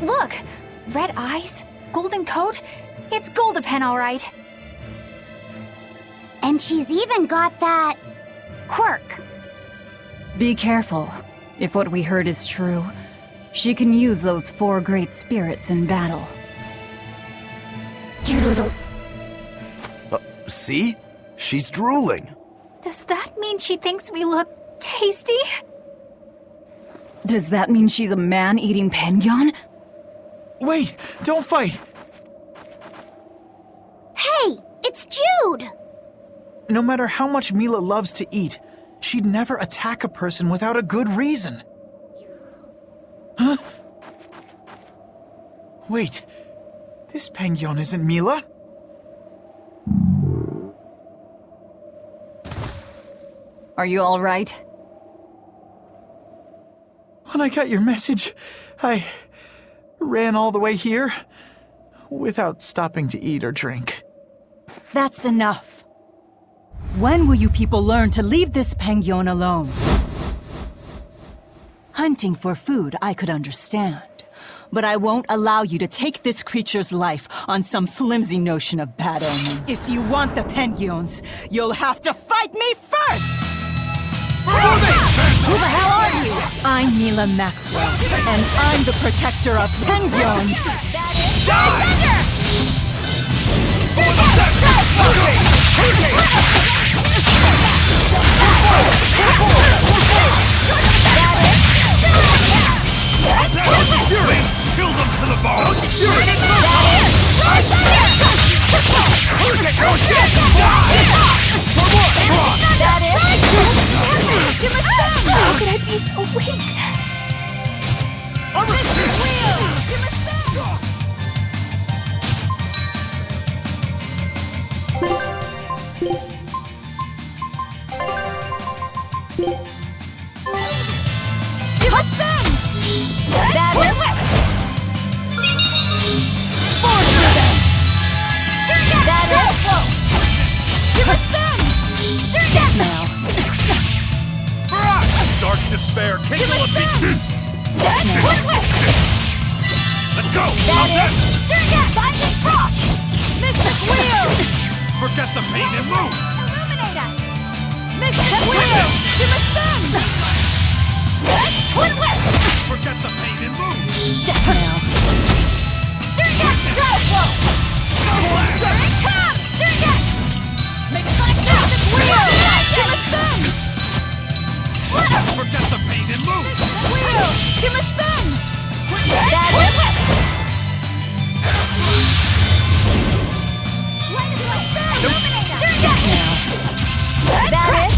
Look! Red eyes, golden coat. It's Goldapen, all right. And she's even got that... quirk. Be careful. If what we heard is true, she can use those 4 great spirits in battle. See? She's drooling. Does that mean she thinks we look tasty? Does that mean she's a man-eating penguin? Wait! Don't fight! Hey! It's Jude! No matter how much Mila loves to eat, she'd never attack a person without a good reason. Huh? Wait. This penguin isn't Mila? Are you all right? When I got your message, I ran all the way here without stopping to eat or drink. That's enough. When will you people learn to leave this penguin alone? Hunting for food, I could understand. But I won't allow you to take this creature's life on some flimsy notion of bad omens. If you want the penguins, you'll have to fight me first! Who the hell are you? I'm Mila Maxwell, and I'm the protector of penguins! Kill them to the bone! How could I be so weak? Give us spin! That is... Force through them! That is... Give us spin! Now. Dark despair, kindle a beat! Let's go! That is... Binding frost! Mystic Wheel! Forget the pain and move! Illuminate us! Mystic Wheel! Give us spin! Twin Whip! Forget the pain and move! Now. Drive blow! Here it comes! Make it like that! Wheel! Give us spin! Forget the pain and move! Wheel! Give us spin! That is... Light us like spin! Illuminate us! That is...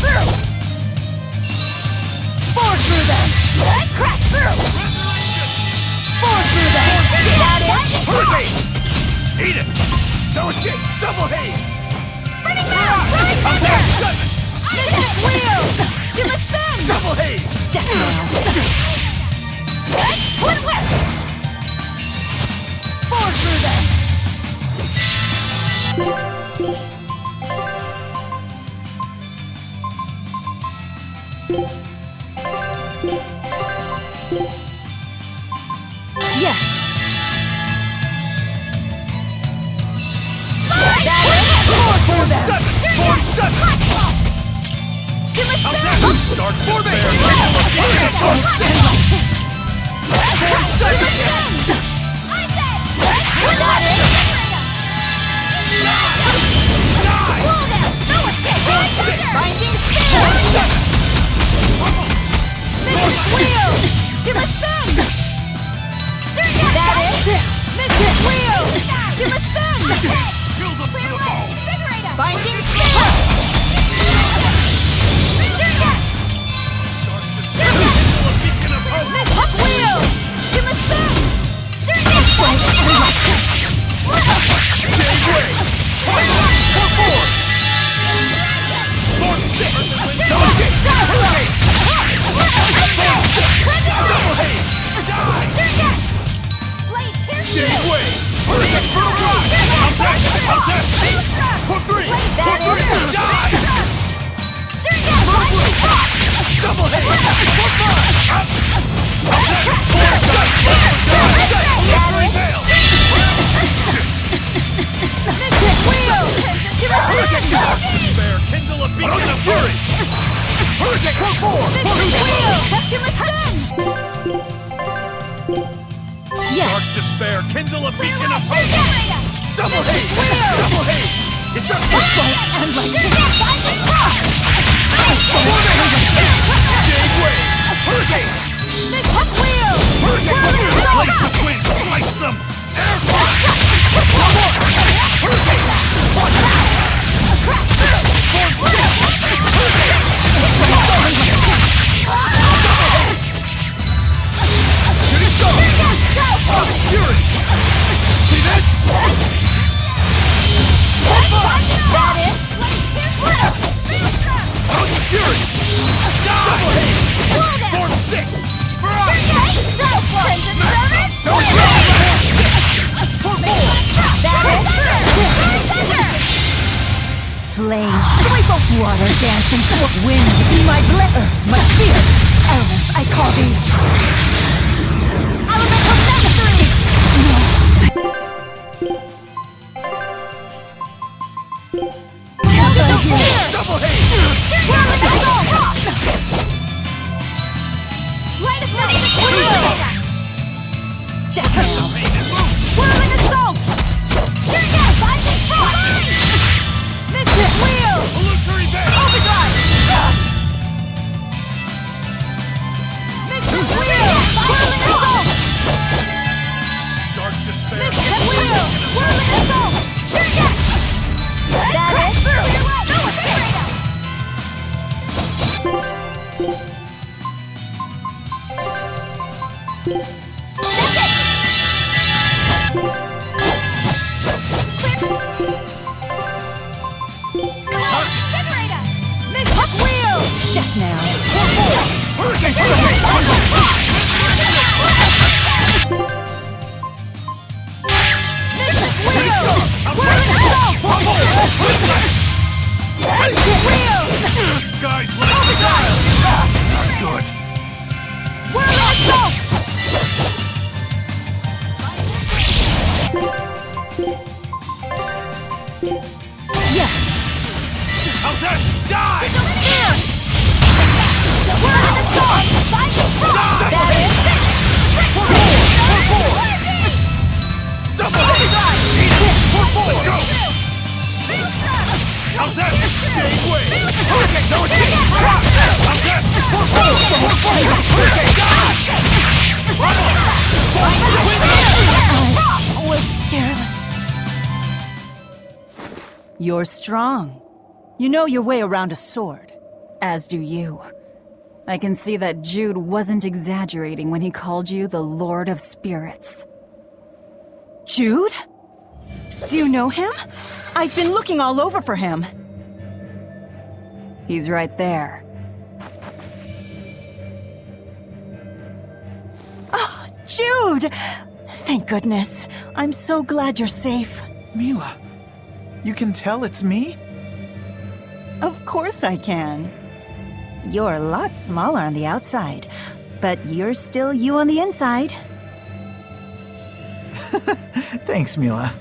Forge through them! Crash through! Forge through them! That is... Hurricane! Eat it! No escape! Double haze! Running out! Mystic Wheel! Give us spin! Double haze! Twin Whip! Forge through them! Yes! Forge through them! 47! Give us spin! Dark despair! Binding spin! Mystic Wheel! Give us spin! That is... Mystic Wheel! Give us spin! Kill them to the bone! Binding spin! Mystic Wheel! Give us spin! Double hit! still a beacon of hope! Double haze! Double haze! It's a And like Dig way! Hurricane! Hurricane! Place the twins! Slice them! Air fire! Come on! Hurricane! Watch out! Shooting star! Fury! See this? Fury! Double haze! Form 6! flame, sweep of water dancing through wind, be my glitter, my spirit, elements I call thee. Elemental mastery! Double haze! Whirling assault! Light us ready to kill! Death now! Whirling assault! Turn Binding Frost! Mystic Wheel! Illusory Bay! Overdrive! Mystic Wheel! Whirling assault! Dark Despair! Mystic Wheel! Whirling assault! Turn That is true! No escape! Separate us! Mystic Wheel! Death now! Hurricane! Mystic Wheel! Whirling assault! Mystic Wheel! Skies like the dial! Not good! Whirling assault! How's that? Die! Here! Whirling assault! Binding Frost! That is Double overdrive! Let's go! How's that? Jade Way! Hurricane! No escape! How's that? Hurricane! I was careless. You're strong. You know your way around a sword. As do you. I can see that Jude wasn't exaggerating when he called you the Lord of Spirits. Jude? Do you know him? I've been looking all over for him. He's right there. Oh, Jude! Thank goodness. I'm so glad you're safe. Mila, you can tell it's me? Of course I can. You're a lot smaller on the outside, but you're still you on the inside. Thanks, Mila.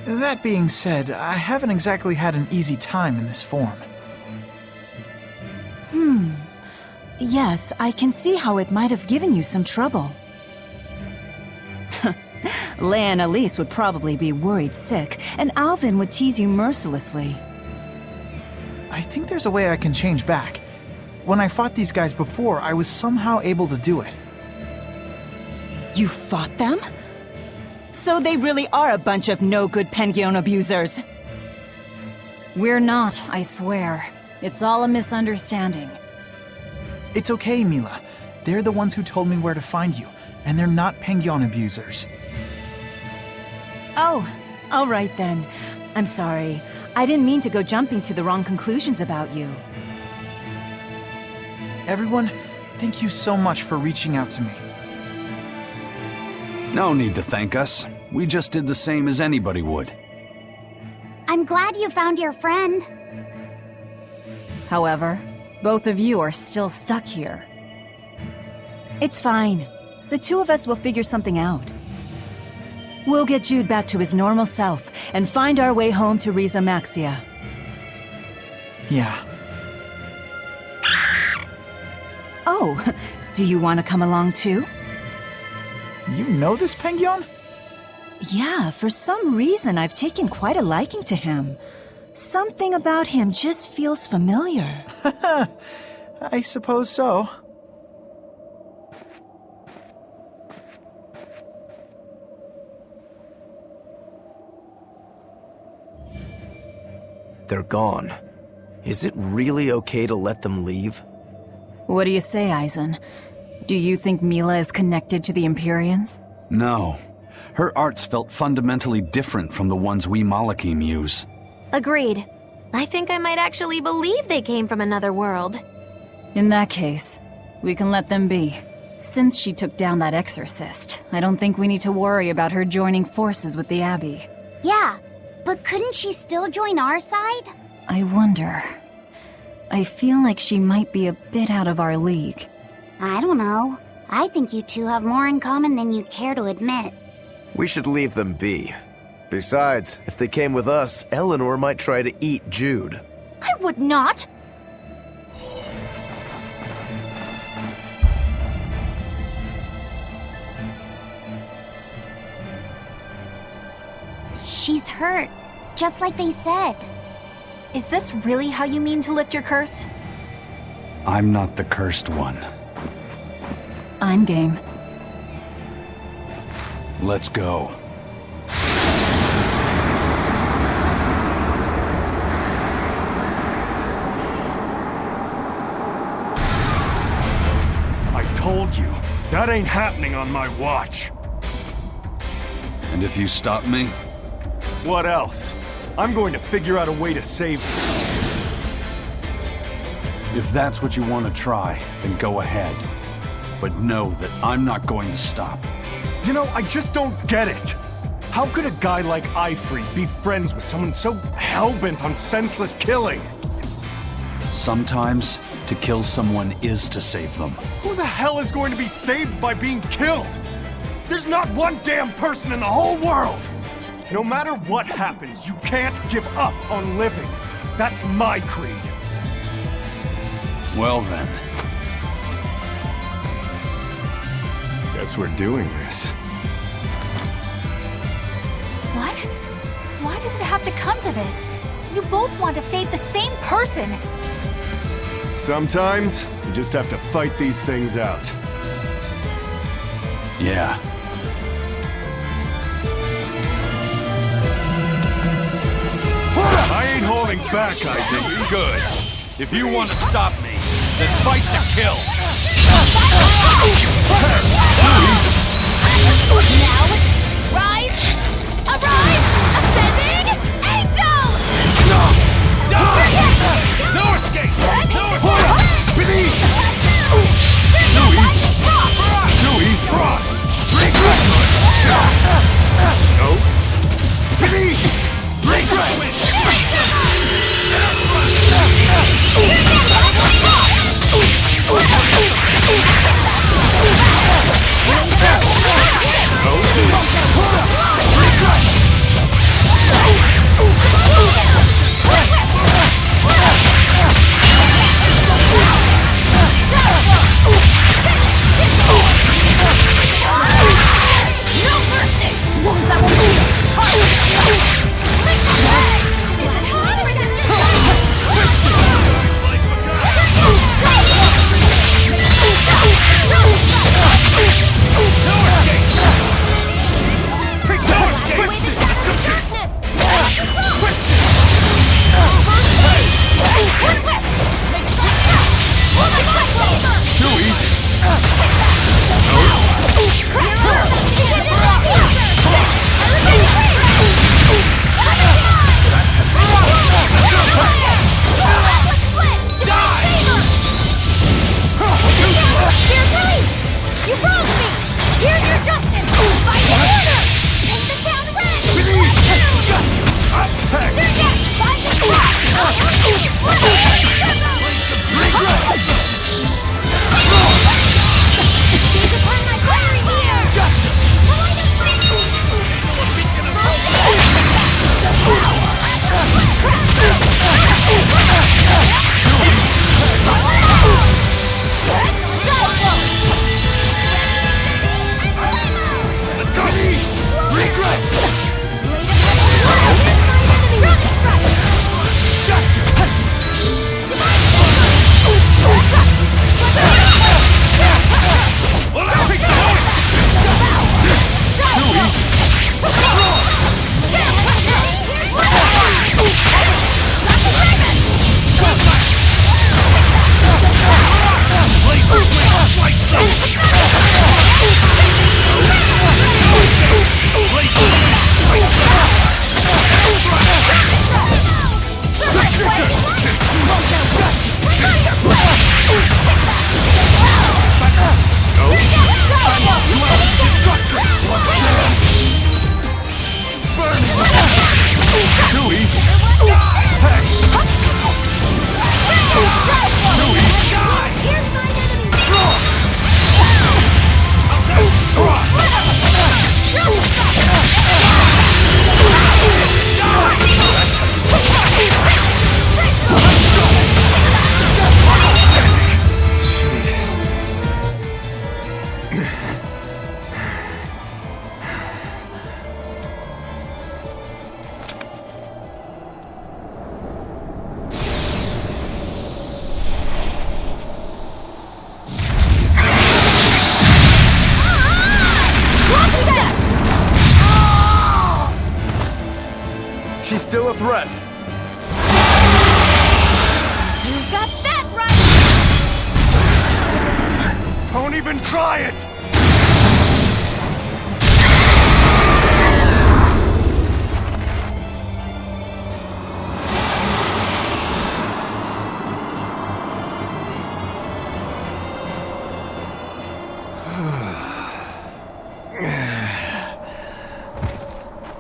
That being said, I haven't exactly had an easy time in this form. Yes, I can see how it might have given you some trouble. Leia and Elise would probably be worried sick, and Alvin would tease you mercilessly. I think there's a way I can change back. When I fought these guys before, I was somehow able to do it. You fought them? So they really are a bunch of no-good Penguin abusers. We're not, I swear. It's all a misunderstanding. It's okay, Mila. They're the ones who told me where to find you, and they're not Penguin abusers. Oh, all right then. I'm sorry. I didn't mean to go jumping to the wrong conclusions about you. Everyone, thank you so much for reaching out to me. No need to thank us. We just did the same as anybody would. I'm glad you found your friend. However, both of you are still stuck here. It's fine. The two of us will figure something out. We'll get Jude back to his normal self and find our way home to Riza Maxia. Yeah. Oh, do you want to come along too? You know this Penguin? Yeah, for some reason I've taken quite a liking to him. Something about him just feels familiar. I suppose so. They're gone. Is it really okay to let them leave? What do you say, Eisen? Do you think Mila is connected to the Empyreans? No. Her arts felt fundamentally different from the ones we Malakim use. Agreed. I think I might actually believe they came from another world. In that case, we can let them be. Since she took down that exorcist, I don't think we need to worry about her joining forces with the Abbey. Yeah, but couldn't she still join our side? I wonder. I feel like she might be a bit out of our league. I don't know. I think you two have more in common than you'd care to admit. We should leave them be. Besides, if they came with us, Eleanor might try to eat Jude. I would not! She's hurt, just like they said. Is this really how you mean to lift your curse? I'm not the cursed one. I'm game. Let's go. I told you, that ain't happening on my watch. And if you stop me? What else? I'm going to figure out a way to save you. If that's what you want to try, then go ahead. But know that I'm not going to stop. You know, I just don't get it. How could a guy like Ifrit be friends with someone so hell-bent on senseless killing? Sometimes, to kill someone is to save them. Who the hell is going to be saved by being killed? There's not one damn person in the whole world! No matter what happens, you can't give up on living. That's my creed. Well then. Guess we're doing this. What? Why does it have to come to this? You both want to save the same person! Sometimes, you just have to fight these things out. Yeah. I ain't holding back, Isaac. Good. If you want to stop me, then fight to kill. Now, rise! Arise! Ascending! Angel! No escape! No escape! Beneath! Louis, rock! No! Beneath! No mercy! Wounds that will be still a threat. You got that right! Don't even try it!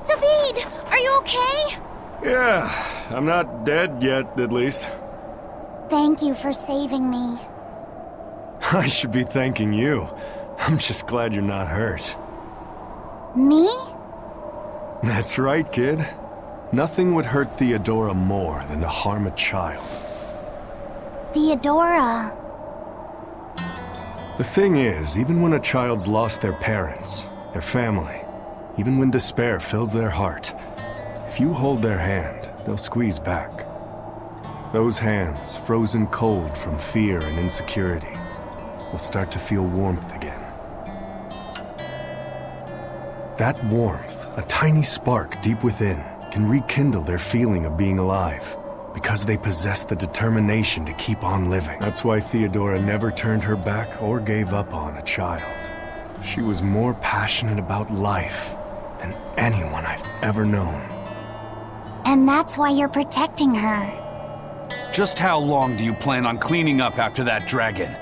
Zavid, are you okay? Yeah, I'm not dead yet, at least. Thank you for saving me. I should be thanking you. I'm just glad you're not hurt. Me? That's right, kid. Nothing would hurt Theodora more than to harm a child. Theodora. The thing is, even when a child's lost their parents, their family, even when despair fills their heart, if you hold their hand, they'll squeeze back. Those hands, frozen cold from fear and insecurity, will start to feel warmth again. That warmth, a tiny spark deep within, can rekindle their feeling of being alive, because they possess the determination to keep on living. That's why Theodora never turned her back or gave up on a child. She was more passionate about life than anyone I've ever known. And that's why you're protecting her. Just how long do you plan on cleaning up after that dragon?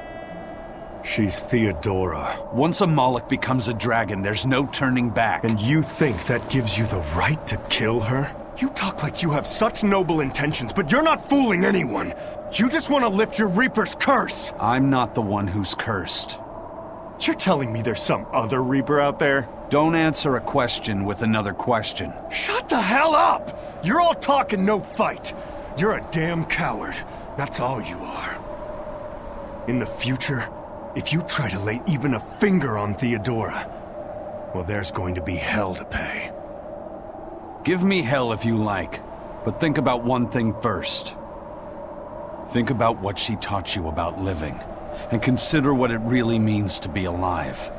She's Theodora. Once a Moloch becomes a dragon, there's no turning back. And you think that gives you the right to kill her? You talk like you have such noble intentions, but you're not fooling anyone. You just want to lift your Reaper's curse. I'm not the one who's cursed. You're telling me there's some other Reaper out there? Don't answer a question with another question. Shut the hell up! You're all talk and no fight. You're a damn coward. That's all you are. In the future, if you try to lay even a finger on Theodora, well, there's going to be hell to pay. Give me hell if you like, but think about one thing first. Think about what she taught you about living, and consider what it really means to be alive.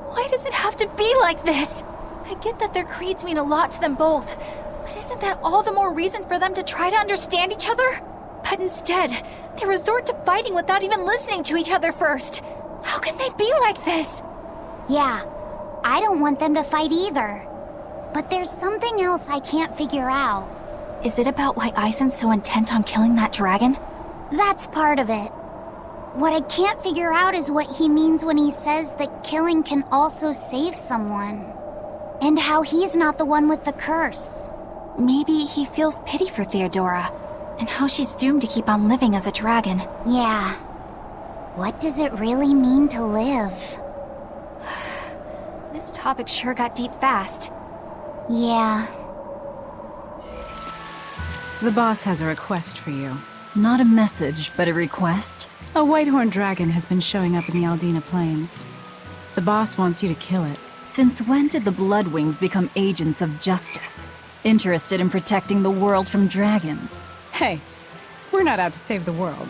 Why does it have to be like this? I get that their creeds mean a lot to them both, but isn't that all the more reason for them to try to understand each other? But instead, they resort to fighting without even listening to each other first. How can they be like this? Yeah, I don't want them to fight either. But there's something else I can't figure out. Is it about why Aizen's so intent on killing that dragon? That's part of it. What I can't figure out is what he means when he says that killing can also save someone. And how he's not the one with the curse. Maybe he feels pity for Theodora, and how she's doomed to keep on living as a dragon. Yeah. What does it really mean to live? This topic sure got deep fast. Yeah. The boss has a request for you. Not a message, but a request. A white-horned dragon has been showing up in the Aldina Plains. The boss wants you to kill it. Since when did the Bloodwings become agents of justice? Interested in protecting the world from dragons? Hey, we're not out to save the world.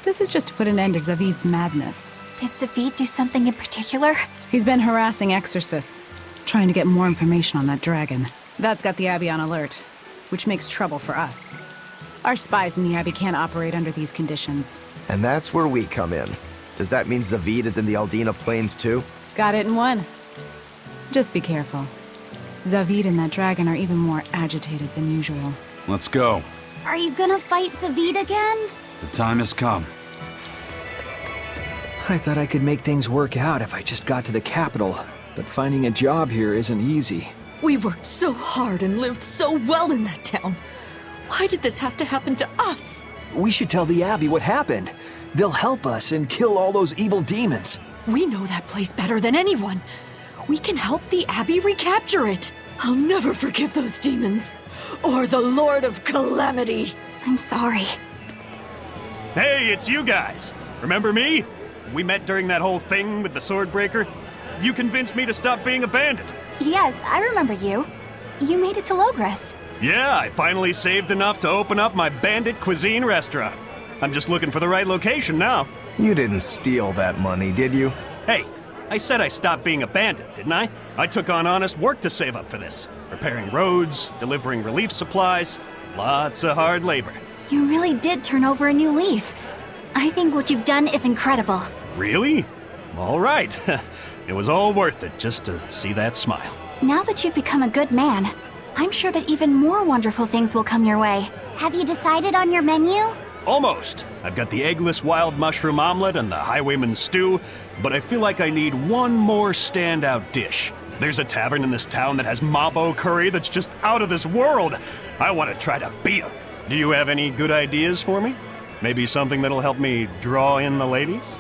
This is just to put an end to Zavid's madness. Did Zavid do something in particular? He's been harassing exorcists, trying to get more information on that dragon. That's got the Abbey on alert, which makes trouble for us. Our spies in the Abbey can't operate under these conditions. And that's where we come in. Does that mean Zavid is in the Aldina Plains too? Got it in one. Just be careful. Zavid and that dragon are even more agitated than usual. Let's go. Are you gonna fight Zavid again? The time has come. I thought I could make things work out if I just got to the capital, but finding a job here isn't easy. We worked so hard and lived so well in that town. Why did this have to happen to us? We should tell the Abbey what happened. They'll help us and kill all those evil demons. We know that place better than anyone. We can help the Abbey recapture it. I'll never forgive those demons. Or the Lord of Calamity. I'm sorry. Hey, it's you guys. Remember me? We met during that whole thing with the Swordbreaker. You convinced me to stop being a bandit. Yes, I remember you. You made it to Logres. Yeah, I finally saved enough to open up my bandit cuisine restaurant. I'm just looking for the right location now. You didn't steal that money, did you? Hey, I said I stopped being a bandit, didn't I? I took on honest work to save up for this. Repairing roads, delivering relief supplies, lots of hard labor. You really did turn over a new leaf. I think what you've done is incredible. Really? All right. It was all worth it just to see that smile. Now that you've become a good man, I'm sure that even more wonderful things will come your way. Have you decided on your menu? Almost. I've got the eggless wild mushroom omelet and the highwayman's stew, but I feel like I need one more standout dish. There's a tavern in this town that has mabo curry that's just out of this world. I want to try to beat them. Do you have any good ideas for me? Maybe something that'll help me draw in the ladies?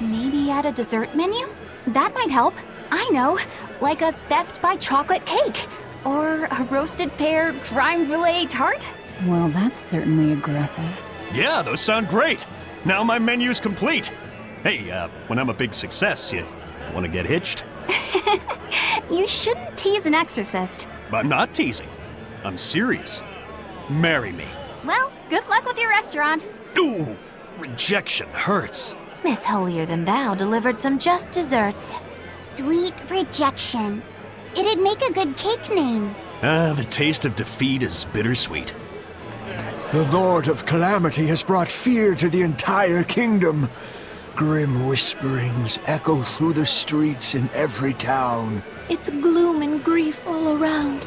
Maybe add a dessert menu? That might help. I know, like a theft by chocolate cake. Or a roasted pear crème brûlée tart? Well, that's certainly aggressive. Yeah, those sound great. Now my menu's complete. Hey, when I'm a big success, you want to get hitched? You shouldn't tease an exorcist. I'm not teasing. I'm serious. Marry me. Well, good luck with your restaurant. Ooh, rejection hurts. Miss Holier Than Thou delivered some just desserts. Sweet rejection. It'd make a good cake name. The taste of defeat is bittersweet. The Lord of Calamity has brought fear to the entire kingdom. Grim whisperings echo through the streets in every town. It's gloom and grief all around.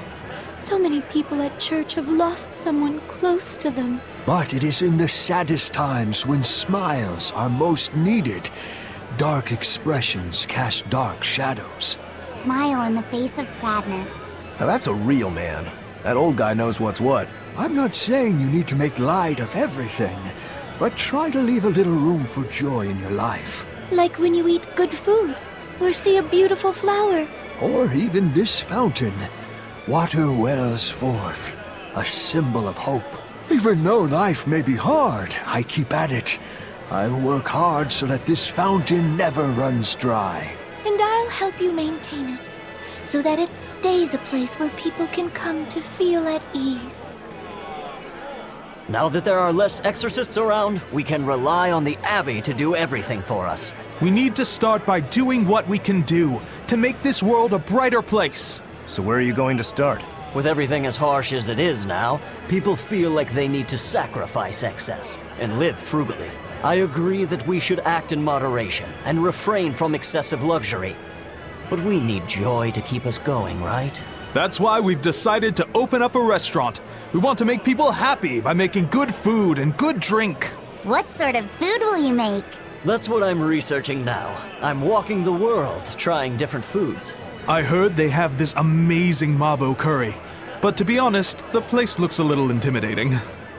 So many people at church have lost someone close to them. But it is in the saddest times when smiles are most needed. Dark expressions cast dark shadows. Smile in the face of sadness. Now that's a real man. That old guy knows what's what. I'm not saying you need to make light of everything, but try to leave a little room for joy in your life. Like when you eat good food, or see a beautiful flower. Or even this fountain. Water wells forth, a symbol of hope. Even though life may be hard, I keep at it. I work hard so that this fountain never runs dry. And I'll help you maintain it, so that it stays a place where people can come to feel at ease. Now that there are less exorcists around, we can rely on the Abbey to do everything for us. We need to start by doing what we can do to make this world a brighter place. So where are you going to start? With everything as harsh as it is now, people feel like they need to sacrifice excess and live frugally. I agree that we should act in moderation and refrain from excessive luxury. But we need joy to keep us going, right? That's why we've decided to open up a restaurant. We want to make people happy by making good food and good drink. What sort of food will you make? That's what I'm researching now. I'm walking the world, trying different foods. I heard they have this amazing mabo curry. But to be honest, the place looks a little intimidating.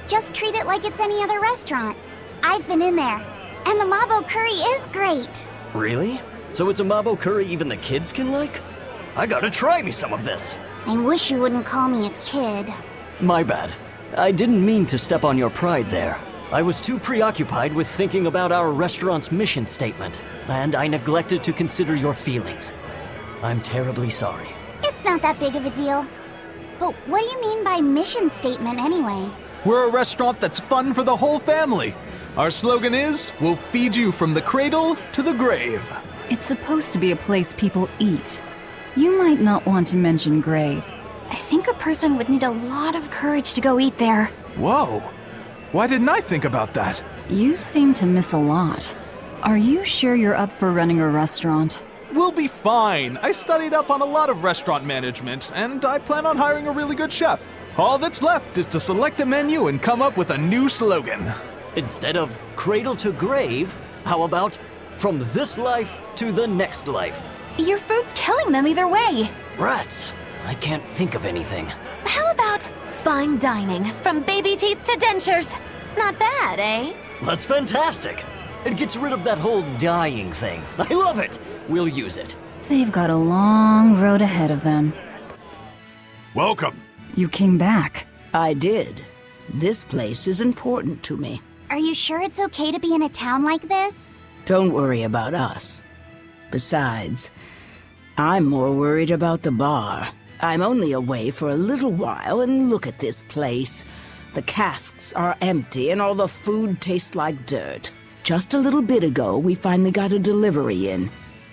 Just treat it like it's any other restaurant. I've been in there, and the mabo curry is great. Really? So it's a mabo curry even the kids can like? I gotta try me some of this. I wish you wouldn't call me a kid. My bad. I didn't mean to step on your pride there. I was too preoccupied with thinking about our restaurant's mission statement, and I neglected to consider your feelings. I'm terribly sorry. It's not that big of a deal. But what do you mean by mission statement anyway? We're a restaurant that's fun for the whole family. Our slogan is, we'll feed you from the cradle to the grave. It's supposed to be a place people eat. You might not want to mention graves. I think a person would need a lot of courage to go eat there. Whoa. Why didn't I think about that? You seem to miss a lot. Are you sure you're up for running a restaurant? We'll be fine. I studied up on a lot of restaurant management, and I plan on hiring a really good chef. All that's left is to select a menu and come up with a new slogan. Instead of cradle to grave, how about from this life to the next life? Your food's killing them either way. Rats. I can't think of anything. How about fine dining, from baby teeth to dentures? Not bad, eh? That's fantastic. It gets rid of that whole dying thing. I love it. We'll use it. They've got a long road ahead of them. Welcome. You came back. I did. This place is important to me. Are you sure it's okay to be in a town like this? Don't worry about us. Besides, I'm more worried about the bar. I'm only away for a little while, and look at this place. The casks are empty, and all the food tastes like dirt. Just a little bit ago, we finally got a delivery in.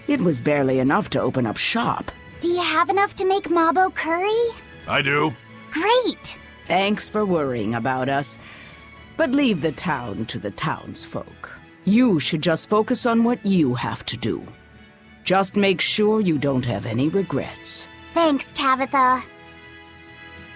It was barely enough to open up shop. Do you have enough to make Mabo curry? I do. Great! Thanks for worrying about us. But leave the town to the townsfolk. You should just focus on what you have to do. Just make sure you don't have any regrets. Thanks, Tabitha.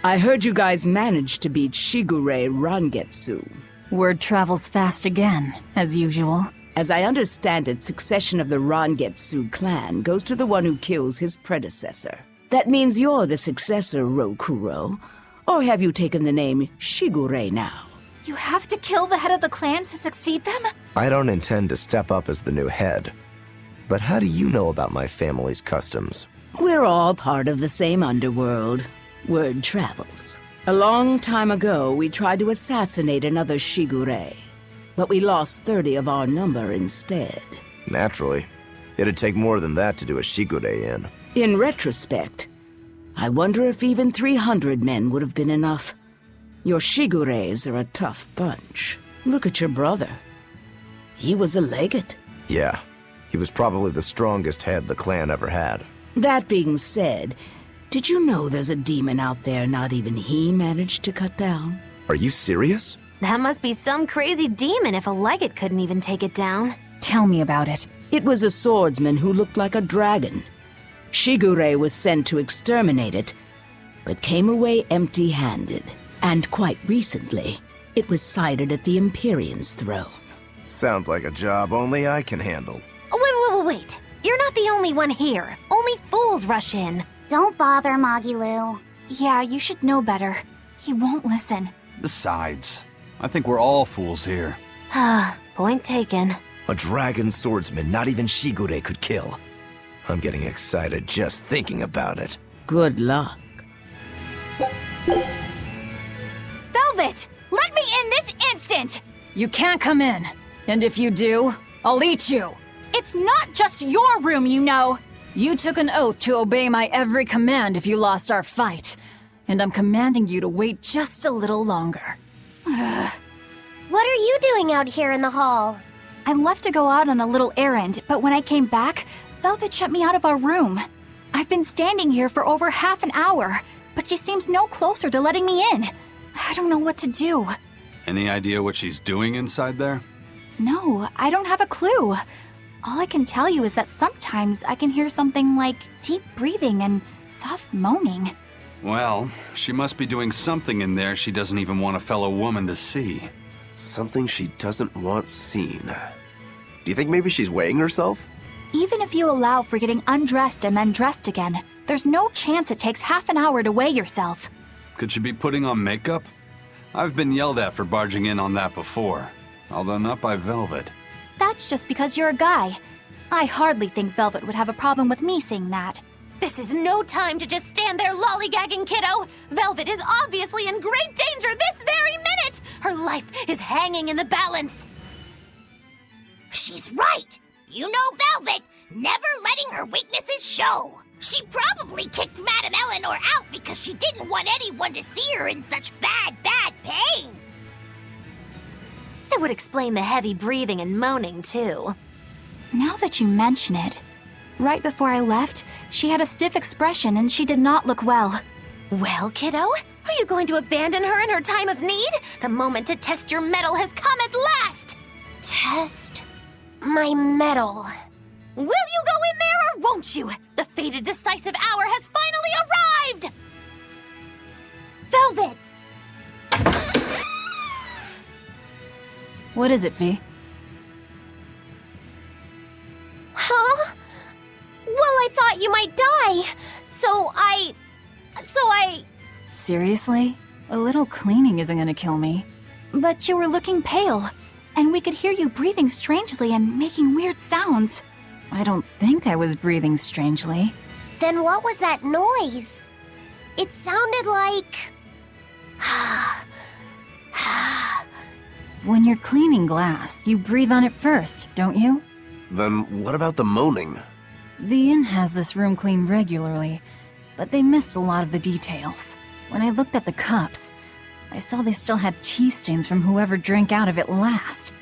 I heard you guys managed to beat Shigure Rangetsu. Word travels fast again, as usual. As I understand it, succession of the Rangetsu clan goes to the one who kills his predecessor. That means you're the successor, Rokuro. Or have you taken the name Shigure now? You have to kill the head of the clan to succeed them? I don't intend to step up as the new head. But how do you know about my family's customs? We're all part of the same underworld. Word travels. A long time ago, we tried to assassinate another Shigure, but we lost 30 of our number instead. Naturally. It'd take more than that to do a Shigure in. In retrospect, I wonder if even 300 men would have been enough. Your Shigures are a tough bunch. Look at your brother. He was a legate. Yeah, he was probably the strongest head the clan ever had. That being said, did you know there's a demon out there not even he managed to cut down? Are you serious? That must be some crazy demon if a legate couldn't even take it down. Tell me about it. It was a swordsman who looked like a dragon. Shigure was sent to exterminate it, but came away empty-handed. And quite recently, it was sighted at the Empyrean's throne. Sounds like a job only I can handle. Wait. You're not the only one here. Only fools rush in. Don't bother, Magilu. Yeah, you should know better. He won't listen. Besides, I think we're all fools here. Point taken. A dragon swordsman not even Shigure could kill. I'm getting excited just thinking about it. Good luck. Velvet! Let me in this instant! You can't come in. And if you do, I'll eat you. It's not just your room, you know. You took an oath to obey my every command if you lost our fight. And I'm commanding you to wait just a little longer. What are you doing out here in the hall? I left to go out on a little errand, but when I came back, Velvet shut me out of our room. I've been standing here for over half an hour, but she seems no closer to letting me in. I don't know what to do. Any idea what she's doing inside there? No, I don't have a clue. All I can tell you is that sometimes I can hear something like deep breathing and soft moaning. Well, she must be doing something in there she doesn't even want a fellow woman to see. Something she doesn't want seen. Do you think maybe she's weighing herself? Even if you allow for getting undressed and then dressed again, there's no chance it takes half an hour to weigh yourself. Could she be putting on makeup? I've been yelled at for barging in on that before, although not by Velvet. That's just because you're a guy. I hardly think Velvet would have a problem with me seeing that. This is no time to just stand there lollygagging, kiddo. Velvet is obviously in great danger this very minute. Her life is hanging in the balance. She's right. You know Velvet, never letting her weaknesses show. She probably kicked Madame Eleanor out because she didn't want anyone to see her in such bad pain. That would explain the heavy breathing and moaning, too. Now that you mention it, right before I left, she had a stiff expression and she did not look well. Well, kiddo, are you going to abandon her in her time of need? The moment to test your mettle has come at last! Test my mettle. Will you go in there or won't you? The fated decisive hour has finally arrived! Velvet! What is it, V? Huh? Well, I thought you might die, so I... Seriously? A little cleaning isn't gonna kill me. But you were looking pale, and we could hear you breathing strangely and making weird sounds. I don't think I was breathing strangely. Then what was that noise? It sounded like... When you're cleaning glass, you breathe on it first, don't you? Then what about the moaning? The inn has this room cleaned regularly. but they missed a lot of the details. When I looked at the cups, I saw they still had tea stains from whoever drank out of it last.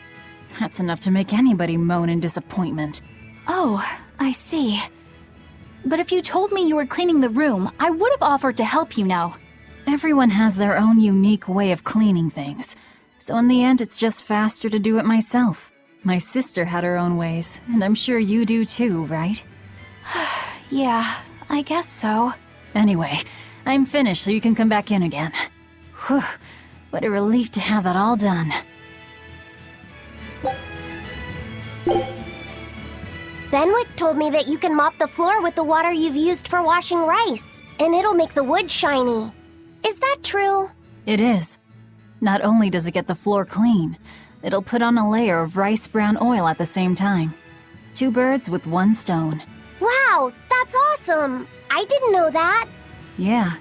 That's enough to make anybody moan in disappointment. Oh, I see. But if you told me you were cleaning the room, I would have offered to help you now. Everyone has their own unique way of cleaning things, so in the end it's just faster to do it myself. My sister had her own ways, and I'm sure you do too, right? Yeah, I guess so. Anyway, I'm finished so you can come back in again. Whew, what a relief to have that all done. Benwick told me that you can mop the floor with the water you've used for washing rice, and it'll make the wood shiny. Is that true? It is. Not only does it get the floor clean, it'll put on a layer of rice brown oil at the same time. 2 birds with 1 stone. Wow, that's awesome! I didn't know that. Yeah,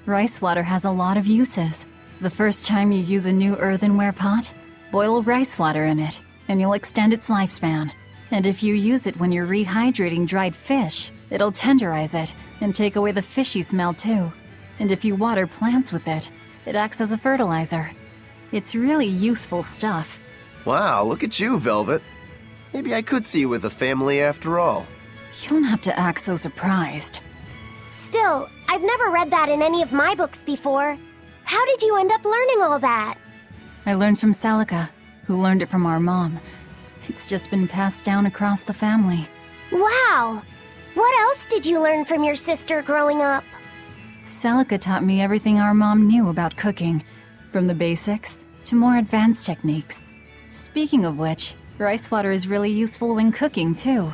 rice water has a lot of uses. The first time you use a new earthenware pot, boil rice water in it, and you'll extend its lifespan. And if you use it when you're rehydrating dried fish, it'll tenderize it and take away the fishy smell too. And if you water plants with it, it acts as a fertilizer. It's really useful stuff. Wow, look at you, Velvet. Maybe I could see you with a family after all. You don't have to act so surprised. Still, I've never read that in any of my books before. How did you end up learning all that? I learned from Celica, who learned it from our mom. It's just been passed down across the family. Wow! What else did you learn from your sister growing up? Celica taught me everything our mom knew about cooking, from the basics to more advanced techniques. Speaking of which, rice water is really useful when cooking too.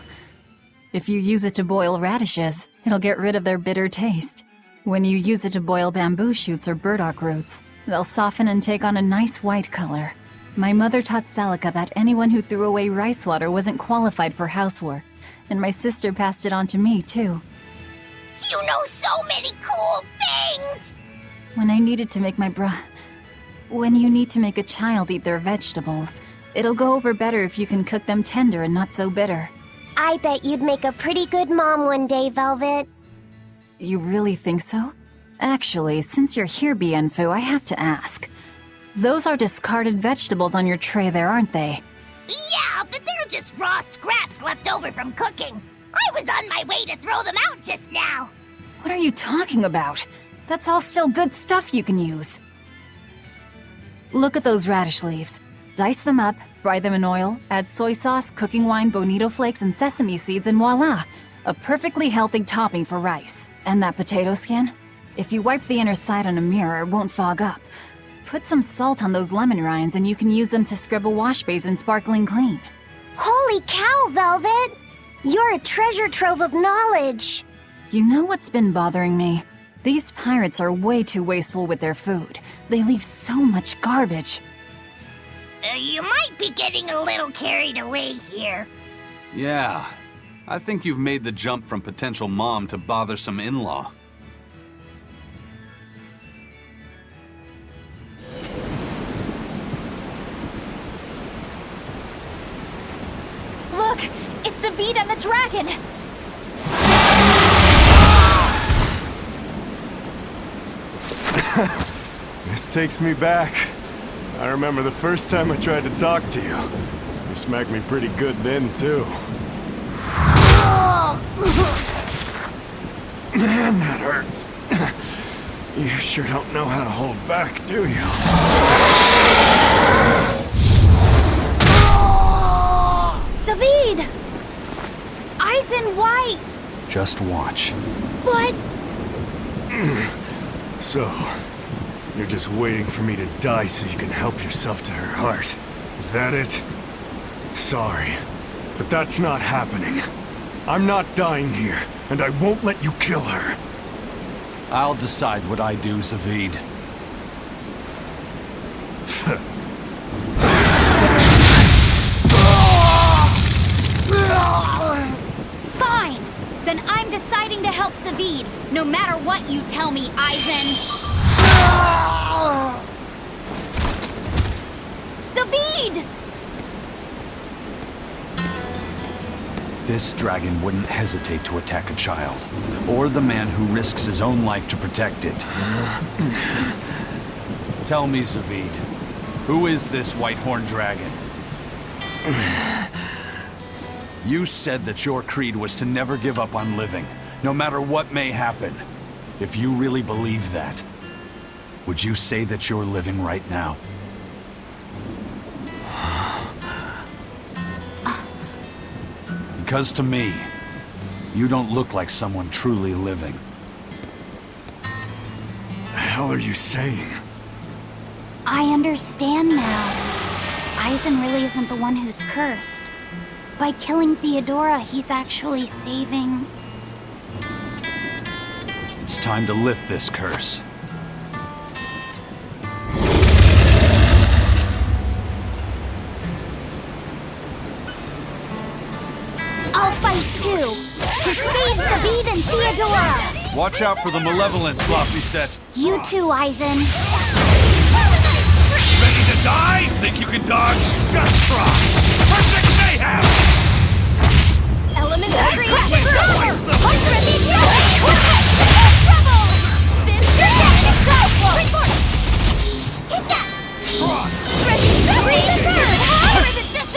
If you use it to boil radishes, it'll get rid of their bitter taste. When you use it to boil bamboo shoots or burdock roots, they'll soften and take on a nice white color. My mother taught Celica that anyone who threw away rice water wasn't qualified for housework, and my sister passed it on to me too. You know so many cool things! When I needed to make when you need to make a child eat their vegetables, it'll go over better if you can cook them tender and not so bitter. I bet you'd make a pretty good mom one day, Velvet. You really think so? Actually, since you're here, Bienfu, I have to ask. Those are discarded vegetables on your tray there, aren't they? Yeah, but they're just raw scraps left over from cooking. I was on my way to throw them out just now. What are you talking about? That's all still good stuff you can use. Look at those radish leaves. Dice them up, fry them in oil, add soy sauce, cooking wine, bonito flakes, and sesame seeds, and voila! A perfectly healthy topping for rice. And that potato skin? If you wipe the inner side on a mirror, it won't fog up. Put some salt on those lemon rinds and you can use them to scrub a wash basin sparkling clean. Holy cow, Velvet! You're a treasure trove of knowledge. You know what's been bothering me? These pirates are way too wasteful with their food. They leave so much garbage. You might be getting a little carried away here. Yeah, I think you've made the jump from potential mom to bothersome in-law. Look! It's Zavid and the dragon! This takes me back. I remember the first time I tried to talk to you. You smacked me pretty good then, too. Man, that hurts. You sure don't know how to hold back, do you? Zavid! Eyes in white! Just watch. What? So, you're just waiting for me to die so you can help yourself to her heart. Is that it? Sorry, but that's not happening. I'm not dying here, and I won't let you kill her. I'll decide what I do, Zavid. Fine! Then I'm deciding to help Zavid, no matter what you tell me, Aizen. Zavid! This dragon wouldn't hesitate to attack a child, or the man who risks his own life to protect it. Tell me, Zavid, who is this white-horned dragon? You said that your creed was to never give up on living, no matter what may happen. If you really believe that, would you say that you're living right now? Because to me, you don't look like someone truly living. The hell are you saying? I understand now. Eisen really isn't the one who's cursed. By killing Theodora, he's actually saving... It's time to lift this curse. I'll fight too! To save Zavid and Theodora! Watch out for the malevolent, sloppy set. You too, Eisen. Ready to die? Think you can dodge? Just try! Perfect mayhem! Element of creation! Punch Remy! Trouble! Spin take that! Ready! Freeze and burn! Or is it just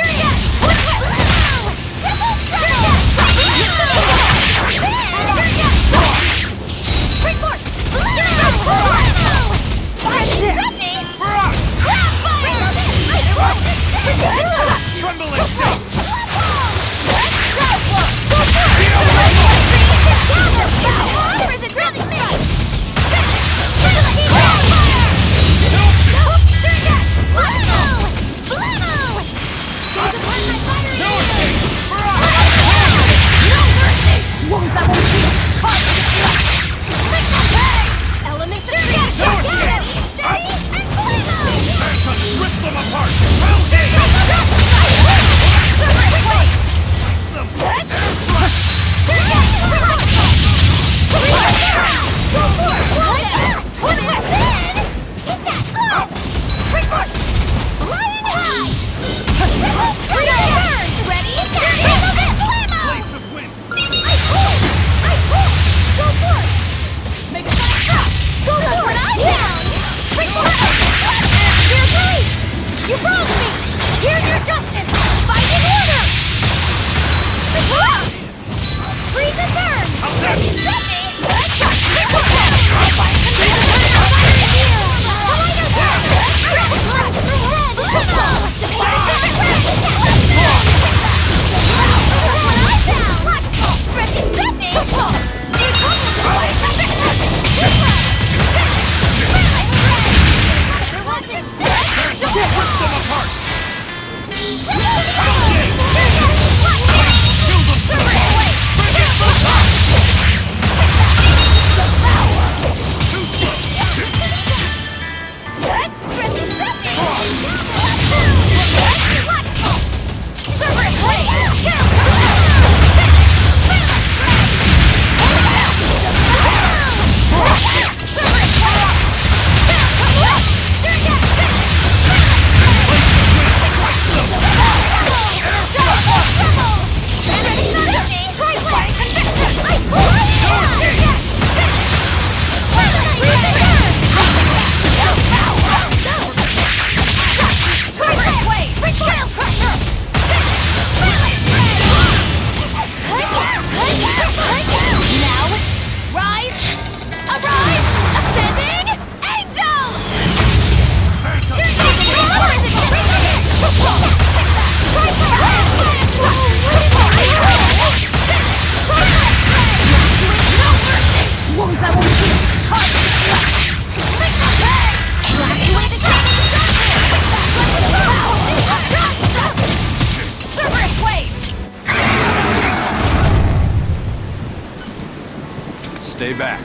Stay back.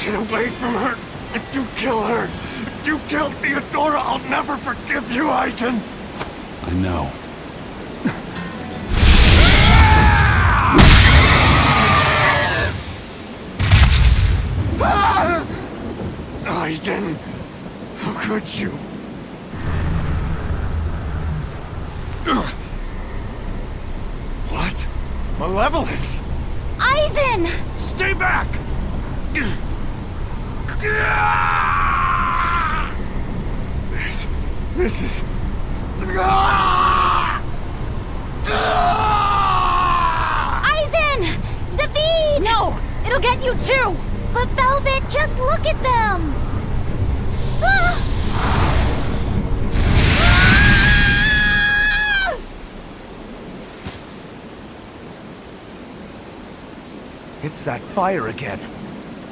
Get away from her! If you kill her, if you kill Theodora, I'll never forgive you, Eisen! I know. Eisen! How could you? Why? Malevolence! Aizen! Stay back! This is... Aizen! Zavid! No! It'll get you too! But Velvet, just look at them! Ah! It's that fire again.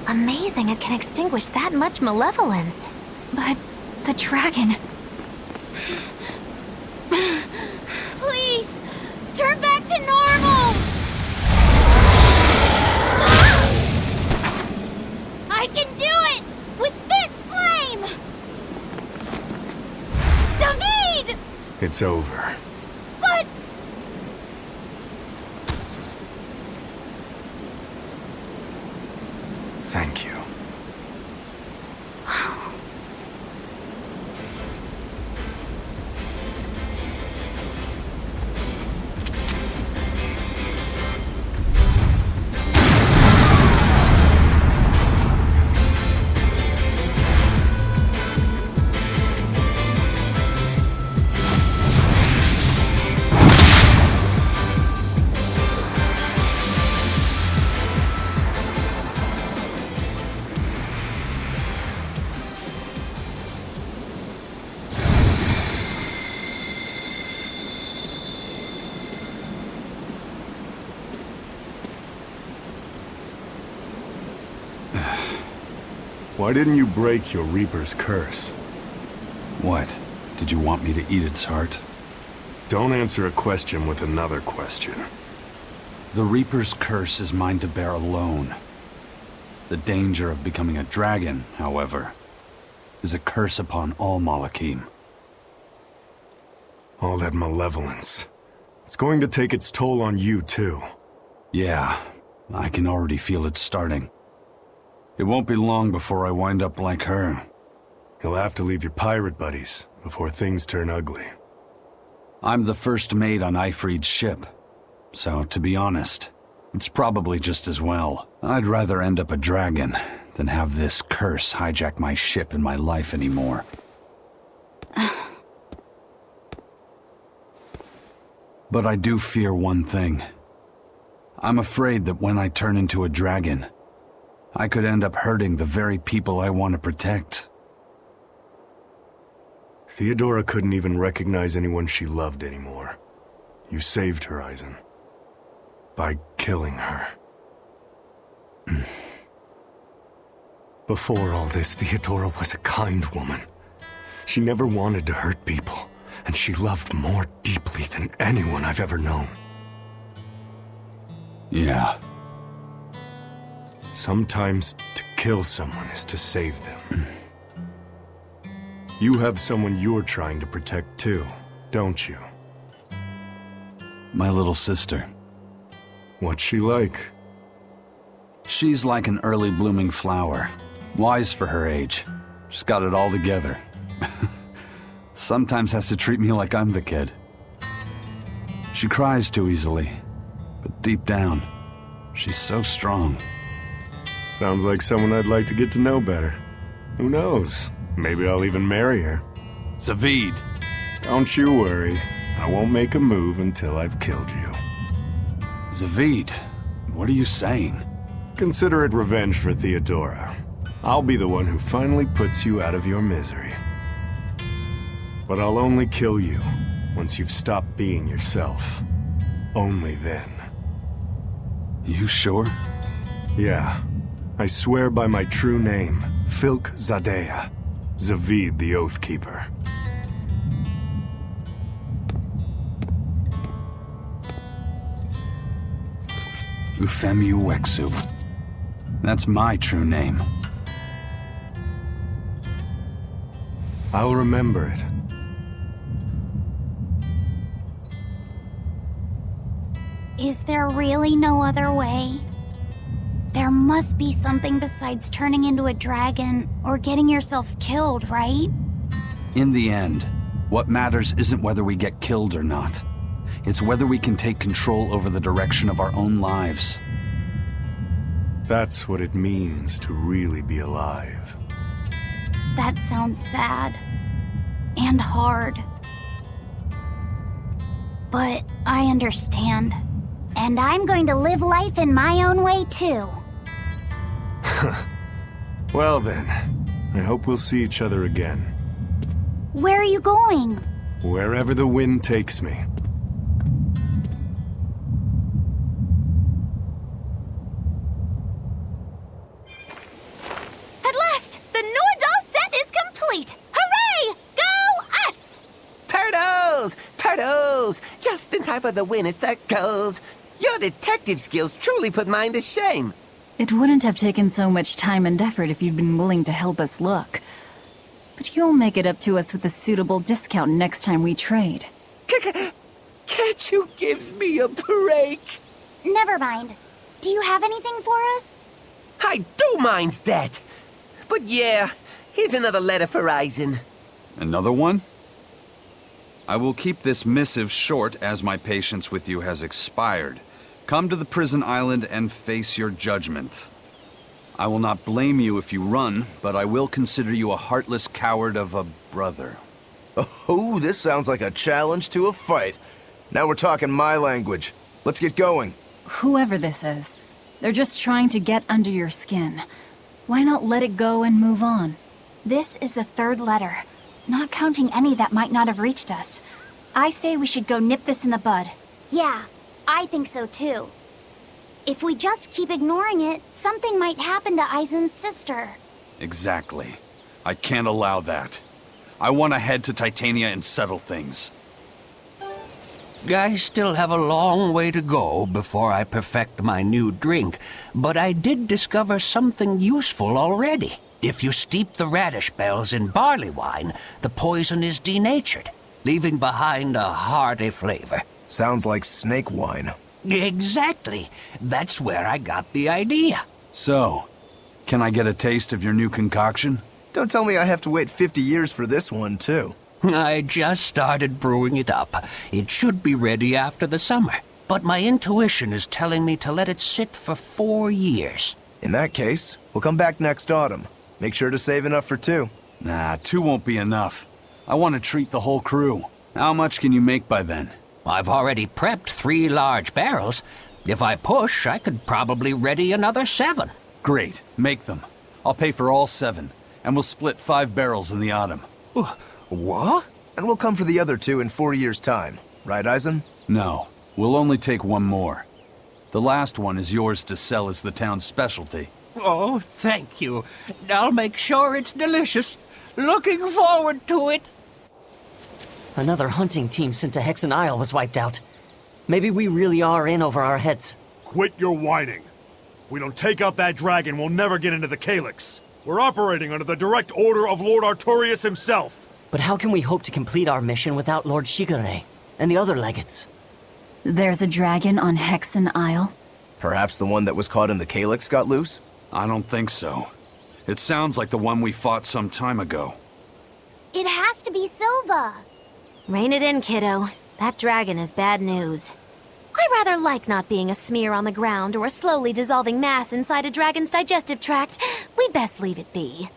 Amazing it can extinguish that much malevolence. But the dragon... Please, turn back to normal! I can do it! With this flame! David! It's over. But... Thank you. Why didn't you break your Reaper's curse? What? Did you want me to eat its heart? Don't answer a question with another question. The Reaper's curse is mine to bear alone. The danger of becoming a dragon, however, is a curse upon all Malachim. All that malevolence. It's going to take its toll on you, too. Yeah, I can already feel it starting. It won't be long before I wind up like her. You'll have to leave your pirate buddies before things turn ugly. I'm the first mate on Ifrid's ship. So, to be honest, it's probably just as well. I'd rather end up a dragon than have this curse hijack my ship and my life anymore. But I do fear one thing. I'm afraid that when I turn into a dragon, I could end up hurting the very people I want to protect. Theodora couldn't even recognize anyone she loved anymore. You saved her, Aizen. By killing her. Before all this, Theodora was a kind woman. She never wanted to hurt people, and she loved more deeply than anyone I've ever known. Yeah. Sometimes to kill someone is to save them. You have someone you're trying to protect too, don't you? My little sister. What's she like? She's like an early blooming flower. Wise for her age. She's got it all together. Sometimes has to treat me like I'm the kid. She cries too easily, but deep down, she's so strong. Sounds like someone I'd like to get to know better. Who knows? Maybe I'll even marry her. Zavid! Don't you worry. I won't make a move until I've killed you. Zavid, what are you saying? Consider it revenge for Theodora. I'll be the one who finally puts you out of your misery. But I'll only kill you once you've stopped being yourself. Only then. You sure? Yeah. I swear by my true name, Filk Zadea, Zavid the Oathkeeper. Ufemu Wexu. That's my true name. I'll remember it. Is there really no other way? There must be something besides turning into a dragon or getting yourself killed, right? In the end, what matters isn't whether we get killed or not. It's whether we can take control over the direction of our own lives. That's what it means to really be alive. That sounds sad. And hard. But I understand. And I'm going to live life in my own way, too. Well then, I hope we'll see each other again. Where are you going? Wherever the wind takes me. At last, the Nordal set is complete! Hooray! Go us! Turtles! Turtles! Just in time for the winter circles. Your detective skills truly put mine to shame. It wouldn't have taken so much time and effort if you'd been willing to help us look. But you'll make it up to us with a suitable discount next time we trade. Can't you give me a break? Never mind. Do you have anything for us? I do mind that. But yeah, here's another letter for Eisen. Another one? I will keep this missive short as my patience with you has expired. Come to the prison island and face your judgment. I will not blame you if you run, but I will consider you a heartless coward of a brother. Oh, this sounds like a challenge to a fight. Now we're talking my language. Let's get going. Whoever this is, they're just trying to get under your skin. Why not let it go and move on? This is the third letter, not counting any that might not have reached us. I say we should go nip this in the bud. Yeah, I think so too. If we just keep ignoring it, something might happen to Eisen's sister. Exactly. I can't allow that. I want to head to Titania and settle things. I still have a long way to go before I perfect my new drink, but I did discover something useful already. If you steep the radish bells in barley wine, the poison is denatured, leaving behind a hearty flavor. Sounds like snake wine. Exactly. That's where I got the idea. So, can I get a taste of your new concoction? Don't tell me I have to wait 50 years for this one, too. I just started brewing it up. It should be ready after the summer. But my intuition is telling me to let it sit for 4 years. In that case, we'll come back next autumn. Make sure to save enough for 2. Nah, 2 won't be enough. I want to treat the whole crew. How much can you make by then? I've already prepped 3 large barrels. If I push, I could probably ready another 7. Great. Make them. I'll pay for all 7, and we'll split 5 barrels in the autumn. What? And we'll come for the other 2 in 4 years' time. Right, Eisen? No. We'll only take 1 more. The last one is yours to sell as the town's specialty. Oh, thank you. I'll make sure it's delicious. Looking forward to it. Another hunting team sent to Hexen Isle was wiped out. Maybe we really are in over our heads. Quit your whining. If we don't take out that dragon, we'll never get into the Calyx. We're operating under the direct order of Lord Artorius himself. But how can we hope to complete our mission without Lord Shigure and the other legates? There's a dragon on Hexen Isle? Perhaps the one that was caught in the Calyx got loose? I don't think so. It sounds like the one we fought some time ago. It has to be Silva. Rein it in, kiddo. That dragon is bad news. I rather like not being a smear on the ground or a slowly dissolving mass inside a dragon's digestive tract. We'd best leave it be.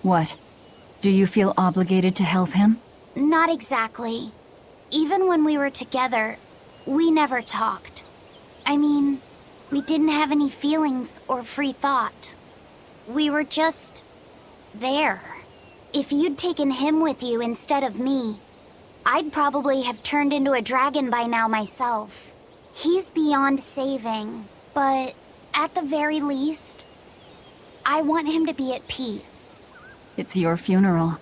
What? Do you feel obligated to help him? Not exactly. Even when we were together, we never talked. I mean, we didn't have any feelings or free thought. We were just there. If you'd taken him with you instead of me, I'd probably have turned into a dragon by now myself. He's beyond saving, but at the very least, I want him to be at peace. It's your funeral.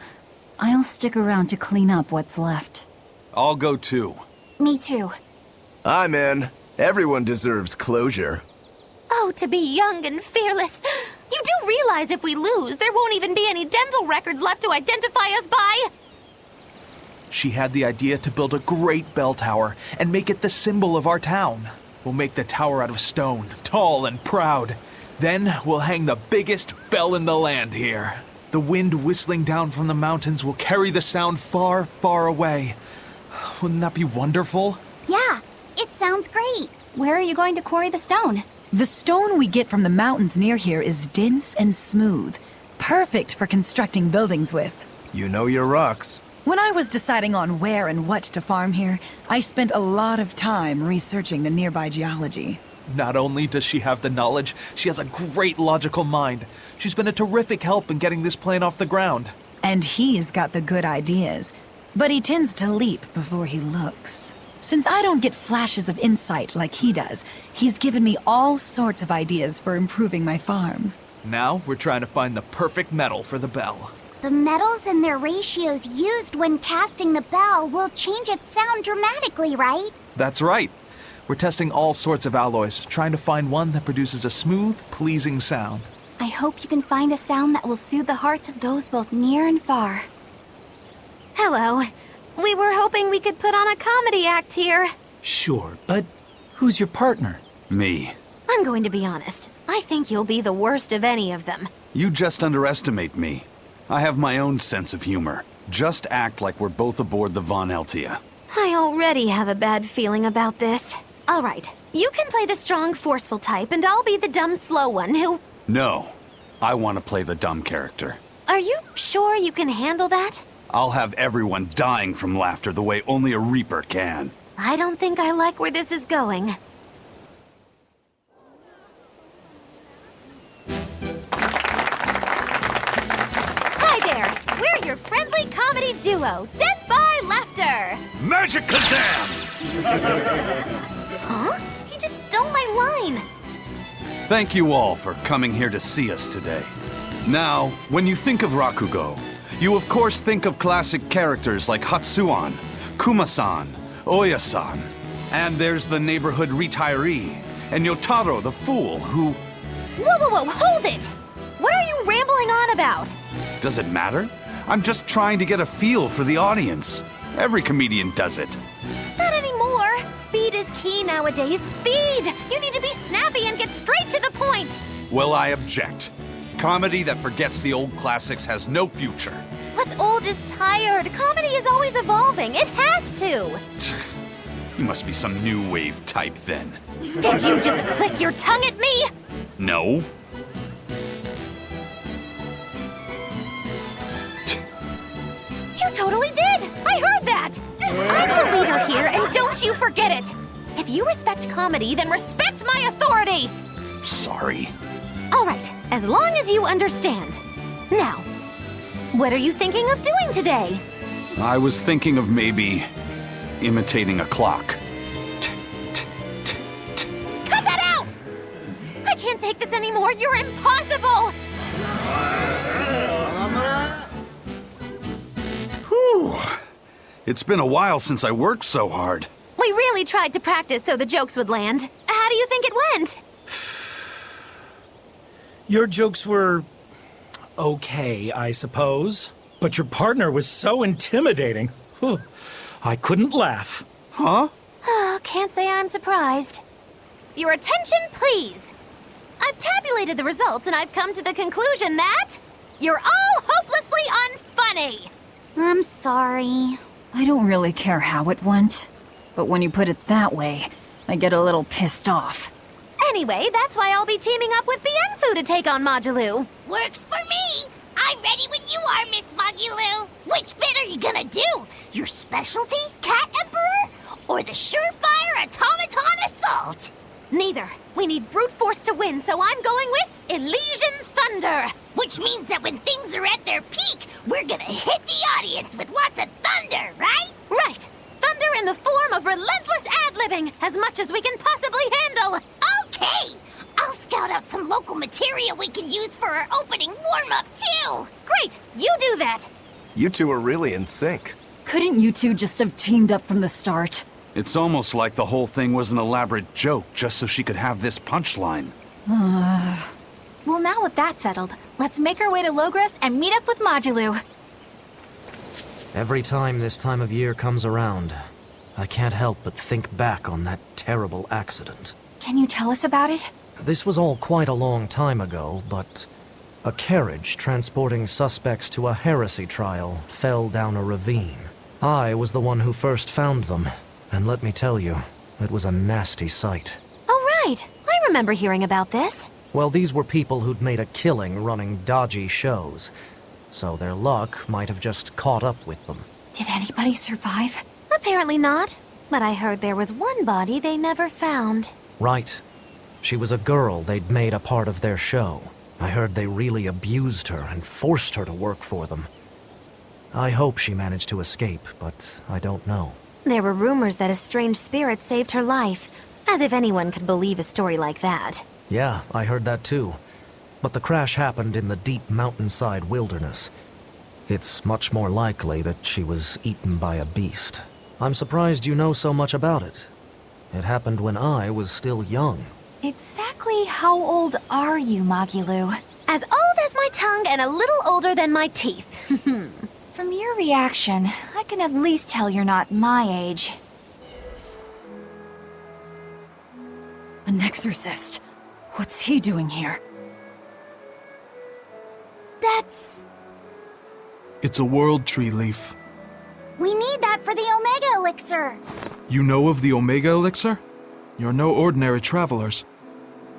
I'll stick around to clean up what's left. I'll go too. Me too. I'm in. Everyone deserves closure. Oh, to be young and fearless. You do realize if we lose, there won't even be any dental records left to identify us by? She had the idea to build a great bell tower and make it the symbol of our town. We'll make the tower out of stone, tall and proud. Then we'll hang the biggest bell in the land here. The wind whistling down from the mountains will carry the sound far, far away. Wouldn't that be wonderful? Yeah, it sounds great. Where are you going to quarry the stone? The stone we get from the mountains near here is dense and smooth, perfect for constructing buildings with. You know your rocks. When I was deciding on where and what to farm here, I spent a lot of time researching the nearby geology. Not only does she have the knowledge, she has a great logical mind. She's been a terrific help in getting this plan off the ground. And he's got the good ideas, but he tends to leap before he looks. Since I don't get flashes of insight like he does, he's given me all sorts of ideas for improving my farm. Now we're trying to find the perfect metal for the bell. The metals and their ratios used when casting the bell will change its sound dramatically, right? That's right. We're testing all sorts of alloys, trying to find one that produces a smooth, pleasing sound. I hope you can find a sound that will soothe the hearts of those both near and far. Hello. We were hoping we could put on a comedy act here. Sure, but who's your partner? Me. I'm going to be honest. I think you'll be the worst of any of them. You just underestimate me. I have my own sense of humor. Just act like we're both aboard the Von Eltia. I already have a bad feeling about this. All right, you can play the strong, forceful type, and I'll be the dumb, slow one who... No. I want to play the dumb character. Are you sure you can handle that? I'll have everyone dying from laughter the way only a Reaper can. I don't think I like where this is going. Hi there! We're your friendly comedy duo, Death by Laughter! Magic Kazam! Huh? He just stole my line! Thank you all for coming here to see us today. Now, when you think of Rakugo, you of course think of classic characters like Hatsuan, Kuma-san, Oya-san, and there's the neighborhood retiree, and Yotaro the fool who... Whoa, hold it! What are you rambling on about? Does it matter? I'm just trying to get a feel for the audience. Every comedian does it. Not anymore. Speed is key nowadays. Speed! You need to be snappy and get straight to the point. Well, I object. Comedy that forgets the old classics has no future. What's old is tired. Comedy is always evolving. It has to. You must be some new wave type then. Did you just click your tongue at me? No. You totally did! I heard that! I'm the leader here, and don't you forget it! If you respect comedy, then respect my authority! Sorry. All right, as long as you understand. Now, what are you thinking of doing today? I was thinking of maybe imitating a clock. Cut that out! I can't take this anymore. You're impossible! Whew. It's been a while since I worked so hard. We really tried to practice so the jokes would land. How do you think it went? Your jokes were... okay, I suppose. But your partner was so intimidating. Whew. I couldn't laugh. Huh? Can't say I'm surprised. Your attention, please. I've tabulated the results and I've come to the conclusion that you're all hopelessly unfunny. I'm sorry. I don't really care how it went, but when you put it that way, I get a little pissed off. Anyway, that's why I'll be teaming up with Bienfu to take on Modulu. Works for me! I'm ready when you are, Miss Magulu! Which bit are you gonna do? Your specialty, Cat Emperor? Or the surefire automaton assault? Neither. We need brute force to win, so I'm going with Elysian Thunder! Which means that when things are at their peak, we're gonna hit the audience with lots of thunder, right? Right! Thunder in the form of relentless ad-libbing, as much as we can possibly handle! Okay! I'll scout out some local material we can use for our opening warm-up, too! Great! You do that! You two are really in sync. Couldn't you two just have teamed up from the start? It's almost like the whole thing was an elaborate joke just so she could have this punchline. Well, now with that settled, let's make our way to Logres and meet up with Modulu. Every time this time of year comes around, I can't help but think back on that terrible accident. Can you tell us about it? This was all quite a long time ago, but a carriage transporting suspects to a heresy trial fell down a ravine. I was the one who first found them, and let me tell you, it was a nasty sight. Oh, right. I remember hearing about this. Well, these were people who'd made a killing running dodgy shows, so their luck might have just caught up with them. Did anybody survive? Apparently not, but I heard there was one body they never found. Right. She was a girl they'd made a part of their show. I heard they really abused her and forced her to work for them. I hope she managed to escape, but I don't know. There were rumors that a strange spirit saved her life, as if anyone could believe a story like that. Yeah, I heard that too. But the crash happened in the deep mountainside wilderness. It's much more likely that she was eaten by a beast. I'm surprised you know so much about it. It happened when I was still young. Exactly how old are you, Magilu? As old as my tongue and a little older than my teeth. From your reaction, I can at least tell you're not my age. An exorcist. What's he doing here? That's... It's a world tree leaf. We need that for the Omega Elixir. You know of the Omega Elixir? You're no ordinary travelers.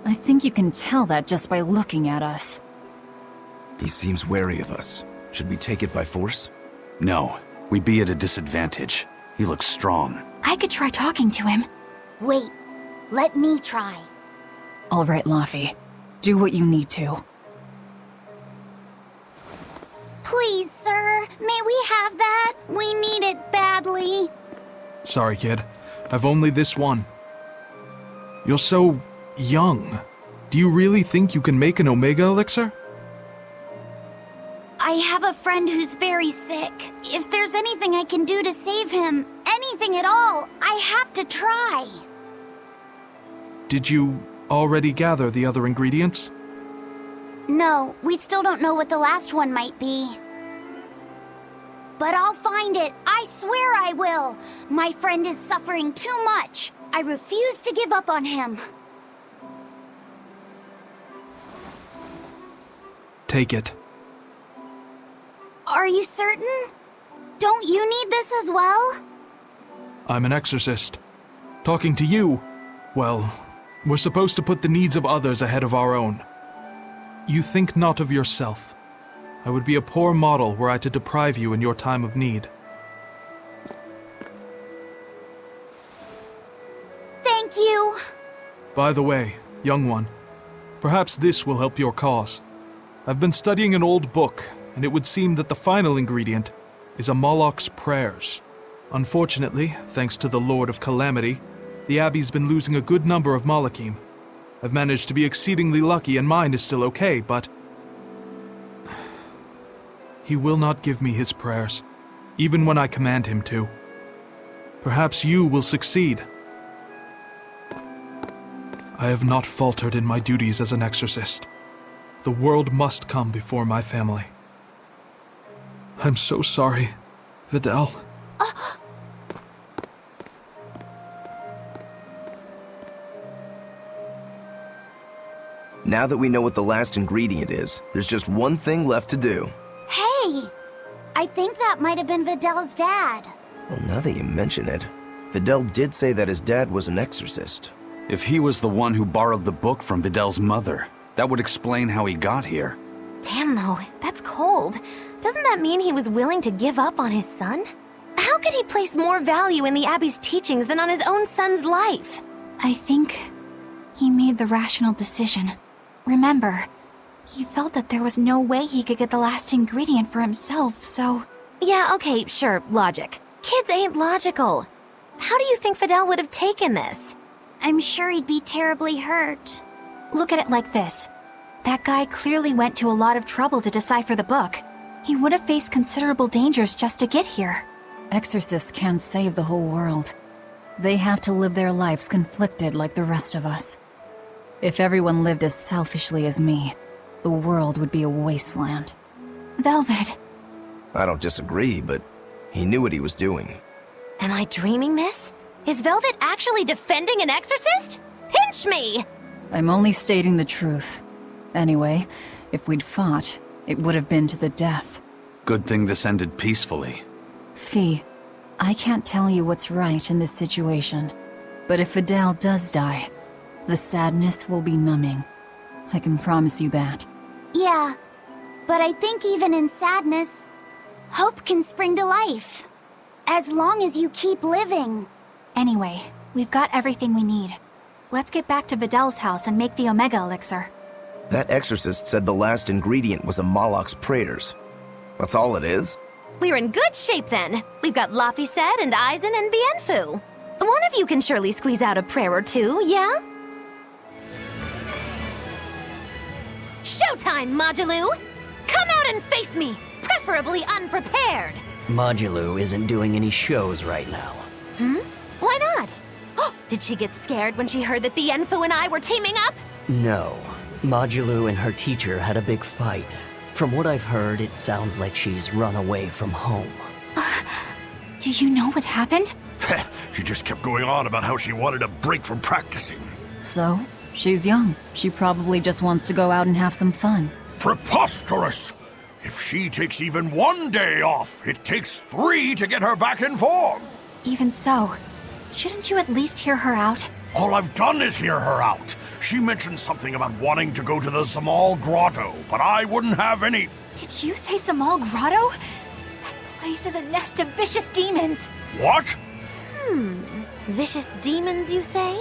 I think you can tell that just by looking at us. He seems wary of us. Should we take it by force? No, we'd be at a disadvantage. He looks strong. I could try talking to him. Wait, let me try. All right, Laffy. Do what you need to. Please, sir, may we have that? We need it badly. Sorry, kid. I've only this one. You're so young. Do you really think you can make an Omega Elixir? I have a friend who's very sick. If there's anything I can do to save him, anything at all, I have to try. Did you already gather the other ingredients? No, we still don't know what the last one might be. But I'll find it. I swear I will. My friend is suffering too much. I refuse to give up on him. Take it. Are you certain? Don't you need this as well? I'm an exorcist. Talking to you, well, we're supposed to put the needs of others ahead of our own. You think not of yourself. I would be a poor model were I to deprive you in your time of need. Thank you. By the way, young one, perhaps this will help your cause. I've been studying an old book, and it would seem that the final ingredient is a Moloch's prayers. Unfortunately, thanks to the Lord of Calamity, the Abbey's been losing a good number of Malachim. I've managed to be exceedingly lucky and mine is still okay, but... he will not give me his prayers, even when I command him to. Perhaps you will succeed. I have not faltered in my duties as an exorcist. The world must come before my family. I'm so sorry, Vidal. Now that we know what the last ingredient is, there's just one thing left to do. Hey! I think that might have been Vidal's dad. Well, now that you mention it, Vidal did say that his dad was an exorcist. If he was the one who borrowed the book from Vidal's mother, that would explain how he got here. Damn though, that's cold. Doesn't that mean he was willing to give up on his son? How could he place more value in the Abbey's teachings than on his own son's life? I think he made the rational decision. Remember, he felt that there was no way he could get the last ingredient for himself, so... Yeah, okay, sure, logic. Kids ain't logical. How do you think Fidel would have taken this? I'm sure he'd be terribly hurt. Look at it like this. That guy clearly went to a lot of trouble to decipher the book. He would have faced considerable dangers just to get here. Exorcists can't save the whole world. They have to live their lives conflicted like the rest of us. If everyone lived as selfishly as me, the world would be a wasteland. Velvet. I don't disagree, but he knew what he was doing. Am I dreaming this? Is Velvet actually defending an exorcist? Pinch me! I'm only stating the truth. Anyway, if we'd fought, it would have been to the death. Good thing this ended peacefully. Fee, I can't tell you what's right in this situation, but if Vidal does die, the sadness will be numbing. I can promise you that. Yeah, but I think even in sadness, hope can spring to life. As long as you keep living. Anyway, we've got everything we need. Let's get back to Vidal's house and make the Omega Elixir. That exorcist said the last ingredient was a Moloch's prayers. That's all it is? We're in good shape then. We've got Laphicet and Aizen and Bienfu. One of you can surely squeeze out a prayer or two, yeah? Showtime, Modulou! Come out and face me, preferably unprepared! Modulou isn't doing any shows right now. Why not? Oh, did she get scared when she heard that Bienfu and I were teaming up? No. Modulou and her teacher had a big fight. From what I've heard, it sounds like she's run away from home. Do you know what happened? She just kept going on about how she wanted a break from practicing. So, she's young. She probably just wants to go out and have some fun. Preposterous! If she takes even one day off, it takes 3 to get her back in form. Even so, shouldn't you at least hear her out? All I've done is hear her out. She mentioned something about wanting to go to the Zamal Grotto, but I wouldn't have any... Did you say Zamal Grotto? That place is a nest of vicious demons. What? Vicious demons, you say?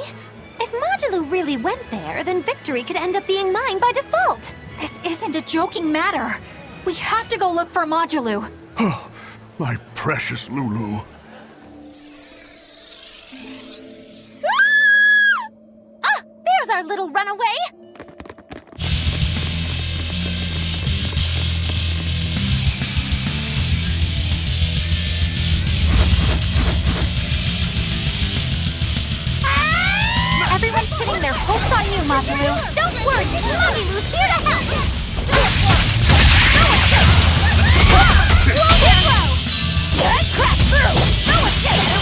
If Modulou really went there, then victory could end up being mine by default. This isn't a joking matter. We have to go look for Modulou. My precious Lulu. There's our little runaway! Everyone's pinning their hopes on you, Modulou. Don't worry, Mommylou's here to help! Crash through! No escape!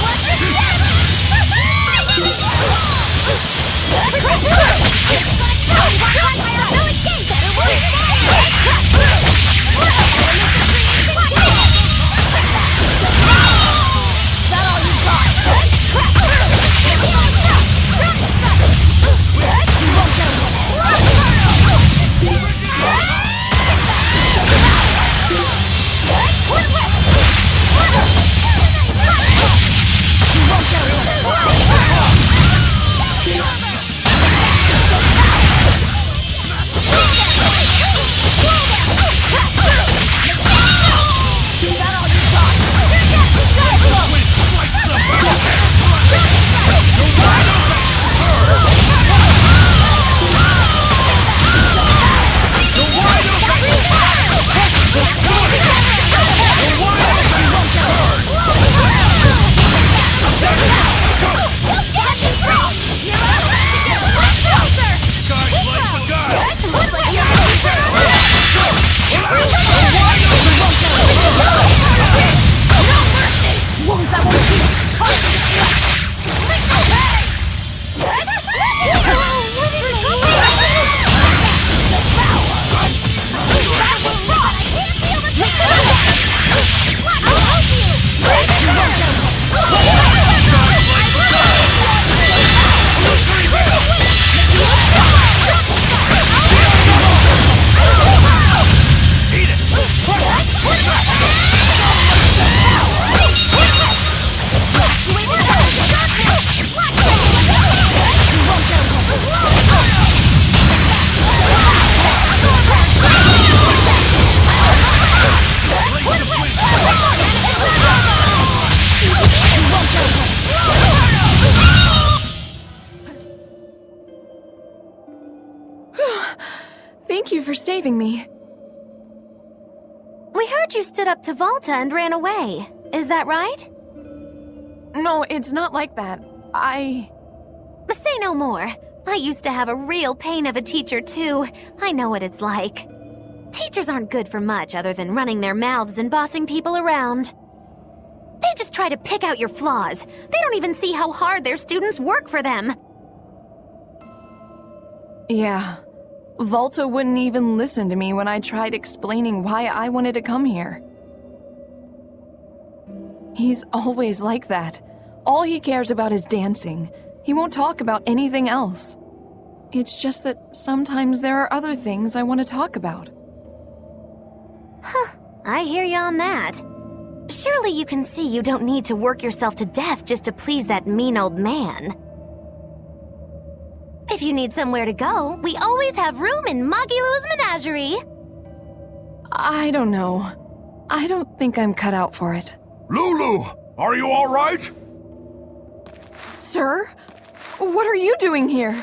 Thank you for saving me. We heard you stood up to Volta and ran away. Is that right? No, it's not like that. Say no more. I used to have a real pain of a teacher, too. I know what it's like. Teachers aren't good for much other than running their mouths and bossing people around. They just try to pick out your flaws. They don't even see how hard their students work for them. Yeah. Volta wouldn't even listen to me when I tried explaining why I wanted to come here. He's always like that. All he cares about is dancing. He won't talk about anything else. It's just that sometimes there are other things I want to talk about. Huh, I hear you on that. Surely you can see you don't need to work yourself to death just to please that mean old man. If you need somewhere to go, we always have room in Magilou's menagerie. I don't know. I don't think I'm cut out for it. Lulu, are you all right? Sir? What are you doing here?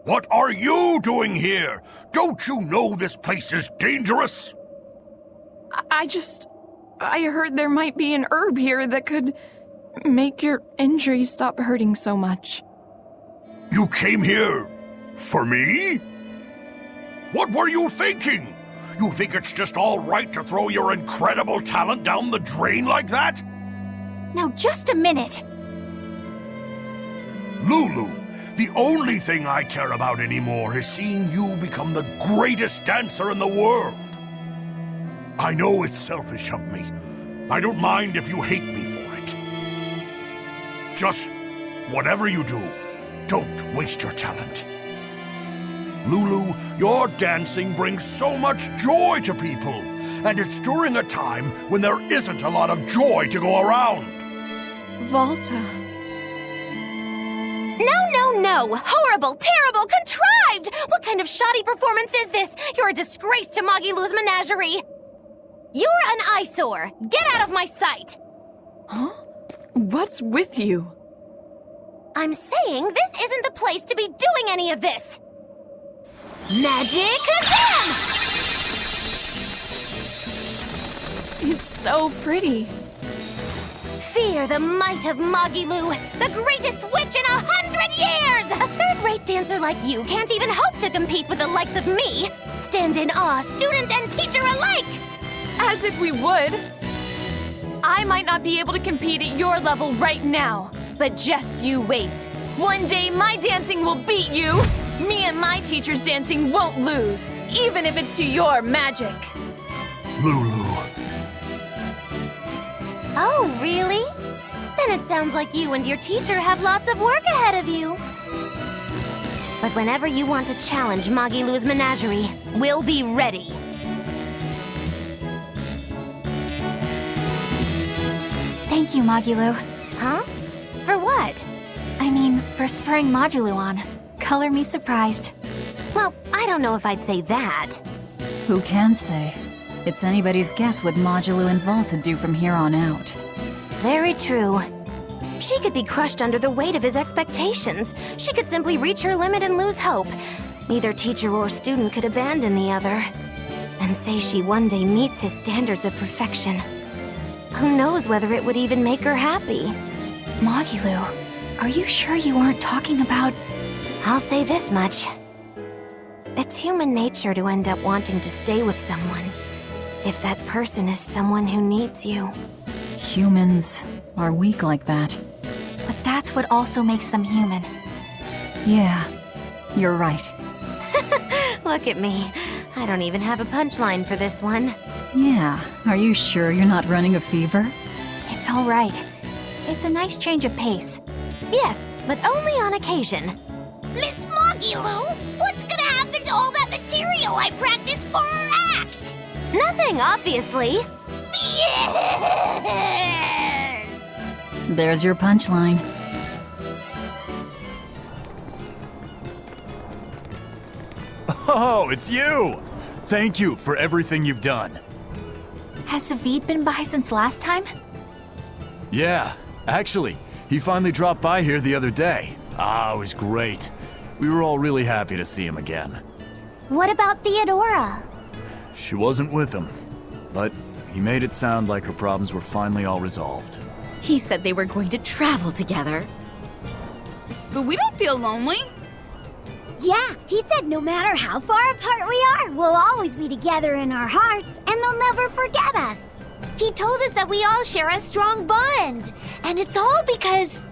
What are you doing here? Don't you know this place is dangerous? I heard there might be an herb here that could make your injuries stop hurting so much. You came here for me? What were you thinking? You think it's just all right to throw your incredible talent down the drain like that? Now just a minute. Lulu, the only thing I care about anymore is seeing you become the greatest dancer in the world. I know it's selfish of me. I don't mind if you hate me for it. Just whatever you do, don't waste your talent. Lulu, your dancing brings so much joy to people, and it's during a time when there isn't a lot of joy to go around. Volta. No! Horrible, terrible, contrived! What kind of shoddy performance is this? You're a disgrace to Magilou's menagerie! You're an eyesore! Get out of my sight! Huh? What's with you? I'm saying this isn't the place to be doing any of this! Magic attempt! It's so pretty. Fear the might of Magilou, the greatest witch in 100 years! A third-rate dancer like you can't even hope to compete with the likes of me! Stand in awe, student and teacher alike! As if we would! I might not be able to compete at your level right now, but just you wait. One day my dancing will beat you! Me and my teacher's dancing won't lose, even if it's to your magic. Lulu. Oh, really? Then it sounds like you and your teacher have lots of work ahead of you. But whenever you want to challenge Magilou's menagerie, we'll be ready. Thank you, Magilou. Huh? For what? I mean, for spurring Magilou on. Color me surprised. Well, I don't know if I'd say that. Who can say? It's anybody's guess what Magilou and Volta do from here on out. Very true. She could be crushed under the weight of his expectations. She could simply reach her limit and lose hope. Neither teacher or student could abandon the other. And say she one day meets his standards of perfection. Who knows whether it would even make her happy? Magilou, are you sure you aren't talking about... I'll say this much. It's human nature to end up wanting to stay with someone, if that person is someone who needs you. Humans are weak like that. But that's what also makes them human. Yeah, you're right. Look at me. I don't even have a punchline for this one. Yeah, are you sure you're not running a fever? It's all right. It's a nice change of pace. Yes, but only on occasion. Miss Magilou, what's gonna happen to all that material I practiced for our act? Nothing, obviously. Yeah! There's your punchline. Oh, it's you! Thank you for everything you've done. Has Savid been by since last time? Yeah, actually, he finally dropped by here the other day. Ah, it was great. We were all really happy to see him again. What about Theodora? She wasn't with him, but he made it sound like her problems were finally all resolved. He said they were going to travel together. But we don't feel lonely. Yeah, he said no matter how far apart we are, we'll always be together in our hearts, and they'll never forget us. He told us that we all share a strong bond, and it's all because...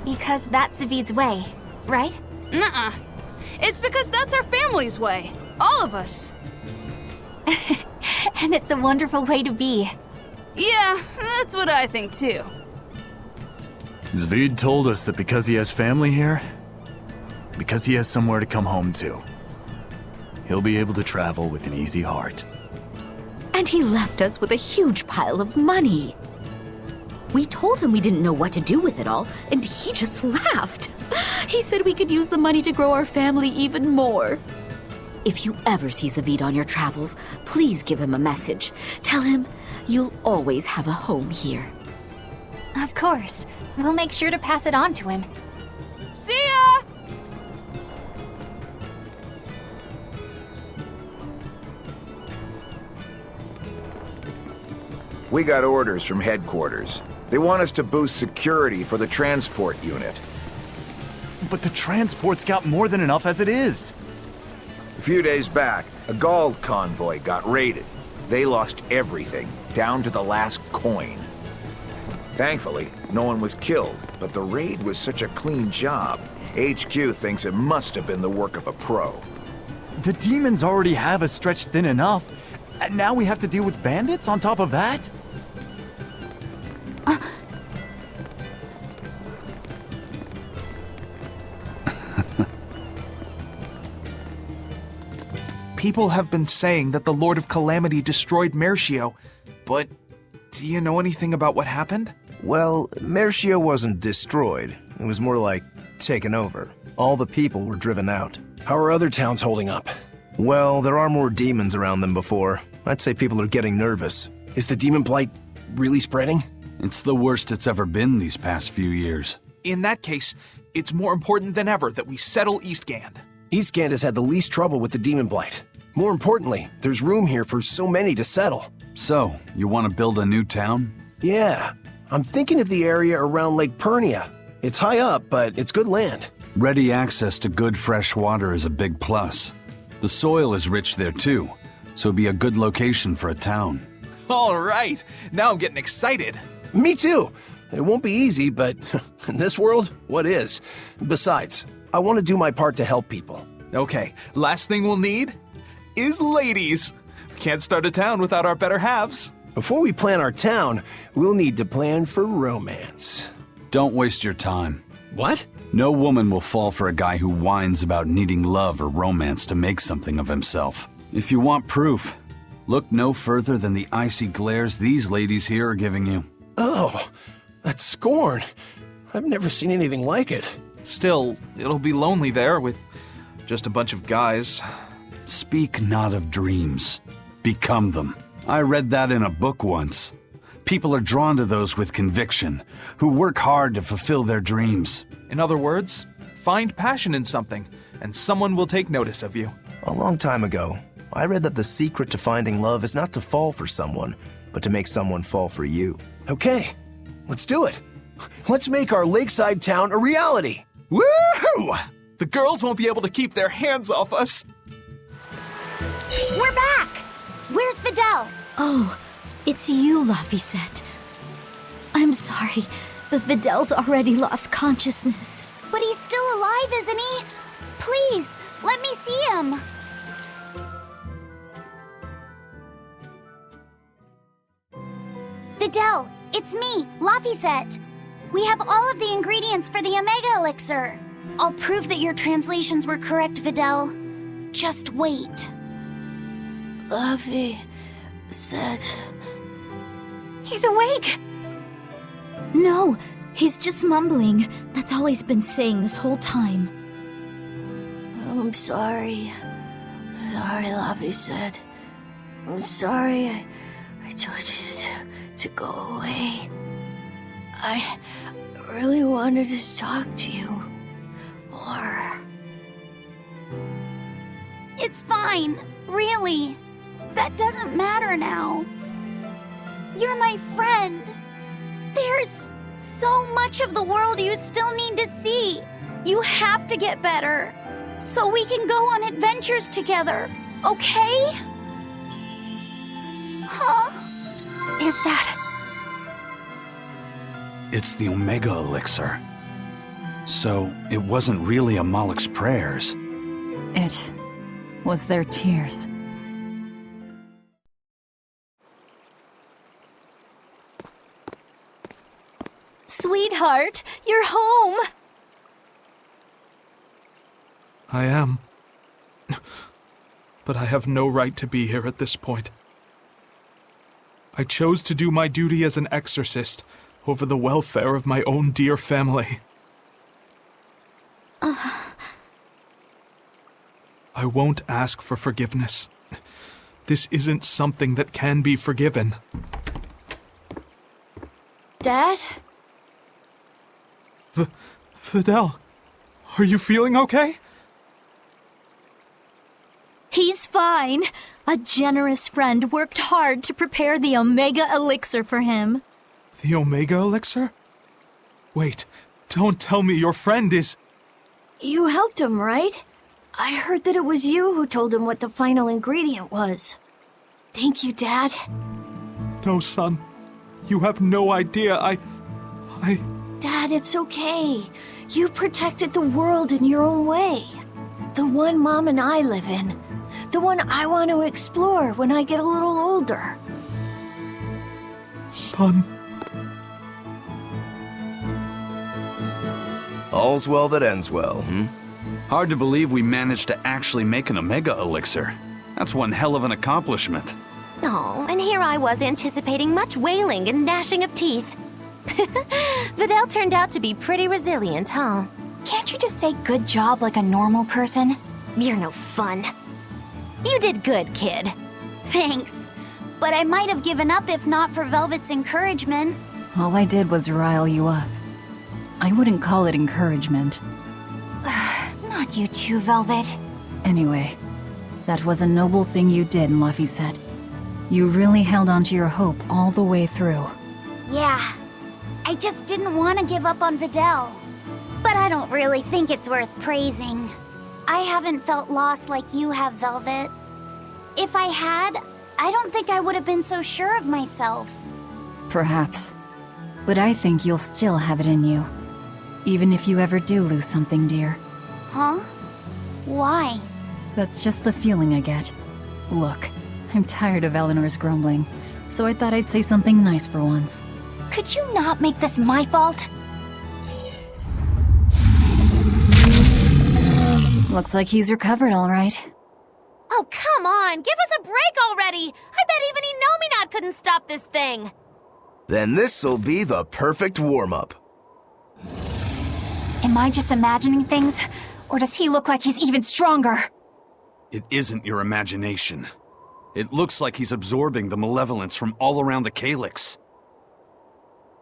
Because that's Savid's way, right? Nuh-uh. It's because that's our family's way. All of us. And it's a wonderful way to be. Yeah, that's what I think too. Zvid told us that because he has family here, because he has somewhere to come home to, he'll be able to travel with an easy heart. And he left us with a huge pile of money. We told him we didn't know what to do with it all, and he just laughed. He said we could use the money to grow our family even more. If you ever see Zvid on your travels, please give him a message. Tell him you'll always have a home here. Of course. We'll make sure to pass it on to him. See ya! We got orders from headquarters. They want us to boost security for the transport unit. But the transport's got more than enough as it is. A few days back, a Gald convoy got raided. They lost everything, down to the last coin. Thankfully, no one was killed, but the raid was such a clean job, HQ thinks it must have been the work of a pro. The demons already have us stretched thin enough, and now we have to deal with bandits on top of that? People have been saying that the Lord of Calamity destroyed Mercio, but do you know anything about what happened? Well, Mercio wasn't destroyed. It was more like taken over. All the people were driven out. How are other towns holding up? Well, there are more demons around than before. I'd say people are getting nervous. Is the demon blight really spreading? It's the worst it's ever been these past few years. In that case, it's more important than ever that we settle Eastgand. Eastgand has had the least trouble with the demon blight. More importantly, there's room here for so many to settle. So, you want to build a new town? Yeah. I'm thinking of the area around Lake Pernia. It's high up, but it's good land. Ready access to good fresh water is a big plus. The soil is rich there too, so it'd be a good location for a town. All right, now I'm getting excited. Me too. It won't be easy, but in this world, what is? Besides, I want to do my part to help people. Okay, last thing we'll need is ladies. We can't start a town without our better halves. Before we plan our town, we'll need to plan for romance. Don't waste your time. What? No woman will fall for a guy who whines about needing love or romance to make something of himself. If you want proof, look no further than the icy glares these ladies here are giving you. Oh, that's scorn. I've never seen anything like it. Still, it'll be lonely there with just a bunch of guys. Speak not of dreams. Become them. I read that in a book once. People are drawn to those with conviction, who work hard to fulfill their dreams. In other words, find passion in something, and someone will take notice of you. A long time ago, I read that the secret to finding love is not to fall for someone, but to make someone fall for you. Okay, let's do it. Let's make our lakeside town a reality. Woohoo! The girls won't be able to keep their hands off us. We're back! Where's Videl? Oh, it's you, Lavisette. I'm sorry, but Videl's already lost consciousness. But he's still alive, isn't he? Please, let me see him. Videl, it's me, Lavisette. We have all of the ingredients for the Omega Elixir. I'll prove that your translations were correct, Videl. Just wait. Lavisette. He's awake! No, he's just mumbling. That's all he's been saying this whole time. I'm sorry. Sorry, Lavisette. I'm sorry I told you to go away. I really wanted to talk to you more. It's fine, really. That doesn't matter now. You're my friend. There's so much of the world you still need to see. You have to get better, so we can go on adventures together, okay? Huh? Is that... It's the Omega Elixir. So, it wasn't really Amalek's prayers. It was their tears. Sweetheart, you're home. I am. But I have no right to be here at this point. I chose to do my duty as an exorcist over the welfare of my own dear family. I won't ask for forgiveness. This isn't something that can be forgiven. Dad? Fidel, are you feeling okay? He's fine. A generous friend worked hard to prepare the Omega Elixir for him. The Omega Elixir? Wait, don't tell me your friend is... You helped him, right? I heard that it was you who told him what the final ingredient was. Thank you, Dad. No, son. You have no idea. I... Dad, it's okay. You protected the world in your own way. The one Mom and I live in. The one I want to explore when I get a little older. Son. All's well that ends well, Hard to believe we managed to actually make an Omega Elixir. That's one hell of an accomplishment. Oh, and here I was anticipating much wailing and gnashing of teeth. Vidal turned out to be pretty resilient, huh? Can't you just say good job like a normal person? You're no fun. You did good, kid. Thanks. But I might have given up if not for Velvet's encouragement. All I did was rile you up. I wouldn't call it encouragement. Not you too, Velvet. Anyway, that was a noble thing you did, Luffy said. You really held on to your hope all the way through. Yeah. I just didn't want to give up on Vidal. But I don't really think it's worth praising. I haven't felt lost like you have, Velvet. If I had, I don't think I would have been so sure of myself. Perhaps. But I think you'll still have it in you. Even if you ever do lose something dear. Huh? Why? That's just the feeling I get. Look, I'm tired of Eleanor's grumbling, so I thought I'd say something nice for once. Could you not make this my fault? Looks like he's recovered all right. Oh, come on! Give us a break already! I bet even Inominat couldn't stop this thing! Then this'll be the perfect warm-up. Am I just imagining things? Or does he look like he's even stronger? It isn't your imagination. It looks like he's absorbing the malevolence from all around the Calyx.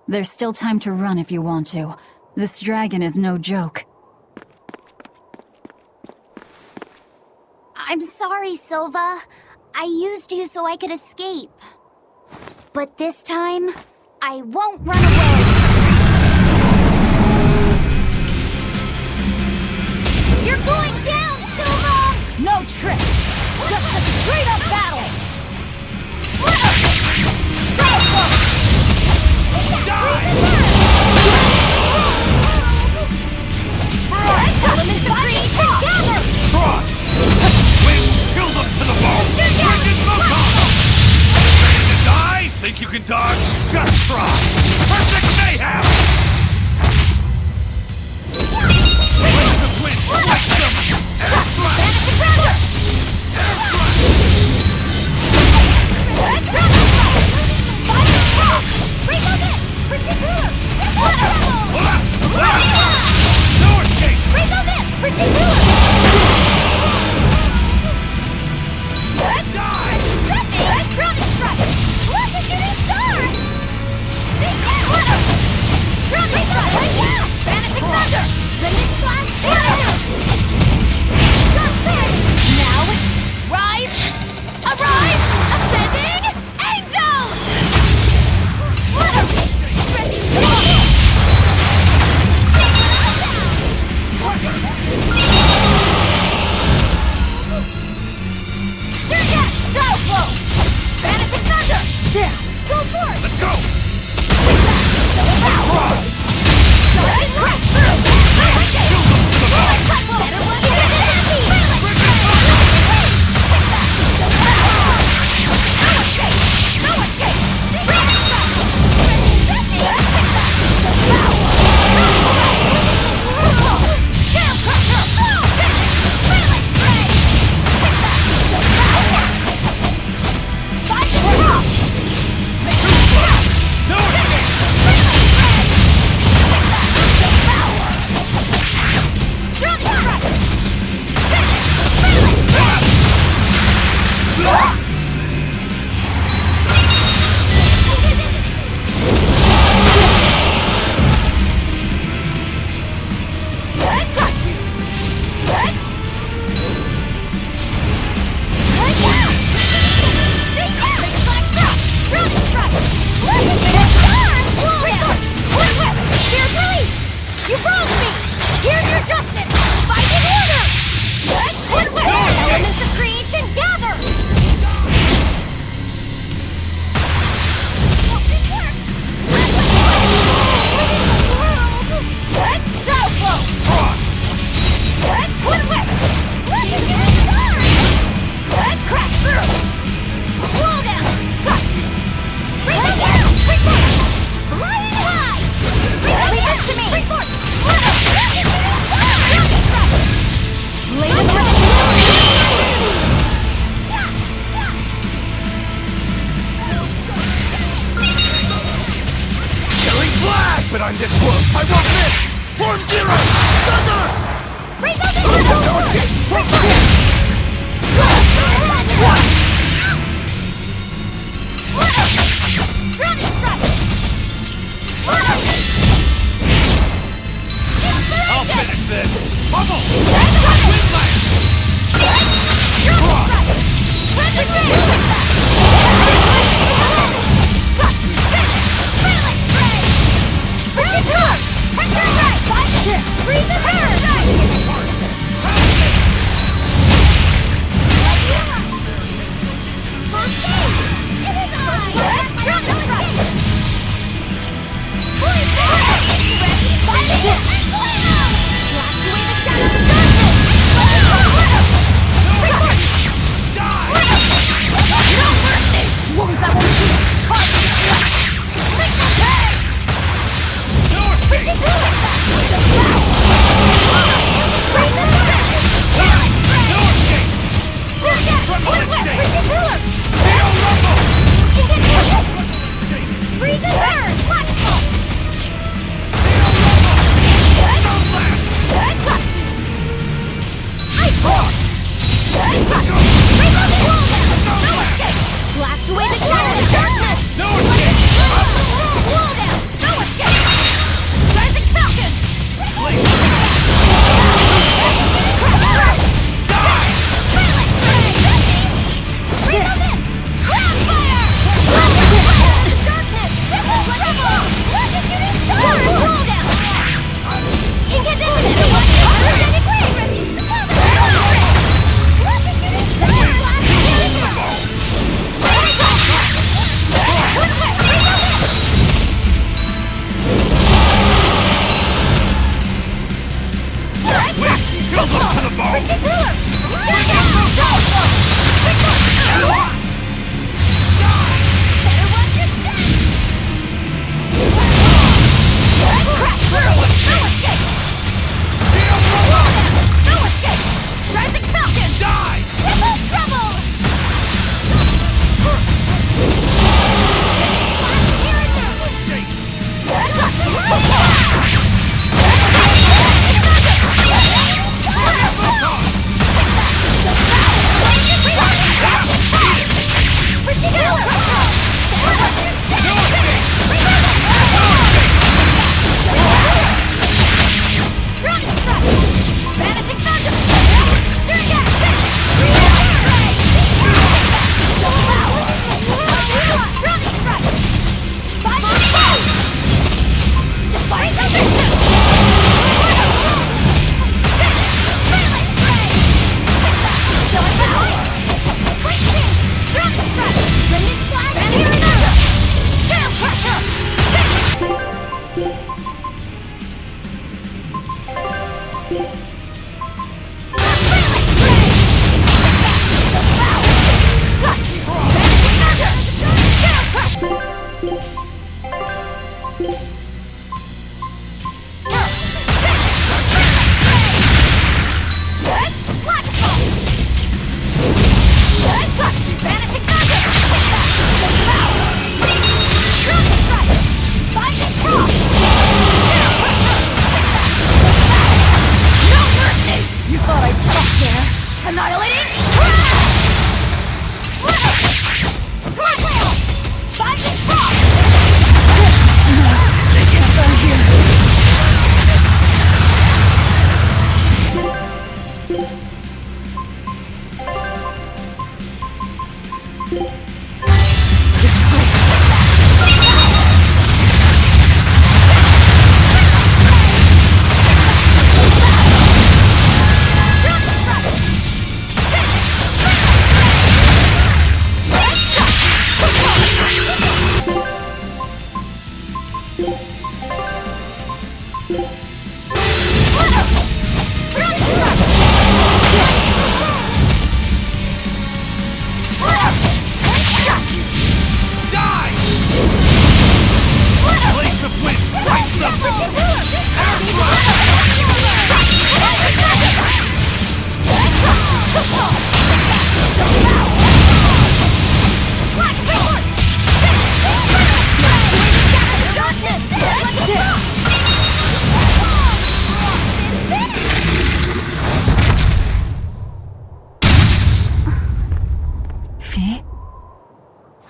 There's still time to run if you want to. This dragon is no joke. I'm sorry, Silva. I used you so I could escape. But this time, I won't run away. You're going down, Silva! No tricks! Just a straight-up battle! Elements of greed together! Kill them to the bone! Wicked Moton! Ready to die? Think you can dodge? Just try! Perfect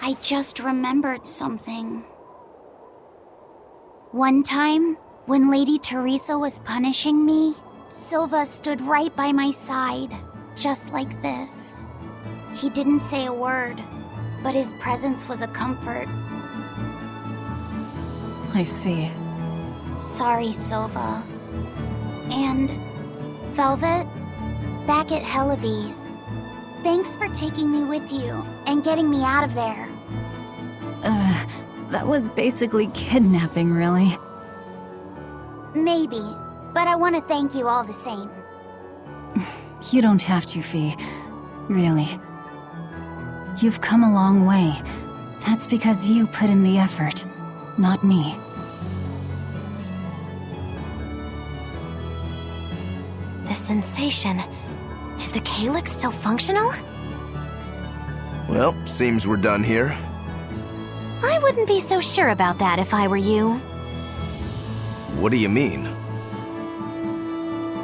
I just remembered something. One time, when Lady Teresa was punishing me, Silva stood right by my side, just like this. He didn't say a word, but his presence was a comfort. I see. Sorry, Silva. And Velvet, back at Helavis. Thanks for taking me with you and getting me out of there. That was basically kidnapping, really. Maybe, but I want to thank you all the same. You don't have to, Fee. Really. You've come a long way. That's because you put in the effort, not me. The sensation. Is the calyx still functional? Well, seems we're done here. I wouldn't be so sure about that if I were you. What do you mean?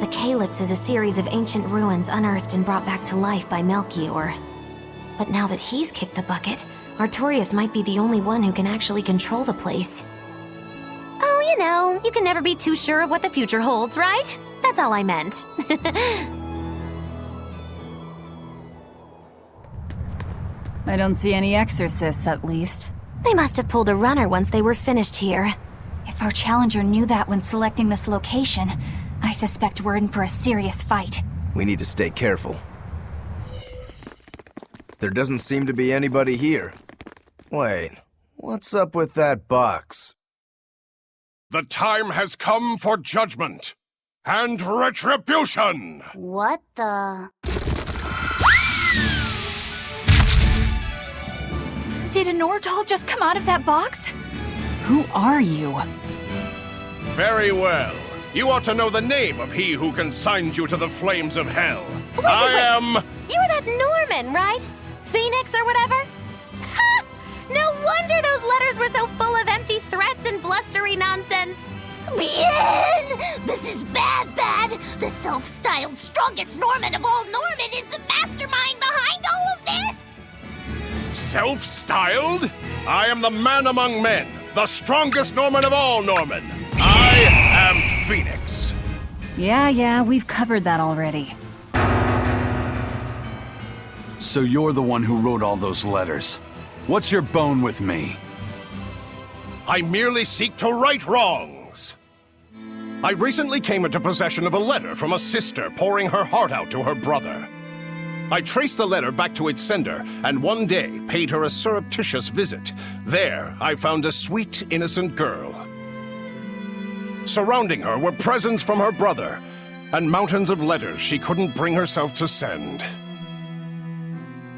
The calyx is a series of ancient ruins unearthed and brought back to life by Melchior. But now that he's kicked the bucket, Artorias might be the only one who can actually control the place. Oh, you know, you can never be too sure of what the future holds, right? That's all I meant. I don't see any exorcists, at least. They must have pulled a runner once they were finished here. If our challenger knew that when selecting this location, I suspect we're in for a serious fight. We need to stay careful. There doesn't seem to be anybody here. Wait, what's up with that box? The time has come for judgment and retribution! What the... Did a Nordal just come out of that box? Who are you? Very well. You ought to know the name of he who consigned you to the flames of hell. Wait. You were that Norman, right? Phoenix or whatever? Ha! No wonder those letters were so full of empty threats and blustery nonsense. Bien! This is bad. The self-styled strongest Norman of all Norman is the mastermind behind all of this! Self-styled? I am the man among men, the strongest Norman of all Norman. I am Phoenix. Yeah, we've covered that already. So you're the one who wrote all those letters. What's your bone with me? I merely seek to right wrongs. I recently came into possession of a letter from a sister pouring her heart out to her brother. I traced the letter back to its sender, and one day paid her a surreptitious visit. There, I found a sweet, innocent girl. Surrounding her were presents from her brother, and mountains of letters she couldn't bring herself to send.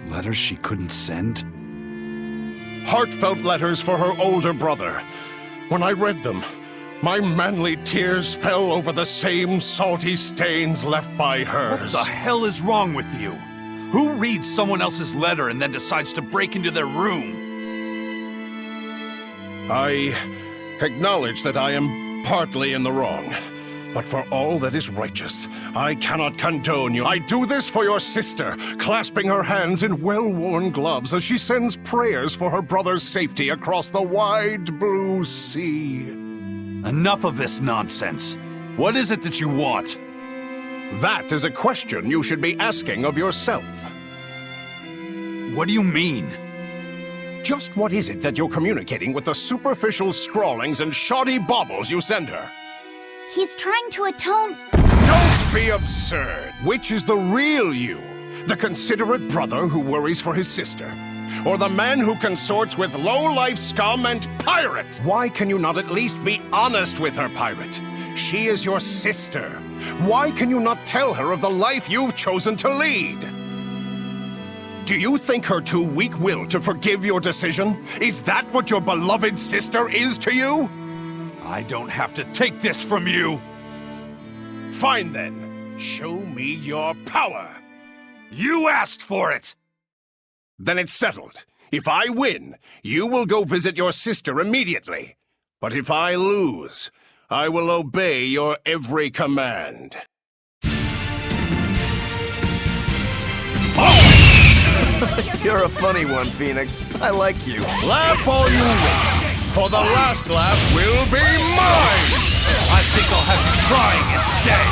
Letters she couldn't send? Heartfelt letters for her older brother. When I read them, my manly tears fell over the same salty stains left by hers. What the hell is wrong with you? Who reads someone else's letter and then decides to break into their room? I acknowledge that I am partly in the wrong. But for all that is righteous, I cannot condone you. I do this for your sister, clasping her hands in well-worn gloves as she sends prayers for her brother's safety across the wide blue sea. Enough of this nonsense. What is it that you want? That is a question you should be asking of yourself. What do you mean? Just what is it that you're communicating with the superficial scrawlings and shoddy baubles you send her? He's trying to atone... Don't be absurd! Which is the real you? The considerate brother who worries for his sister? Or the man who consorts with low-life scum and pirates? Why can you not at least be honest with her, pirate? She is your sister. Why can you not tell her of the life you've chosen to lead? Do you think her too weak-willed to forgive your decision? Is that what your beloved sister is to you? I don't have to take this from you! Fine then. Show me your power! You asked for it! Then it's settled. If I win, you will go visit your sister immediately. But if I lose, I will obey your every command. You're a funny one, Phoenix. I like you. Laugh all you wish, for the last laugh will be mine! I think I'll have you crying instead!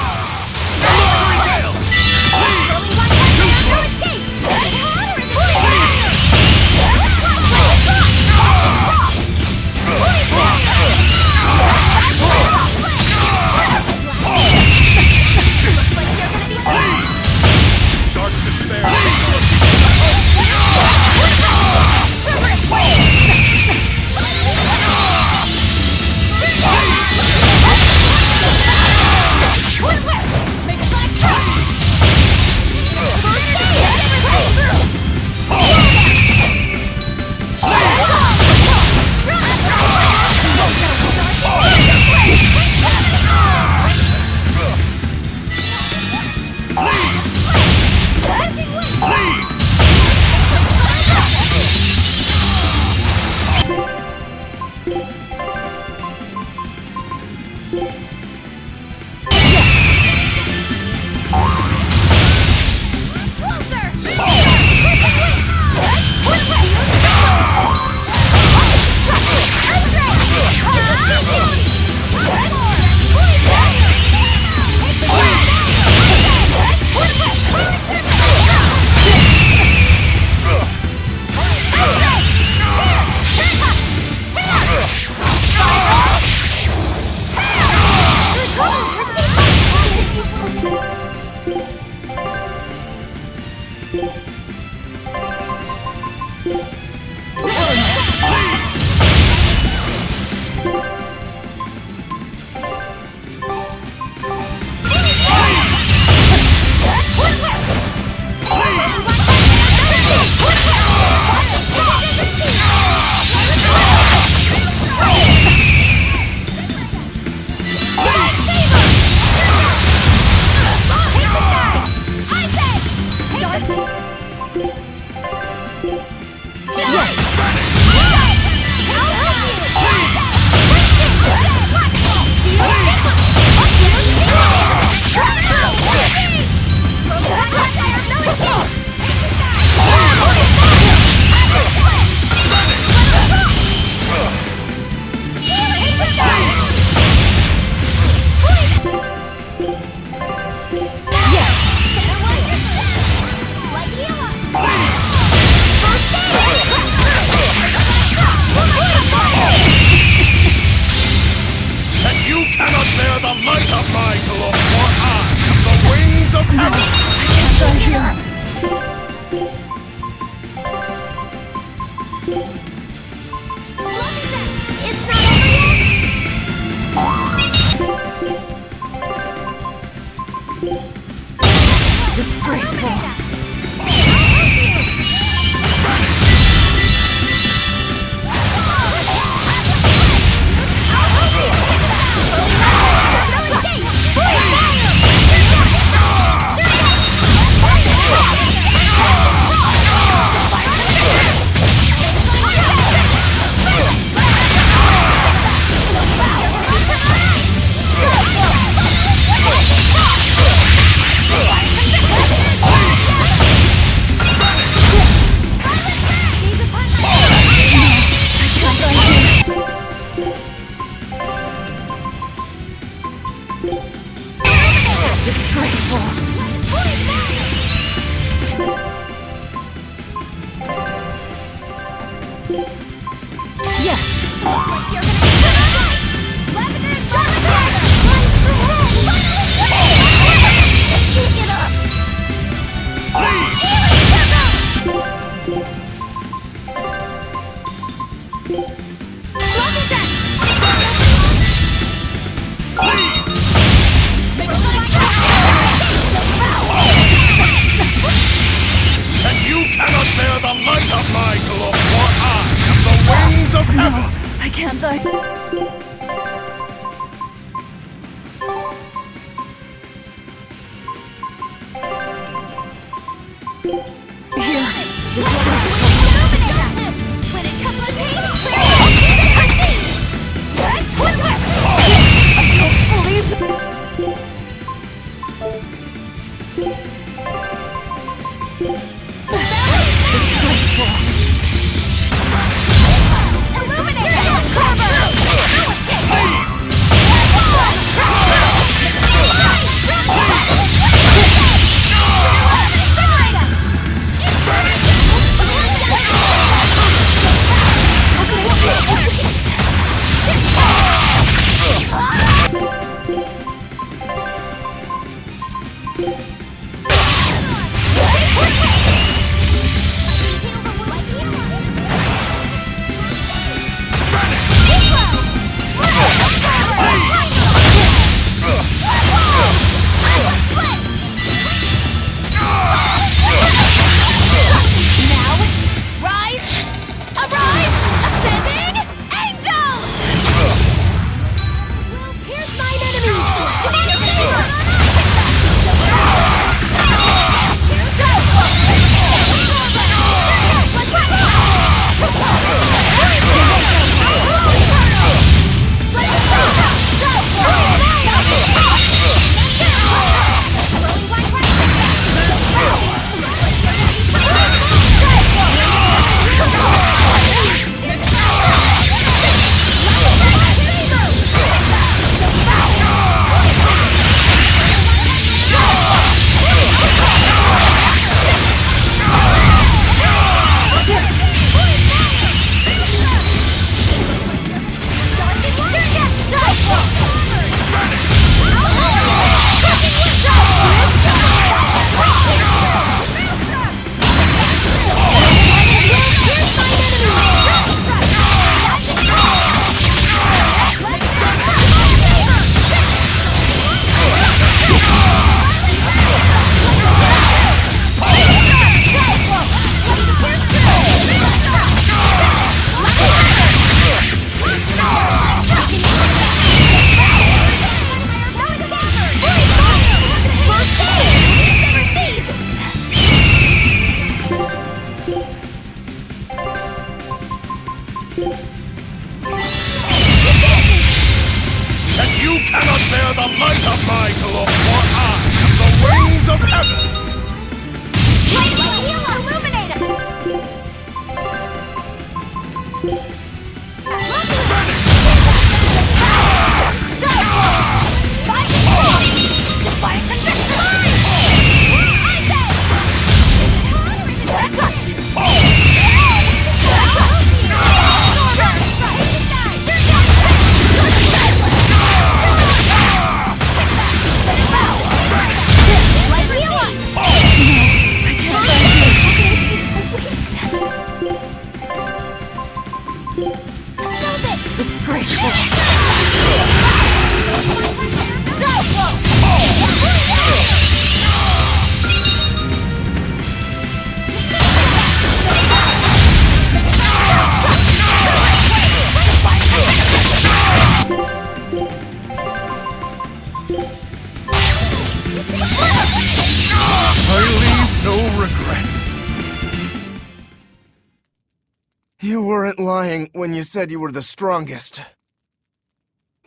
You weren't lying when you said you were the strongest.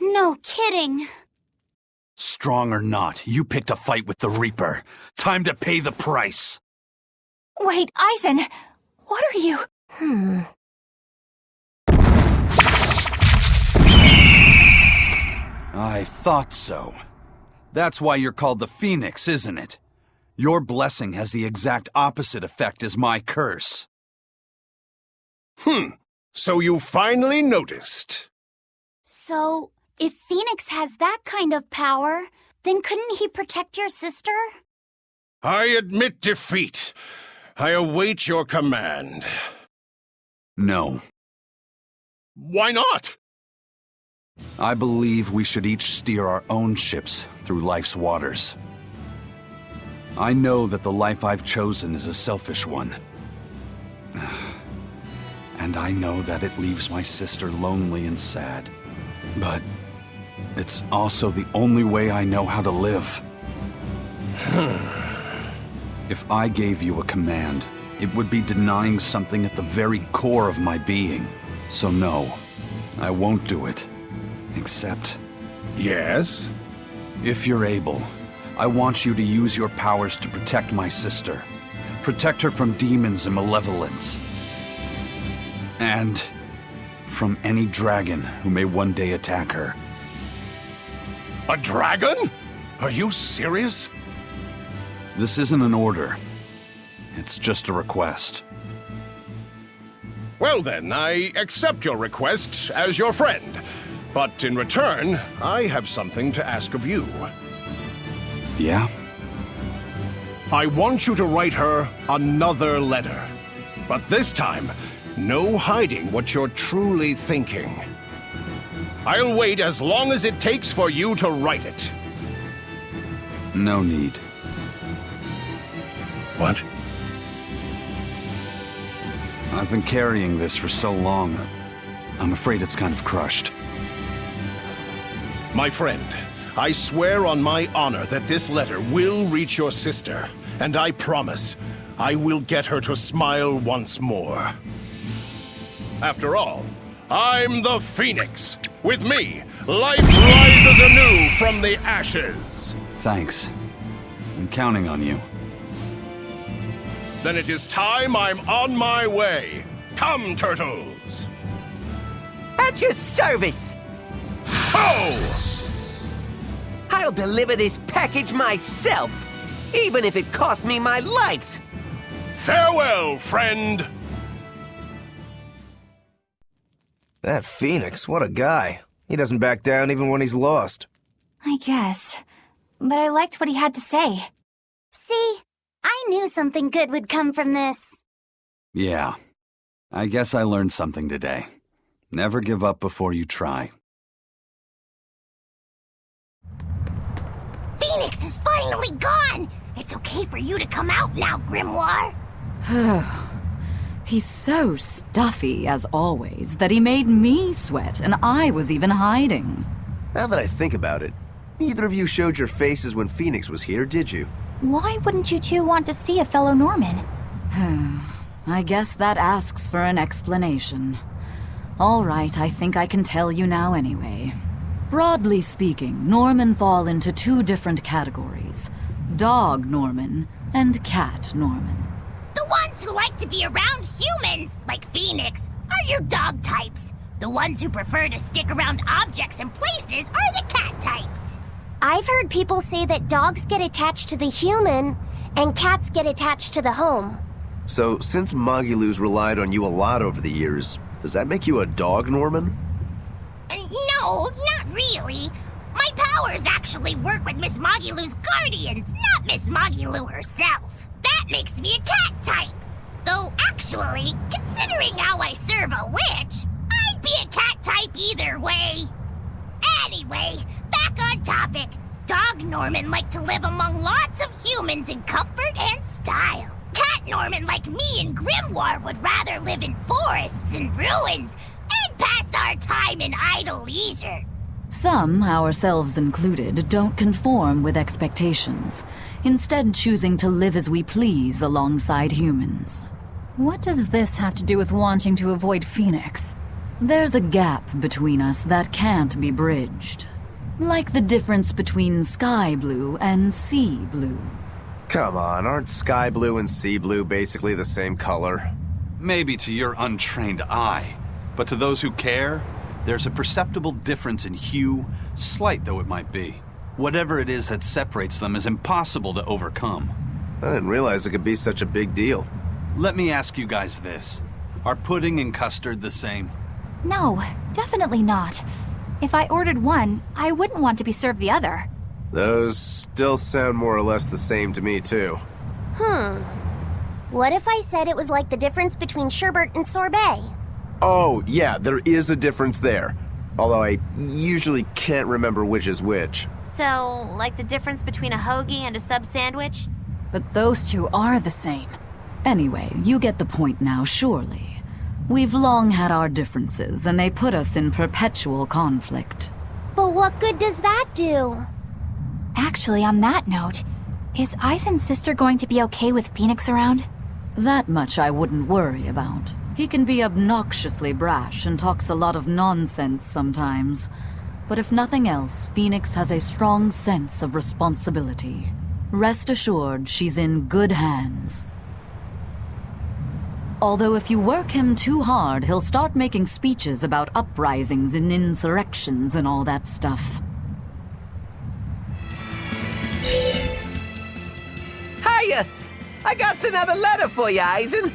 No kidding. Strong or not, you picked a fight with the Reaper. Time to pay the price. Wait, Eisen, what are you? I thought so. That's why you're called the Phoenix, isn't it? Your blessing has the exact opposite effect as my curse. So you finally noticed. So, if Phoenix has that kind of power, then couldn't he protect your sister? I admit defeat. I await your command. No. Why not? I believe we should each steer our own ships through life's waters. I know that the life I've chosen is a selfish one. And I know that it leaves my sister lonely and sad. But it's also the only way I know how to live. If I gave you a command, it would be denying something at the very core of my being. So no, I won't do it. Except... Yes? If you're able, I want you to use your powers to protect my sister. Protect her from demons and malevolence. And from any dragon who may one day attack her. A dragon? Are you serious? This isn't an order. It's just a request. Well then, I accept your request as your friend. But in return, I have something to ask of you. Yeah? I want you to write her another letter. But this time, no hiding what you're truly thinking. I'll wait as long as it takes for you to write it. No need. What? I've been carrying this for so long, I'm afraid it's kind of crushed. My friend, I swear on my honor that this letter will reach your sister, and I promise I will get her to smile once more. After all, I'm the Phoenix. With me, life rises anew from the ashes. Thanks. I'm counting on you. Then it is time I'm on my way. Come, turtles! At your service! Ho! I'll deliver this package myself, even if it costs me my life! Farewell, friend! That Phoenix, what a guy. He doesn't back down even when he's lost. I guess. But I liked what he had to say. See? I knew something good would come from this. Yeah. I guess I learned something today. Never give up before you try. Phoenix is finally gone! It's okay for you to come out now, Grimoire. He's so stuffy, as always, that he made me sweat, and I was even hiding. Now that I think about it, neither of you showed your faces when Phoenix was here, did you? Why wouldn't you two want to see a fellow Norman? I guess that asks for an explanation. All right, I think I can tell you now anyway. Broadly speaking, Norman fall into two different categories. Dog Norman and Cat Norman. The ones who like to be around humans, like Phoenix, are your dog types. The ones who prefer to stick around objects and places are the cat types. I've heard people say that dogs get attached to the human, and cats get attached to the home. So, since Magilou's relied on you a lot over the years, does that make you a dog Norman? No, not really. My powers actually work with Miss Magilou's guardians, not Miss Magilou herself. That makes me a cat type. Though actually, considering how I serve a witch, I'd be a cat type either way. Anyway, back on topic. Dog Norman like to live among lots of humans in comfort and style. Cat Norman like me and Grimoire would rather live in forests and ruins and pass our time in idle leisure. Some, ourselves included, don't conform with expectations, instead choosing to live as we please alongside humans. What does this have to do with wanting to avoid Phoenix? There's a gap between us that can't be bridged. Like the difference between sky blue and sea blue. Come on, aren't sky blue and sea blue basically the same color? Maybe to your untrained eye, but to those who care, there's a perceptible difference in hue, slight though it might be. Whatever it is that separates them is impossible to overcome. I didn't realize it could be such a big deal. Let me ask you guys this. Are pudding and custard the same? No, definitely not. If I ordered one, I wouldn't want to be served the other. Those still sound more or less the same to me, too. What if I said it was like the difference between sherbet and sorbet? Oh, yeah, there is a difference there. Although I usually can't remember which is which. So, like the difference between a hoagie and a sub sandwich? But those two are the same. Anyway, you get the point now, surely. We've long had our differences, and they put us in perpetual conflict. But what good does that do? Actually, on that note, is Eisen's sister going to be okay with Phoenix around? That much I wouldn't worry about. He can be obnoxiously brash and talks a lot of nonsense sometimes. But if nothing else, Phoenix has a strong sense of responsibility. Rest assured, she's in good hands. Although if you work him too hard, he'll start making speeches about uprisings and insurrections and all that stuff. Hiya! I got another letter for you, Eisen.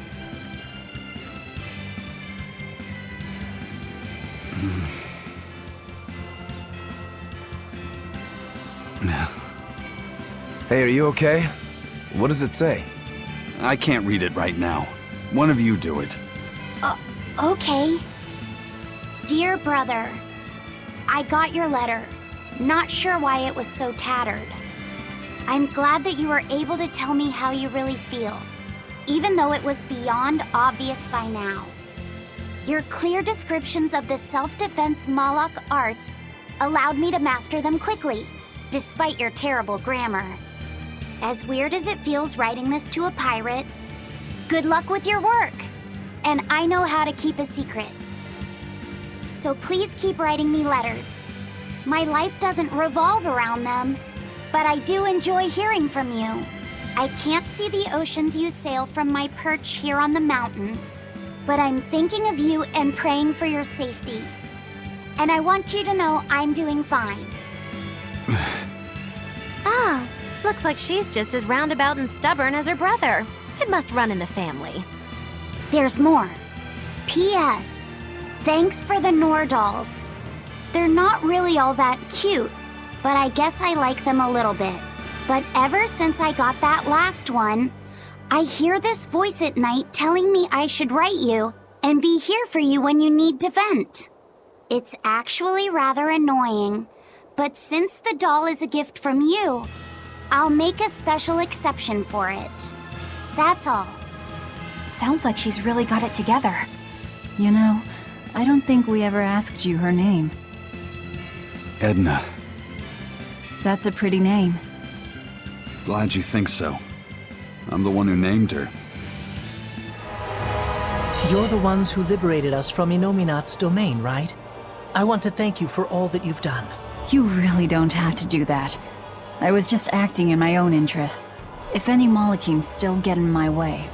Hey, are you okay? What does it say? I can't read it right now. One of you do it. Okay. Dear brother, I got your letter. Not sure why it was so tattered. I'm glad that you were able to tell me how you really feel, even though it was beyond obvious by now. Your clear descriptions of the self-defense Moloch arts allowed me to master them quickly, despite your terrible grammar. As weird as it feels writing this to a pirate, good luck with your work. And I know how to keep a secret. So please keep writing me letters. My life doesn't revolve around them, but I do enjoy hearing from you. I can't see the oceans you sail from my perch here on the mountain, but I'm thinking of you and praying for your safety. And I want you to know I'm doing fine. Ah, looks like she's just as roundabout and stubborn as her brother. It must run in the family. There's more. P.S. Thanks for the Nordals. They're not really all that cute, but I guess I like them a little bit. But ever since I got that last one, I hear this voice at night telling me I should write you and be here for you when you need to vent. It's actually rather annoying, but since the doll is a gift from you, I'll make a special exception for it. That's all. Sounds like she's really got it together. You know, I don't think we ever asked you her name. Edna. That's a pretty name. Glad you think so. I'm the one who named her. You're the ones who liberated us from Inominat's domain, right? I want to thank you for all that you've done. You really don't have to do that. I was just acting in my own interests. If any Malachims still get in my way,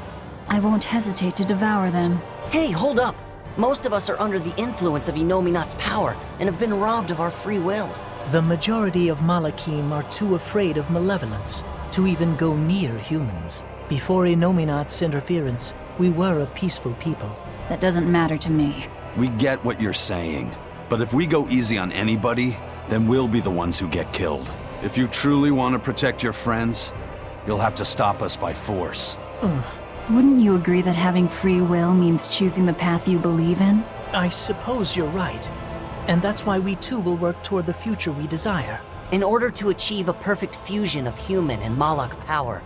I won't hesitate to devour them. Hey, hold up! Most of us are under the influence of Inominat's power and have been robbed of our free will. The majority of Malachim are too afraid of malevolence to even go near humans. Before Inominat's interference, we were a peaceful people. That doesn't matter to me. We get what you're saying, but if we go easy on anybody, then we'll be the ones who get killed. If you truly want to protect your friends, you'll have to stop us by force. Wouldn't you agree that having free will means choosing the path you believe in? I suppose you're right. And that's why we too will work toward the future we desire. In order to achieve a perfect fusion of human and Moloch power,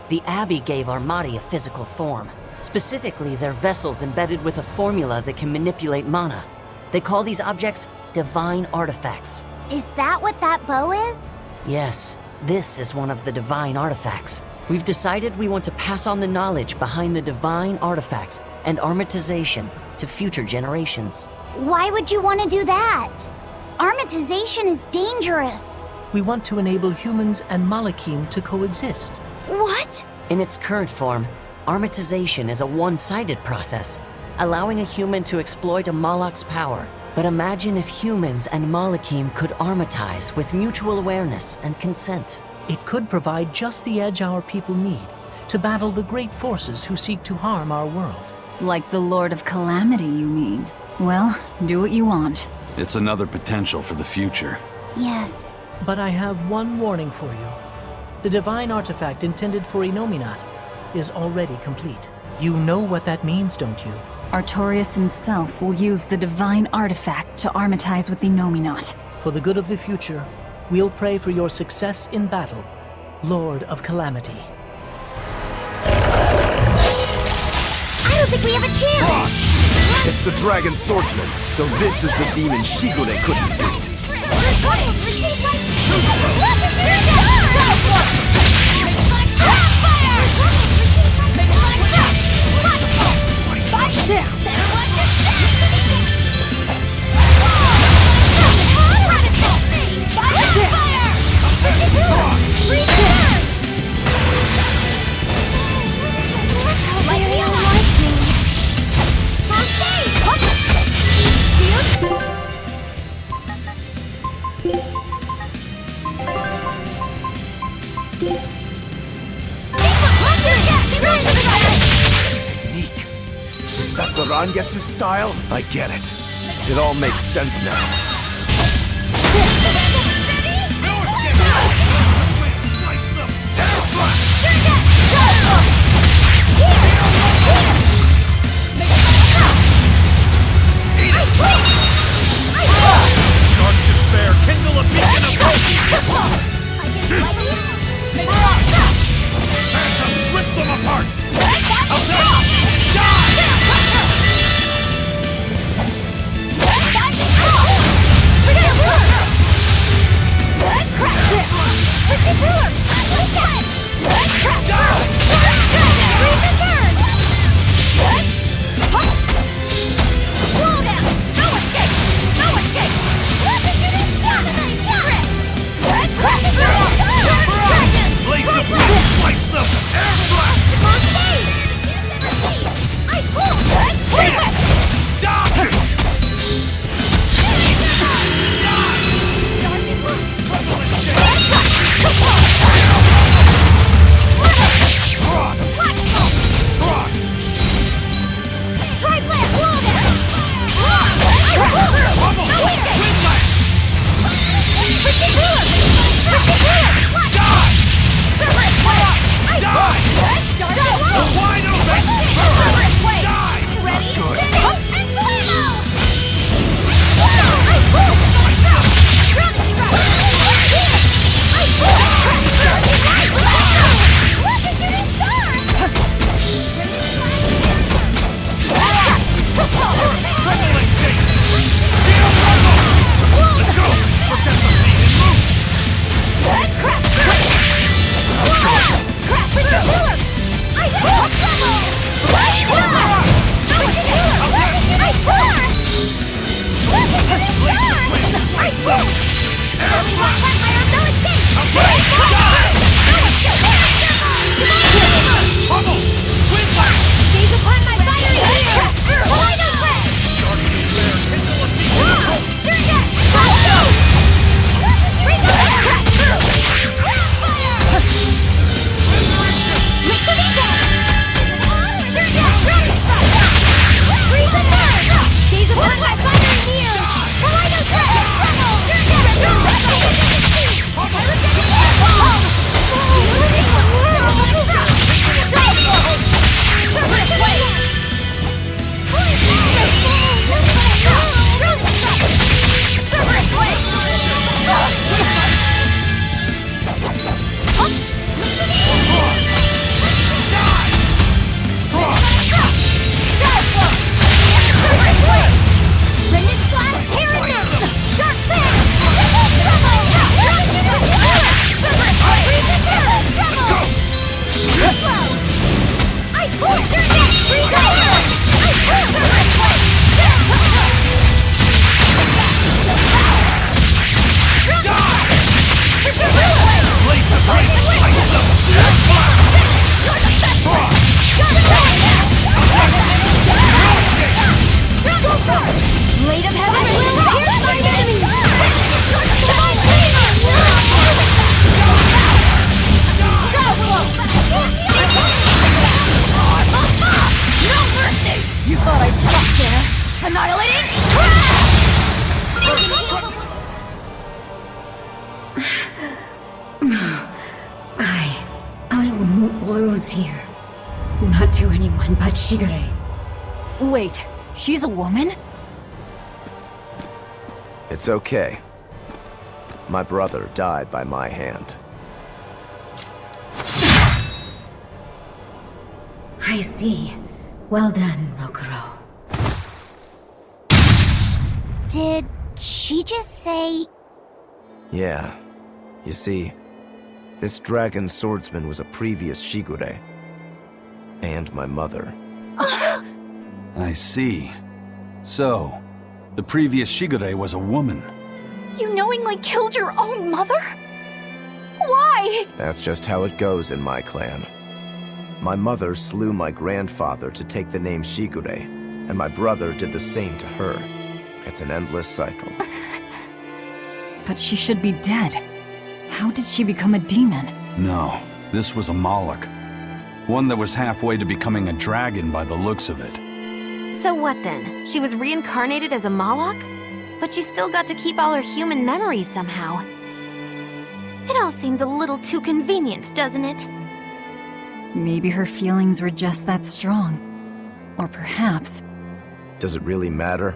the Abbey gave Armati a physical form. Specifically, they're vessels embedded with a formula that can manipulate mana. They call these objects divine artifacts. Is that what that bow is? Yes, this is one of the divine artifacts. We've decided we want to pass on the knowledge behind the divine artifacts and armatization to future generations. Why would you want to do that? Armatization is dangerous. We want to enable humans and Malakim to coexist. What? In its current form, armatization is a one-sided process, allowing a human to exploit a Malak's power. But imagine if humans and Malakim could armatize with mutual awareness and consent. It could provide just the edge our people need to battle the great forces who seek to harm our world. Like the Lord of Calamity, you mean? Well, do what you want. It's another potential for the future. Yes. But I have one warning for you. The divine artifact intended for Innominat is already complete. You know what that means, don't you? Artorias himself will use the divine artifact to armatize with Innominat. For the good of the future, we'll pray for your success in battle, Lord of Calamity. I don't think we have a chance! It's the Dragon Swordsman, so this is the demon Shigure couldn't beat. Technique. Is that the Rangetsu style? I get it. It all makes sense now. Dark despair, kindle a beacon of hope! Phantoms, rip them apart! Die! Blue's here. Not to anyone but Shigure. Wait, she's a woman? It's okay. My brother died by my hand. I see. Well done, Rokuro. Did she just say... Yeah. You see, this dragon swordsman was a previous Shigure. And my mother. I see. So, the previous Shigure was a woman. You knowingly killed your own mother? Why? That's just how it goes in my clan. My mother slew my grandfather to take the name Shigure, and my brother did the same to her. It's an endless cycle. But she should be dead. How did she become a demon? No, this was a Moloch. One that was halfway to becoming a dragon by the looks of it. So what then? She was reincarnated as a Moloch? But she still got to keep all her human memories somehow. It all seems a little too convenient, doesn't it? Maybe her feelings were just that strong. Or perhaps... Does it really matter?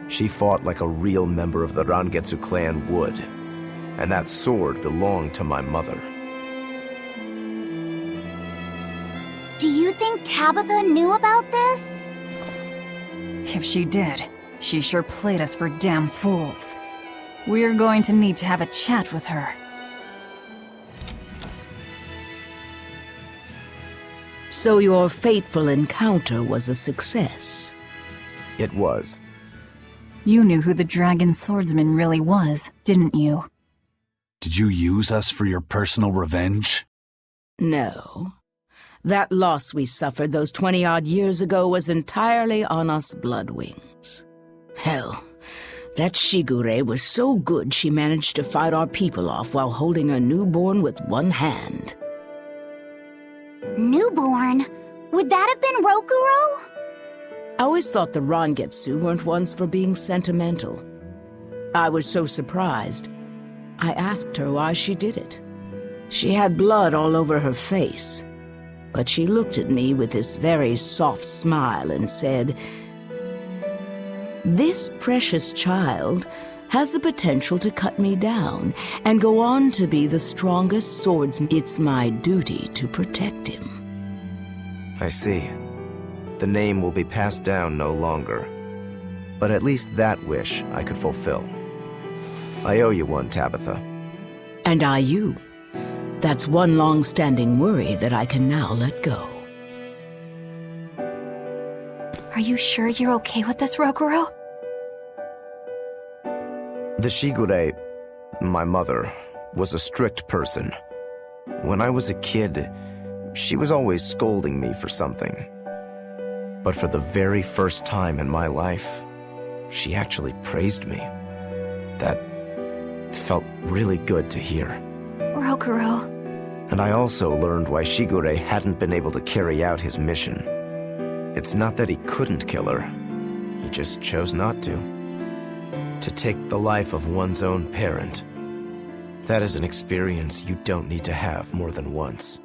She fought like a real member of the Rangetsu clan would. And that sword belonged to my mother. Do you think Tabitha knew about this? If she did, she sure played us for damn fools. We're going to need to have a chat with her. So your fateful encounter was a success? It was. You knew who the dragon swordsman really was, didn't you? Did you use us for your personal revenge? No. That loss we suffered those 20-odd years ago was entirely on us bloodwings. Hell, that Shigure was so good she managed to fight our people off while holding a newborn with one hand. Newborn? Would that have been Rokuro? I always thought the Rangetsu weren't ones for being sentimental. I was so surprised. I asked her why she did it. She had blood all over her face, but she looked at me with this very soft smile and said, "This precious child has the potential to cut me down and go on to be the strongest swordsman. It's my duty to protect him." I see. The name will be passed down no longer. But at least that wish I could fulfill. I owe you one, Tabitha. And I you. That's one long-standing worry that I can now let go. Are you sure you're okay with this, Rokuro? The Shigure, my mother, was a strict person. When I was a kid, she was always scolding me for something. But for the very first time in my life, she actually praised me. That felt really good to hear. Rokuro. And I also learned why Shigure hadn't been able to carry out his mission. It's not that he couldn't kill her, he just chose not to. To take the life of one's own parent, that is an experience you don't need to have more than once.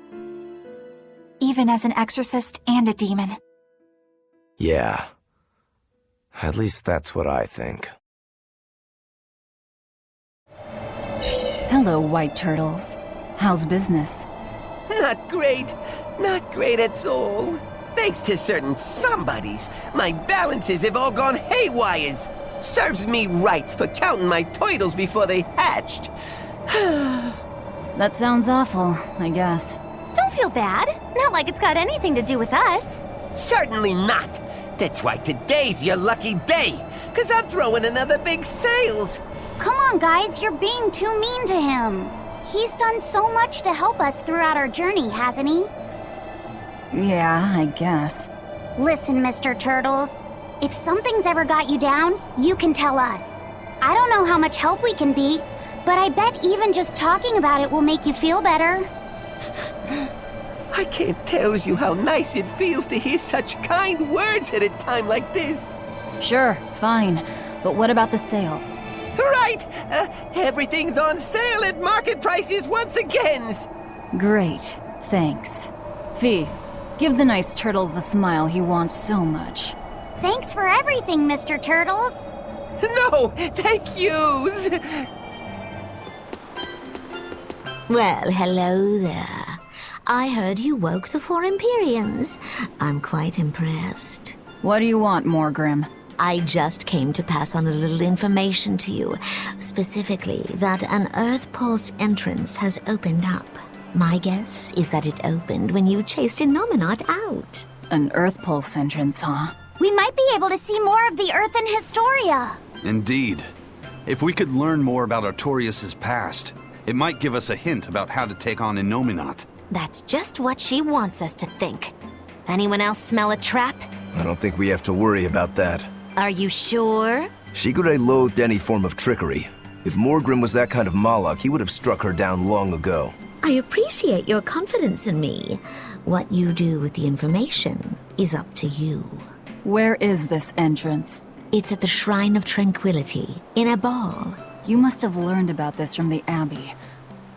Even as an exorcist and a demon. Yeah. At least that's what I think. Hello, white turtles. How's business? Not great. Not great at all. Thanks to certain somebodies, my balances have all gone haywires. Serves me right for counting my turtles before they hatched. That sounds awful, I guess. Don't feel bad. Not like it's got anything to do with us. Certainly not. That's why today's your lucky day, 'cause I'm throwing another big sales. Come on, guys, you're being too mean to him. He's done so much to help us throughout our journey, hasn't he? Yeah, I guess. Listen, Mr. Turtles, if something's ever got you down, you can tell us. I don't know how much help we can be, but I bet even just talking about it will make you feel better. I can't tell you how nice it feels to hear such kind words at a time like this. Sure, fine. But what about the sale? Right! Everything's on sale at market prices once again. Great. Thanks. Fee, give the nice turtles the smile he wants so much. Thanks for everything, Mr. Turtles. No, thank yous! Well, hello there. I heard you woke the four Empyreans. I'm quite impressed. What do you want, Morgrim? I just came to pass on a little information to you. Specifically, that an Earth Pulse entrance has opened up. My guess is that it opened when you chased Innominat out. An Earth Pulse entrance, huh? We might be able to see more of the Earth in Historia. Indeed. If we could learn more about Artorias' past, it might give us a hint about how to take on Innominat. That's just what she wants us to think. Anyone else smell a trap? I don't think we have to worry about that. Are you sure? Shigure loathed any form of trickery. If Morgrim was that kind of Malak, he would have struck her down long ago. I appreciate your confidence in me. What you do with the information is up to you. Where is this entrance? It's at the Shrine of Tranquility, in a ball. You must have learned about this from the Abbey.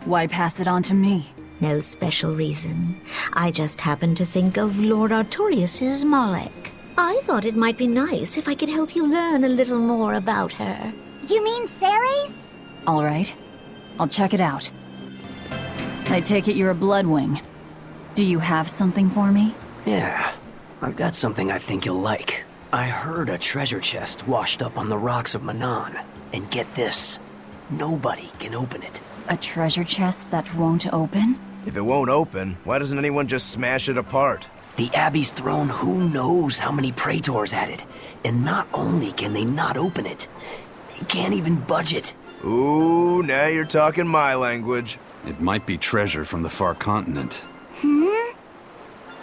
Why pass it on to me? No special reason. I just happened to think of Lord Artorias' Malek. I thought it might be nice if I could help you learn a little more about her. You mean Ceres? All right. I'll check it out. I take it you're a Bloodwing. Do you have something for me? Yeah. I've got something I think you'll like. I heard a treasure chest washed up on the rocks of Manon. And get this, nobody can open it. A treasure chest that won't open? If it won't open, why doesn't anyone just smash it apart? The Abbey's throne, who knows how many praetors at it. And not only can they not open it, they can't even budge it. Ooh, now you're talking my language. It might be treasure from the far continent.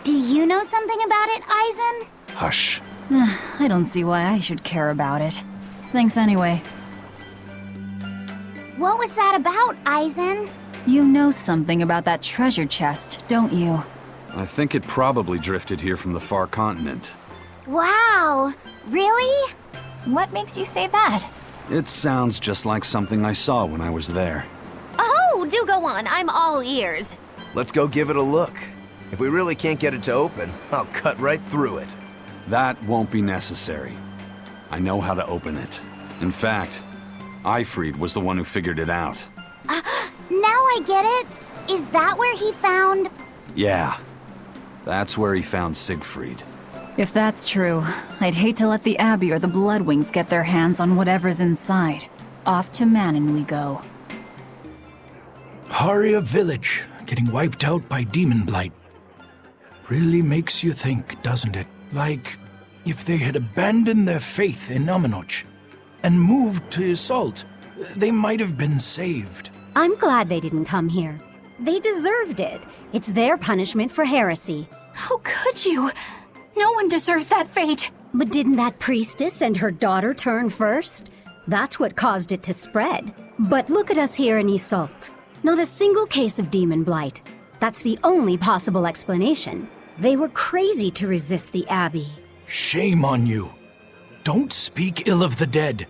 Do you know something about it, Eisen? Hush. I don't see why I should care about it. Thanks anyway. What was that about, Eisen? You know something about that treasure chest, don't you? I think it probably drifted here from the far continent. Wow, really? What makes you say that? It sounds just like something I saw when I was there. Oh, do go on. I'm all ears. Let's go give it a look. If we really can't get it to open, I'll cut right through it. That won't be necessary. I know how to open it. In fact, Eifried was the one who figured it out. Now I get it. Is that where he found... Yeah. That's where he found Siegfried. If that's true, I'd hate to let the Abbey or the Bloodwings get their hands on whatever's inside. Off to Manon we go. Haria village, getting wiped out by demon blight. Really makes you think, doesn't it? Like, if they had abandoned their faith in Aminoch and moved to Assault, they might have been saved. I'm glad they didn't come here. They deserved it. It's their punishment for heresy. How could you? No one deserves that fate. But didn't that priestess and her daughter turn first? That's what caused it to spread. But look at us here in Assault. Not a single case of demon blight. That's the only possible explanation. They were crazy to resist the Abbey. Shame on you. Don't speak ill of the dead.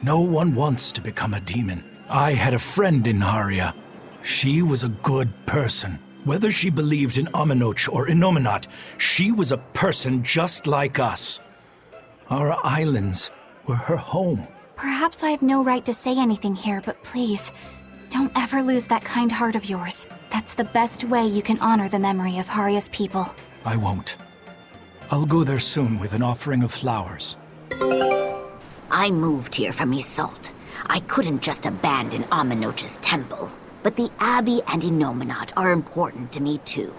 No one wants to become a demon. I had a friend in Haria. She was a good person. Whether she believed in Aminoch or Innominat, she was a person just like us. Our islands were her home. Perhaps I have no right to say anything here, but please, don't ever lose that kind heart of yours. That's the best way you can honor the memory of Haria's people. I won't. I'll go there soon with an offering of flowers. I moved here from Assault. I couldn't just abandon Aminoch's temple. But the Abbey and Innominat are important to me too.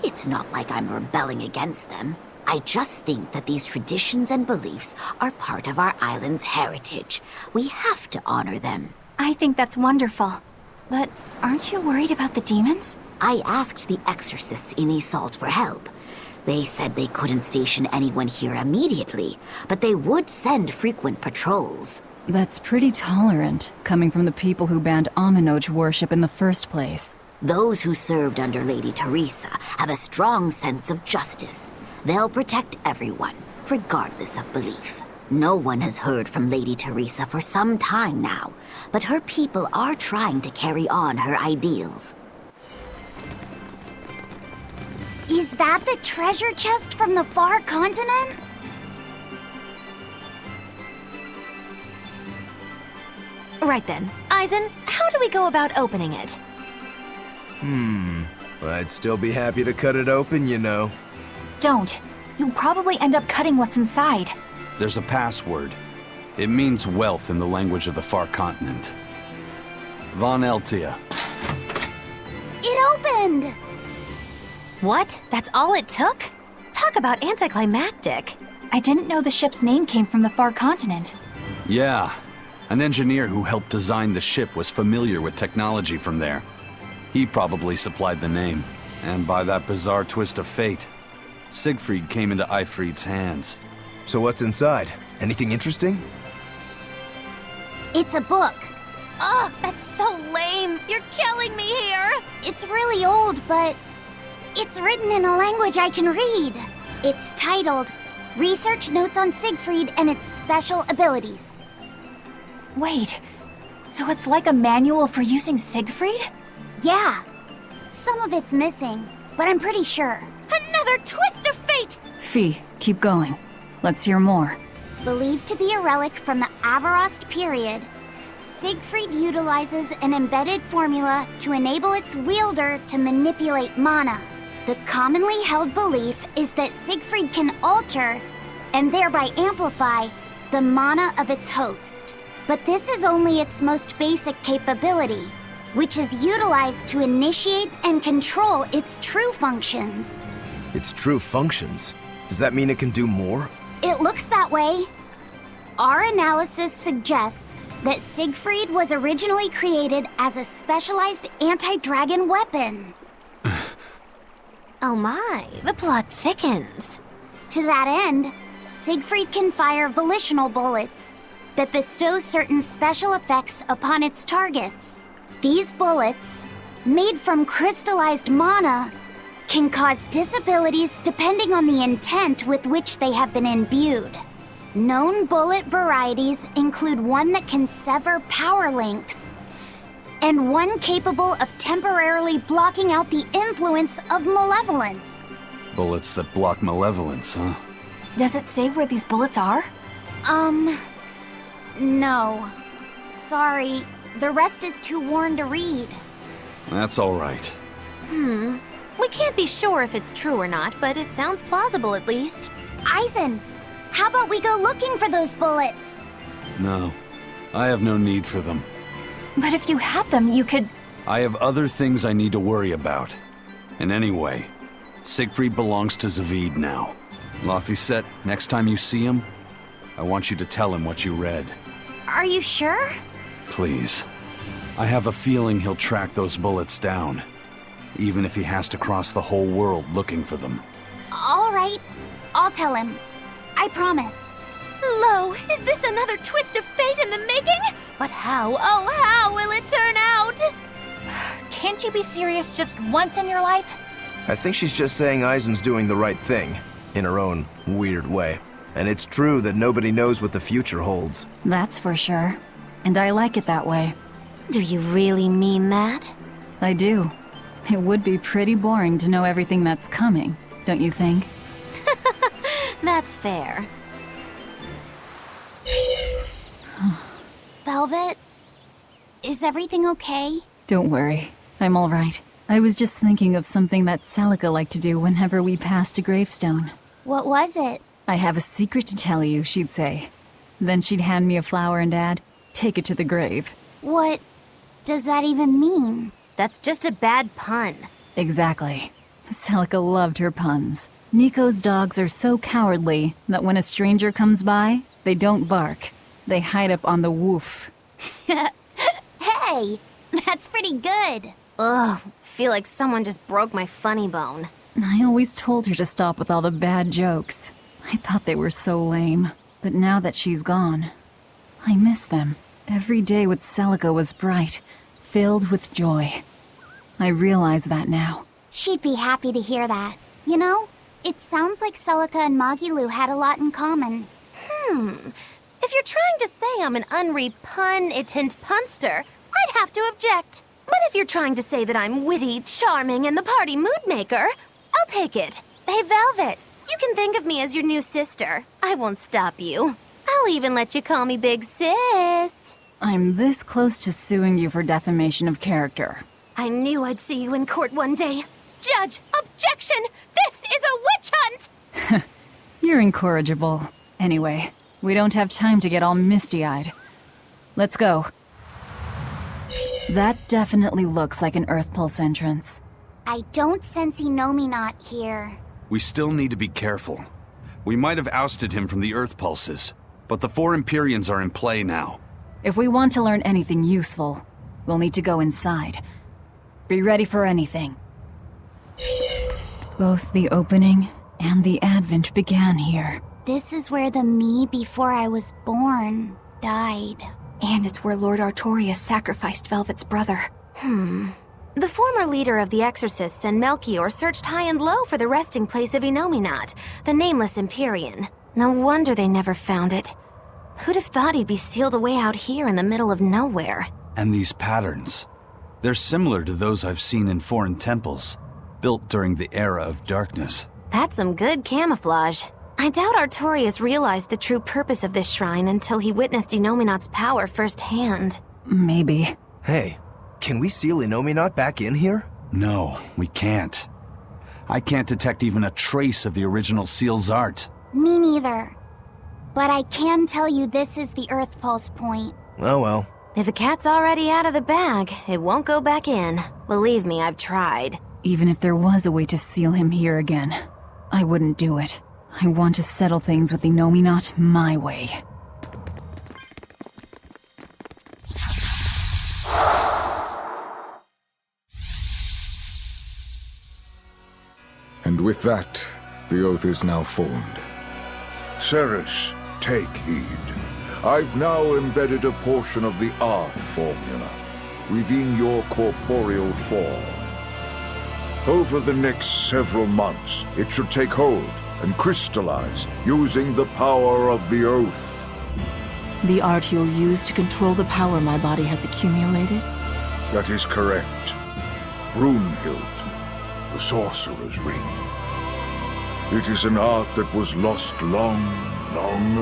It's not like I'm rebelling against them. I just think that these traditions and beliefs are part of our island's heritage. We have to honor them. I think that's wonderful. But aren't you worried about the demons? I asked the exorcists in Assault for help. They said they couldn't station anyone here immediately, but they would send frequent patrols. That's pretty tolerant, coming from the people who banned Aminoch worship in the first place. Those who served under Lady Teresa have a strong sense of justice. They'll protect everyone, regardless of belief. No one has heard from Lady Teresa for some time now, but her people are trying to carry on her ideals. Is that the treasure chest from the far continent? Right then. Eisen, how do we go about opening it? I'd still be happy to cut it open, you know. Don't. You'll probably end up cutting what's inside. There's a password. It means wealth in the language of the far continent. Von Eltia. It opened! What? That's all it took? Talk about anticlimactic. I didn't know the ship's name came from the far continent. Yeah. An engineer who helped design the ship was familiar with technology from there. He probably supplied the name. And by that bizarre twist of fate, Siegfried came into Eifried's hands. So what's inside? Anything interesting? It's a book. Ugh, that's so lame. You're killing me here. It's really old, but it's written in a language I can read. It's titled Research Notes on Siegfried and Its Special Abilities. Wait, so it's like a manual for using Siegfried? Yeah. Some of it's missing, but I'm pretty sure. Another twist of fate! Fee, keep going. Let's hear more. Believed to be a relic from the Avarost period, Siegfried utilizes an embedded formula to enable its wielder to manipulate mana. The commonly held belief is that Siegfried can alter, and thereby amplify, the mana of its host. But this is only its most basic capability, which is utilized to initiate and control its true functions. Its true functions? Does that mean it can do more? It looks that way. Our analysis suggests that Siegfried was originally created as a specialized anti-dragon weapon. Oh my, the plot thickens. To that end, Siegfried can fire volitional bullets that bestow certain special effects upon its targets. These bullets, made from crystallized mana, can cause disabilities depending on the intent with which they have been imbued. Known bullet varieties include one that can sever power links, and one capable of temporarily blocking out the influence of malevolence. Bullets that block malevolence, huh? Does it say where these bullets are? No. Sorry, the rest is too worn to read. That's all right. We can't be sure if it's true or not, but it sounds plausible at least. Eisen, how about we go looking for those bullets? No, I have no need for them. But if you had them, you could... I have other things I need to worry about. And anyway, Siegfried belongs to Zavid now. Laphicet, next time you see him, I want you to tell him what you read. Are you sure? Please. I have a feeling he'll track those bullets down, even if he has to cross the whole world looking for them. All right, I'll tell him. I promise. Lo, is this another twist of fate in the making? But how, oh how will it turn out? Can't you be serious just once in your life? I think she's just saying Eisen's doing the right thing, in her own weird way. And it's true that nobody knows what the future holds. That's for sure. And I like it that way. Do you really mean that? I do. It would be pretty boring to know everything that's coming, don't you think? That's fair. Velvet, is everything okay? Don't worry. I'm all right. I was just thinking of something that Celica liked to do whenever we passed a gravestone. What was it? I have a secret to tell you, she'd say. Then she'd hand me a flower and add, take it to the grave. What does that even mean? That's just a bad pun. Exactly. Celica loved her puns. Nico's dogs are so cowardly that when a stranger comes by, they don't bark. They hide up on the woof. Hey, that's pretty good. Ugh, feel like someone just broke my funny bone. I always told her to stop with all the bad jokes. I thought they were so lame. But now that she's gone, I miss them. Every day with Celica was bright, filled with joy. I realize that now. She'd be happy to hear that. You know, it sounds like Celica and Magilu had a lot in common. If you're trying to say I'm an unrepun-itant punster, I'd have to object. But if you're trying to say that I'm witty, charming, and the party mood maker, I'll take it. Hey, Velvet, you can think of me as your new sister. I won't stop you. I'll even let you call me Big Sis. I'm this close to suing you for defamation of character. I knew I'd see you in court one day. Judge, objection! This is a witch hunt! You're incorrigible. Anyway, we don't have time to get all misty-eyed. Let's go. That definitely looks like an Earth Pulse entrance. I don't sense Inominat here. We still need to be careful. We might have ousted him from the Earth Pulses, but the 4 Empyreans are in play now. If we want to learn anything useful, we'll need to go inside. Be ready for anything. Both the opening and the Advent began here. This is where the me before I was born died. And it's where Lord Artorius sacrificed Velvet's brother. The former leader of the Exorcists and Melchior searched high and low for the resting place of Inominat, the nameless Empyrean. No wonder they never found it. Who'd have thought he'd be sealed away out here in the middle of nowhere? And these patterns. They're similar to those I've seen in foreign temples, built during the era of darkness. That's some good camouflage. I doubt Artorius realized the true purpose of this shrine until he witnessed Inominat's power firsthand. Maybe. Hey, can we seal Inominat back in here? No, we can't. I can't detect even a trace of the original seal's art. Me neither. But I can tell you this is the Earth Pulse point. Oh well. If a cat's already out of the bag, it won't go back in. Believe me, I've tried. Even if there was a way to seal him here again, I wouldn't do it. I want to settle things with Inominat my way. And with that, the oath is now formed. Ceres, take heed. I've now embedded a portion of the art formula within your corporeal form. Over the next several months, it should take hold and crystallize using the power of the oath. The art you'll use to control the power my body has accumulated? That is correct. Brunhild, the Sorcerer's Ring. It is an art that was lost long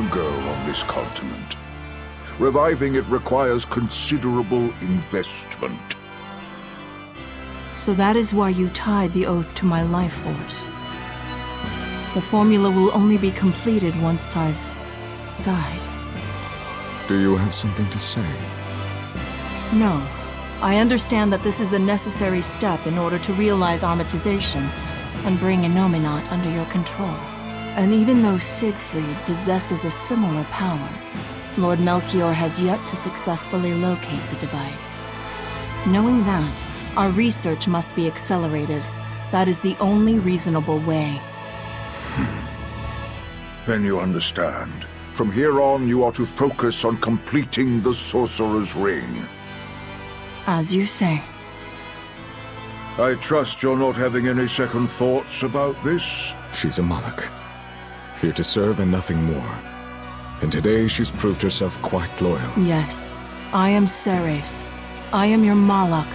ago on this continent. Reviving it requires considerable investment. So that is why you tied the oath to my life force. The formula will only be completed once I've died. Do you have something to say? No. I understand that this is a necessary step in order to realize Armatization and bring Inominat under your control. And even though Siegfried possesses a similar power, Lord Melchior has yet to successfully locate the device. Knowing that, our research must be accelerated. That is the only reasonable way. Then you understand. From here on, you are to focus on completing the Sorcerer's Ring. As you say. I trust you're not having any second thoughts about this? She's a Malak. Here to serve and nothing more. And today she's proved herself quite loyal. Yes. I am Ceres. I am your Malak.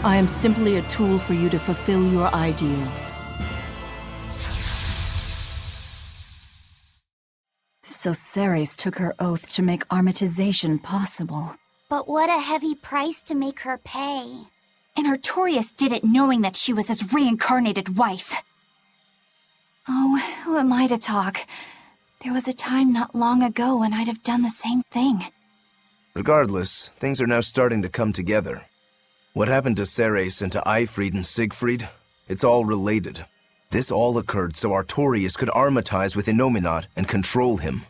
I am simply a tool for you to fulfill your ideals. So Ceres took her oath to make Armatization possible. But what a heavy price to make her pay. And Artorius did it knowing that she was his reincarnated wife. Oh, who am I to talk? There was a time not long ago when I'd have done the same thing. Regardless, things are now starting to come together. What happened to Ceres and to Eifried and Siegfried? It's all related. This all occurred so Artorius could armatize with Inominat and control him.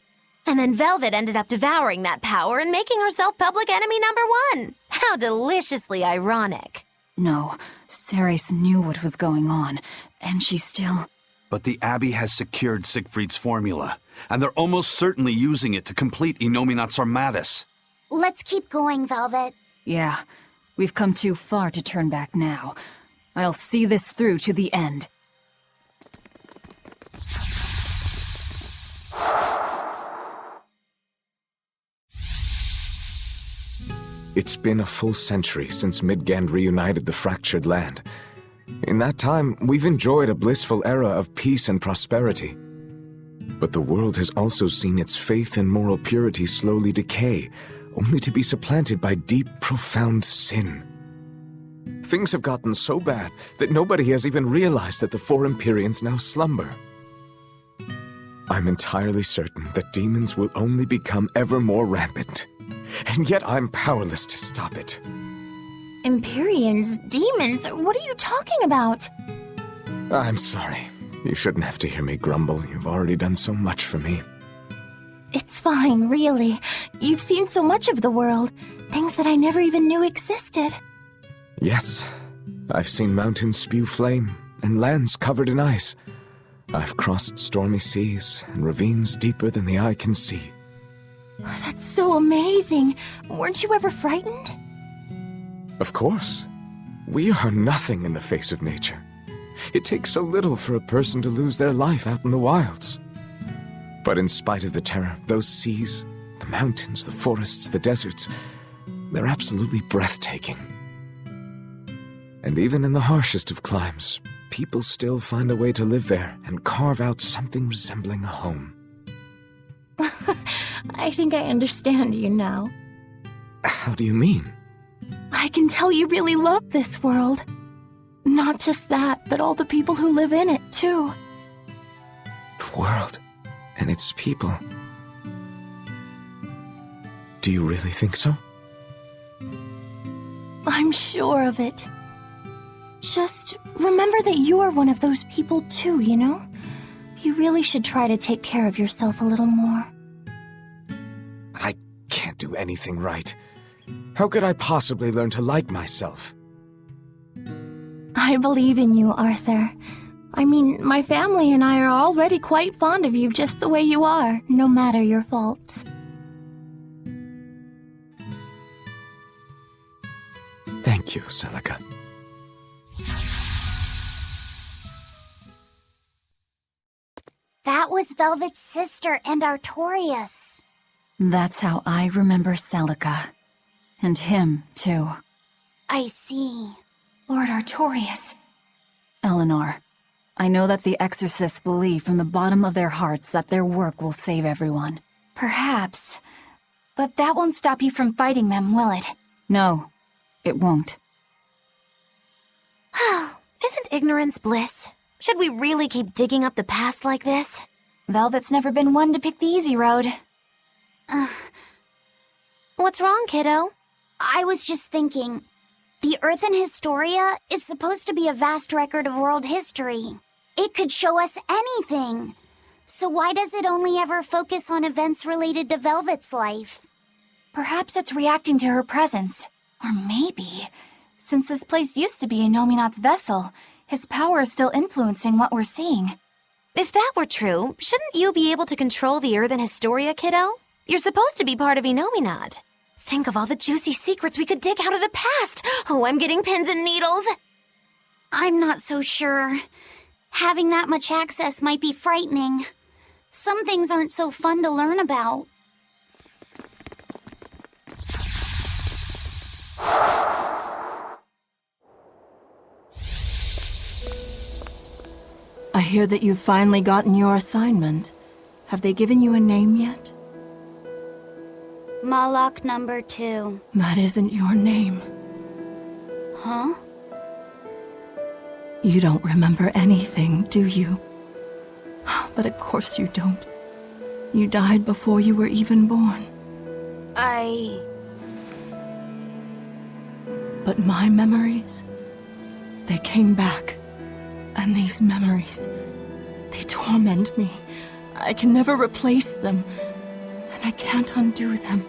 And then Velvet ended up devouring that power and making herself public enemy #1. How deliciously ironic. No, Ceres knew what was going on, and she still... But the Abbey has secured Siegfried's formula, and they're almost certainly using it to complete Inominat's Armatis. Let's keep going, Velvet. Yeah, we've come too far to turn back now. I'll see this through to the end. It's been a full century since Midgand reunited the fractured land. In that time, we've enjoyed a blissful era of peace and prosperity. But the world has also seen its faith and moral purity slowly decay, only to be supplanted by deep, profound sin. Things have gotten so bad that nobody has even realized that the four Empyreans now slumber. I'm entirely certain that demons will only become ever more rampant, and yet I'm powerless to stop it. Empyreans? Demons? What are you talking about? I'm sorry. You shouldn't have to hear me grumble. You've already done so much for me. It's fine, really. You've seen so much of the world. Things that I never even knew existed. Yes. I've seen mountains spew flame, and lands covered in ice. I've crossed stormy seas, and ravines deeper than the eye can see. That's so amazing. Weren't you ever frightened? Of course. We are nothing in the face of nature. It takes so little for a person to lose their life out in the wilds. But in spite of the terror, those seas, the mountains, the forests, the deserts, they're absolutely breathtaking. And even in the harshest of climes, people still find a way to live there and carve out something resembling a home. I think I understand you now. How do you mean? I can tell you really love this world. Not just that, but all the people who live in it, too. The world and its people. Do you really think so? I'm sure of it. Just remember that you're one of those people too, you know? You really should try to take care of yourself a little more. I can't do anything right. How could I possibly learn to like myself? I believe in you, Arthur. I mean, my family and I are already quite fond of you just the way you are, no matter your faults. Thank you, Celica. That was Velvet's sister and Artorias. That's how I remember Celica. And him, too. I see. Lord Artorias. Eleanor, I know that the exorcists believe from the bottom of their hearts that their work will save everyone. Perhaps. But that won't stop you from fighting them, will it? No, it won't. Isn't ignorance bliss? Should we really keep digging up the past like this? Velvet's never been one to pick the easy road. What's wrong, kiddo? I was just thinking, the Earthen Historia is supposed to be a vast record of world history. It could show us anything. So why does it only ever focus on events related to Velvet's life? Perhaps it's reacting to her presence. Or maybe, since this place used to be Innominat's vessel, his power is still influencing what we're seeing. If that were true, shouldn't you be able to control the Earthen Historia, kiddo? You're supposed to be part of Innominat. Think of all the juicy secrets we could dig out of the past. Oh, I'm getting pins and needles. I'm not so sure. Having that much access might be frightening. Some things aren't so fun to learn about. I hear that you've finally gotten your assignment. Have they given you a name yet? Malak number 2. That isn't your name. Huh? You don't remember anything, do you? But of course you don't. You died before you were even born. But my memories, they came back. And these memories, they torment me. I can never replace them, and I can't undo them.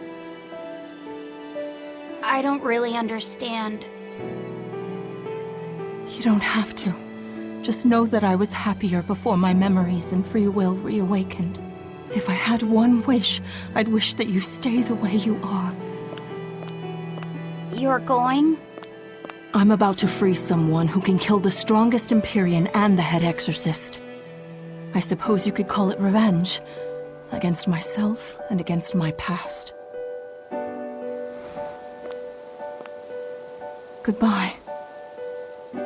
I don't really understand. You don't have to. Just know that I was happier before my memories and free will reawakened. If I had one wish, I'd wish that you stay the way you are. You're going? I'm about to free someone who can kill the strongest Empyrean and the head exorcist. I suppose you could call it revenge. Against myself and against my past. Goodbye.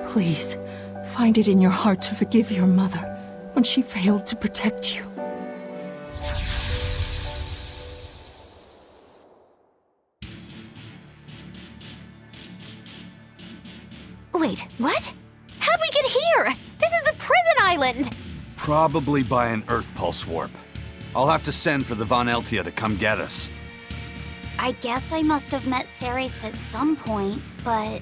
Please, Find it in your heart to forgive your mother when she failed to protect you. Wait, what? How'd we get here? This is the prison island! Probably by an Earth Pulse warp. I'll have to send for the Von Eltia to come get us. I guess I must have met Ceres at some point, but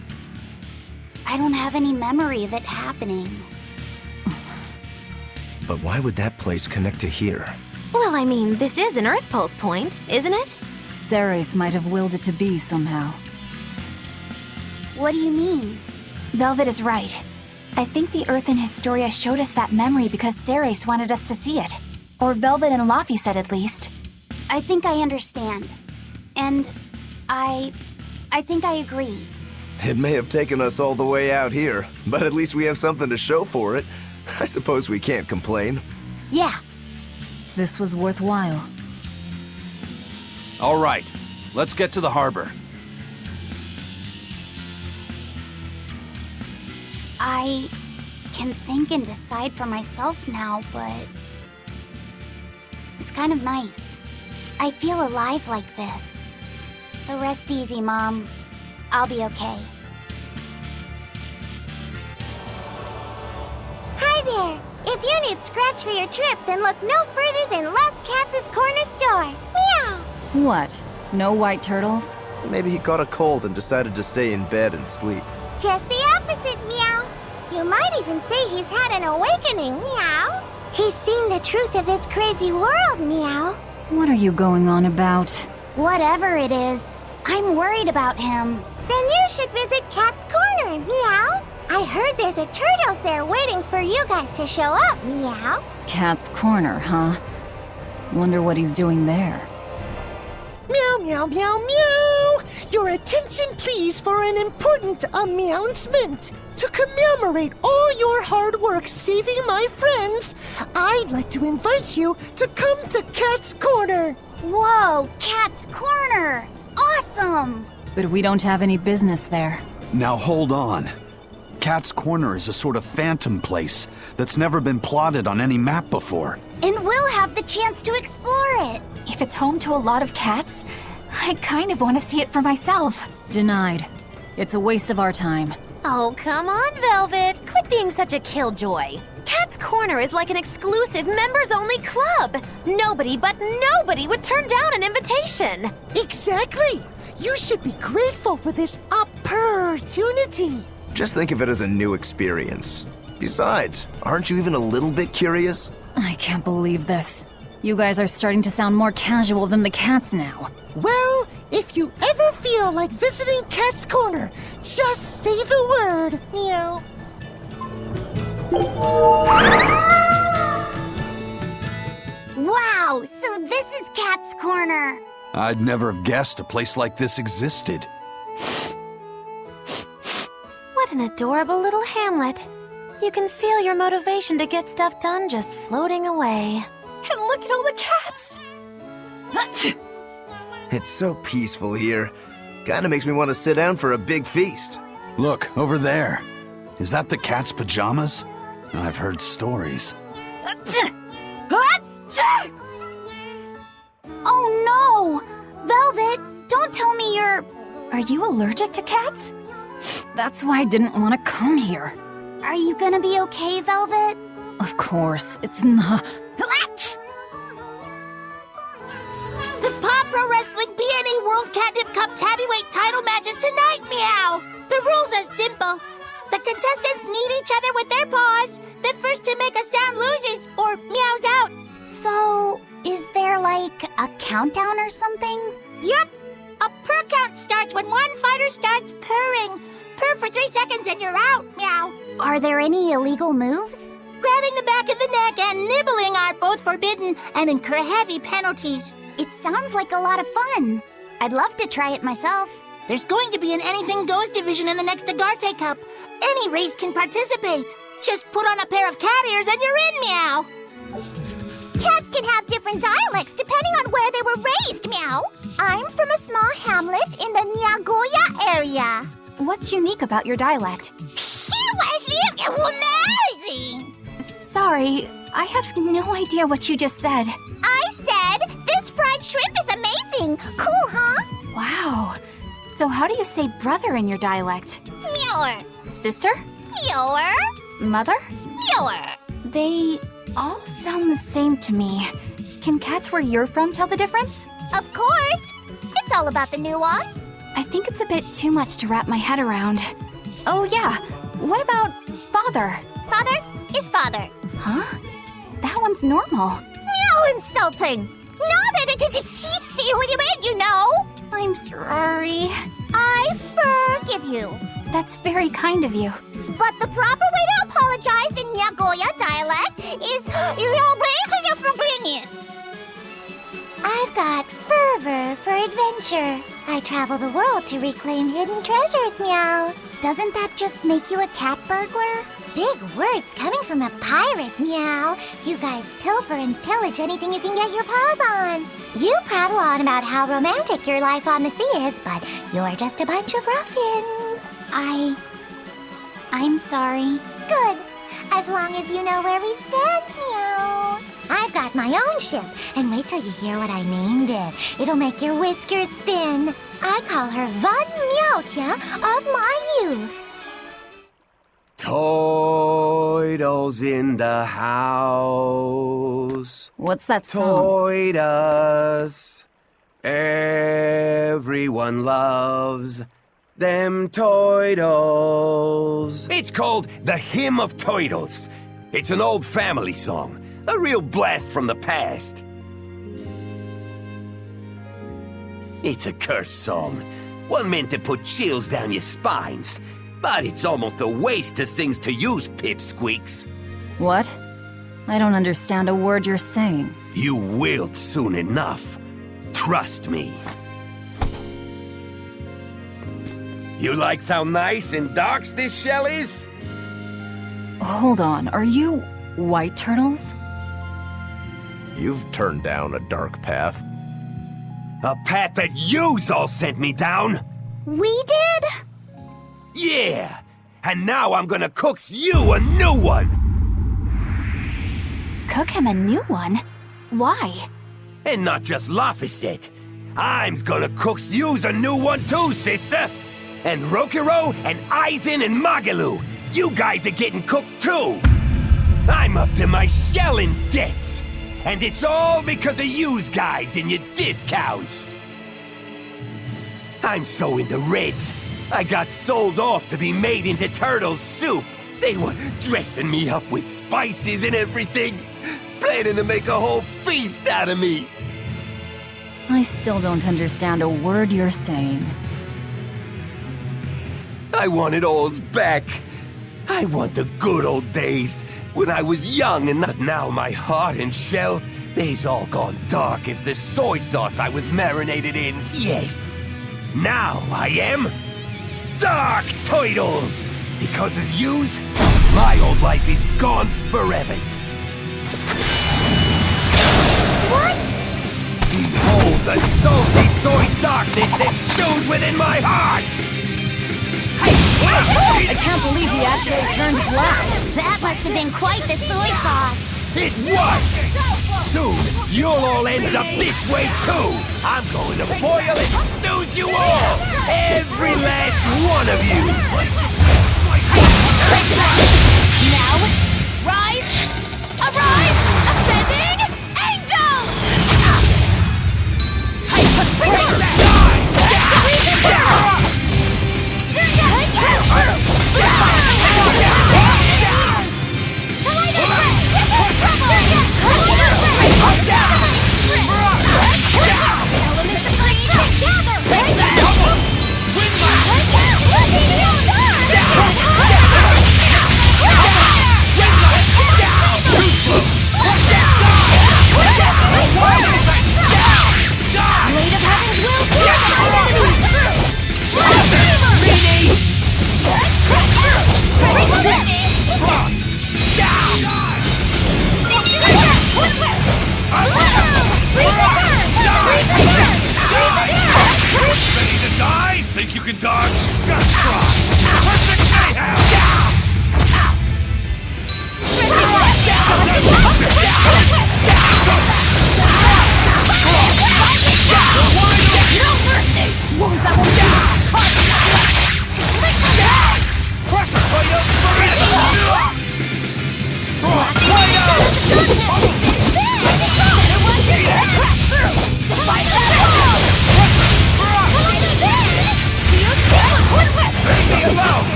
I don't have any memory of it happening. But why would that place connect to here? Well, I mean, this is an Earth Pulse point, isn't it? Ceres might have willed it to be somehow. What do you mean? Velvet is right. I think the Earth in Historia showed us that memory because Ceres wanted us to see it. Or Velvet and Laffy said at least. I think I understand. And I think I agree. It may have taken us all the way out here, but at least we have something to show for it. I suppose we can't complain. Yeah. This was worthwhile. All right, let's get to the harbor. I can think and decide for myself now, but it's kind of nice. I feel alive like this. So rest easy, Mom. I'll be okay. Hi there! If you need scratch for your trip, then look no further than Les Katz's Corner Store. Meow! What? No white turtles? Maybe he caught a cold and decided to stay in bed and sleep. Just the opposite, Meow. You might even say he's had an awakening, Meow. He's seen the truth of this crazy world, Meow. What are you going on about? Whatever it is, I'm worried about him. Then you should visit Cat's Corner, Meow. I heard there's a turtles there waiting for you guys to show up, Meow. Cat's Corner, huh? Wonder what he's doing there. Meow, meow, meow, meow! Your attention, please, for an important announcement. To commemorate all your hard work saving my friends, I'd like to invite you to come to Cat's Corner. Whoa, Cat's Corner! Awesome! But we don't have any business there. Now hold on. Cat's Corner is a sort of phantom place that's never been plotted on any map before. And we'll have the chance to explore it. If it's home to a lot of cats, I kind of want to see it for myself. Denied. It's a waste of our time. Oh, come on, Velvet. Quit being such a killjoy. Cat's Corner is like an exclusive members-only club. Nobody but nobody would turn down an invitation. Exactly. You should be grateful for this opportunity. Just think of it as a new experience. Besides, aren't you even a little bit curious? I can't believe this. You guys are starting to sound more casual than the cats now. Well, if you ever feel like visiting Cat's Corner, just say the word, Meow. Wow, so this is Cat's Corner. I'd never have guessed a place like this existed. What an adorable little hamlet. You can feel your motivation to get stuff done just floating away. And look at all the cats! It's so peaceful here. Kinda makes me want to sit down for a big feast. Look, over there. Is that the cat's pajamas? I've heard stories. Oh no! Velvet, don't tell me you're... Are you allergic to cats? That's why I didn't want to come here. Are you gonna be okay, Velvet? Of course, it's not... The Paw Pro Wrestling BNA World Catnip Cup Heavyweight title match is tonight, Meow! The rules are simple. The contestants need each other with their paws. The first to make a sound loses, or meows out. So, is there like a countdown or something? Yep. A purr count starts when one fighter starts purring. Purr for 3 seconds and you're out, Meow. Are there any illegal moves? Grabbing the back of the neck and nibbling are both forbidden and incur heavy penalties. It sounds like a lot of fun. I'd love to try it myself. There's going to be an Anything Goes division in the next Agarte Cup. Any race can participate. Just put on a pair of cat ears and you're in, Meow. Cats can have different dialects depending on where they were raised, Meow. I'm from a small hamlet in the Nagoya area. What's unique about your dialect? Phew! Amazing! Sorry, I have no idea what you just said. I said, this fried shrimp is amazing! Cool, huh? Wow. So how do you say brother in your dialect? Muir. Sister? Muir. Mother? Muir. They all sound the same to me. Can cats where you're from tell the difference? Of course! It's all about the nuance. I think it's a bit too much to wrap my head around. Oh yeah, what about father? Father is father. Huh? That one's normal. No insulting! Not that see what you meant, you know! I'm sorry. I forgive you. That's very kind of you. But the proper way to apologize in Nagoya dialect is, forgiveness. I've got fervor for adventure. I travel the world to reclaim hidden treasures, meow. Doesn't that just make you a cat burglar? Big words coming from a pirate, meow. You guys pilfer and pillage anything you can get your paws on. You prattle on about how romantic your life on the sea is, but you're just a bunch of ruffians. I'm sorry. Good. As long as you know where we stand, meow. I've got my own ship, and wait till you hear what I named it. It'll make your whiskers spin. I call her Von Meowtia of my youth. Toidles in the house. What's that song? Toidus. Everyone loves them Toidles. It's called The Hymn of Toidles. It's an old family song. A real blast from the past. It's a cursed song. One meant to put chills down your spines. But it's almost a waste to sing to use, pipsqueaks. What? I don't understand a word you're saying. You will soon enough. Trust me. You like how nice and dark this shell is? Hold on, are you white turtles? You've turned down a dark path. A path that yous all sent me down? We did? Yeah! And now I'm gonna cook you a new one! Cook him a new one? Why? And not just Laphicet. I'm gonna cook yous a new one too, sister! And Rokiro and Aizen and Magalu, you guys are getting cooked too! I'm up to my shell in debts! And it's all because of yous guys and your discounts! I'm so into Reds, I got sold off to be made into turtle soup! They were dressing me up with spices and everything, planning to make a whole feast out of me! I still don't understand a word you're saying. I want it all's back. I want the good old days when I was young and now my heart and shell, they's all gone dark as the soy sauce I was marinated in. Yes, now I am Dark Toidles. Because of yous, my old life is gone forevers. What? Behold the salty soy darkness that stews within my heart! I can't believe he actually turned black. That must have been quite the soy sauce. It was! Soon, you'll all end up this way too! I'm going to boil and stew you all! Every last one of you! Now, rise! Arise! Ascending angels! Ready to die? Think you can dodge? Just try! Perfect anyhow!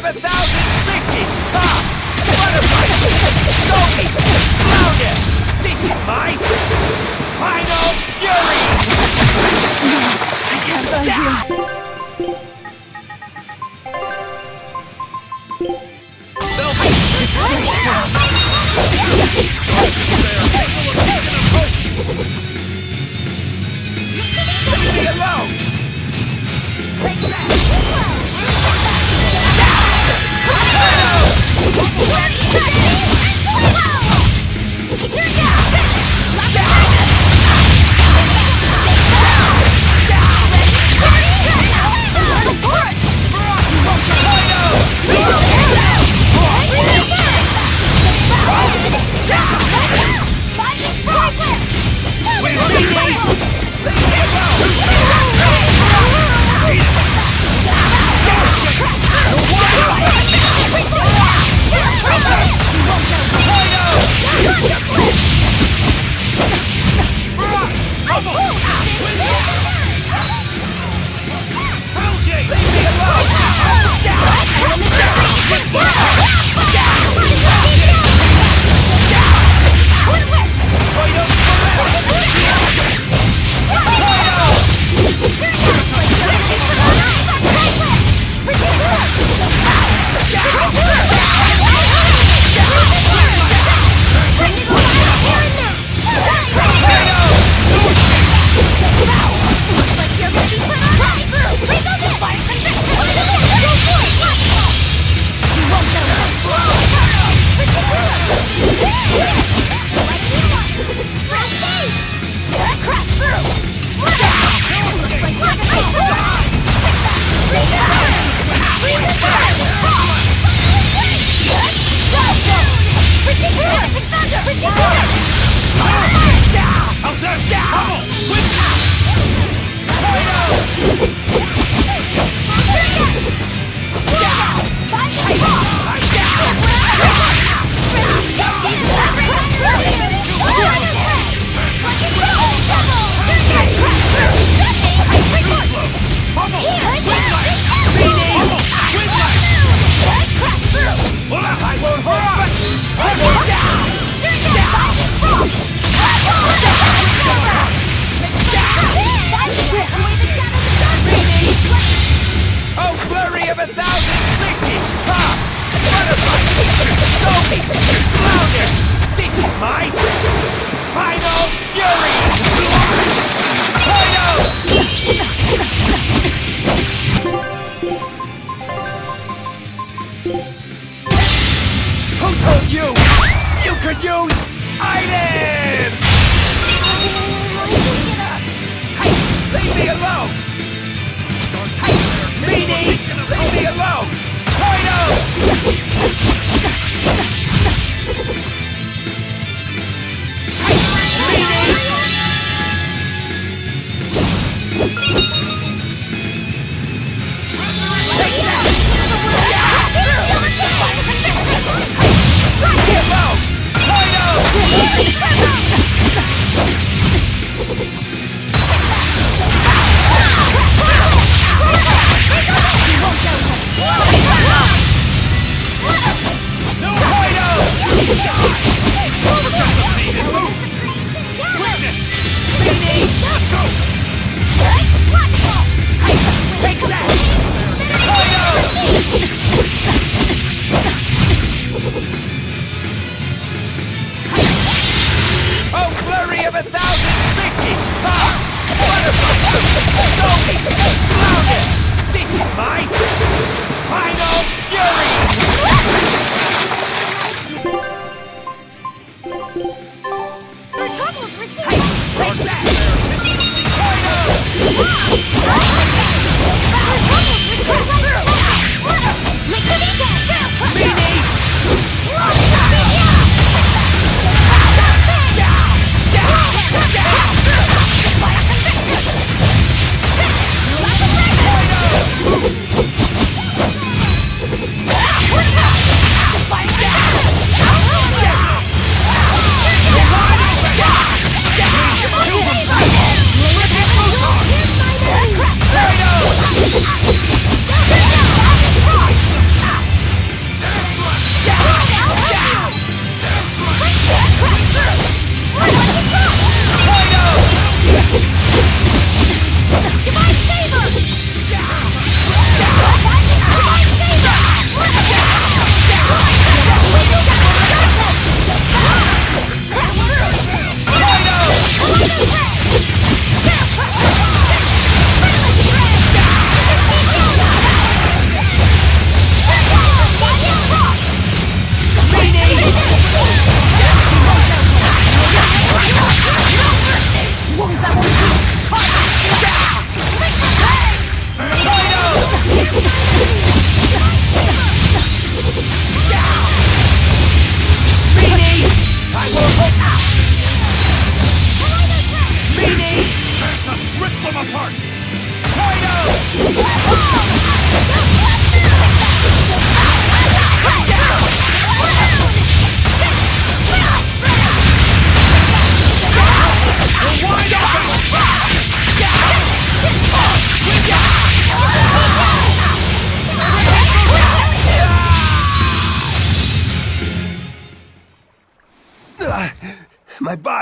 7,000 bitches! Ah! Butterfly! Sophie! Louder! This is my final fury! I can't die here. Leave me alone! Take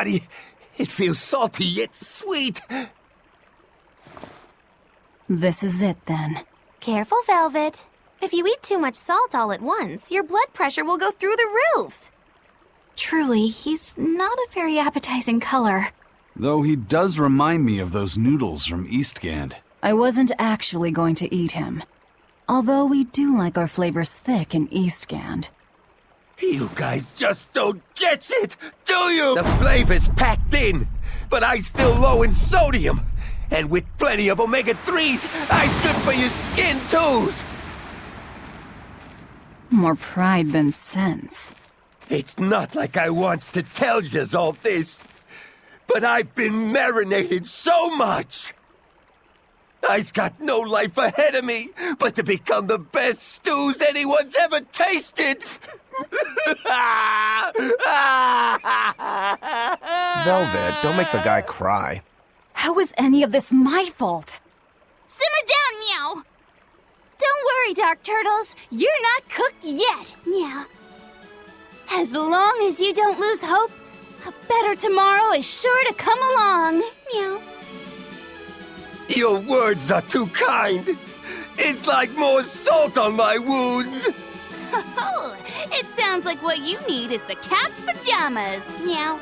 body. It feels salty yet sweet. This is it, then. Careful, Velvet. If you eat too much salt all at once, your blood pressure will go through the roof. Truly, he's not a very appetizing color. Though he does remind me of those noodles from Eastgand. I wasn't actually going to eat him. Although we do like our flavors thick in Eastgand. You guys just don't get it, do you? The flavor's packed in, but I'm still low in sodium. And with plenty of omega-3s, I'm good for your skin, too. More pride than sense. It's not like I wants to tell yous all this, but I've been marinated so much. I's got no life ahead of me but to become the best stews anyone's ever tasted. Velvet, don't make the guy cry. How is any of this my fault? Simmer down, Meow. Don't worry, Dark Turtles. You're not cooked yet, Meow. As long as you don't lose hope, a better tomorrow is sure to come along, Meow. Your words are too kind. It's like more salt on my wounds. Oh, it sounds like what you need is the cat's pajamas, Meow.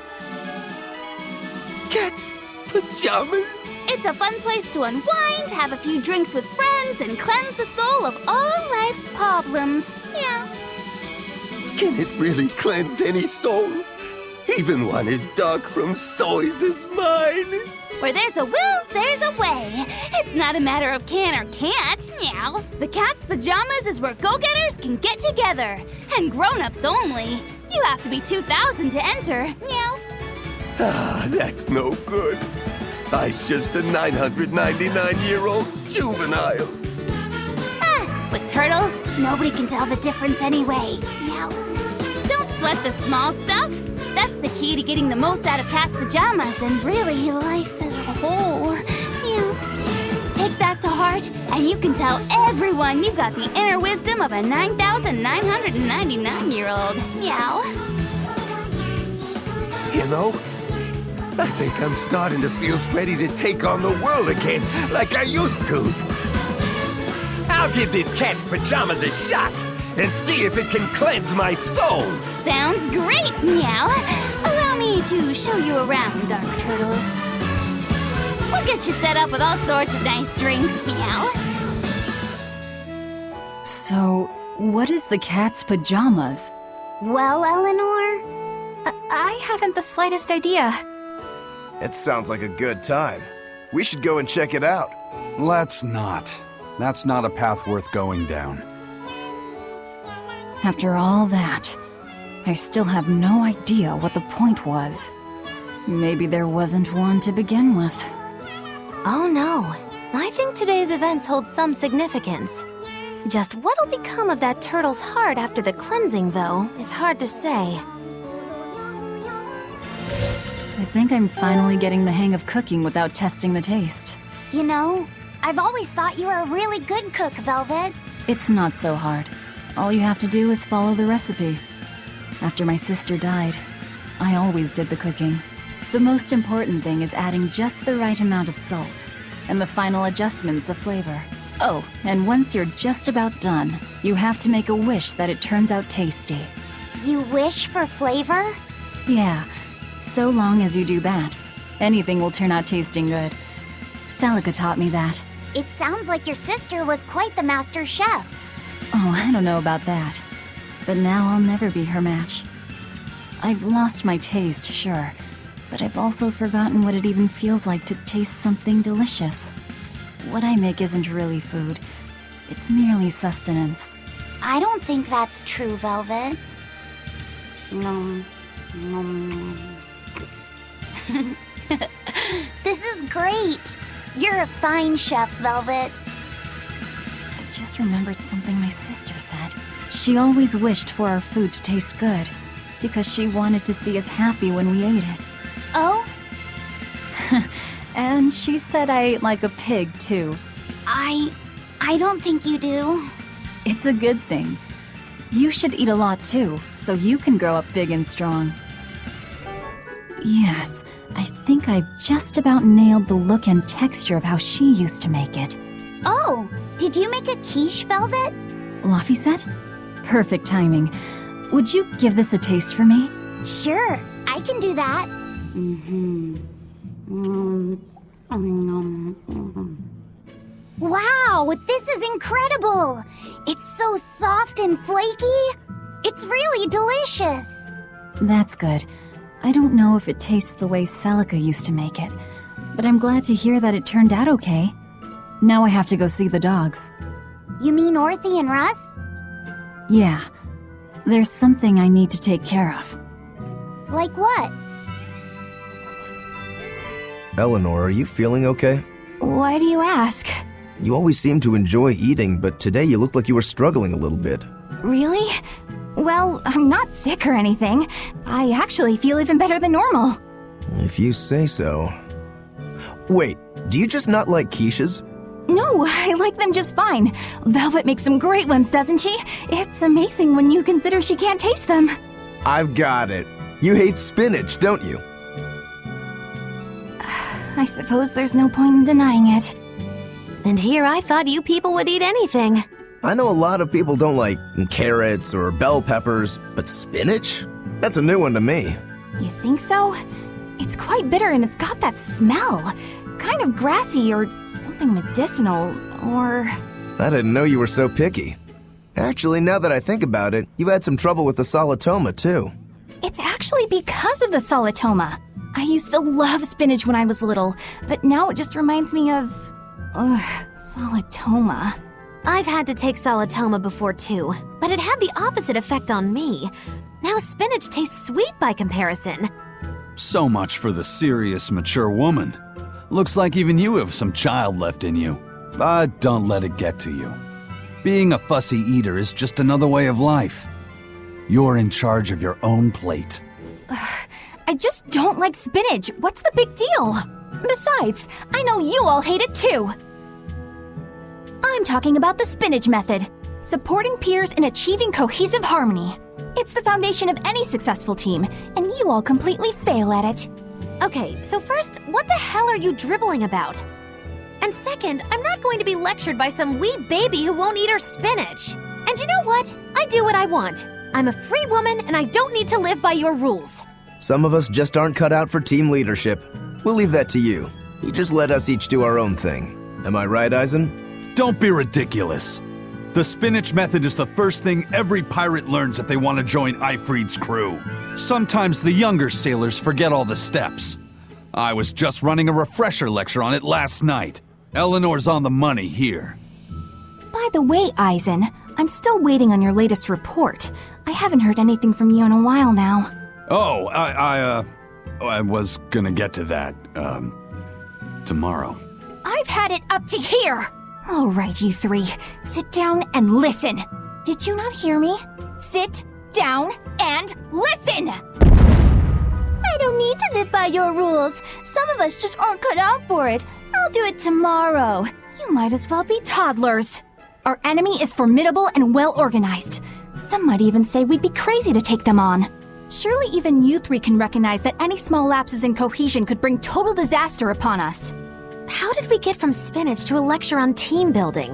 Cat's pajamas? It's a fun place to unwind, have a few drinks with friends, and cleanse the soul of all life's problems, Meow. Can it really cleanse any soul? Even one as dark from soys as mine? Where there's a will, there's a way. It's not a matter of can or can't, Meow. The cat's pajamas is where go-getters can get together. And grown-ups only. You have to be 2,000 to enter, Meow. Ah, that's no good. I's just a 999-year-old juvenile. Ah, with turtles, nobody can tell the difference anyway, Meow. Don't sweat the small stuff. That's the key to getting the most out of cat's pajamas and really life as a whole. Meow. Take that to heart, and you can tell everyone you've got the inner wisdom of a 9,999-year-old. Meow. You know, I think I'm starting to feel ready to take on the world again, like I used to. I'll give this cat's pajamas a shot and see if it can cleanse my soul. Sounds great, Meow. Allow me to show you around, Dark Turtles. We'll get you set up with all sorts of nice drinks, Meow. So, what is the cat's pajamas? Well, Eleanor? I haven't the slightest idea. It sounds like a good time. We should go and check it out. Let's not. That's not a path worth going down. After all that, I still have no idea what the point was. Maybe there wasn't one to begin with. Oh no. I think today's events hold some significance. Just what'll become of that turtle's heart after the cleansing, though, is hard to say. I think I'm finally getting the hang of cooking without testing the taste. You know, I've always thought you were a really good cook, Velvet. It's not so hard. All you have to do is follow the recipe. After my sister died, I always did the cooking. The most important thing is adding just the right amount of salt, and the final adjustments of flavor. Oh, and once you're just about done, you have to make a wish that it turns out tasty. You wish for flavor? Yeah, so long as you do that, anything will turn out tasting good. Celica taught me that. It sounds like your sister was quite the master chef. Oh, I don't know about that. But now I'll never be her match. I've lost my taste, sure, but I've also forgotten what it even feels like to taste something delicious. What I make isn't really food. It's merely sustenance. I don't think that's true, Velvet. This is great. You're a fine chef, Velvet. I just remembered something my sister said. She always wished for our food to taste good, because she wanted to see us happy when we ate it. Oh? And she said I ate like a pig, too. I don't think you do. It's a good thing. You should eat a lot, too, so you can grow up big and strong. Yes, I think I've just about nailed the look and texture of how she used to make it. Oh, did you make a quiche, Velvet? Laffy said? Perfect timing. Would you give this a taste for me? Sure, I can do that. Wow, this is incredible! It's so soft and flaky. It's really delicious. That's good. I don't know if it tastes the way Celica used to make it, but I'm glad to hear that it turned out okay. Now I have to go see the dogs. You mean Orthy and Russ? Yeah. There's something I need to take care of. Like what? Eleanor, are you feeling okay? Why do you ask? You always seem to enjoy eating, but today you looked like you were struggling a little bit. Really? Well, I'm not sick or anything. I actually feel even better than normal. If you say so. Wait, do you just not like quiches? No, I like them just fine. Velvet makes some great ones, doesn't she? It's amazing when you consider she can't taste them. I've got it. You hate spinach, don't you? I suppose there's no point in denying it. And here I thought you people would eat anything. I know a lot of people don't like carrots or bell peppers, but spinach? That's a new one to me. You think so? It's quite bitter and it's got that smell. Kind of grassy or something medicinal, or... I didn't know you were so picky. Actually, now that I think about it, you had some trouble with the solitoma, too. It's actually because of the solitoma. I used to love spinach when I was little, but now it just reminds me of... solitoma. I've had to take solitoma before too, but it had the opposite effect on me. Now spinach tastes sweet by comparison. So much for the serious, mature woman. Looks like even you have some child left in you. But don't let it get to you. Being a fussy eater is just another way of life. You're in charge of your own plate. I just don't like spinach. What's the big deal? Besides, I know you all hate it too. I'm talking about the spinach method. Supporting peers in achieving cohesive harmony. It's the foundation of any successful team, and you all completely fail at it. Okay, so first, what the hell are you dribbling about? And second, I'm not going to be lectured by some wee baby who won't eat her spinach. And you know what? I do what I want. I'm a free woman, and I don't need to live by your rules. Some of us just aren't cut out for team leadership. We'll leave that to you. You just let us each do our own thing. Am I right, Eisen? Don't be ridiculous. The spinach method is the first thing every pirate learns if they want to join Ifrid's crew. Sometimes the younger sailors forget all the steps. I was just running a refresher lecture on it last night. Eleanor's on the money here. By the way, Eisen, I'm still waiting on your latest report. I haven't heard anything from you in a while now. Oh, I was gonna get to that, tomorrow. I've had it up to here! All right, you three, sit down and listen. Did you not hear me? Sit down and listen! I don't need to live by your rules. Some of us just aren't cut out for it. I'll do it tomorrow. You might as well be toddlers. Our enemy is formidable and well organized. Some might even say we'd be crazy to take them on. Surely even you three can recognize that any small lapses in cohesion could bring total disaster upon us. How did we get from spinach to a lecture on team building?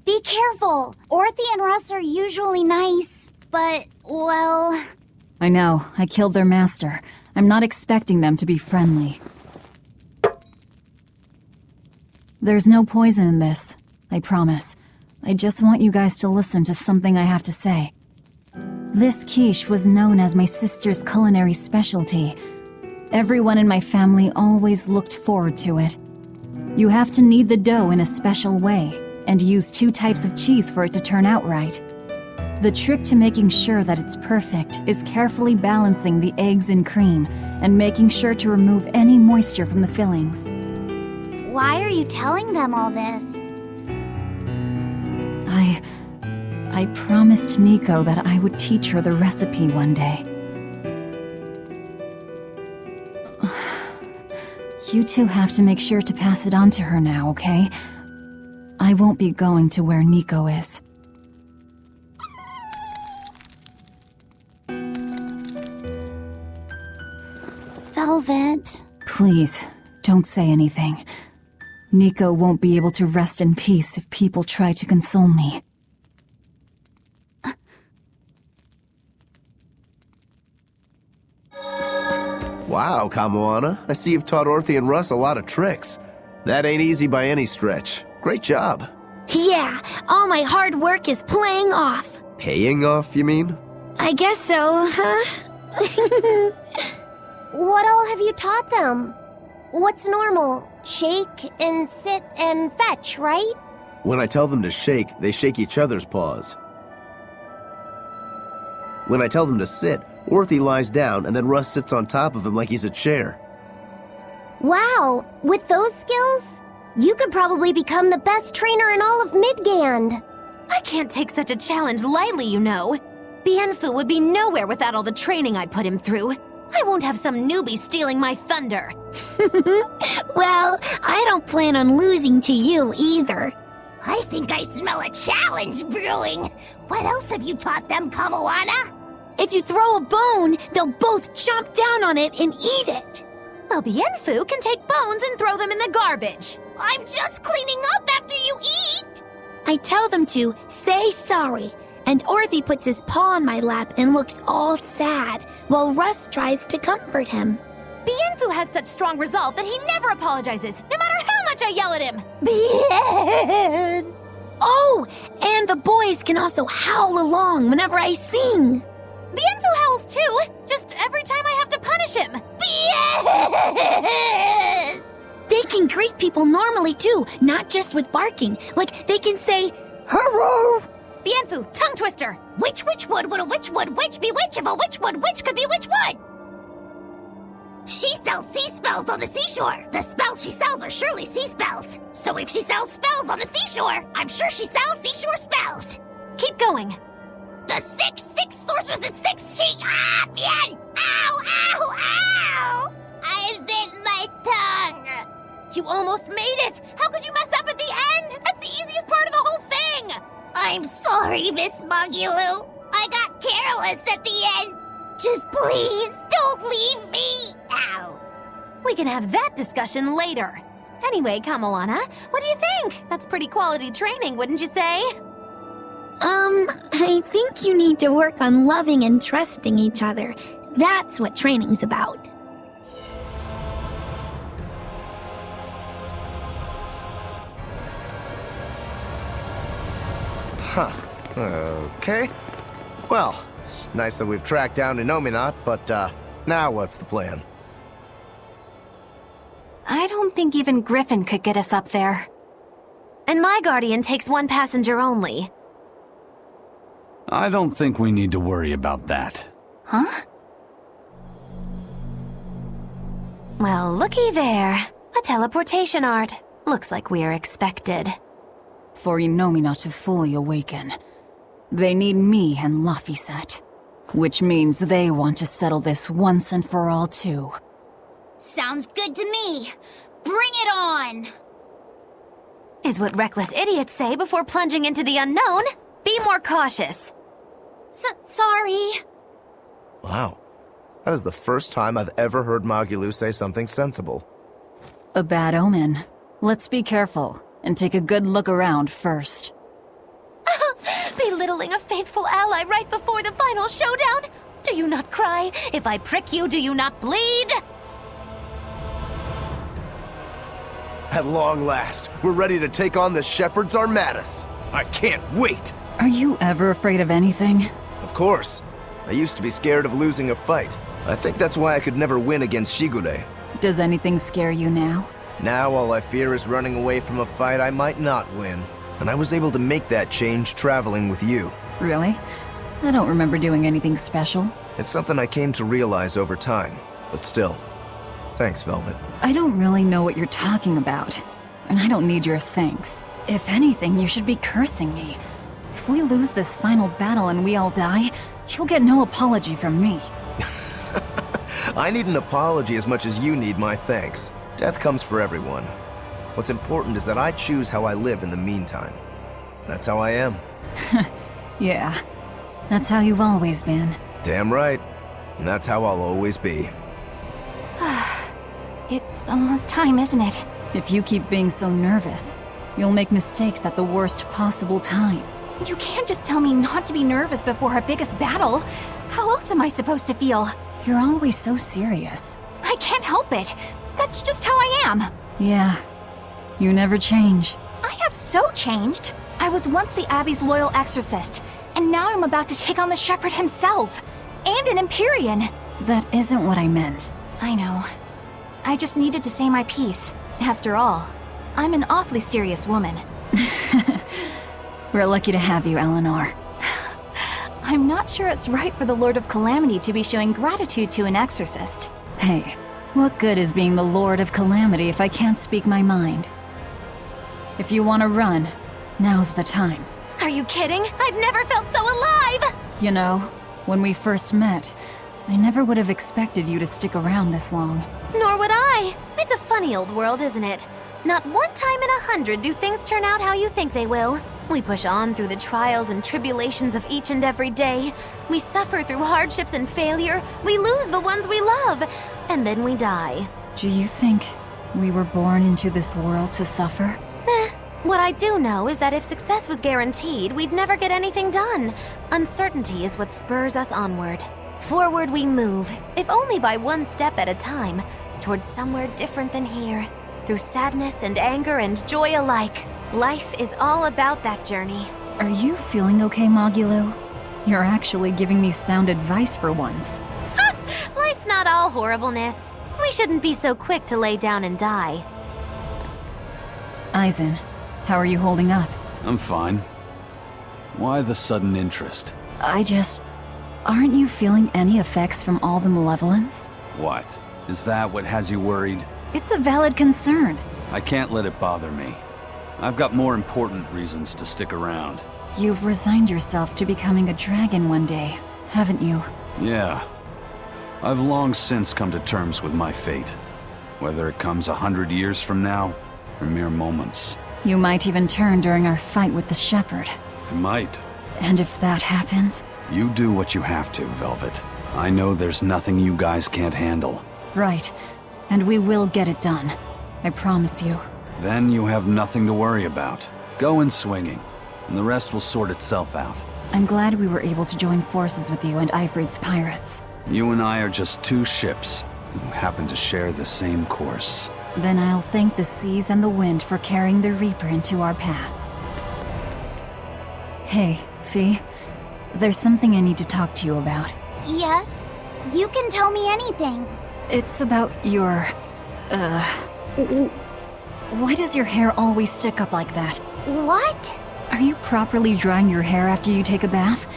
Be careful. Orthy and Russ are usually nice, but, well... I know. I killed their master. I'm not expecting them to be friendly. There's no poison in this. I promise. I just want you guys to listen to something I have to say. This quiche was known as my sister's culinary specialty. Everyone in my family always looked forward to it. You have to knead the dough in a special way, and use 2 types of cheese for it to turn out right. The trick to making sure that it's perfect is carefully balancing the eggs and cream, and making sure to remove any moisture from the fillings. Why are you telling them all this? I promised Nico that I would teach her the recipe one day. You two have to make sure to pass it on to her now, okay? I won't be going to where Nico is. Velvet. Please, don't say anything. Nico won't be able to rest in peace if people try to console me. Wow, Kamoana. I see you've taught Orthy and Russ a lot of tricks. That ain't easy by any stretch. Great job. Yeah, all my hard work is playing off. Paying off, you mean? I guess so, huh? What all have you taught them? What's normal? Shake and sit and fetch, right? When I tell them to shake, they shake each other's paws. When I tell them to sit, Orthy lies down and then Russ sits on top of him like he's a chair. Wow, with those skills, you could probably become the best trainer in all of Midgand. I can't take such a challenge lightly, you know. Bienfu would be nowhere without all the training I put him through. I won't have some newbie stealing my thunder. Well, I don't plan on losing to you either. I think I smell a challenge brewing. What else have you taught them, Kamoana? If you throw a bone, they'll both chomp down on it and eat it. Well, Bienfu can take bones and throw them in the garbage. I'm just cleaning up after you eat. I tell them to say sorry, and Orthy puts his paw on my lap and looks all sad, while Russ tries to comfort him. Bienfu has such strong resolve that he never apologizes, no matter how much I yell at him. Bien! Oh, and the boys can also howl along whenever I sing. Bienfu howls too, just every time I have to punish him. Bien! They can greet people normally too, not just with barking. Like, they can say, hello! Bienfu, tongue twister. Which would a witch would which be which if a witch would which could be which would? She sells sea spells on the seashore. The spells she sells are surely sea spells. So if she sells spells on the seashore, I'm sure she sells seashore spells. Keep going. The six sorceress is six she. Ah, bien! Ow, ow, ow! I bit my tongue. You almost made it. How could you mess up at the end? That's the easiest part of the whole thing. I'm sorry, Miss Mugulu. I got careless at the end. Just please, don't leave me. Ow. We can have that discussion later. Anyway, Kamoana, what do you think? That's pretty quality training, wouldn't you say? I think you need to work on loving and trusting each other. That's what training's about. Huh. Okay. Well, it's nice that we've tracked down Inominat, but, now what's the plan? I don't think even Griffin could get us up there. And my guardian takes one passenger only. I don't think we need to worry about that. Huh? Well, looky there. A teleportation art. Looks like we're expected. For Inomina to fully awaken, they need me and Laphicet. Which means they want to settle this once and for all, too. Sounds good to me. Bring it on! Is what reckless idiots say before plunging into the unknown. Be more cautious. Sorry. Wow. That is the first time I've ever heard Magulu say something sensible. A bad omen. Let's be careful, and take a good look around first. Belittling a faithful ally right before the final showdown? Do you not cry? If I prick you, do you not bleed? At long last, we're ready to take on the Shepherd's Armadas. I can't wait! Are you ever afraid of anything? Of course. I used to be scared of losing a fight. I think that's why I could never win against Shigure. Does anything scare you now? Now all I fear is running away from a fight I might not win. And I was able to make that change traveling with you. Really? I don't remember doing anything special. It's something I came to realize over time. But still, thanks, Velvet. I don't really know what you're talking about. And I don't need your thanks. If anything, you should be cursing me. If we lose this final battle and we all die, you'll get no apology from me. I need an apology as much as you need my thanks. Death comes for everyone. What's important is that I choose how I live in the meantime. That's how I am. Yeah, that's how you've always been. Damn right. And that's how I'll always be. It's almost time, isn't it? If you keep being so nervous, you'll make mistakes at the worst possible time. You can't just tell me not to be nervous before our biggest battle. How else am I supposed to feel? You're always so serious. I can't help it. That's just how I am. Yeah, you never change. I have so changed. I was once the Abbey's loyal exorcist, and now I'm about to take on the Shepherd himself. And an Empyrean. That isn't what I meant. I know. I just needed to say my piece. After all, I'm an awfully serious woman. We're lucky to have you, Eleanor. I'm not sure it's right for the Lord of Calamity to be showing gratitude to an exorcist. Hey, what good is being the Lord of Calamity if I can't speak my mind? If you want to run, now's the time. Are you kidding? I've never felt so alive! You know, when we first met, I never would have expected you to stick around this long. Nor would I. It's a funny old world, isn't it? Not one time in 100 do things turn out how you think they will. We push on through the trials and tribulations of each and every day. We suffer through hardships and failure. We lose the ones we love. And then we die. Do you think we were born into this world to suffer? What I do know is that if success was guaranteed, we'd never get anything done. Uncertainty is what spurs us onward. Forward we move, if only by one step at a time, towards somewhere different than here. Through sadness and anger and joy alike. Life is all about that journey. Are you feeling okay, Mogulu? You're actually giving me sound advice for once. Life's not all horribleness. We shouldn't be so quick to lay down and die. Aizen, how are you holding up? I'm fine. Why the sudden interest? Aren't you feeling any effects from all the malevolence? What? Is that what has you worried? It's a valid concern. I can't let it bother me. I've got more important reasons to stick around. You've resigned yourself to becoming a dragon one day, haven't you? Yeah. I've long since come to terms with my fate. Whether it comes 100 years from now, or mere moments. You might even turn during our fight with the Shepherd. I might. And if that happens? You do what you have to, Velvet. I know there's nothing you guys can't handle. Right. And we will get it done. I promise you. Then you have nothing to worry about. Go in swinging, and the rest will sort itself out. I'm glad we were able to join forces with you and Ifrit's pirates. You and I are just two ships who happen to share the same course. Then I'll thank the seas and the wind for carrying the Reaper into our path. Hey, Fee. There's something I need to talk to you about. Yes? You can tell me anything. It's about your... Why does your hair always stick up like that? What? Are you properly drying your hair after you take a bath?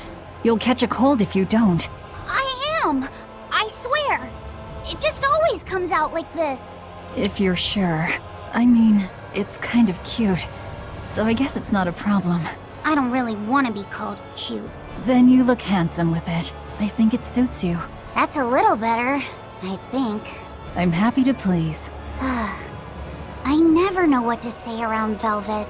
You'll catch a cold if you don't. I am. I swear. It just always comes out like this. If you're sure. I mean, it's kind of cute. So I guess it's not a problem. I don't really want to be called cute. Then you look handsome with it. I think it suits you. That's a little better, I think. I'm happy to please. I never know what to say around Velvet.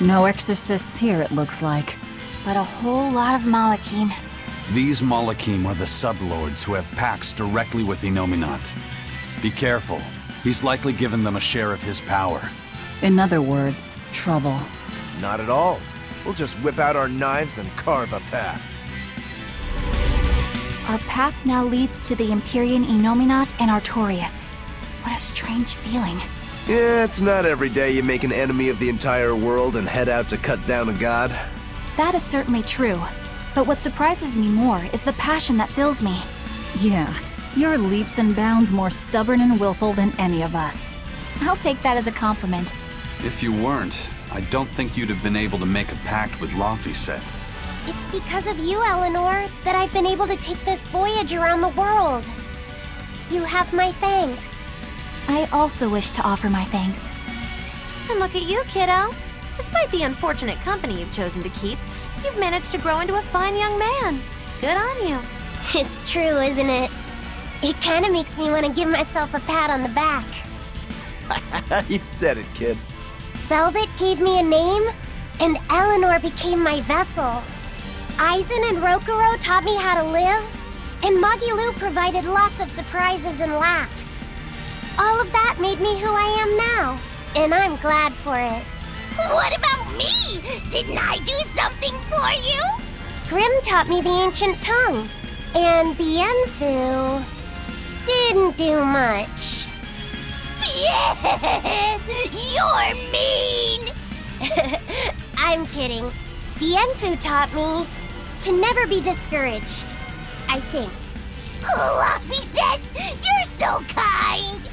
No exorcists here, it looks like. But a whole lot of Malakim. These Malakim are the sublords who have pacts directly with Innominat. Be careful. He's likely given them a share of his power. In other words, trouble. Not at all. We'll just whip out our knives and carve a path. Our path now leads to the Empyrean Innominat and Artorias. What a strange feeling. Yeah, it's not every day you make an enemy of the entire world and head out to cut down a god. That is certainly true. But what surprises me more is the passion that fills me. Yeah, you're leaps and bounds more stubborn and willful than any of us. I'll take that as a compliment. If you weren't, I don't think you'd have been able to make a pact with Laphicet. It's because of you, Eleanor, that I've been able to take this voyage around the world. You have my thanks. I also wish to offer my thanks. And look at you, kiddo. Despite the unfortunate company you've chosen to keep, you've managed to grow into a fine young man. Good on you. It's true, isn't it? It kind of makes me want to give myself a pat on the back. You said it, kid. Velvet gave me a name, and Eleanor became my vessel. Aizen and Rokuro taught me how to live, and Magilu provided lots of surprises and laughs. All of that made me who I am now, and I'm glad for it. What about me? Didn't I do something for you? Grimm taught me the ancient tongue, and Bienfu didn't do much. Yeah, you're mean! I'm kidding. Bienfu taught me to never be discouraged, I think. Laphicet, you're so kind!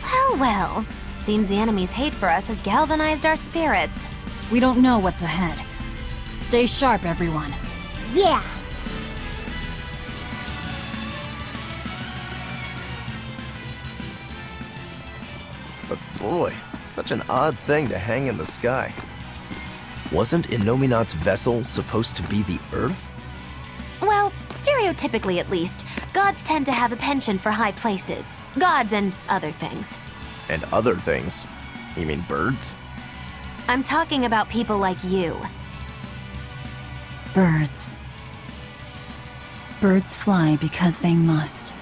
Well, well. Seems the enemy's hate for us has galvanized our spirits. We don't know what's ahead. Stay sharp, everyone. Yeah. But boy, such an odd thing to hang in the sky. Wasn't Innominat's vessel supposed to be the Earth? Well, stereotypically at least, gods tend to have a penchant for high places. Gods and other things. And other things? You mean birds? I'm talking about people like you. Birds. Birds fly because they must.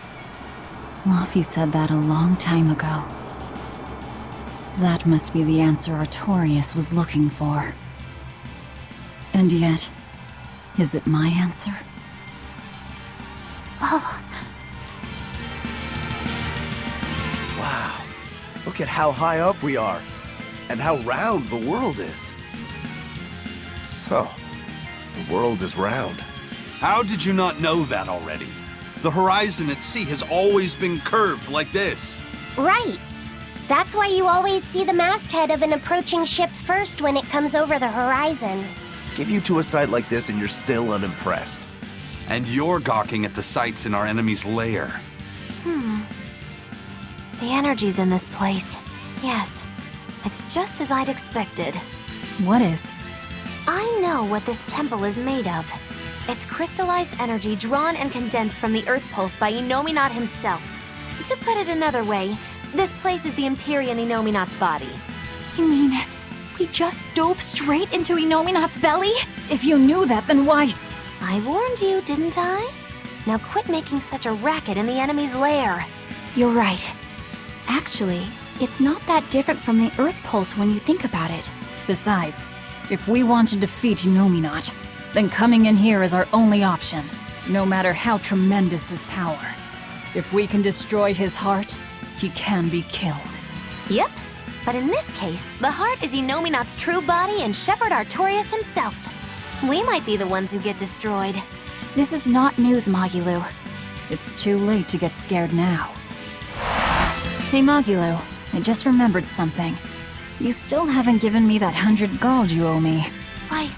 Laffy said that a long time ago. That must be the answer Artorias was looking for. And yet, is it my answer? Oh. Wow. Look at how high up we are, and how round the world is. So, the world is round. How did you not know that already? The horizon at sea has always been curved like this. Right. That's why you always see the masthead of an approaching ship first when it comes over the horizon. Give you to a sight like this and you're still unimpressed. And you're gawking at the sights in our enemy's lair. The energy's in this place. Yes, it's just as I'd expected. What is? I know what this temple is made of. It's crystallized energy drawn and condensed from the Earth Pulse by Innominat himself. To put it another way, this place is the Empyrean Innominat's body. You mean, we just dove straight into Innominat's belly? If you knew that, then why? I warned you, didn't I? Now quit making such a racket in the enemy's lair. You're right. Actually, it's not that different from the Earth Pulse when you think about it. Besides, if we want to defeat Innominat, then coming in here is our only option, no matter how tremendous his power. If we can destroy his heart, he can be killed. Yep, but in this case, the heart is Innominat's true body and Shepherd Artorias himself. We might be the ones who get destroyed. This is not news, Magilu. It's too late to get scared now. Hey Magilu, I just remembered something. You still haven't given me that 100 gold you owe me. I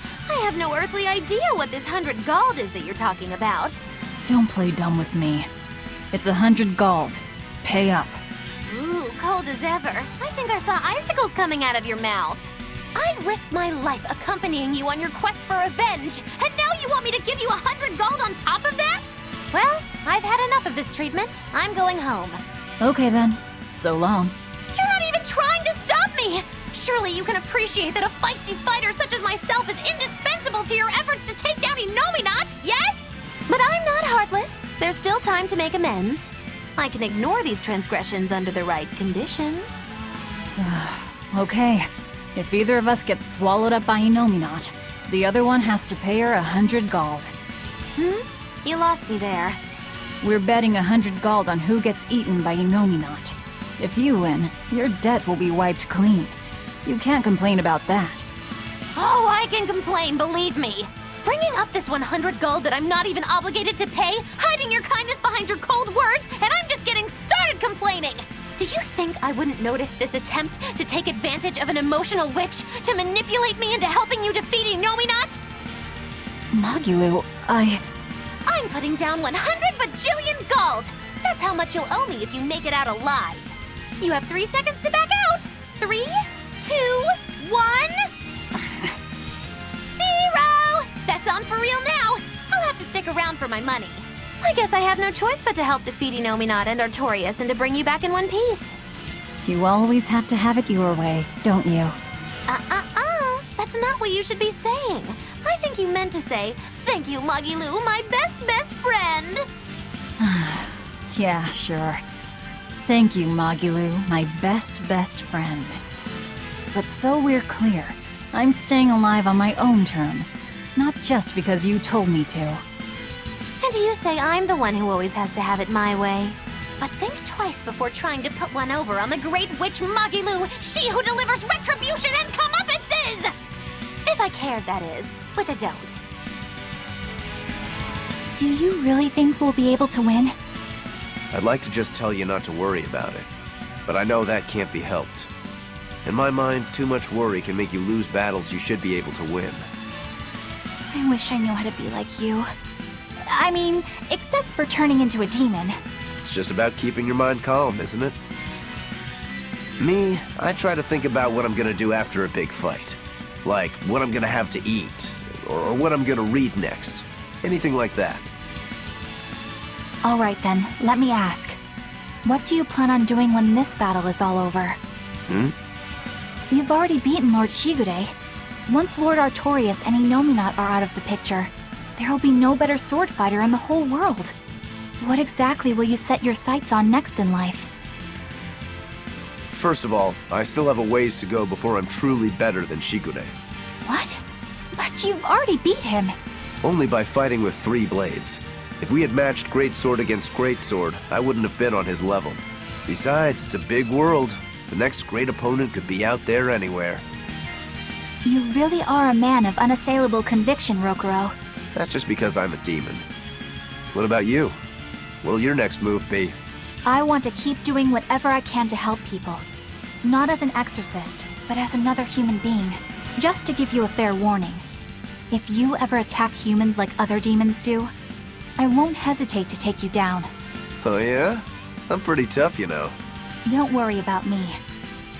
have no earthly idea what this 100 gold is that you're talking about. Don't play dumb with me. It's 100 gold. Pay up. Ooh, cold as ever. I think I saw icicles coming out of your mouth. I risked my life accompanying you on your quest for revenge, and now you want me to give you 100 gold on top of that? Well, I've had enough of this treatment. I'm going home. Okay then. So long. You're not even trying to stop me! Surely you can appreciate that a feisty fighter such as myself is indispensable to your efforts to take down Innominat, yes? But I'm not heartless. There's still time to make amends. I can ignore these transgressions under the right conditions. Okay. If either of us gets swallowed up by Innominat, the other one has to pay her 100 gold. You lost me there. We're betting 100 gold on who gets eaten by Innominat. If you win, your debt will be wiped clean. You can't complain about that. Oh, I can complain, believe me. Bringing up this 100 gold that I'm not even obligated to pay, hiding your kindness behind your cold words, and I'm just getting started complaining. Do you think I wouldn't notice this attempt to take advantage of an emotional witch to manipulate me into helping you defeat Innominat? Magilu, I'm putting down 100 bajillion gold! That's how much you'll owe me if you make it out alive. You have 3 seconds to back out. 3, 2, 1... 0! That's on for real now. I'll have to stick around for my money. I guess I have no choice but to help defeat Inominat and Artorias and to bring you back in one piece. you always have to have it your way, don't you? That's not what you should be saying. I think you meant to say, thank you, Magilu, my best friend. Yeah, sure. Thank you, Magilu, my best friend. But so we're clear, I'm staying alive on my own terms, not just because you told me to. And you say I'm the one who always has to have it my way. But think twice before trying to put one over on the great witch Magilu, she who delivers retribution and comeuppances! If I cared, that is, which I don't. Do you really think we'll be able to win? I'd like to just tell you not to worry about it, but I know that can't be helped. In my mind, too much worry can make you lose battles you should be able to win. I wish I knew how to be like you. I mean, except for turning into a demon. It's just about keeping your mind calm, isn't it? Me, I try to think about what I'm gonna do after a big fight. Like, what I'm gonna have to eat, or what I'm gonna read next. Anything like that. All right then, let me ask. What do you plan on doing when this battle is all over? You've already beaten Lord Shigure. Once Lord Artorias and Inominat are out of the picture, there'll be no better sword fighter in the whole world. What exactly will you set your sights on next in life? First of all, I still have a ways to go before I'm truly better than Shigure. What? But you've already beat him. Only by fighting with 3 blades. If we had matched Greatsword against Greatsword, I wouldn't have been on his level. Besides, it's a big world. The next great opponent could be out there anywhere. You really are a man of unassailable conviction, Rokuro. That's just because I'm a demon. What about you? What'll your next move be? I want to keep doing whatever I can to help people. Not as an exorcist, but as another human being. Just to give you a fair warning. If you ever attack humans like other demons do, I won't hesitate to take you down. Oh yeah? I'm pretty tough, you know. Don't worry about me.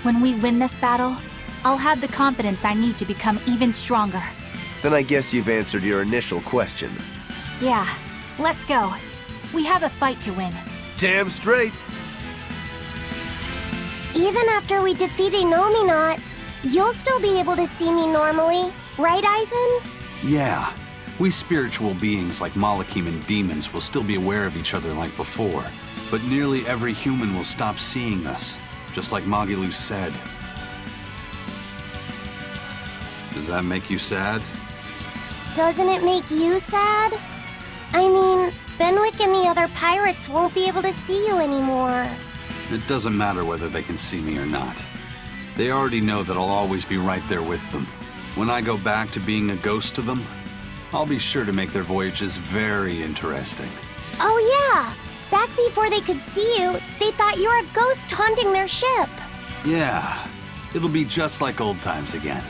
When we win this battle, I'll have the confidence I need to become even stronger. Then I guess you've answered your initial question. Yeah, let's go. We have a fight to win. Damn straight! Even after we defeat Inominat, you'll still be able to see me normally, right, Aizen? Yeah. We spiritual beings like Malakim and demons will still be aware of each other like before. But nearly every human will stop seeing us, just like Magilu said. Does that make you sad? Doesn't it make you sad? I mean, Benwick and the other pirates won't be able to see you anymore. It doesn't matter whether they can see me or not. They already know that I'll always be right there with them. When I go back to being a ghost to them, I'll be sure to make their voyages very interesting. Oh yeah! Back before they could see you, they thought you were a ghost haunting their ship. Yeah, it'll be just like old times again.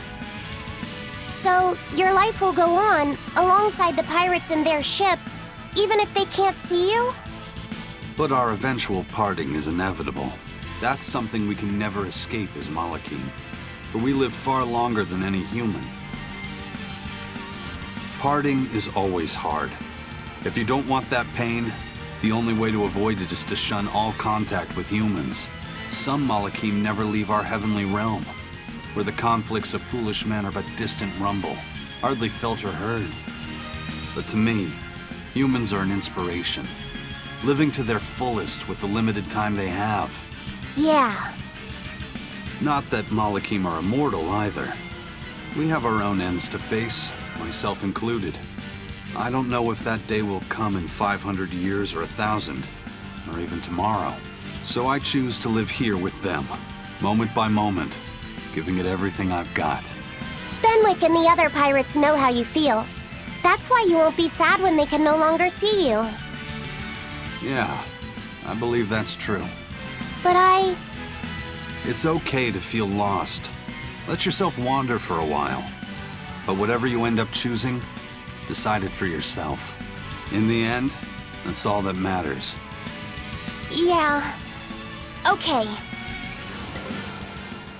So, your life will go on, alongside the pirates and their ship, even if they can't see you? But our eventual parting is inevitable. That's something we can never escape as Malakim, for we live far longer than any human. Parting is always hard. If you don't want that pain, the only way to avoid it is to shun all contact with humans. Some Malakim never leave our heavenly realm, where the conflicts of foolish men are but distant rumble, hardly felt or heard. But to me, humans are an inspiration, living to their fullest with the limited time they have. Yeah. Not that Malakim are immortal either. We have our own ends to face, myself included. I don't know if that day will come in 500 years or 1,000, or even tomorrow. So I choose to live here with them, moment by moment, giving it everything I've got. Benwick and the other pirates know how you feel. That's why you won't be sad when they can no longer see you. Yeah, I believe that's true. But It's okay to feel lost. Let yourself wander for a while. But whatever you end up choosing, Decide it for yourself. In the end, that's all that matters. Yeah. Okay.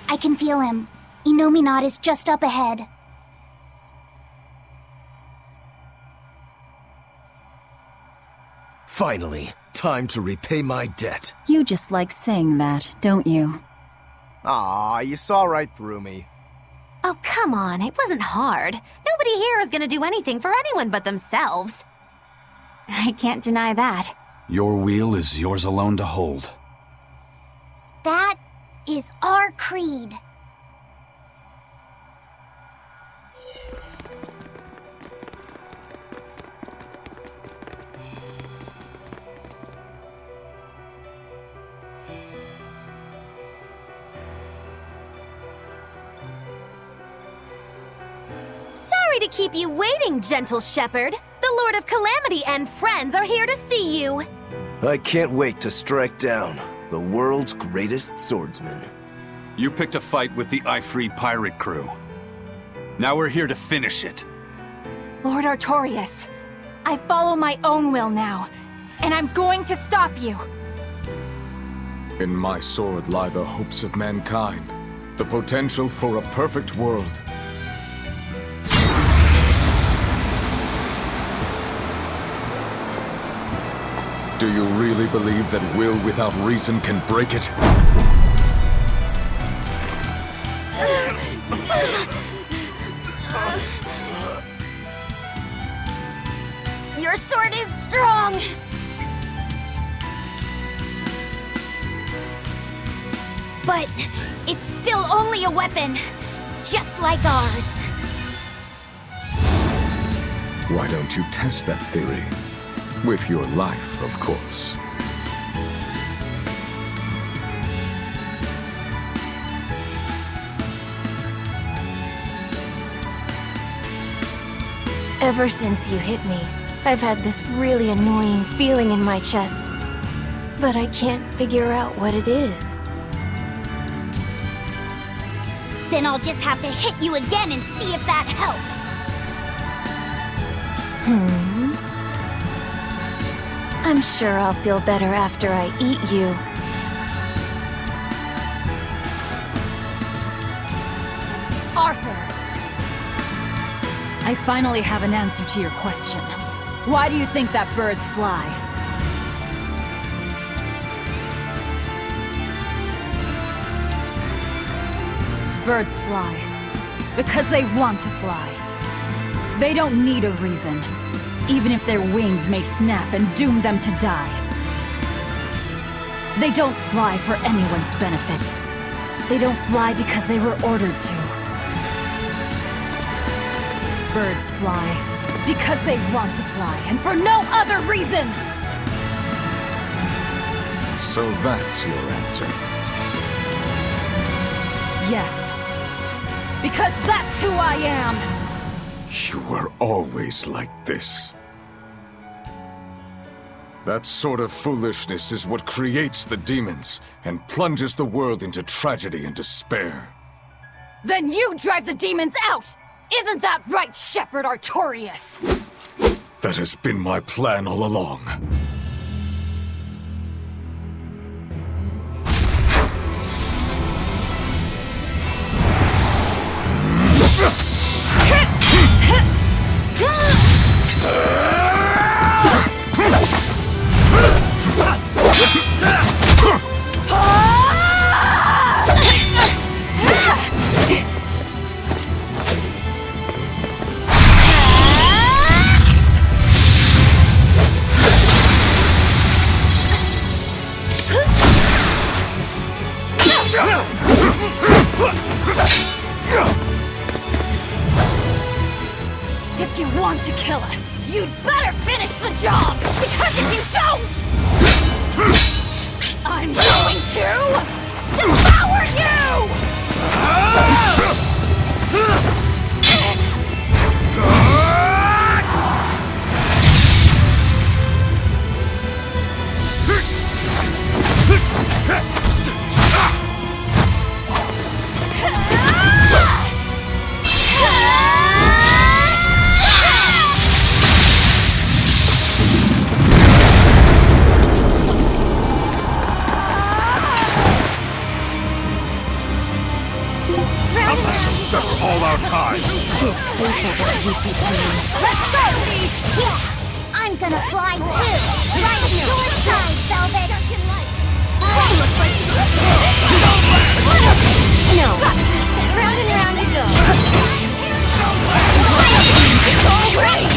I can feel him. Innominat is just up ahead. Finally, time to repay my debt. You just like saying that, don't you? Aw, you saw right through me. Oh, come on, it wasn't hard. Nobody here is gonna do anything for anyone but themselves. I can't deny that. Your wheel is yours alone to hold. That is our creed. Sorry to keep you waiting, gentle shepherd. The Lord of Calamity and friends are here to see you. I can't wait to strike down the world's greatest swordsman. You picked a fight with the Ifree pirate crew. Now we're here to finish it. Lord Artorias, I follow my own will now, and I'm going to stop you. In my sword lie the hopes of mankind, the potential for a perfect world. Do you really believe that will without reason can break it? Your sword is strong! But it's still only a weapon, just like ours. Why don't you test that theory? With your life, of course. Ever since you hit me, I've had this really annoying feeling in my chest. But I can't figure out what it is. Then I'll just have to hit you again and see if that helps. I'm sure I'll feel better after I eat you. Arthur! I finally have an answer to your question. Why do you think that birds fly? Birds fly because they want to fly. They don't need a reason, even if their wings may snap and doom them to die. They don't fly for anyone's benefit. They don't fly because they were ordered to. Birds fly because they want to fly, and for no other reason! So that's your answer. Yes. Because that's who I am! You were always like this. That sort of foolishness is what creates the demons and plunges the world into tragedy and despair. Then you drive the demons out! Isn't that right, Shepherd Artorias? That has been my plan all along. If you want to kill us, you'd better finish the job! Because if you don't, I'm going to devour you! time! You'll pay for what you did to me. Let's go! Yeah, I'm gonna fly too! Right to your side, Velvet! Looks like... No. Round and round you go. It's all right!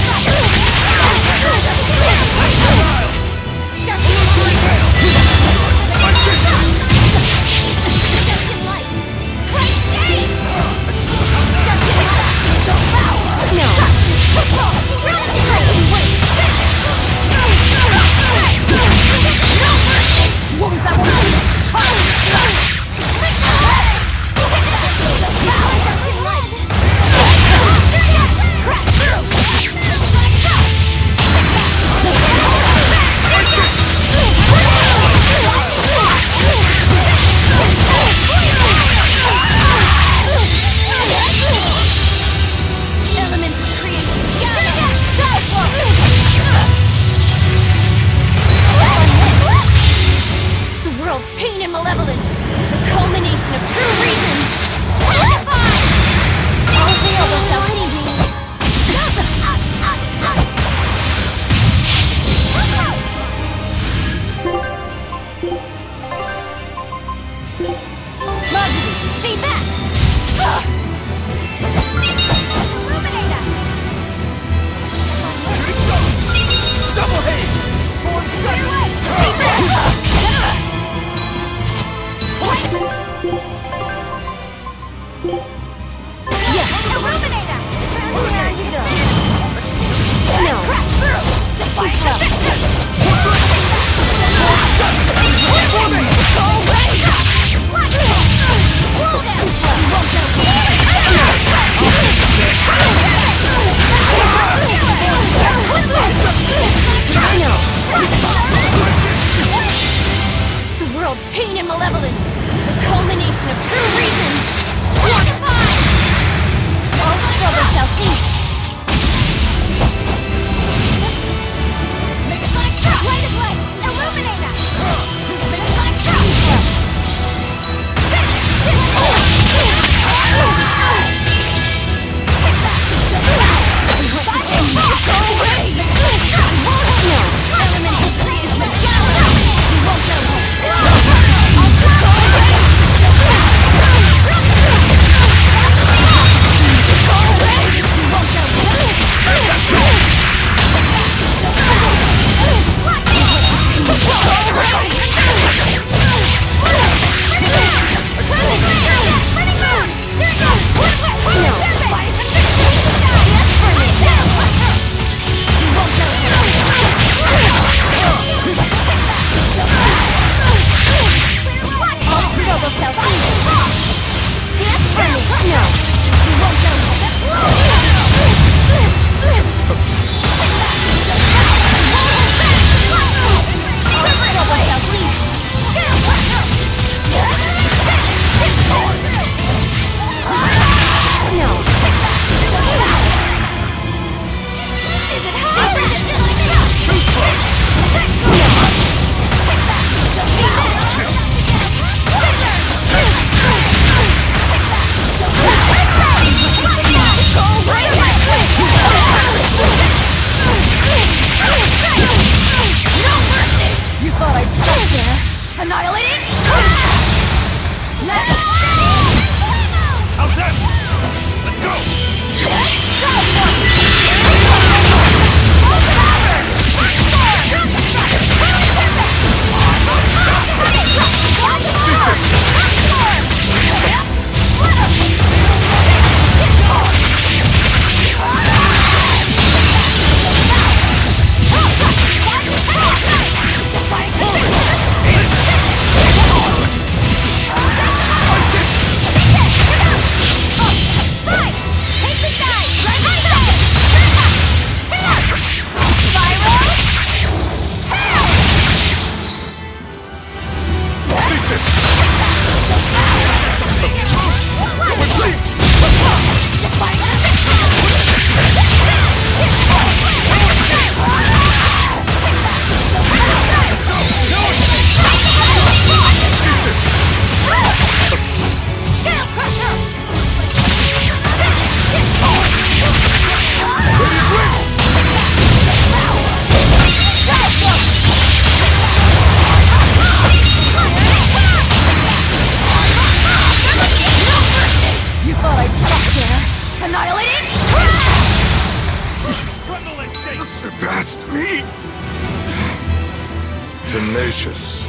Tenacious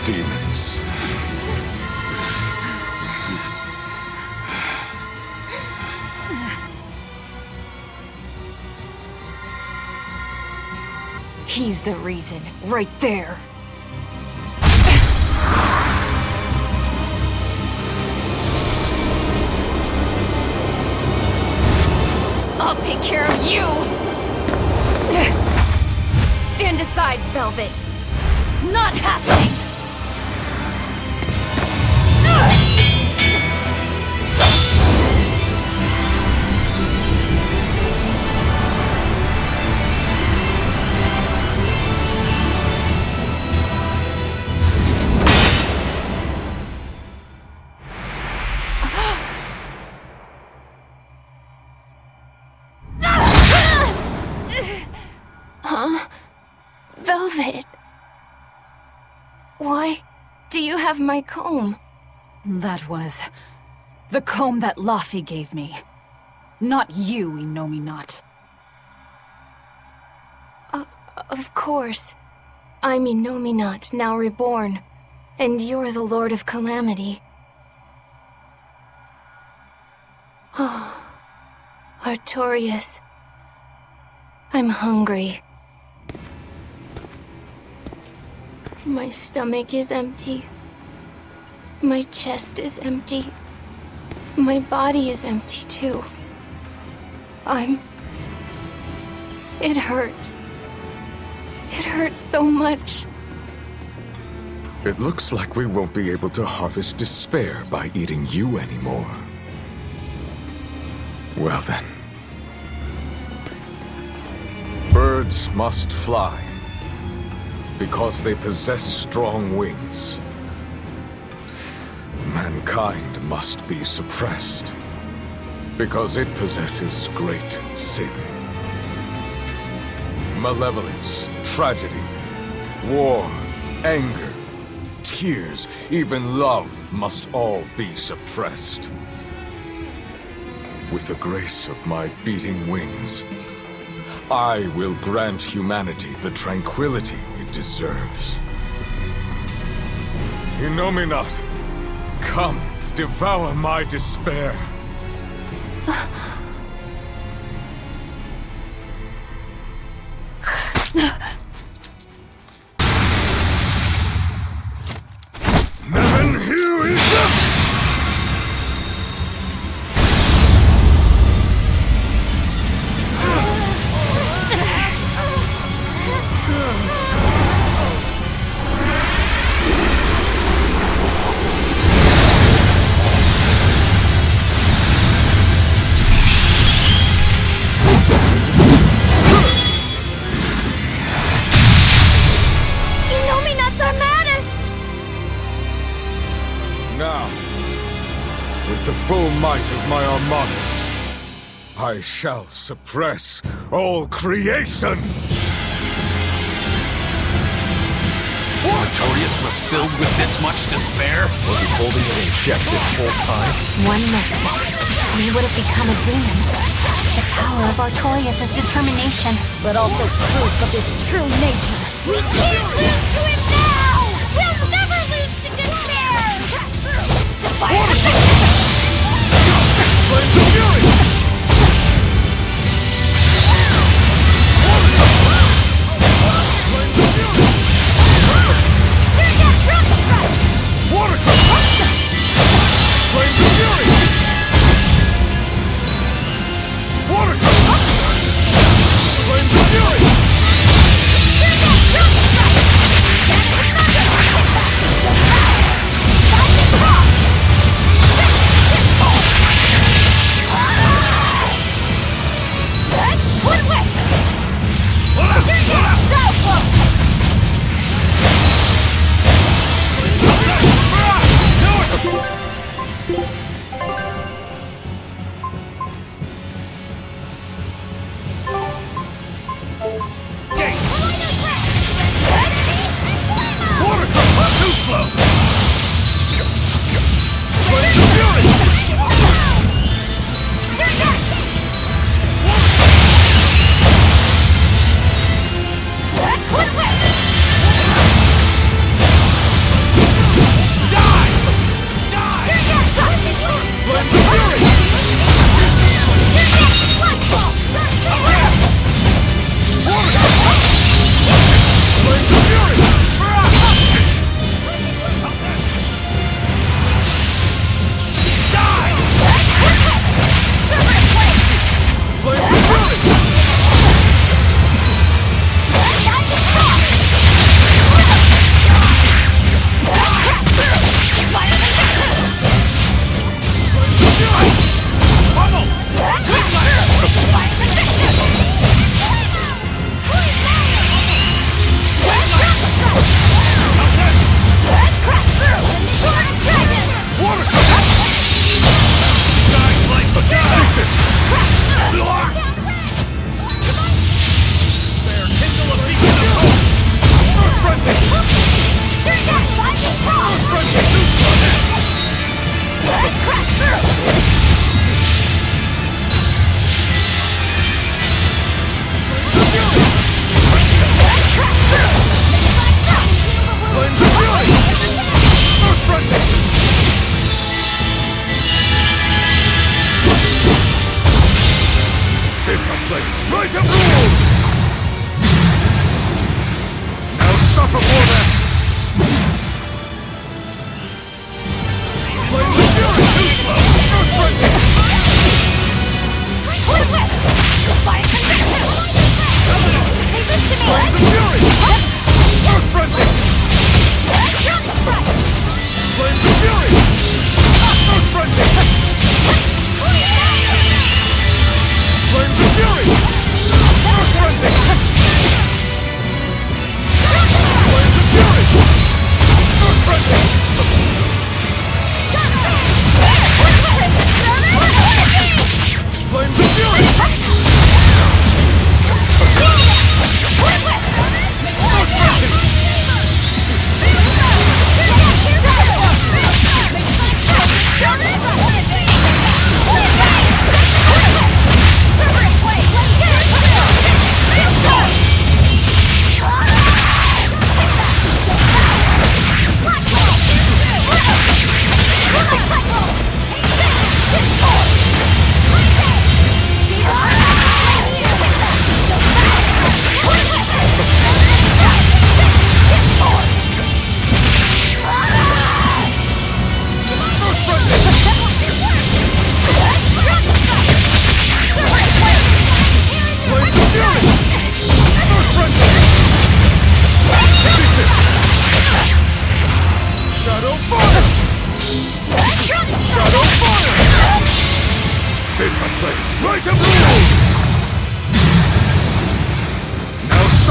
demons. He's the reason, right there. I'll take care of you! Stand aside, Velvet. Not happening! Huh? Velvet. Why do you have my comb? That was the comb that Laffy gave me. Not you, Inominat. Of course. I'm Inominat, now reborn. And you're the Lord of Calamity. Oh, Artorias. I'm hungry. My stomach is empty. My chest is empty. My body is empty too. It hurts. It hurts so much. It looks like we won't be able to harvest despair by eating you anymore. Well then. Birds must fly, because they possess strong wings. Mankind must be suppressed, because it possesses great sin. Malevolence, tragedy, war, anger, tears, even love must all be suppressed. With the grace of my beating wings, I will grant humanity the tranquility it deserves. Inominat, come, devour my despair. Neven Hugh is up! Now, with the full might of my Armadas, I shall suppress all creation! Artorias was filled with this much despair? Was he holding it in check this whole time? One mistake. We would have become a demon. Such is the power of Artorias' determination. But also proof of his true nature. We can't lose to him now! We'll never lose to despair! Flames of Fury! Water Flames of Fury! Water Flames of Fury!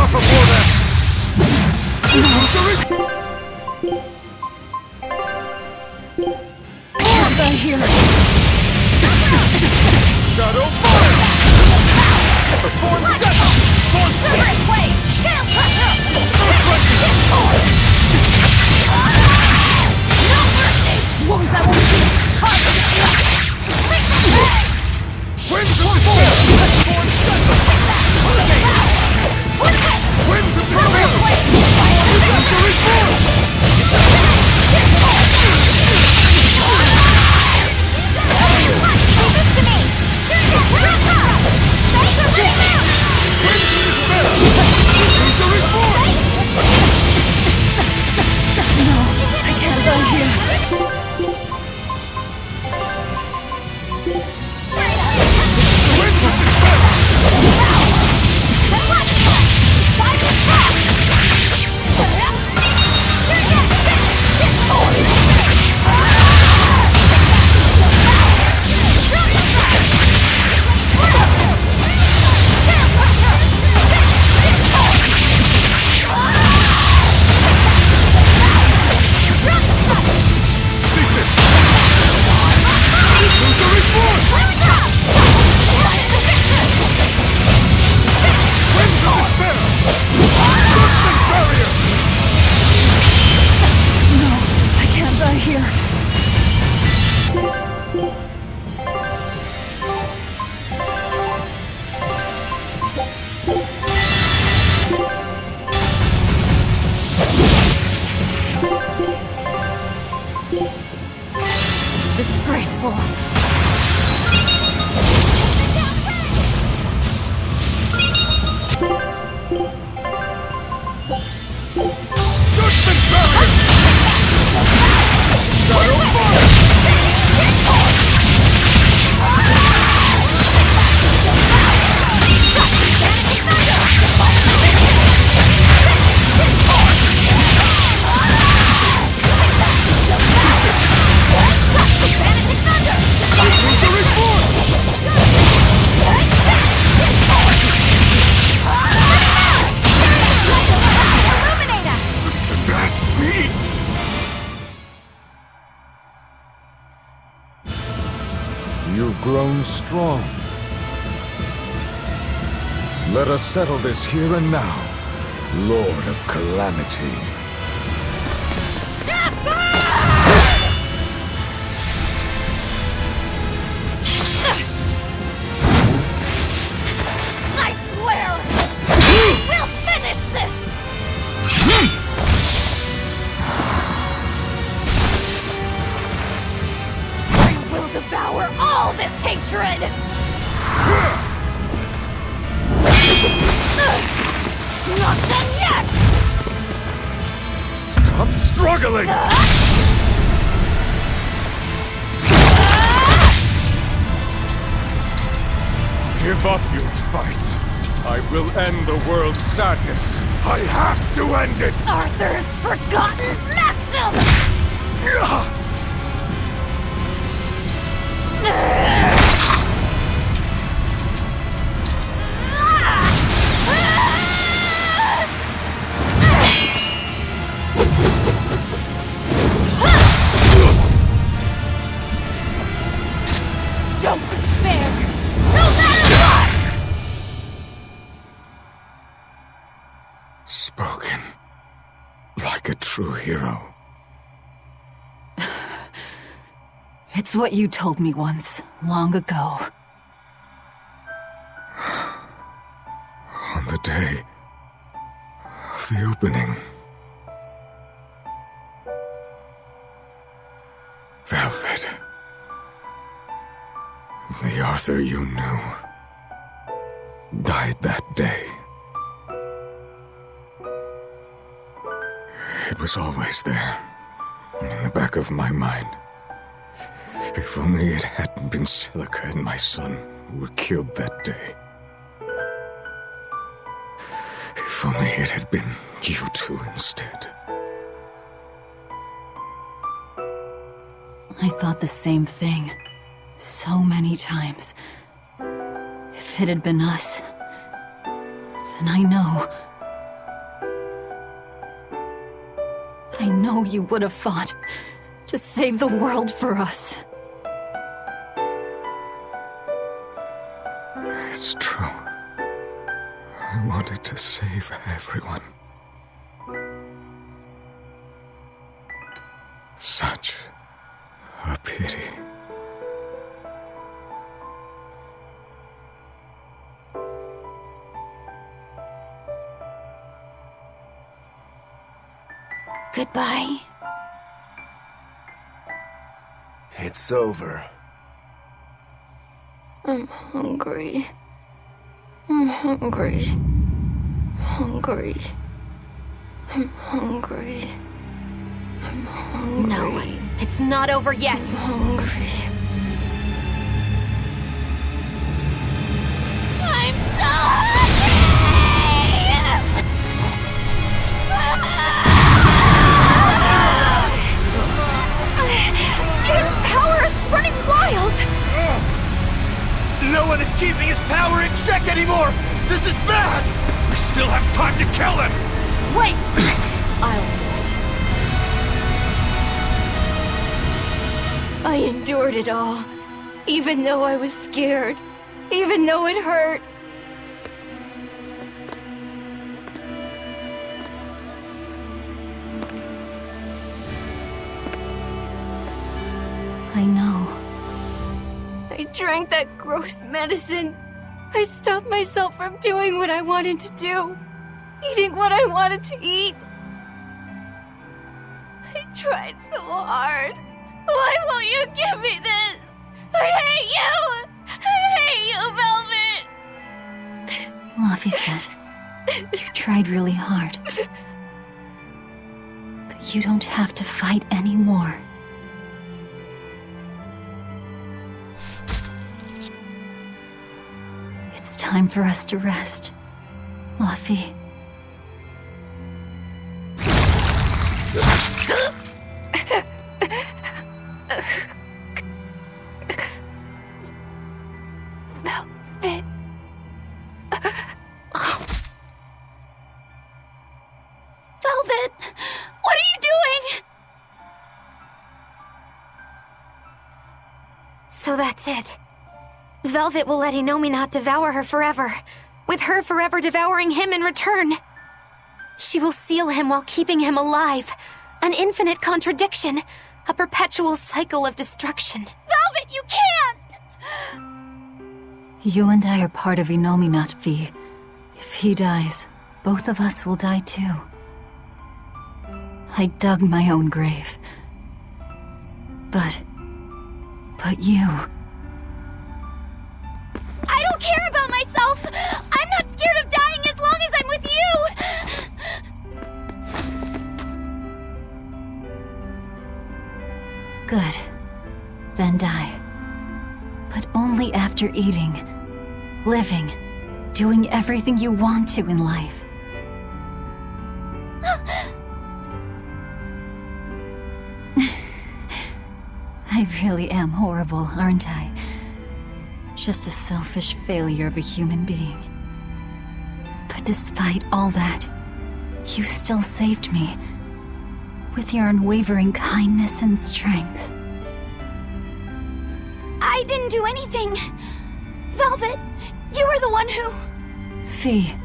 suffer for them! Hands are here! Shadow fire! Form 7! Form 6! Wounds that will shoot! Winds of despair! Form 7! Winds of despair! Berseria form! No, I can't die here. Disgraceful. You've grown strong. Let us settle this here and now, Lord of Calamity. I swear! We'll finish this! We'll devour all this hatred! Not done yet! Stop struggling! Give up your fight. I will end the world's sadness. I have to end it! Arthur's forgotten maxim! Don't despair! No matter what! Spoken like a true hero. It's what you told me once, long ago. On the day of the opening. Velvet. The Arthur you knew died that day. It was always there, in the back of my mind. If only it hadn't been Silica and my son who were killed that day. If only it had been you two instead. I thought the same thing. So many times. If it had been us, then I know I know you would have fought to save the world for us. It's true. I wanted to save everyone. Such a pity. Goodbye. It's over. I'm hungry. I'm hungry. Hungry. I'm hungry. I'm hungry. No, it's not over yet. I'm hungry. I'm so hungry! His power is running wild! No one is keeping his power in check anymore! This is bad! We still have time to kill him! Wait! I'll do it. I endured it all, even though I was scared, even though it hurt. I know. I drank that gross medicine. I stopped myself from doing what I wanted to do, eating what I wanted to eat. I tried so hard. Why won't you give me this? I hate you! I hate you, Velvet! Laphicet, you tried really hard. But you don't have to fight anymore. It's time for us to rest, Laphi. Velvet. Velvet! What are you doing? So that's it. Velvet will let Innominat devour her forever, with her forever devouring him in return. She will seal him while keeping him alive. An infinite contradiction. A perpetual cycle of destruction. Velvet, you can't! You and I are part of Innominat, V. If he dies, both of us will die too. I dug my own grave. But you... I don't care about myself! I'm not scared of dying as long as I'm with you! Good. Then die. But only after eating, living, doing everything you want to in life. I really am horrible, aren't I? Just a selfish failure of a human being. But despite all that, you still saved me. With your unwavering kindness and strength. I didn't do anything. Velvet, you were the one who... Fee,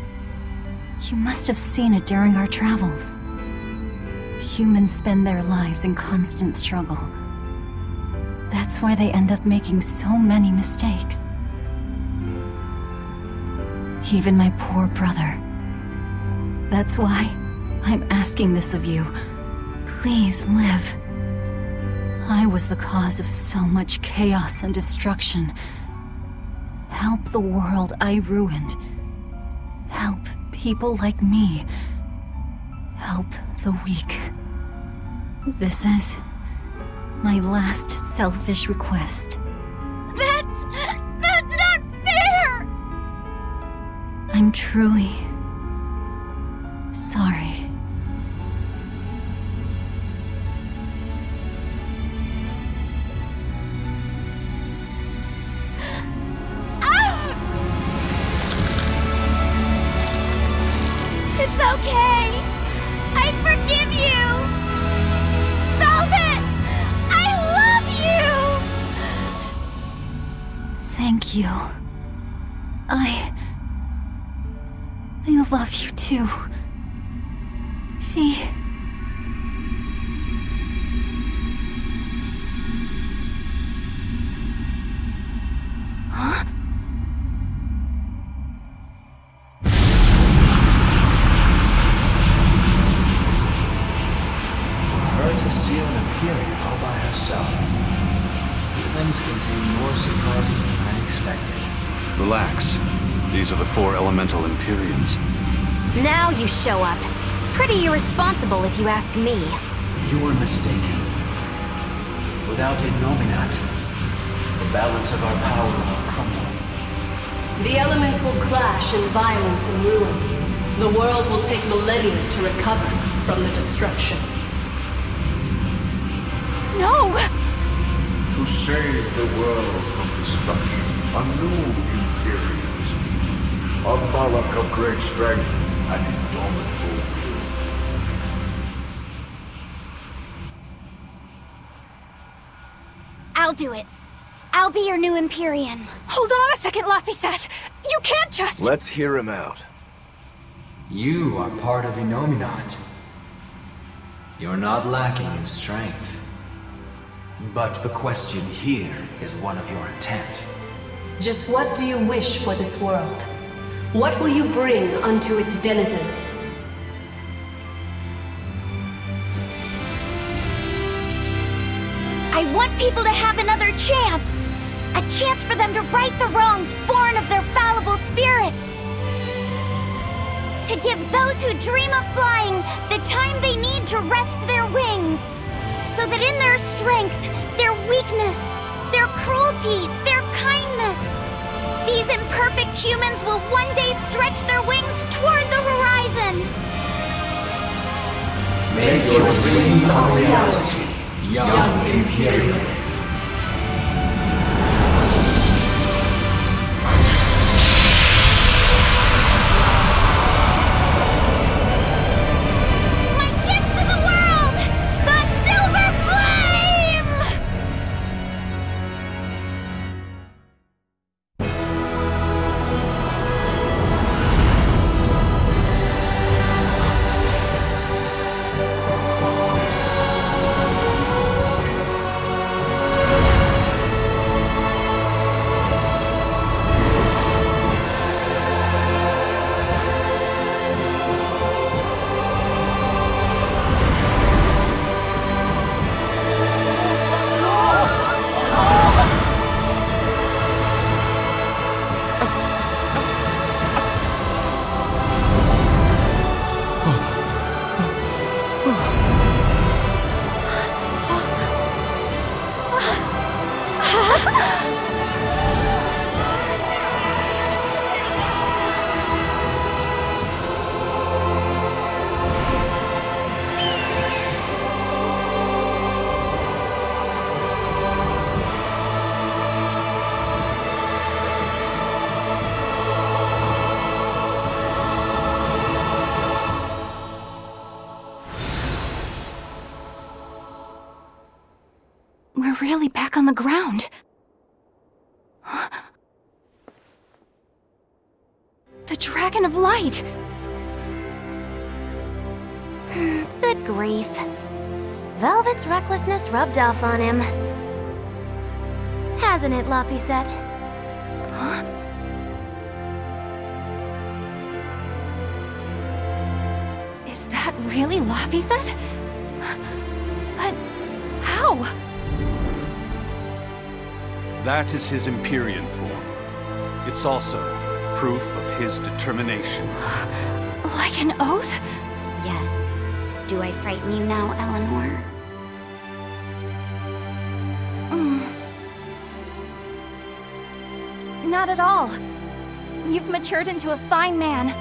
you must have seen it during our travels. Humans spend their lives in constant struggle. That's why they end up making so many mistakes. Even my poor brother. That's why I'm asking this of you. Please live. I was the cause of so much chaos and destruction. Help the world I ruined. Help people like me. Help the weak. This is my last selfish request. That's not fair! I'm truly sorry. It's okay. I forgive you. Thank you. I love you too. Fee. Huh? For her to seal an Imperium all by herself. Humans contain more surprises than I expected. Relax. These are the 4 elemental Empyreans. Now you show up. Pretty irresponsible if you ask me. You were mistaken. Without Innominat, the balance of our power will crumble. The elements will clash in violence and ruin. The world will take millennia to recover from the destruction. No! To save the world from destruction, a new Imperium is needed. A Malak of great strength and indomitable will. I'll do it. I'll be your new Empyrean. Hold on a second, Laphicet! You can't just— Let's hear him out. You are part of Innominat. You're not lacking in strength. But the question here is one of your intent. Just what do you wish for this world? What will you bring unto its denizens? I want people to have another chance. A chance for them to right the wrongs born of their fallible spirits. To give those who dream of flying the time they need to rest their wings. So that in their strength, their weakness, their cruelty, their kindness, these imperfect humans will one day stretch their wings toward the horizon. Make your dream a reality, young Imperial. We're really back on the ground. The Dragon of Light! Good grief. Velvet's recklessness rubbed off on him. Hasn't it, Laphicet? Huh? Is that really Laphicet? But how? That is his Empyrean form. It's also proof of his determination. Like an oath? Yes. Do I frighten you now, Eleanor? Not at all. You've matured into a fine man.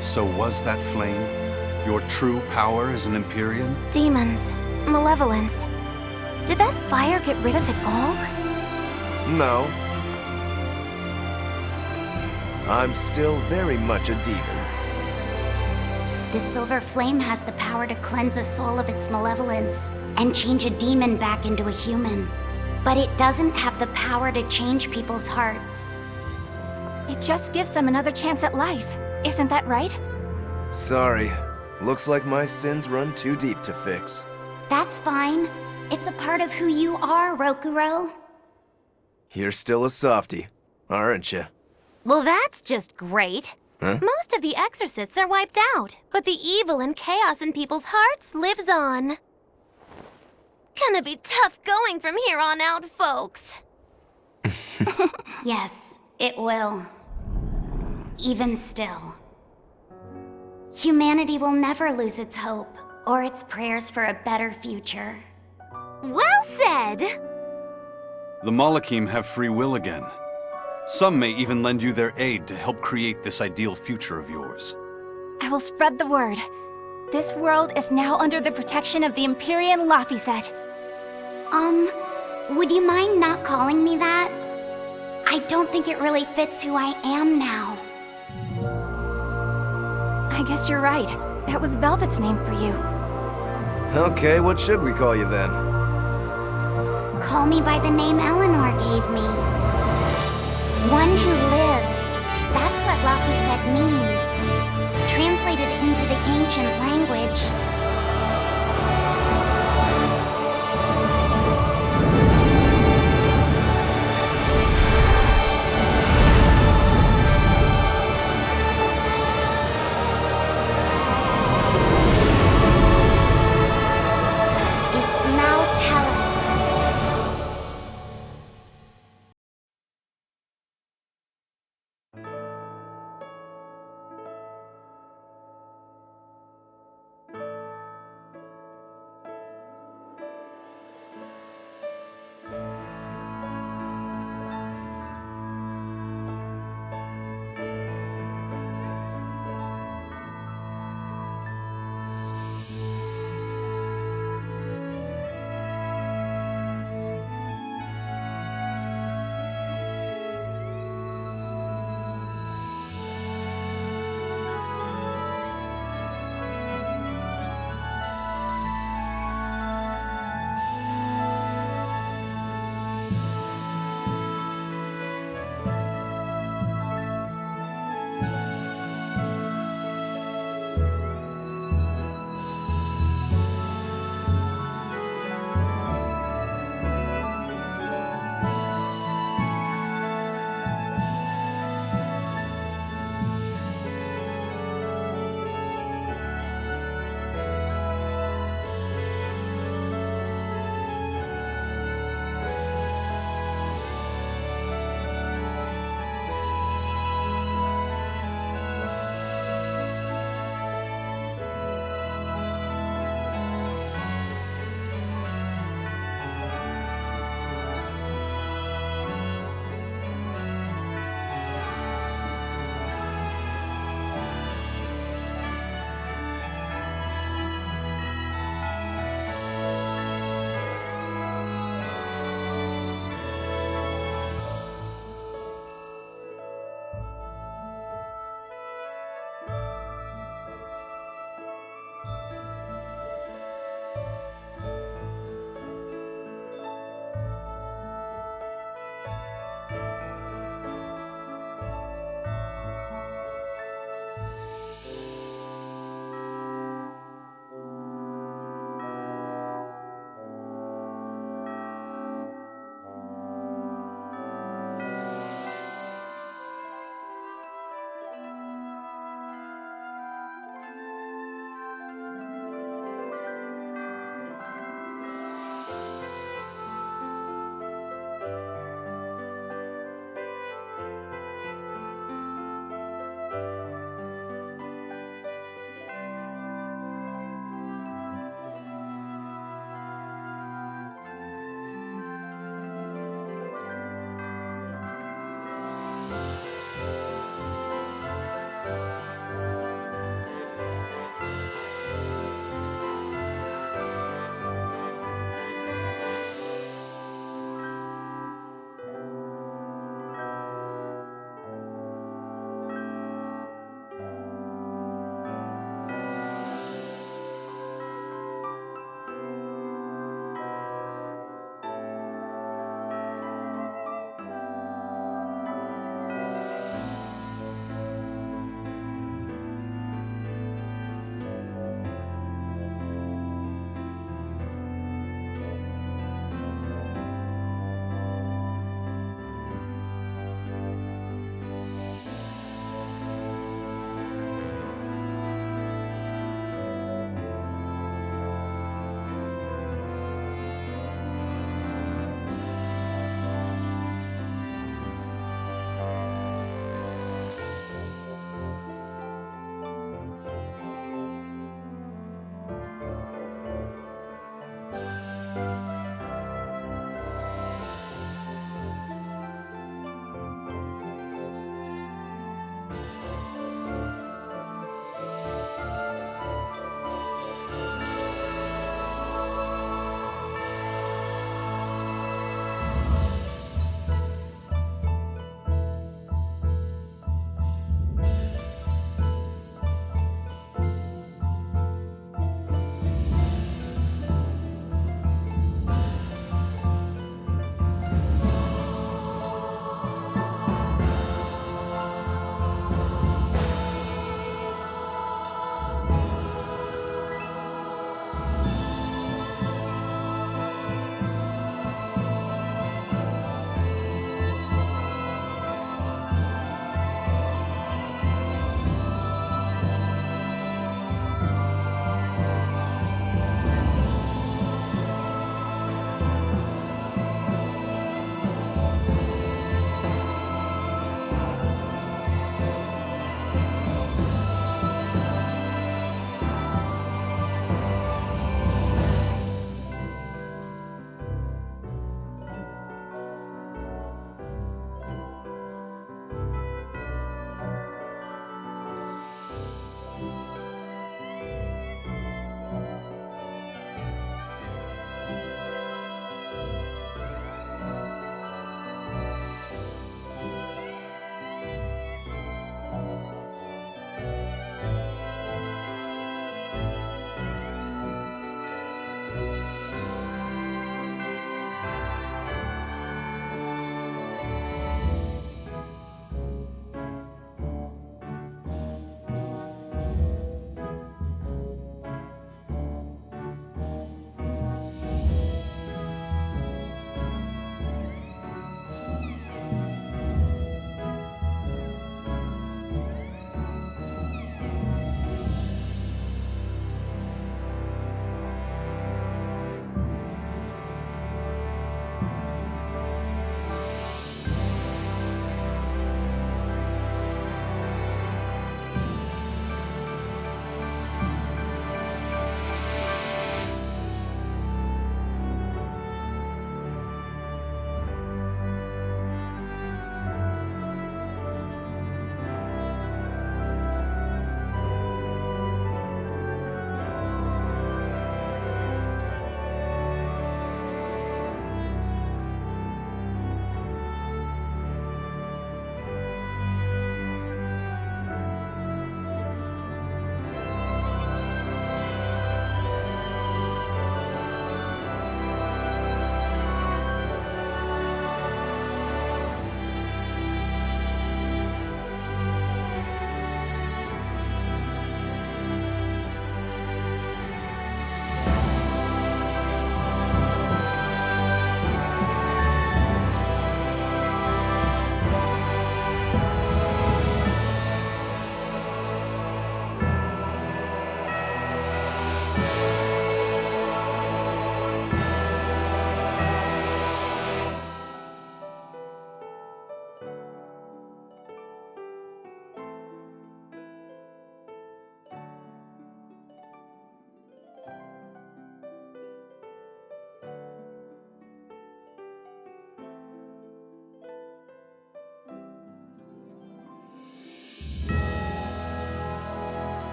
So was that flame your true power as an Empyrean? Demons. Malevolence. Did that fire get rid of it all? No. I'm still very much a demon. This silver flame has the power to cleanse a soul of its malevolence and change a demon back into a human. But it doesn't have the power to change people's hearts. It just gives them another chance at life. Isn't that right? Sorry. Looks like my sins run too deep to fix. That's fine. It's a part of who you are, Rokuro. You're still a softie, aren't you? Well, that's just great. Huh? Most of the exorcists are wiped out, but the evil and chaos in people's hearts lives on. Gonna be tough going from here on out, folks. Yes, it will. Even still. Humanity will never lose its hope, or its prayers for a better future. Well said! The Malakim have free will again. Some may even lend you their aid to help create this ideal future of yours. I will spread the word. This world is now under the protection of the Empyrean Laphicet. Would you mind not calling me that? I don't think it really fits who I am now. I guess you're right. That was Velvet's name for you. Okay, what should we call you then? Call me by the name Eleanor gave me. One who lives. That's what Laphicet means. Translated into the ancient language.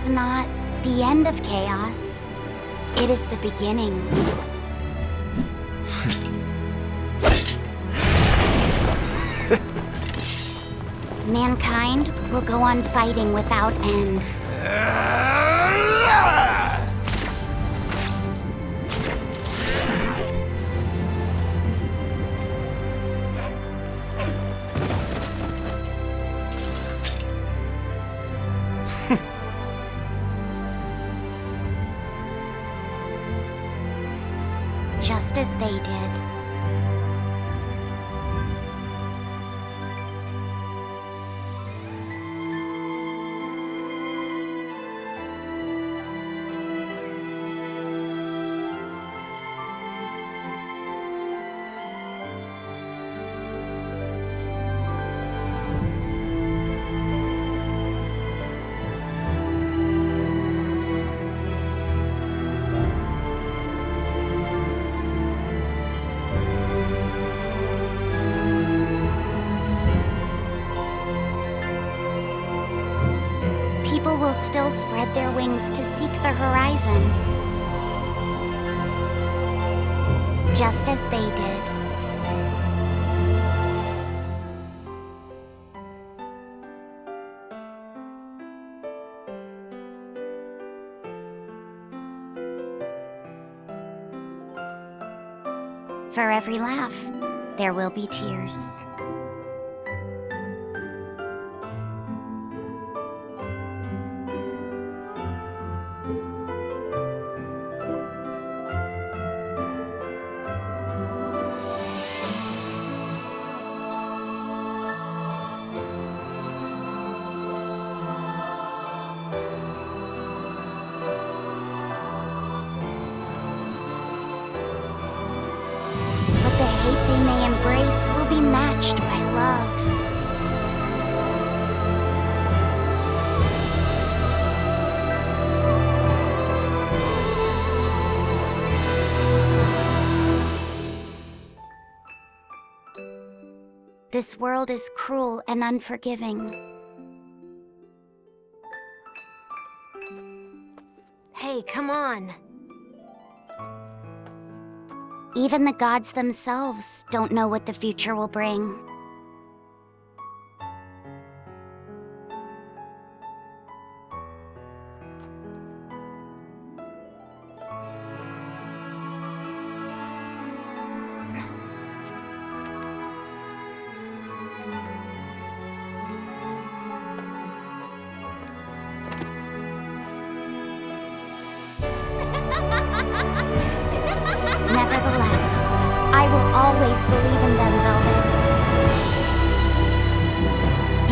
is not the end of chaos. It is the beginning. Mankind will go on fighting without end. Just as they did. People will still spread their wings to seek the horizon, just as they did. For every laugh, there will be tears. Will be matched by love. This world is cruel and unforgiving. Hey, come on. Even the gods themselves don't know what the future will bring. Nevertheless, I will always believe in them, Velvet.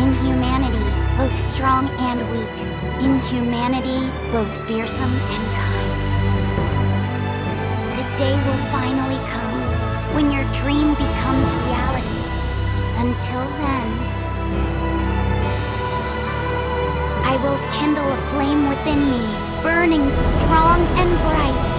In humanity, both strong and weak. In humanity, both fearsome and kind. The day will finally come when your dream becomes reality. Until then, I will kindle a flame within me, burning strong and bright.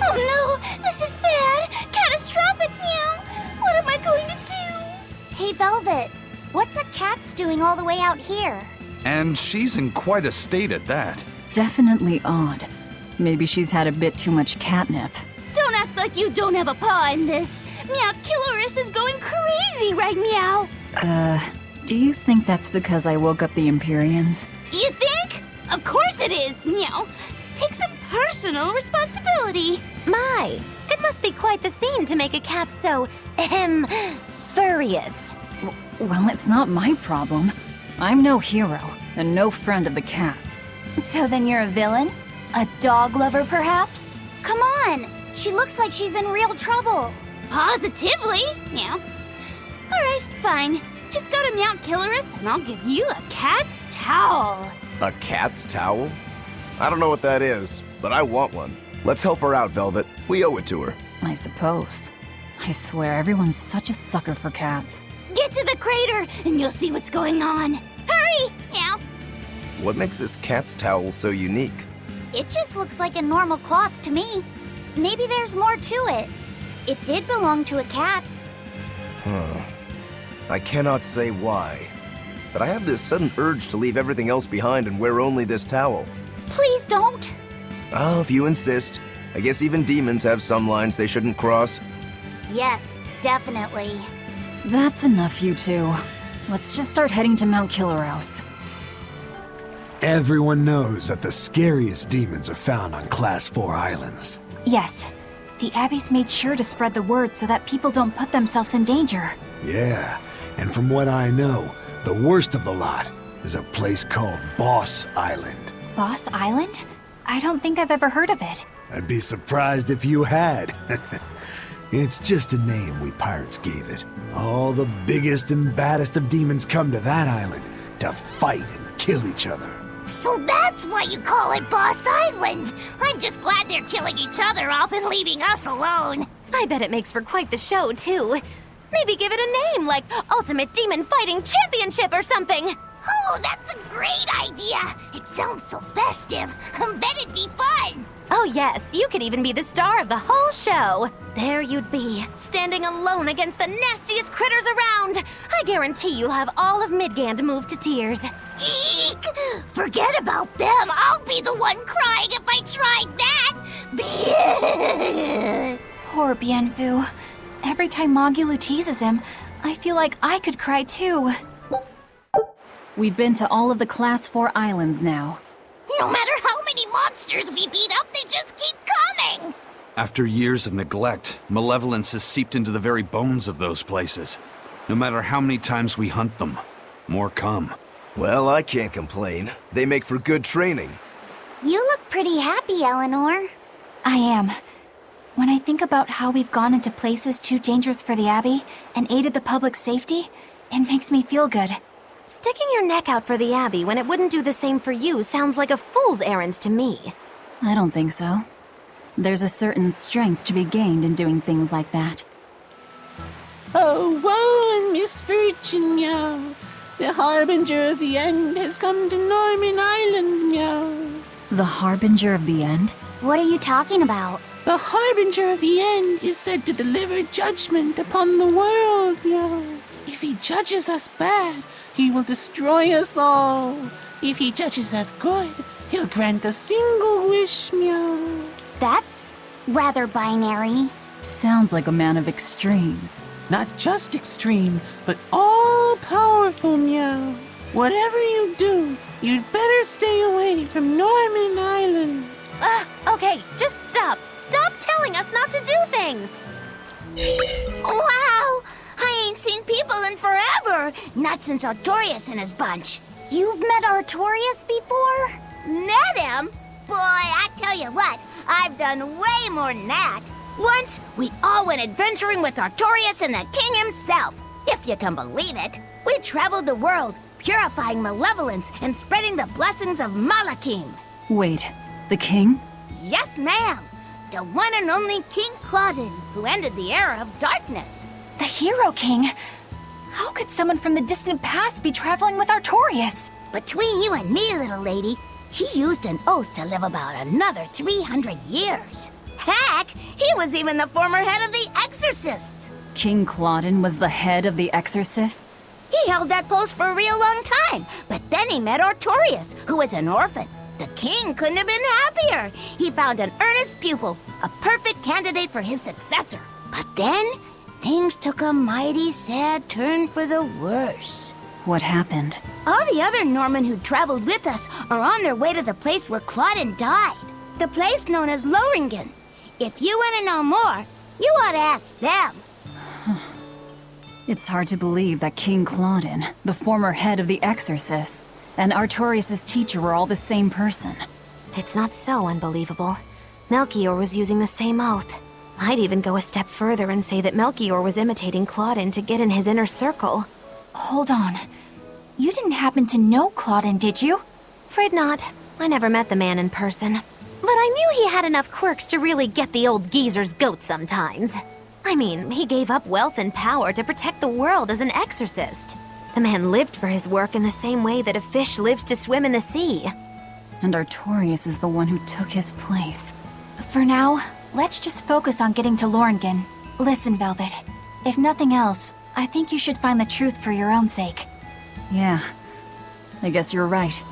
Oh no! This is bad! Catastrophic, meow! What am I going to do? Hey, Velvet, what's a cat's doing all the way out here? And she's in quite a state at that. Definitely odd. Maybe she's had a bit too much catnip. Don't act like you don't have a paw in this! Meowkiloris is going crazy right meow! Do you think that's because I woke up the Empyreans? You think? Of course it is, meow! Take some personal responsibility! My, it must be quite the scene to make a cat so, furious. Well, it's not my problem. I'm no hero, and no friend of the cats. So then you're a villain? A dog lover, perhaps? Come on! She looks like she's in real trouble. Positively, meow. Alright, fine. Just go to Mount Killerus and I'll give you a cat's towel. A cat's towel? I don't know what that is, but I want one. Let's help her out, Velvet. We owe it to her. I suppose. I swear everyone's such a sucker for cats. Get to the crater and you'll see what's going on. Hurry! Meow. What makes this cat's towel so unique? It just looks like a normal cloth to me. Maybe there's more to it. It did belong to a cat's. I cannot say why, but I have this sudden urge to leave everything else behind and wear only this towel. Please don't. Oh, if you insist. I guess even demons have some lines they shouldn't cross. Yes, definitely. That's enough, you two. Let's just start heading to Mount Killerhouse. Everyone knows that the scariest demons are found on Class 4 islands. Yes. The Abbey's made sure to spread the word so that people don't put themselves in danger. Yeah, and from what I know, the worst of the lot is a place called Boss Island. Boss Island? I don't think I've ever heard of it. I'd be surprised if you had. It's just a name we pirates gave it. All the biggest and baddest of demons come to that island to fight and kill each other. So that's why you call it Boss Island. I'm just glad they're killing each other off and leaving us alone. I bet it makes for quite the show, too. Maybe give it a name, like Ultimate Demon Fighting Championship or something. Oh, that's a great idea. It sounds so festive. I bet it'd be fun. Oh yes, you could even be the star of the whole show. There you'd be, standing alone against the nastiest critters around. I guarantee you'll have all of Midgand moved to tears. Eek! Forget about them. I'll be the one crying if I tried that. Poor Bienfu. Every time Magilu teases him, I feel like I could cry too. We've been to all of the Class 4 islands now. No matter how many monsters we beat up, they just keep coming! After years of neglect, malevolence has seeped into the very bones of those places. No matter how many times we hunt them, more come. Well, I can't complain. They make for good training. You look pretty happy, Eleanor. I am. When I think about how we've gone into places too dangerous for the Abbey and aided the public's safety, it makes me feel good. Sticking your neck out for the Abbey when it wouldn't do the same for you sounds like a fool's errand to me. I don't think so. There's a certain strength to be gained in doing things like that. Oh, woe and misfortune, meow. The harbinger of the end has come to Norman Island, meow. The harbinger of the end? What are you talking about? The harbinger of the end is said to deliver judgment upon the world, meow. If he judges us bad, he will destroy us all. If he judges us good, he'll grant a single wish, meow. That's rather binary. Sounds like a man of extremes. Not just extreme, but all-powerful, meow. Whatever you do, you'd better stay away from Norman Island. Okay, just stop. Stop telling us not to do things. Wow! I ain't seen people in forever. Not since Artorias and his bunch. You've met Artorias before? Met him? Boy, I tell you what, I've done way more than that. Once, we all went adventuring with Artorias and the king himself. If you can believe it. We traveled the world, purifying malevolence and spreading the blessings of Malakim. Wait, the king? Yes, ma'am. The one and only King Claudin, who ended the era of darkness. The Hero King? How could someone from the distant past be traveling with Artorias? Between you and me, little lady, he used an oath to live about another 300 years. Heck, he was even the former head of the Exorcists. King Claudin was the head of the Exorcists? He held that post for a real long time, but then he met Artorias, who was an orphan. The king couldn't have been happier. He found an earnest pupil, a perfect candidate for his successor. But then, things took a mighty sad turn for the worse. What happened? All the other Norman who traveled with us are on their way to the place where Claudin died. The place known as Loringen. If you want to know more, you ought to ask them. It's hard to believe that King Claudin, the former head of the Exorcists, and Artorias' teacher were all the same person. It's not so unbelievable. Melchior was using the same oath. I'd even go a step further and say that Melchior was imitating Claudin to get in his inner circle. Hold on. You didn't happen to know Claudin, did you? Afraid not. I never met the man in person. But I knew he had enough quirks to really get the old geezer's goat sometimes. I mean, he gave up wealth and power to protect the world as an exorcist. The man lived for his work in the same way that a fish lives to swim in the sea. And Artorius is the one who took his place. For now, let's just focus on getting to Lorngan. Listen, Velvet. If nothing else, I think you should find the truth for your own sake. Yeah, I guess you're right.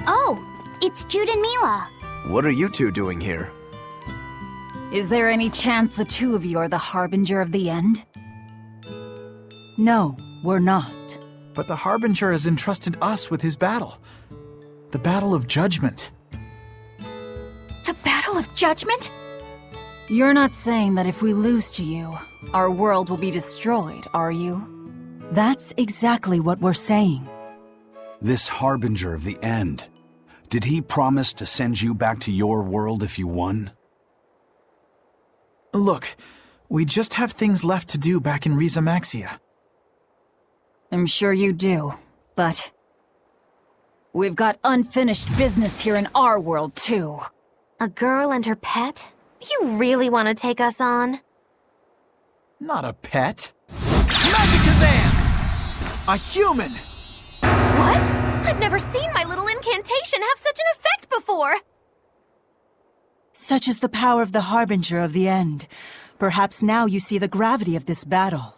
Oh, it's Jude and Mila. What are you two doing here? Is there any chance the two of you are the harbinger of the end? No, we're not. But the Harbinger has entrusted us with his battle. The Battle of Judgment. The Battle of Judgment? You're not saying that if we lose to you, our world will be destroyed, are you? That's exactly what we're saying. This Harbinger of the End, did he promise to send you back to your world if you won? Look, we just have things left to do back in Rizamaxia. I'm sure you do, but we've got unfinished business here in our world, too. A girl and her pet? You really want to take us on? Not a pet. Magikazan! A human! What? I've never seen my little incantation have such an effect before! Such is the power of the Harbinger of the End. Perhaps now you see the gravity of this battle.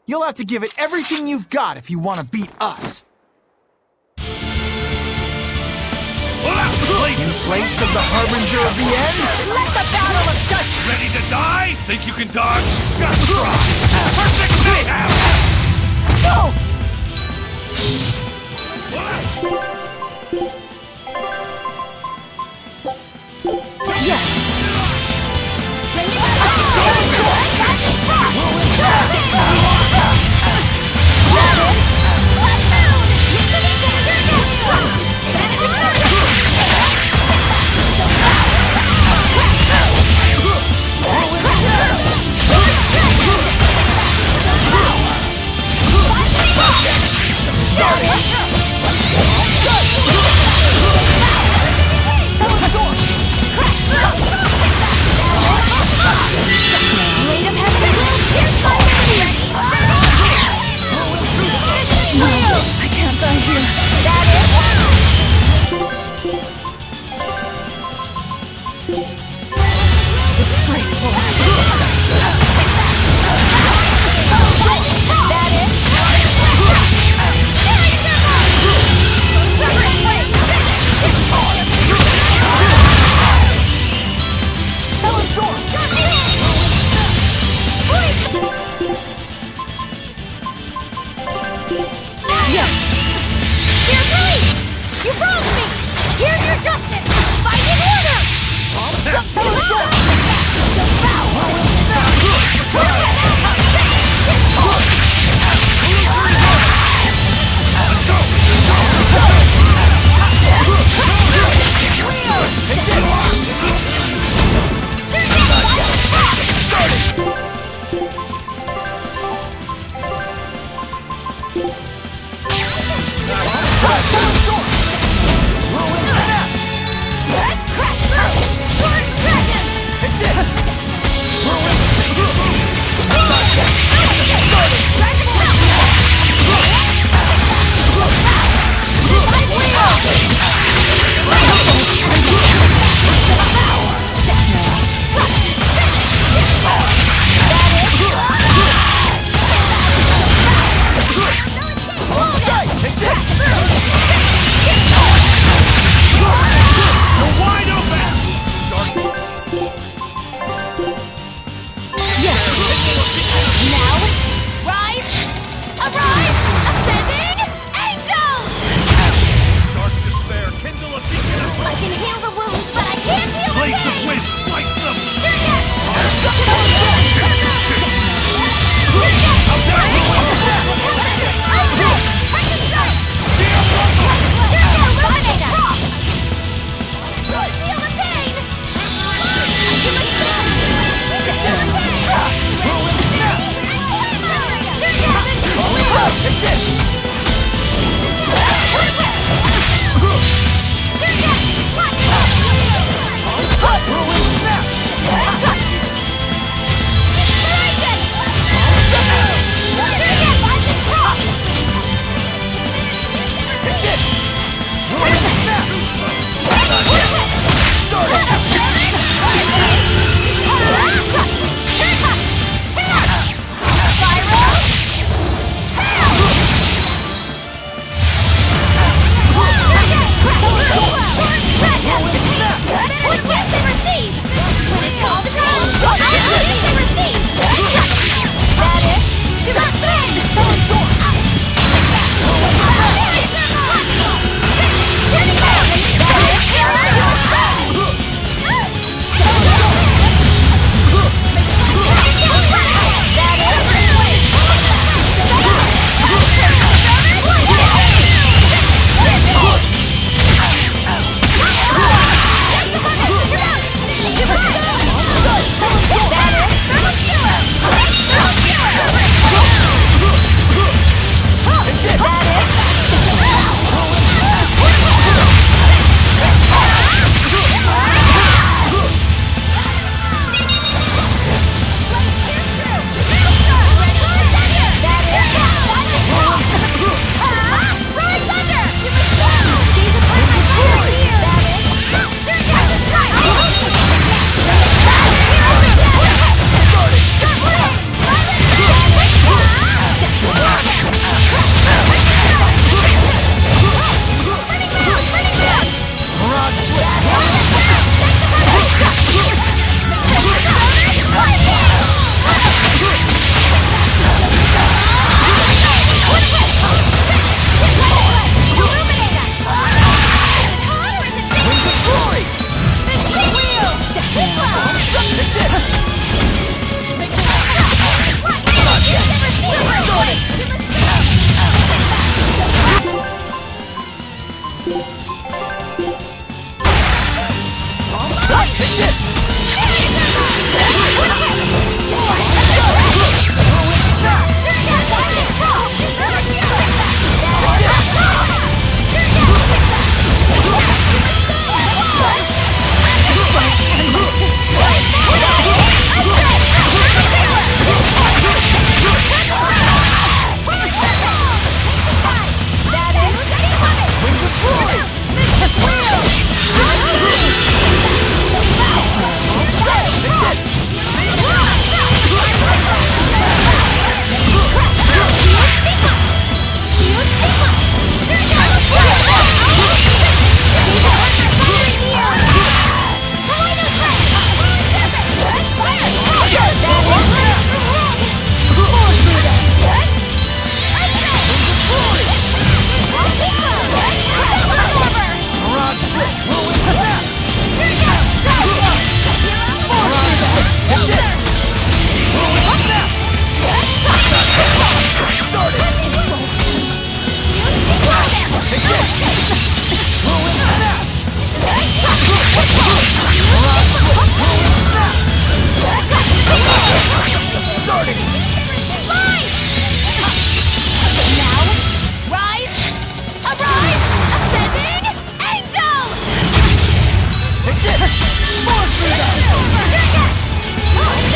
You'll have to give it everything you've got if you want to beat us. In place of the Harbinger of the End? Let the battle of judgment! Ready to die? Think you can dodge? Just try! Perfect mayhem!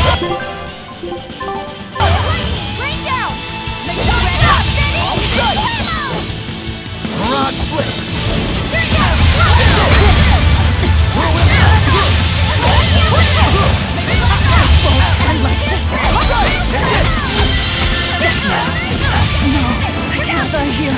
Rain down! Make sure it's up! All good! Mirage Blitz! I can't die here.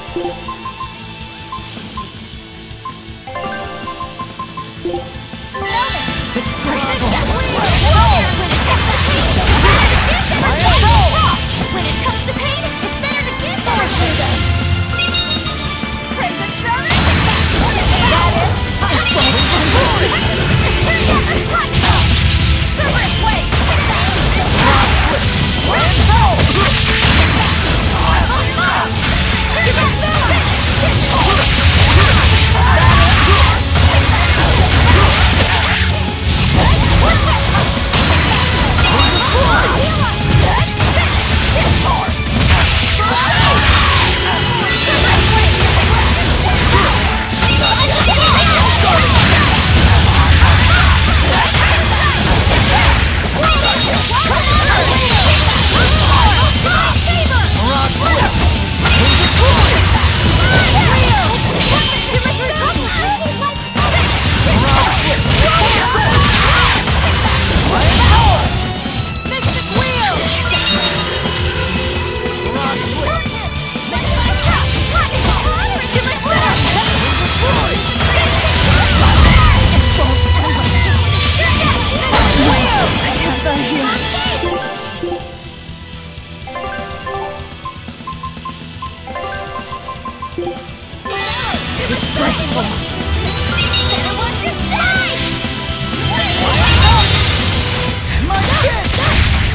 When it comes to pain, it's better to give than receive. Praise and service. That is. Cerberus way.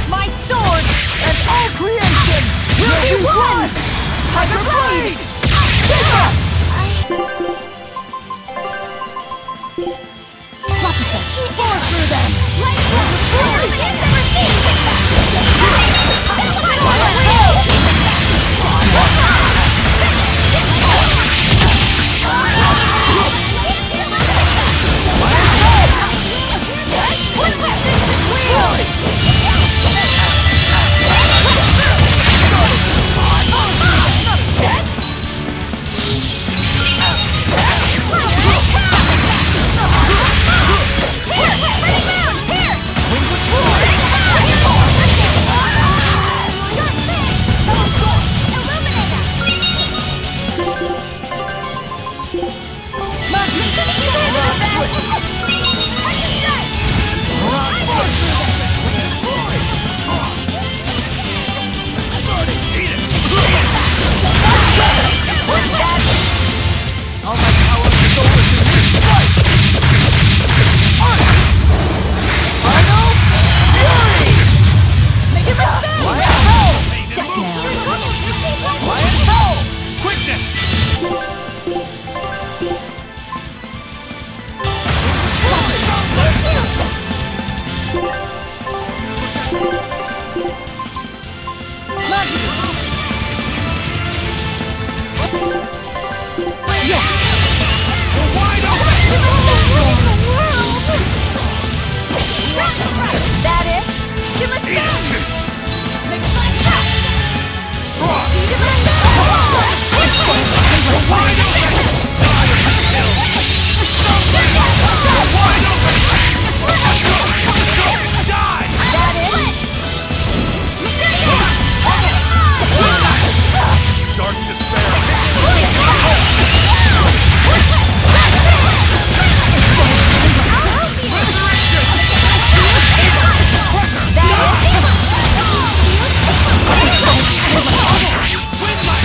My sword and all creation will be one! Tiger Blade! Far through them! Win my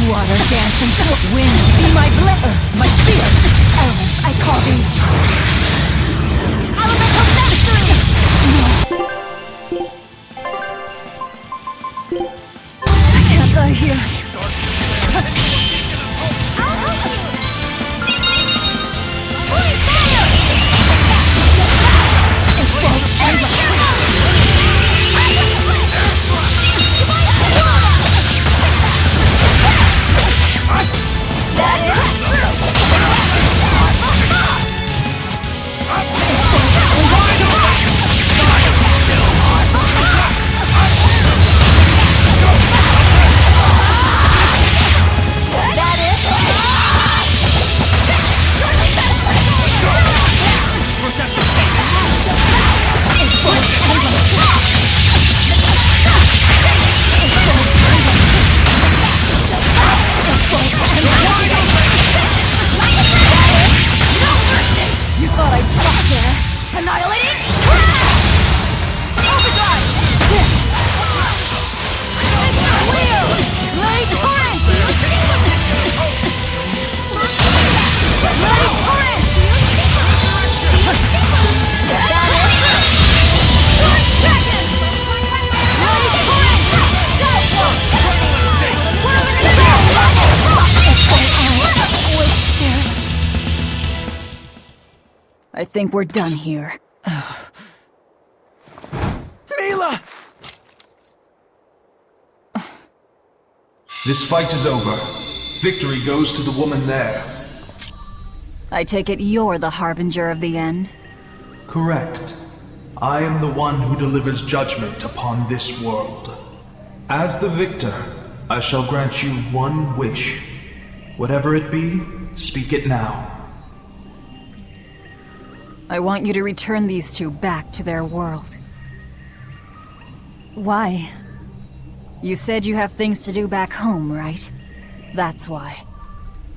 Water dancing, wind, be my my spear. Elements, I call thee. Elemental mastery! I can't die here. I think we're done here. Mila! This fight is over. Victory goes to the woman there. I take it you're the harbinger of the end? Correct. I am the one who delivers judgment upon this world. As the victor, I shall grant you one wish. Whatever it be, speak it now. I want you to return these two back to their world. Why? You said you have things to do back home, right? That's why.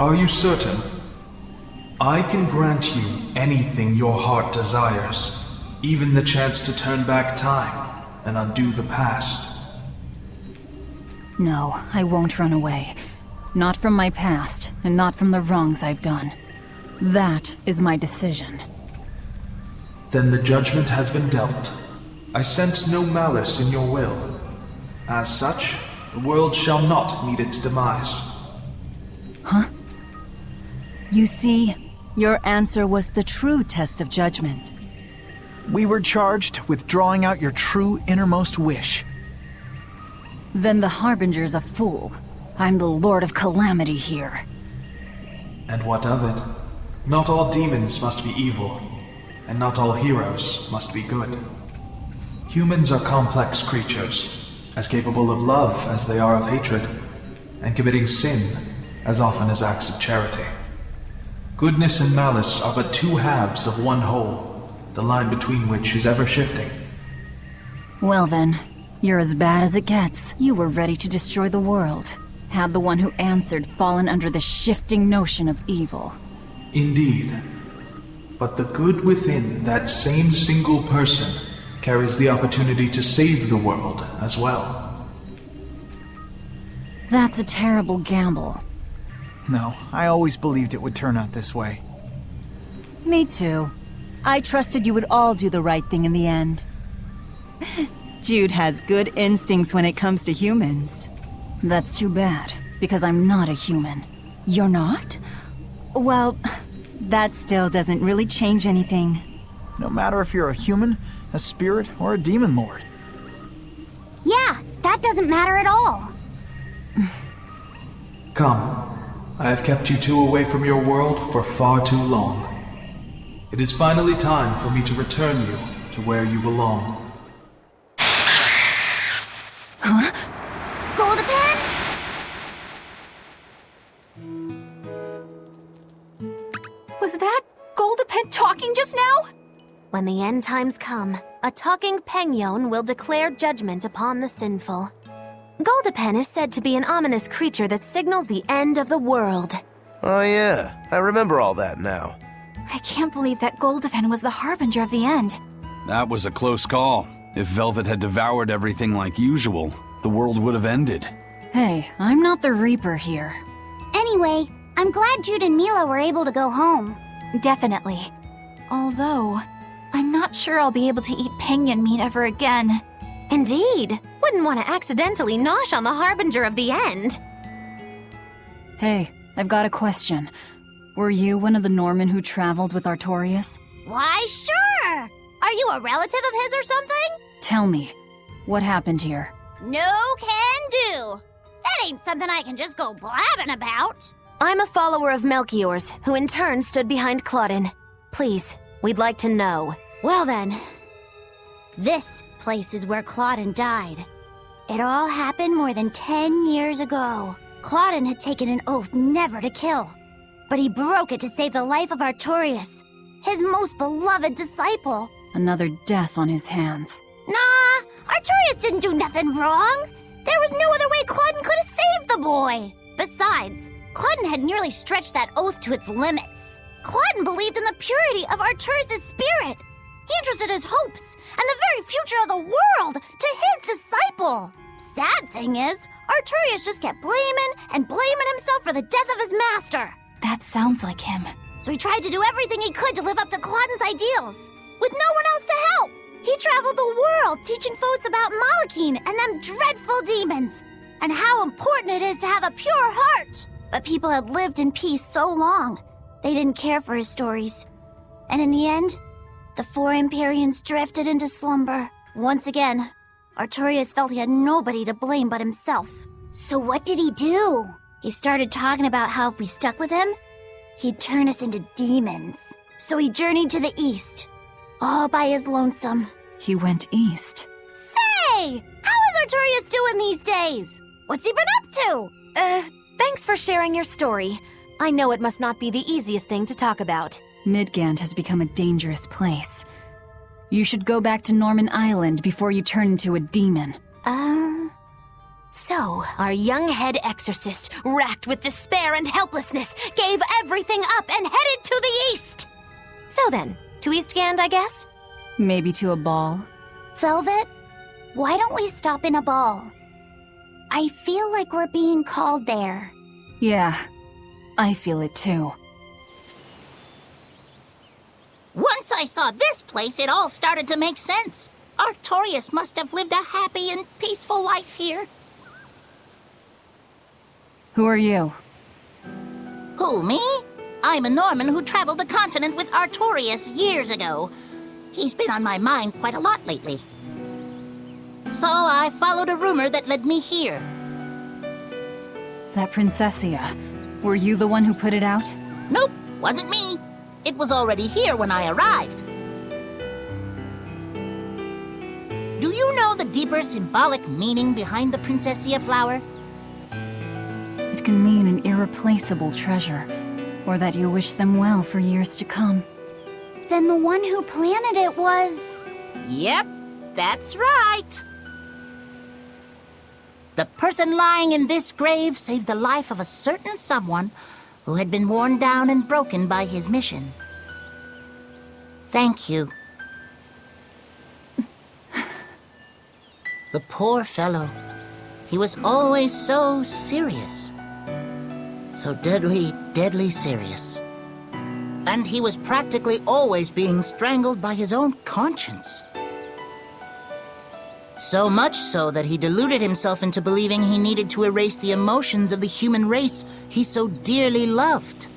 Are you certain? I can grant you anything your heart desires, even the chance to turn back time and undo the past. No, I won't run away. Not from my past, and not from the wrongs I've done. That is my decision. Then the judgment has been dealt. I sense no malice in your will. As such, the world shall not meet its demise. Huh? You see, your answer was the true test of judgment. We were charged with drawing out your true innermost wish. Then the Harbinger's a fool. I'm the Lord of Calamity here. And what of it? Not all demons must be evil, and not all heroes must be good. Humans are complex creatures, as capable of love as they are of hatred, and committing sin as often as acts of charity. Goodness and malice are but two halves of one whole, the line between which is ever shifting. Well then, you're as bad as it gets. You were ready to destroy the world. Had the one who answered fallen under the shifting notion of evil. Indeed. But the good within that same single person carries the opportunity to save the world as well. That's a terrible gamble. No, I always believed it would turn out this way. Me too. I trusted you would all do the right thing in the end. Jude has good instincts when it comes to humans. That's too bad, because I'm not a human. You're not? Well, that still doesn't really change anything. No matter if you're a human, a spirit, or a demon lord. Yeah, that doesn't matter at all. Come. I have kept you two away from your world for far too long. It is finally time for me to return you to where you belong. Huh? Was that Goldapen talking just now? When the end times come, a talking Pengyon will declare judgment upon the sinful. Goldapen is said to be an ominous creature that signals the end of the world. Oh yeah, I remember all that now. I can't believe that Goldapen was the harbinger of the end. That was a close call. If Velvet had devoured everything like usual, the world would have ended. Hey, I'm not the Reaper here. Anyway, I'm glad Jude and Mila were able to go home. Definitely. Although, I'm not sure I'll be able to eat penguin meat ever again. Indeed. Wouldn't want to accidentally nosh on the harbinger of the end. Hey, I've got a question. Were you one of the Norman who traveled with Artorias? Why, sure! Are you a relative of his or something? Tell me, what happened here? No can do. That ain't something I can just go blabbing about. I'm a follower of Melchior's, who in turn stood behind Claudin. Please, we'd like to know. Well then, this place is where Claudin died. It all happened more than 10 years ago. Claudin had taken an oath never to kill, but he broke it to save the life of Artorias, his most beloved disciple. Another death on his hands. Nah, Artorias didn't do nothing wrong. There was no other way Claudin could have saved the boy. Besides, Claudin had nearly stretched that oath to its limits. Claudin believed in the purity of Artorias' spirit. He entrusted his hopes and the very future of the world to his disciple. Sad thing is, Artorias just kept blaming himself for the death of his master. That sounds like him. So he tried to do everything he could to live up to Claudin's ideals, with no one else to help. He traveled the world teaching folks about Malachine and them dreadful demons, and how important it is to have a pure heart. But people had lived in peace so long, they didn't care for his stories. And in the end, the 4 Empyreans drifted into slumber. Once again, Artorias felt he had nobody to blame but himself. So what did he do? He started talking about how if we stuck with him, he'd turn us into demons. So he journeyed to the east, all by his lonesome. He went east. Say! How is Artorias doing these days? What's he been up to? Thanks for sharing your story. I know it must not be the easiest thing to talk about. Midgand has become a dangerous place. You should go back to Norman Island before you turn into a demon. So, our young head exorcist, racked with despair and helplessness, gave everything up and headed to the east! So then, to Eastgand, I guess? Maybe to a ball? Velvet, why don't we stop in a ball? I feel like we're being called there. Yeah, I feel it too. Once I saw this place, it all started to make sense. Artorias must have lived a happy and peaceful life here. Who are you? Who, me? I'm a Norman who traveled the continent with Artorias years ago. He's been on my mind quite a lot lately. So I followed a rumor that led me here. That Princessia. Were you the one who put it out? Nope, wasn't me. It was already here when I arrived. Do you know the deeper symbolic meaning behind the Princessia flower? It can mean an irreplaceable treasure, or that you wish them well for years to come. Then the one who planted it was... Yep, that's right. The person lying in this grave saved the life of a certain someone who had been worn down and broken by his mission. Thank you. The poor fellow. He was always so serious. So deadly, deadly serious. And he was practically always being strangled by his own conscience. So much so that he deluded himself into believing he needed to erase the emotions of the human race he so dearly loved.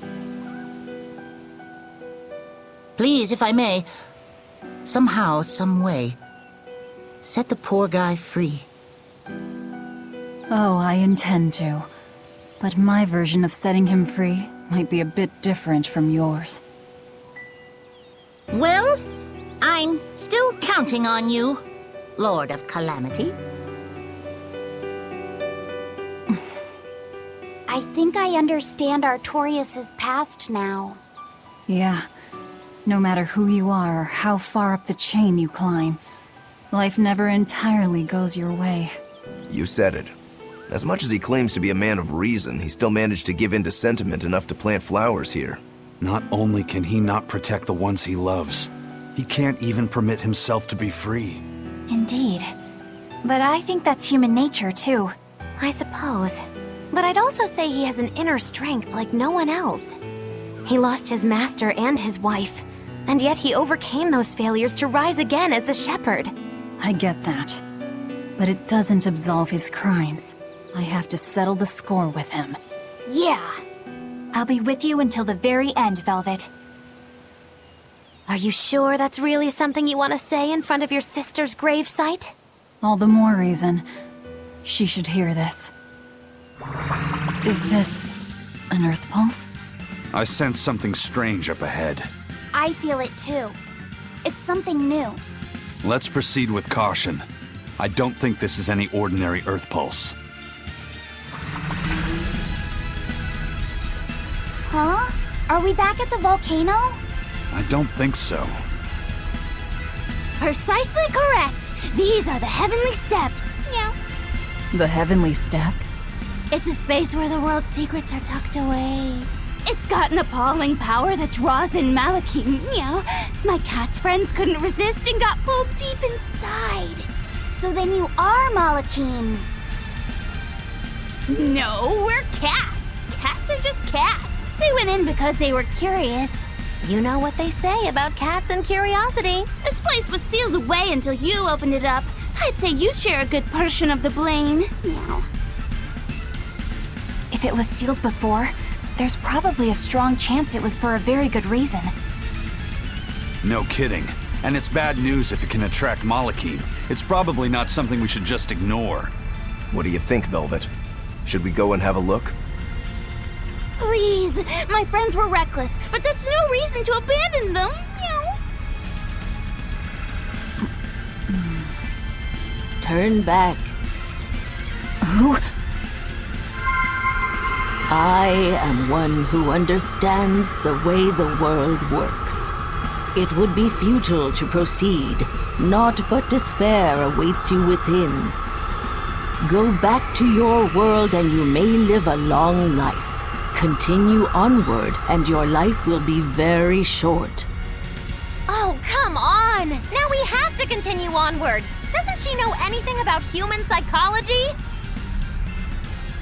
Please, if I may, somehow, some way, set the poor guy free. Oh, I intend to. But my version of setting him free might be a bit different from yours. Well, I'm still counting on you, Lord of Calamity. I think I understand Artorias' past now. Yeah. No matter who you are or how far up the chain you climb, life never entirely goes your way. You said it. As much as he claims to be a man of reason, he still managed to give in to sentiment enough to plant flowers here. Not only can he not protect the ones he loves, he can't even permit himself to be free. Indeed. But I think that's human nature, too. I suppose. But I'd also say he has an inner strength like no one else. He lost his master and his wife, and yet he overcame those failures to rise again as the shepherd. I get that. But it doesn't absolve his crimes. I have to settle the score with him. Yeah. I'll be with you until the very end, Velvet. Are you sure that's really something you want to say in front of your sister's gravesite? All the more reason. She should hear this. Is this an Earth Pulse? I sense something strange up ahead. I feel it too. It's something new. Let's proceed with caution. I don't think this is any ordinary Earth Pulse. Huh? Are we back at the volcano? I don't think so. Precisely correct. These are the heavenly steps. Yeah. The heavenly steps? It's a space where the world's secrets are tucked away. It's got an appalling power that draws in Malakim. My cat's friends couldn't resist and got pulled deep inside. So then you are Malakim. No, we're cats. Cats are just cats. They went in because they were curious. You know what they say about cats and curiosity. This place was sealed away until you opened it up. I'd say you share a good portion of the blame. Meow. If it was sealed before, there's probably a strong chance it was for a very good reason. No kidding. And it's bad news if it can attract Malakim. It's probably not something we should just ignore. What do you think, Velvet? Should we go and have a look? Please, my friends were reckless, but that's no reason to abandon them. Meow. Turn back. Who? I am one who understands the way the world works. It would be futile to proceed. Naught but despair awaits you within. Go back to your world and you may live a long life. Continue onward and your life will be very short. Oh, come on! Now we have to continue onward. Doesn't she know anything about human psychology?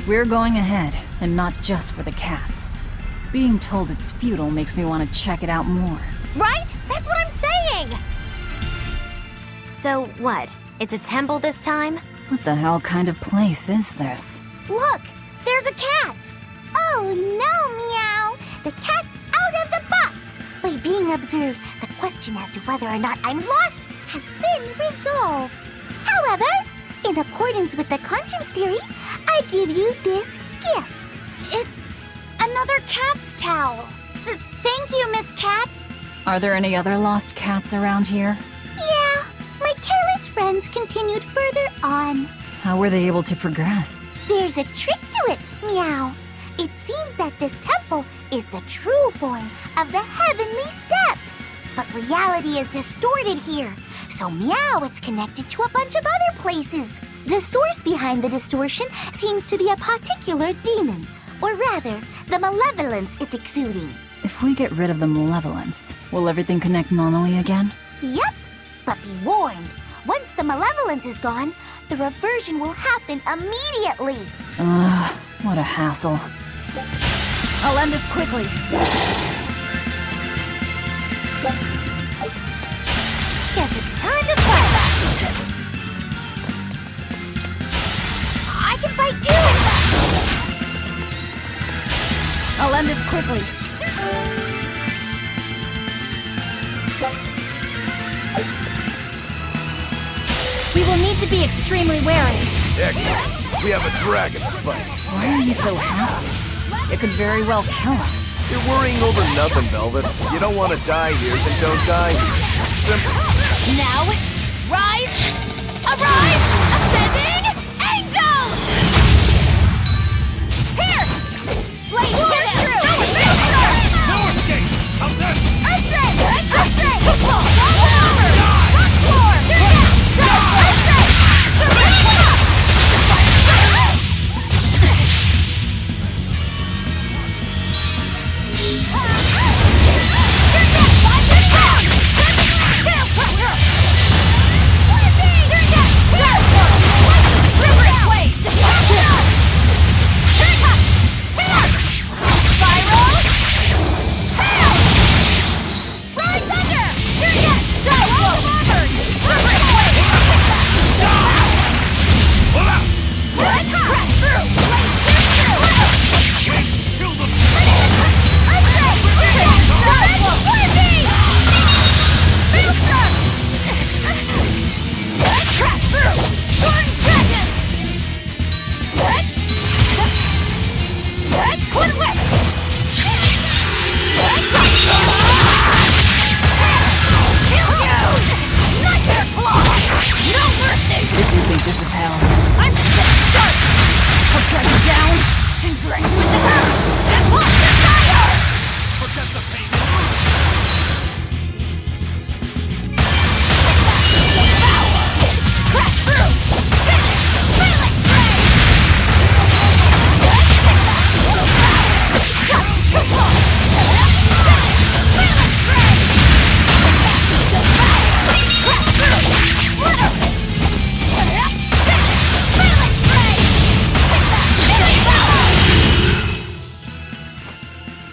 We're going ahead, and not just for the cats. Being told it's futile makes me want to check it out more. Right? That's what I'm saying! So what? It's a temple this time? What the hell kind of place is this? Look! There's a cat's! Oh no, Meow! The cat's out of the box! By being observed, the question as to whether or not I'm lost has been resolved. However, in accordance with the conscience theory, I give you this gift. It's another cat's towel. Thank you, Miss Cats. Are there any other lost cats around here? Yeah, my careless friends continued further on. How were they able to progress? There's a trick to it, Meow. It seems that this temple is the true form of the heavenly steps. But reality is distorted here. So Meow, it's connected to a bunch of other places. The source behind the distortion seems to be a particular demon. Or rather, the malevolence it's exuding. If we get rid of the malevolence, will everything connect normally again? Yep, but be warned. Once the malevolence is gone, the reversion will happen immediately. Ugh, what a hassle. I'll end this quickly. Guess it's time to fight back. I can fight too! I'll end this quickly. We will need to be extremely wary. Excellent. We have a dragon to fight. Why are you so happy? It could very well kill us. You're worrying over nothing, Velvet. If you don't want to die here, then don't die here. Simple. Now, rise, arise, ascending angels! Here! Blade here through! No escape! How's this? Earthdrake! Earthdrake! Rock floor!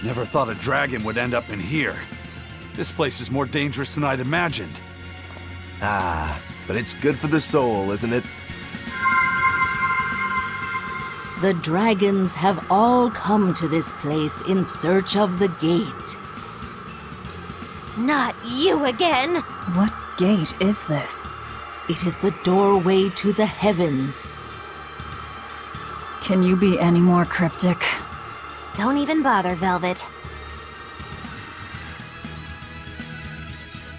Never thought a dragon would end up in here. This place is more dangerous than I'd imagined. Ah, but it's good for the soul, isn't it? The dragons have all come to this place in search of the gate. Not you again! What gate is this? It is the doorway to the heavens. Can you be any more cryptic? Don't even bother, Velvet.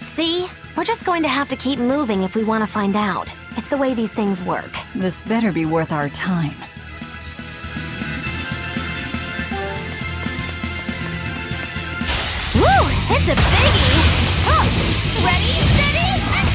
See? We're just going to have to keep moving if we want to find out. It's the way these things work. This better be worth our time. Woo! It's a biggie! Huh. Ready, steady, and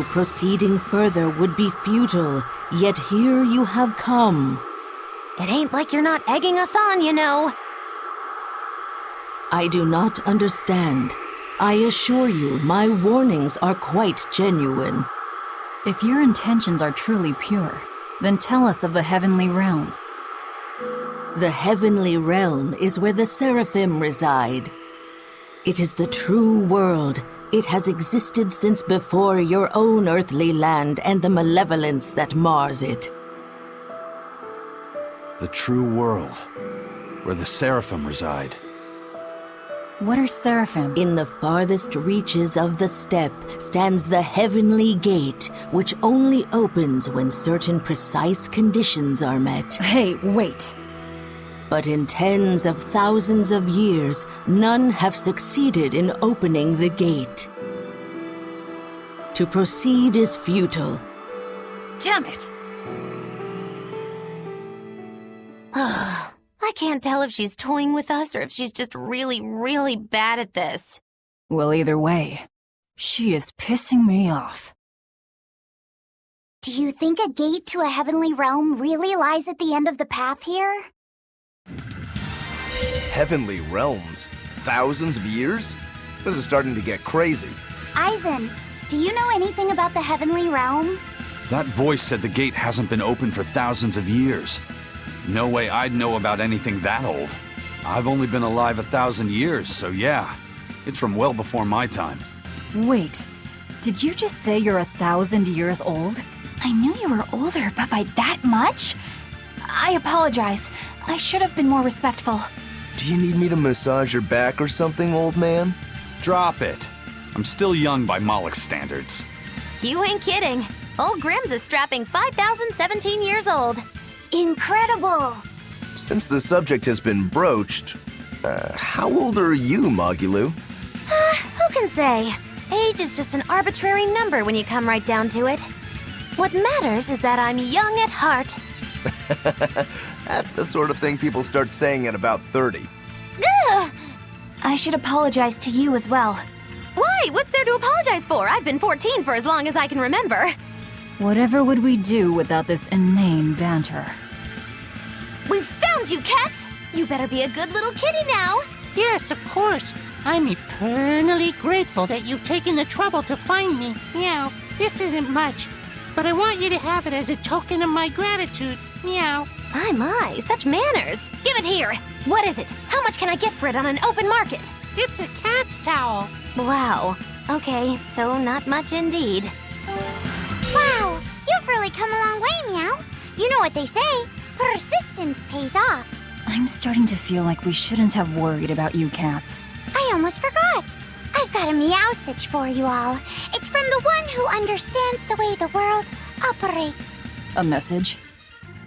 Proceeding further would be futile, yet here you have come. It ain't like you're not egging us on, you know. I do not understand. I assure you, my warnings are quite genuine. If your intentions are truly pure, then tell us of the Heavenly Realm. The Heavenly Realm is where the Seraphim reside. It is the true world. It has existed since before your own earthly land and the malevolence that mars it. The true world, where the Seraphim reside. What are Seraphim? In the farthest reaches of the steppe stands the Heavenly Gate, which only opens when certain precise conditions are met. Hey, wait! But in tens of thousands of years, none have succeeded in opening the gate. To proceed is futile. Damn it! I can't tell if she's toying with us or if she's just really, really bad at this. Well, either way, she is pissing me off. Do you think a gate to a heavenly realm really lies at the end of the path here? Heavenly realms? Thousands of years? This is starting to get crazy. Aizen, do you know anything about the heavenly realm? That voice said the gate hasn't been open for thousands of years. No way I'd know about anything that old. I've only been alive 1,000 years, so yeah. It's from well before my time. Wait, did you just say you're 1,000 years old? I knew you were older, but by that much? I apologize. I should have been more respectful. Do you need me to massage your back or something, old man? Drop it. I'm still young by Moloch's standards. You ain't kidding. Old Grimm's a strapping 5,017 years old. Incredible! Since the subject has been broached, how old are you, Magulu? Who can say? Age is just an arbitrary number when you come right down to it. What matters is that I'm young at heart. That's the sort of thing people start saying at about 30. Ugh! I should apologize to you as well. Why? What's there to apologize for? I've been 14 for as long as I can remember. Whatever would we do without this inane banter? We've found you, cats! You better be a good little kitty now. Yes, of course. I'm eternally grateful that you've taken the trouble to find me. Meow. This isn't much, but I want you to have it as a token of my gratitude. Meow. My, such manners. Give it here. What is it? How much can I get for it on an open market? It's a cat's towel. Wow. Okay, so not much indeed. Wow, you've really come a long way, Meow. You know what they say, persistence pays off. I'm starting to feel like we shouldn't have worried about you cats. I almost forgot. I've got a meowsage for you all. It's from the one who understands the way the world operates. A message?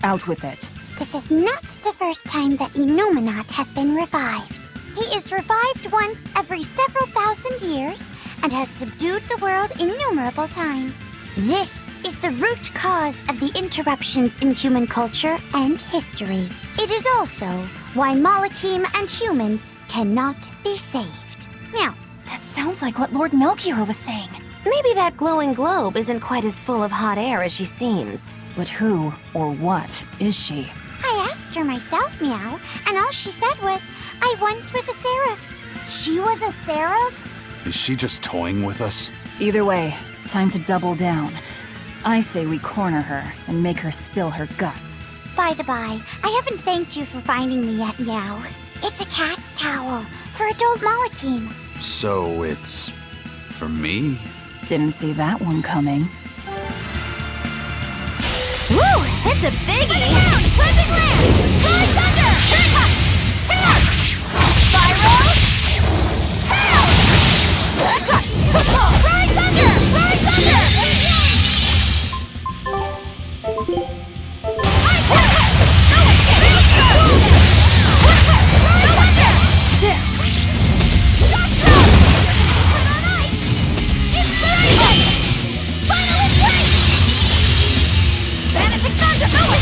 Out with it. This is not the first time that Innominat has been revived. He is revived once every several thousand years and has subdued the world innumerable times. This is the root cause of the interruptions in human culture and history. It is also why Molochim and humans cannot be saved. Meow. That sounds like what Lord Melchior was saying. Maybe that glowing globe isn't quite as full of hot air as she seems. But who or what is she? I asked her myself, Meow, and all she said was, I once was a seraph. She was a seraph? Is she just toying with us? Either way, time to double down. I say we corner her and make her spill her guts. By the by, I haven't thanked you for finding me yet, Meow. It's a cat's towel for adult Molochim. So it's for me? Didn't see that one coming. Woo! It's a biggie! Cleansing lance! Flying thunder! Hair! Spiral! Hair! Flying thunder! Flying thunder! Vanishing thunder!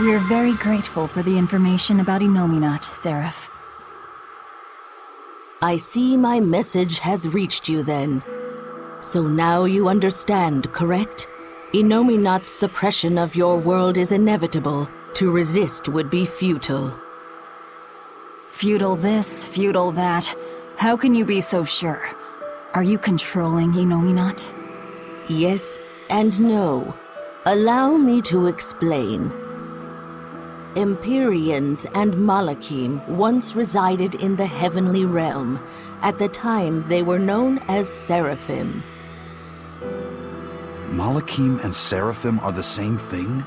We're very grateful for the information about Innominat, Seraph. I see my message has reached you then. So now you understand, correct? Innominat's suppression of your world is inevitable. To resist would be futile. Futile this, futile that. How can you be so sure? Are you controlling Innominat? Yes and no. Allow me to explain. Empyreans and Malachim once resided in the heavenly realm. At the time, they were known as Seraphim. Malachim and Seraphim are the same thing?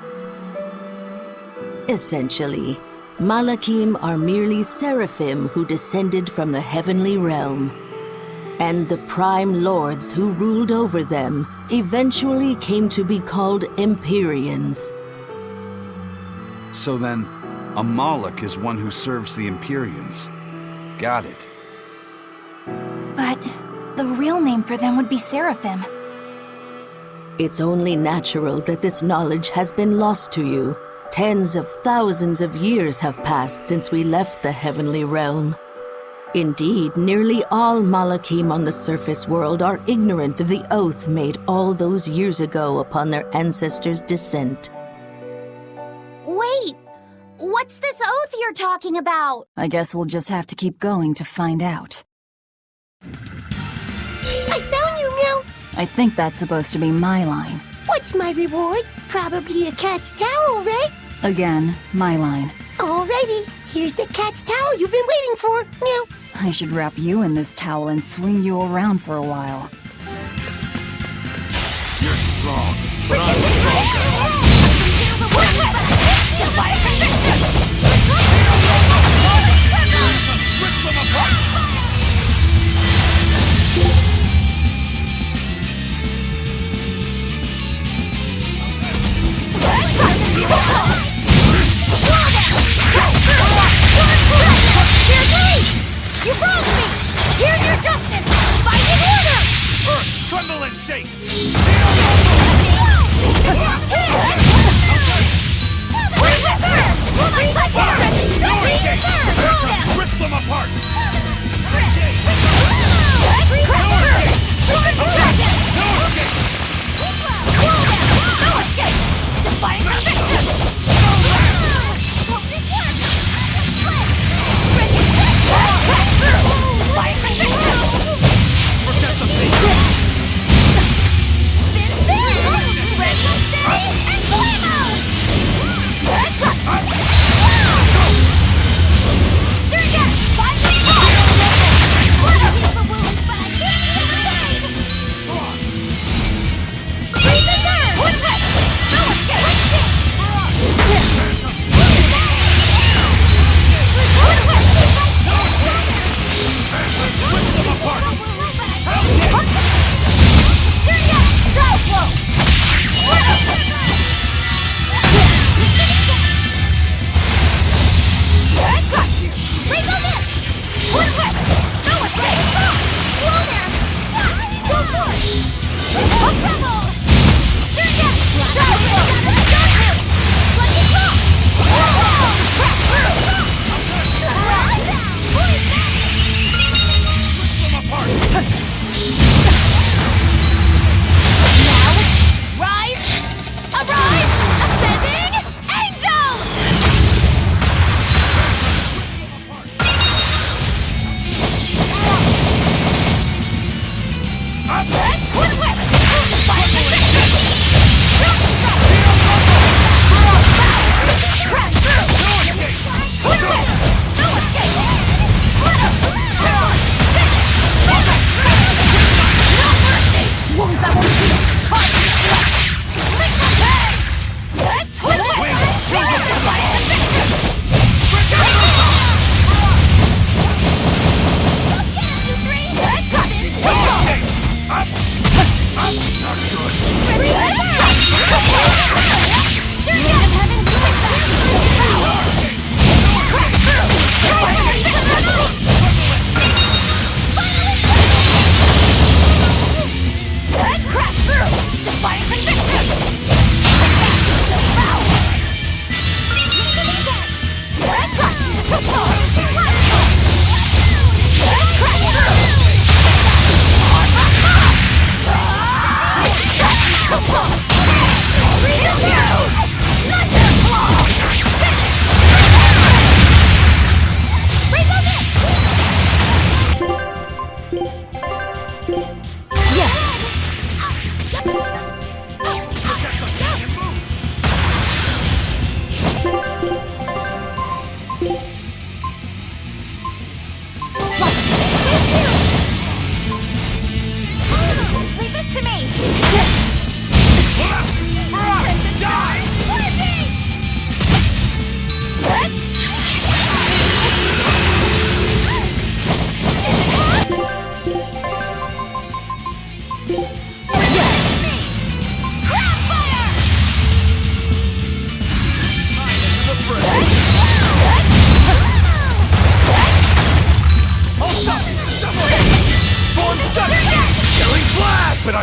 Essentially, Malachim are merely Seraphim who descended from the heavenly realm. And the Prime Lords who ruled over them eventually came to be called Empyreans. So then, a Malach is one who serves the Empyreans. Got it. But the real name for them would be Seraphim. It's only natural that this knowledge has been lost to you. Tens of thousands of years have passed since we left the heavenly realm. Indeed, nearly all Malachim on the surface world are ignorant of the oath made all those years ago upon their ancestors' descent. Wait! What's this oath you're talking about? I guess we'll just have to keep going to find out. I found you, Meow! I think that's supposed to be my line. What's my reward? Probably a cat's towel, right? Again, my line. Alrighty, here's the cat's towel you've been waiting for, Meow. I should wrap you in this towel and swing you around for a while. You're strong, but I'm stronger. You wronged me! Here's your justice! Fight in order! Earth, tremble and shake!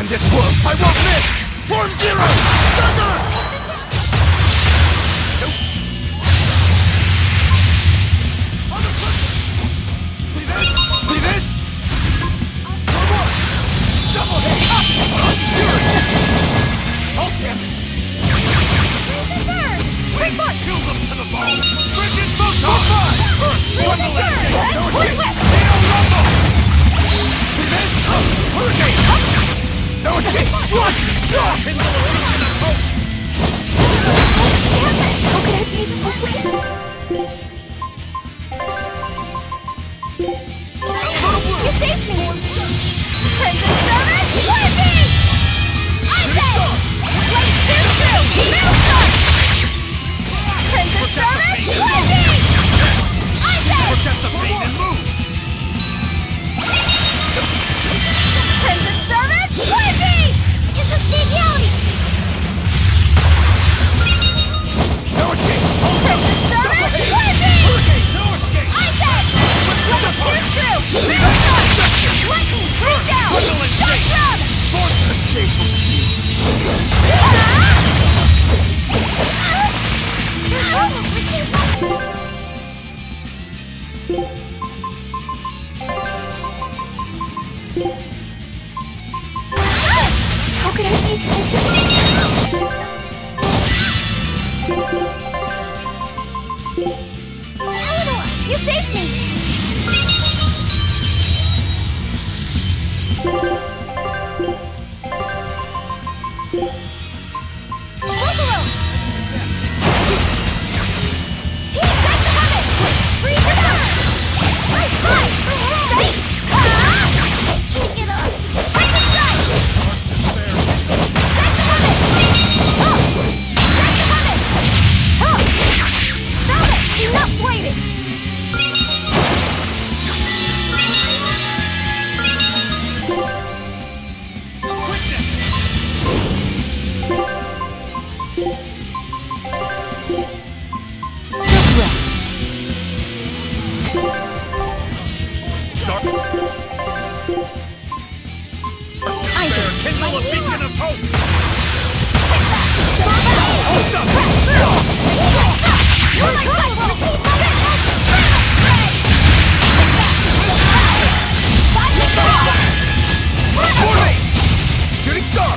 time this works, I won't miss! Form zero! Thunder! See this? Come on! Double hit! Oh, damn it! Kill them to the bone! Frigid Photon! One to left! No escape! Hail Rumble! See this? Hurricane! No escape! What? In the coast! How could I be so weak? You saved me! Crimson Service, Lightning! Ice! Let's do through! Maelstrom! Crimson Service, Lightning! Ice! Protect the pain and move! Crimson Service, Lightning! It's a fatality! No escape! Crimson Service, Lightning! Hurricane! No escape! Ice! Let's do through! Maelstrom! Lightning! Bring down! Shotgun! Force escape from you! How could I be so Eleanor, you saved me! Buffalo! He's back to heaven! Freeze your down! Nice fight! Safe! Can't get up! Back to strike! Back to heaven! Oh! Back to heaven! Oh! Stop it! Enough waiting! Kindle a beacon of hope! Shooting star!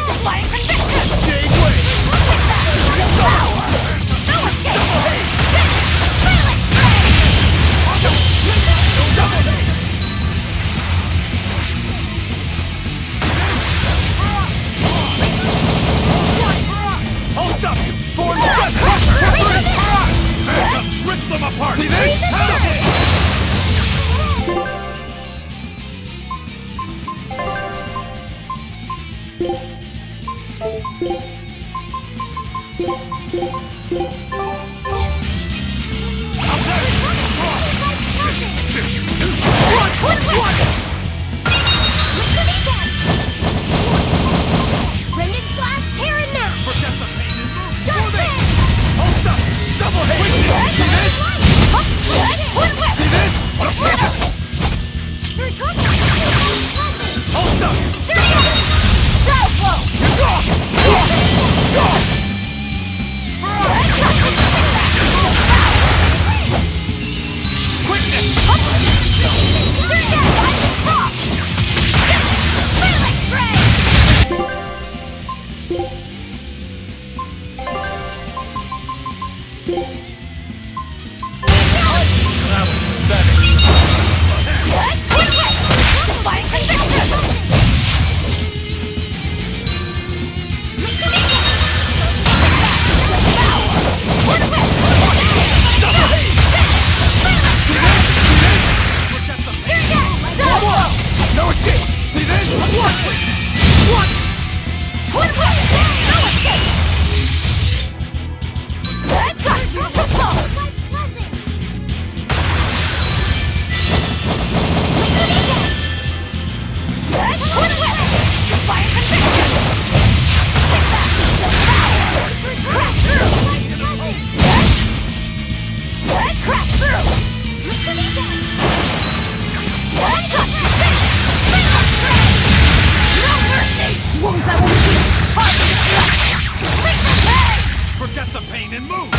Defying conviction! Jade Way! No escape! I'll stop you! Form Phantoms, rip them apart! See this? Rending Slash, tear and mash! Protect the pain and move! Dark Fang! Hold stop! Double hit! See this? See this? Hold stop! Shadow Flow! No escape! See this? What? No escape! Forget the pain and move!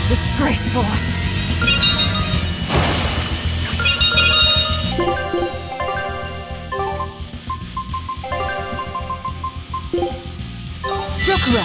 Disgraceful. Shokura.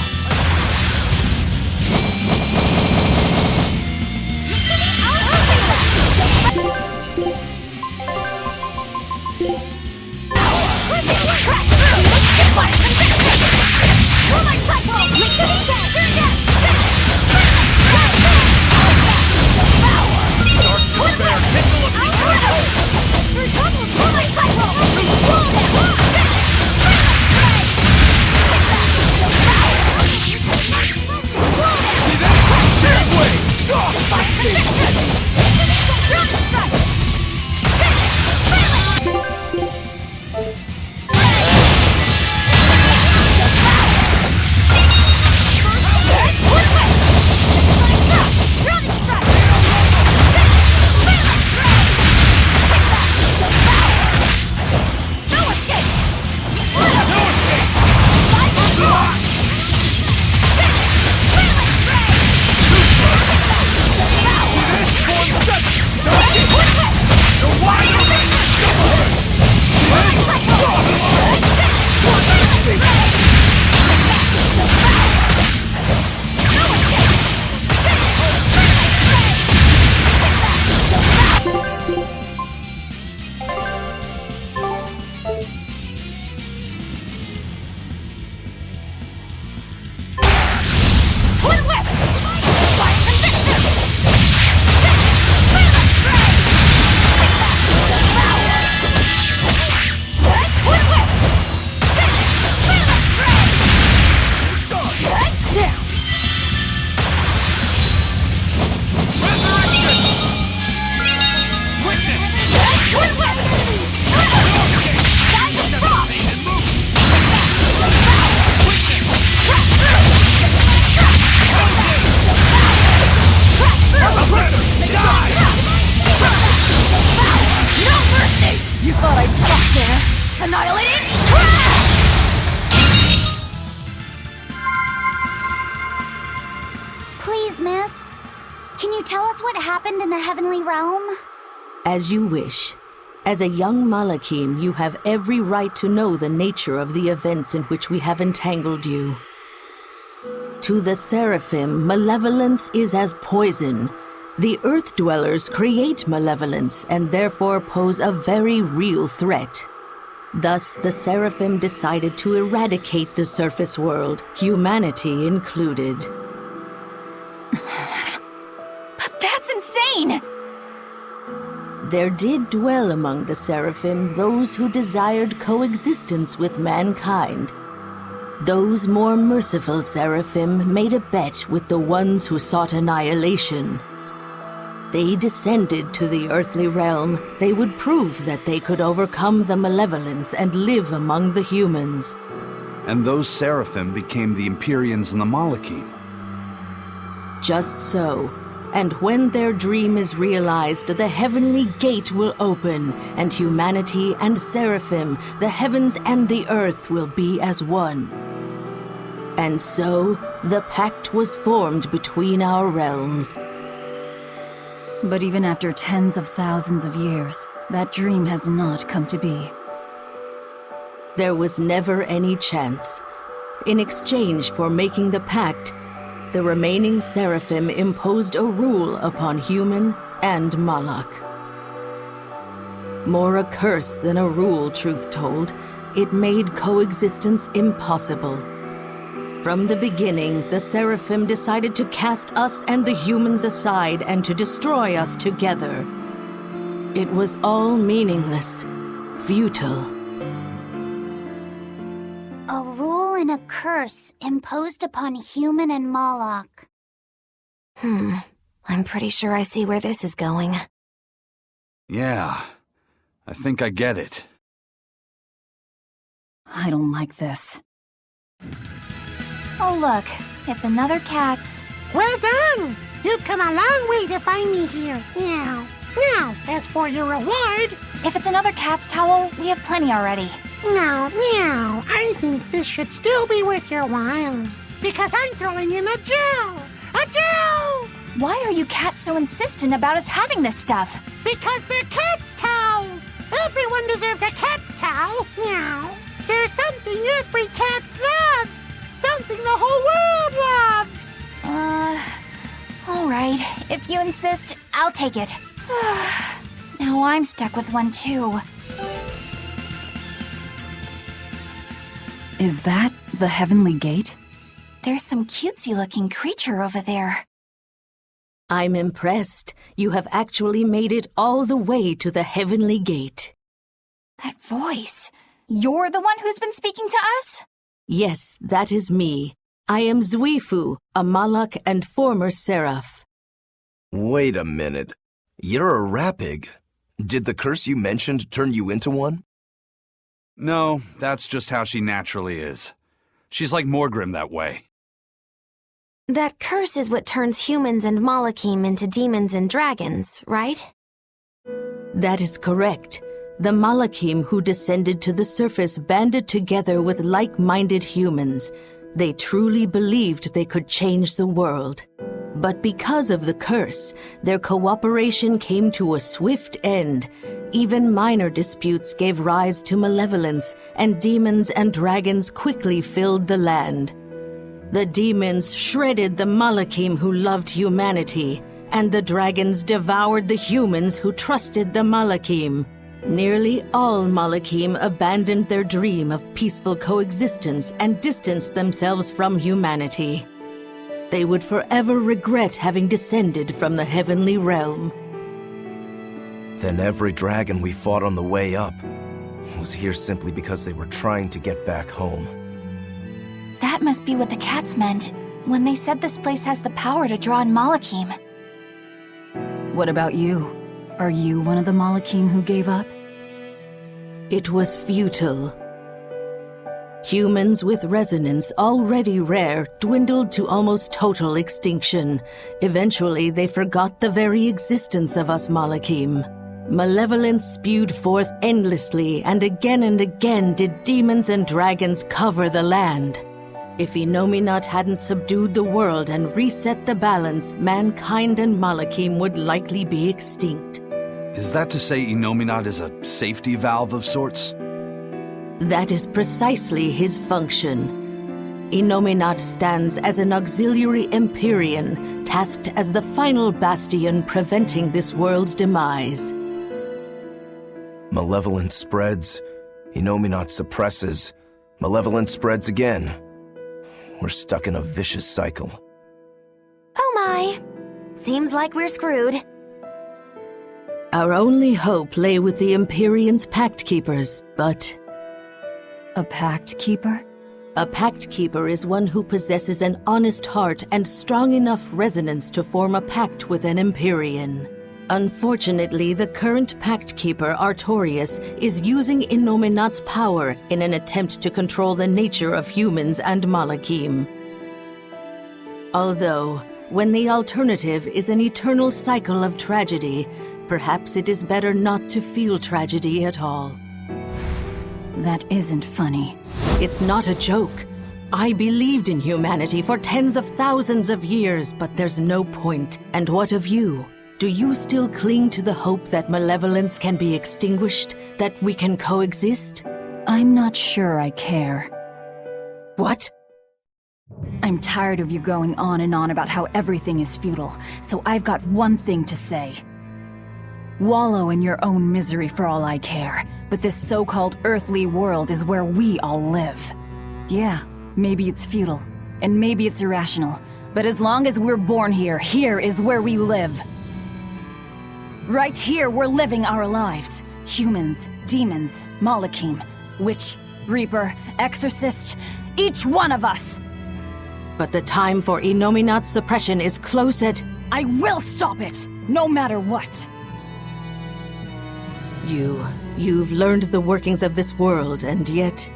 You thought I'd stop there? Annihilating crash! Please, miss. Can you tell us what happened in the heavenly realm? As you wish. As a young Malakim, you have every right to know the nature of the events in which we have entangled you. To the Seraphim, malevolence is as poison. The Earth Dwellers create malevolence and therefore pose a very real threat. Thus, the Seraphim decided to eradicate the surface world, humanity included. But that's insane! There did dwell among the Seraphim those who desired coexistence with mankind. Those more merciful Seraphim made a bet with the ones who sought annihilation. They descended to the earthly realm. They would prove that they could overcome the malevolence and live among the humans. And those Seraphim became the Empyreans and the Malakim. Just so. And when their dream is realized, the heavenly gate will open, and humanity and Seraphim, the heavens and the earth, will be as one. And so, the pact was formed between our realms. But even after tens of thousands of years, that dream has not come to be. There was never any chance. In exchange for making the pact, the remaining Seraphim imposed a rule upon human and Malak. More a curse than a rule, truth told, it made coexistence impossible. From the beginning, the Seraphim decided to cast us and the humans aside and to destroy us together. It was all meaningless, futile. A rule and a curse imposed upon human and Malak. I'm pretty sure I see where this is going. Yeah, I think I get it. I don't like this. Oh look, it's another cat's. Well done! You've come a long way to find me here. Meow. Now, as for your reward... If it's another cat's towel, we have plenty already. No, meow. I think this should still be worth your while. Because I'm throwing in a gel! A gel! Why are you cats so insistent about us having this stuff? Because they're cat's towels! Everyone deserves a cat's towel! Meow. There's something every cat loves! Something the whole world loves! Alright. If you insist, I'll take it. Now I'm stuck with one too. Is that the Heavenly Gate? There's some cutesy-looking creature over there. I'm impressed. You have actually made it all the way to the Heavenly Gate. That voice. You're the one who's been speaking to us? Yes, that is me. I am Zuifu, a Malak and former Seraph. Wait a minute. You're a rapig. Did the curse you mentioned turn you into one? No, that's just how she naturally is. She's like Morgrim that way. That curse is what turns humans and Malakim into demons and dragons, right? That is correct. The Malakim who descended to the surface banded together with like-minded humans. They truly believed they could change the world. But because of the curse, their cooperation came to a swift end. Even minor disputes gave rise to malevolence, and demons and dragons quickly filled the land. The demons shredded the Malakim who loved humanity, and the dragons devoured the humans who trusted the Malakim. Nearly all Malakim abandoned their dream of peaceful coexistence and distanced themselves from humanity. They would forever regret having descended from the heavenly realm. Then every dragon we fought on the way up was here simply because they were trying to get back home. That must be what the cats meant when they said this place has the power to draw in Malakim. What about you? Are you one of the Malakim who gave up? It was futile. Humans with resonance, already rare, dwindled to almost total extinction. Eventually, they forgot the very existence of us Malakim. Malevolence spewed forth endlessly, and again did demons and dragons cover the land. If Innominat hadn't subdued the world and reset the balance, mankind and Malakim would likely be extinct. Is that to say Innominat is a safety valve of sorts? That is precisely his function. Innominat stands as an auxiliary Empyrean, tasked as the final bastion preventing this world's demise. Malevolence spreads, Innominat suppresses, malevolence spreads again. We're stuck in a vicious cycle. Oh my. Seems like we're screwed. Our only hope lay with the Empyrean's Pact Keepers, but... A Pact Keeper? A Pact Keeper is one who possesses an honest heart and strong enough resonance to form a pact with an Empyrean. Unfortunately, the current Pact Keeper, Artorius, is using Innominat's power in an attempt to control the nature of humans and Malakim. Although, when the alternative is an eternal cycle of tragedy, perhaps it is better not to feel tragedy at all. That isn't funny. It's not a joke. I believed in humanity for tens of thousands of years, but there's no point. And what of you? Do you still cling to the hope that malevolence can be extinguished? That we can coexist? I'm not sure I care. What? I'm tired of you going on and on about how everything is futile, so I've got one thing to say. Wallow in your own misery for all I care, but this so-called earthly world is where we all live. Yeah, maybe it's futile, and maybe it's irrational, but as long as we're born here, here is where we live. Right here, we're living our lives. Humans, demons, Malakim, witch, reaper, exorcist, each one of us. But the time for Innominat's suppression is close at... I will stop it, no matter what. You've learned the workings of this world, and yet...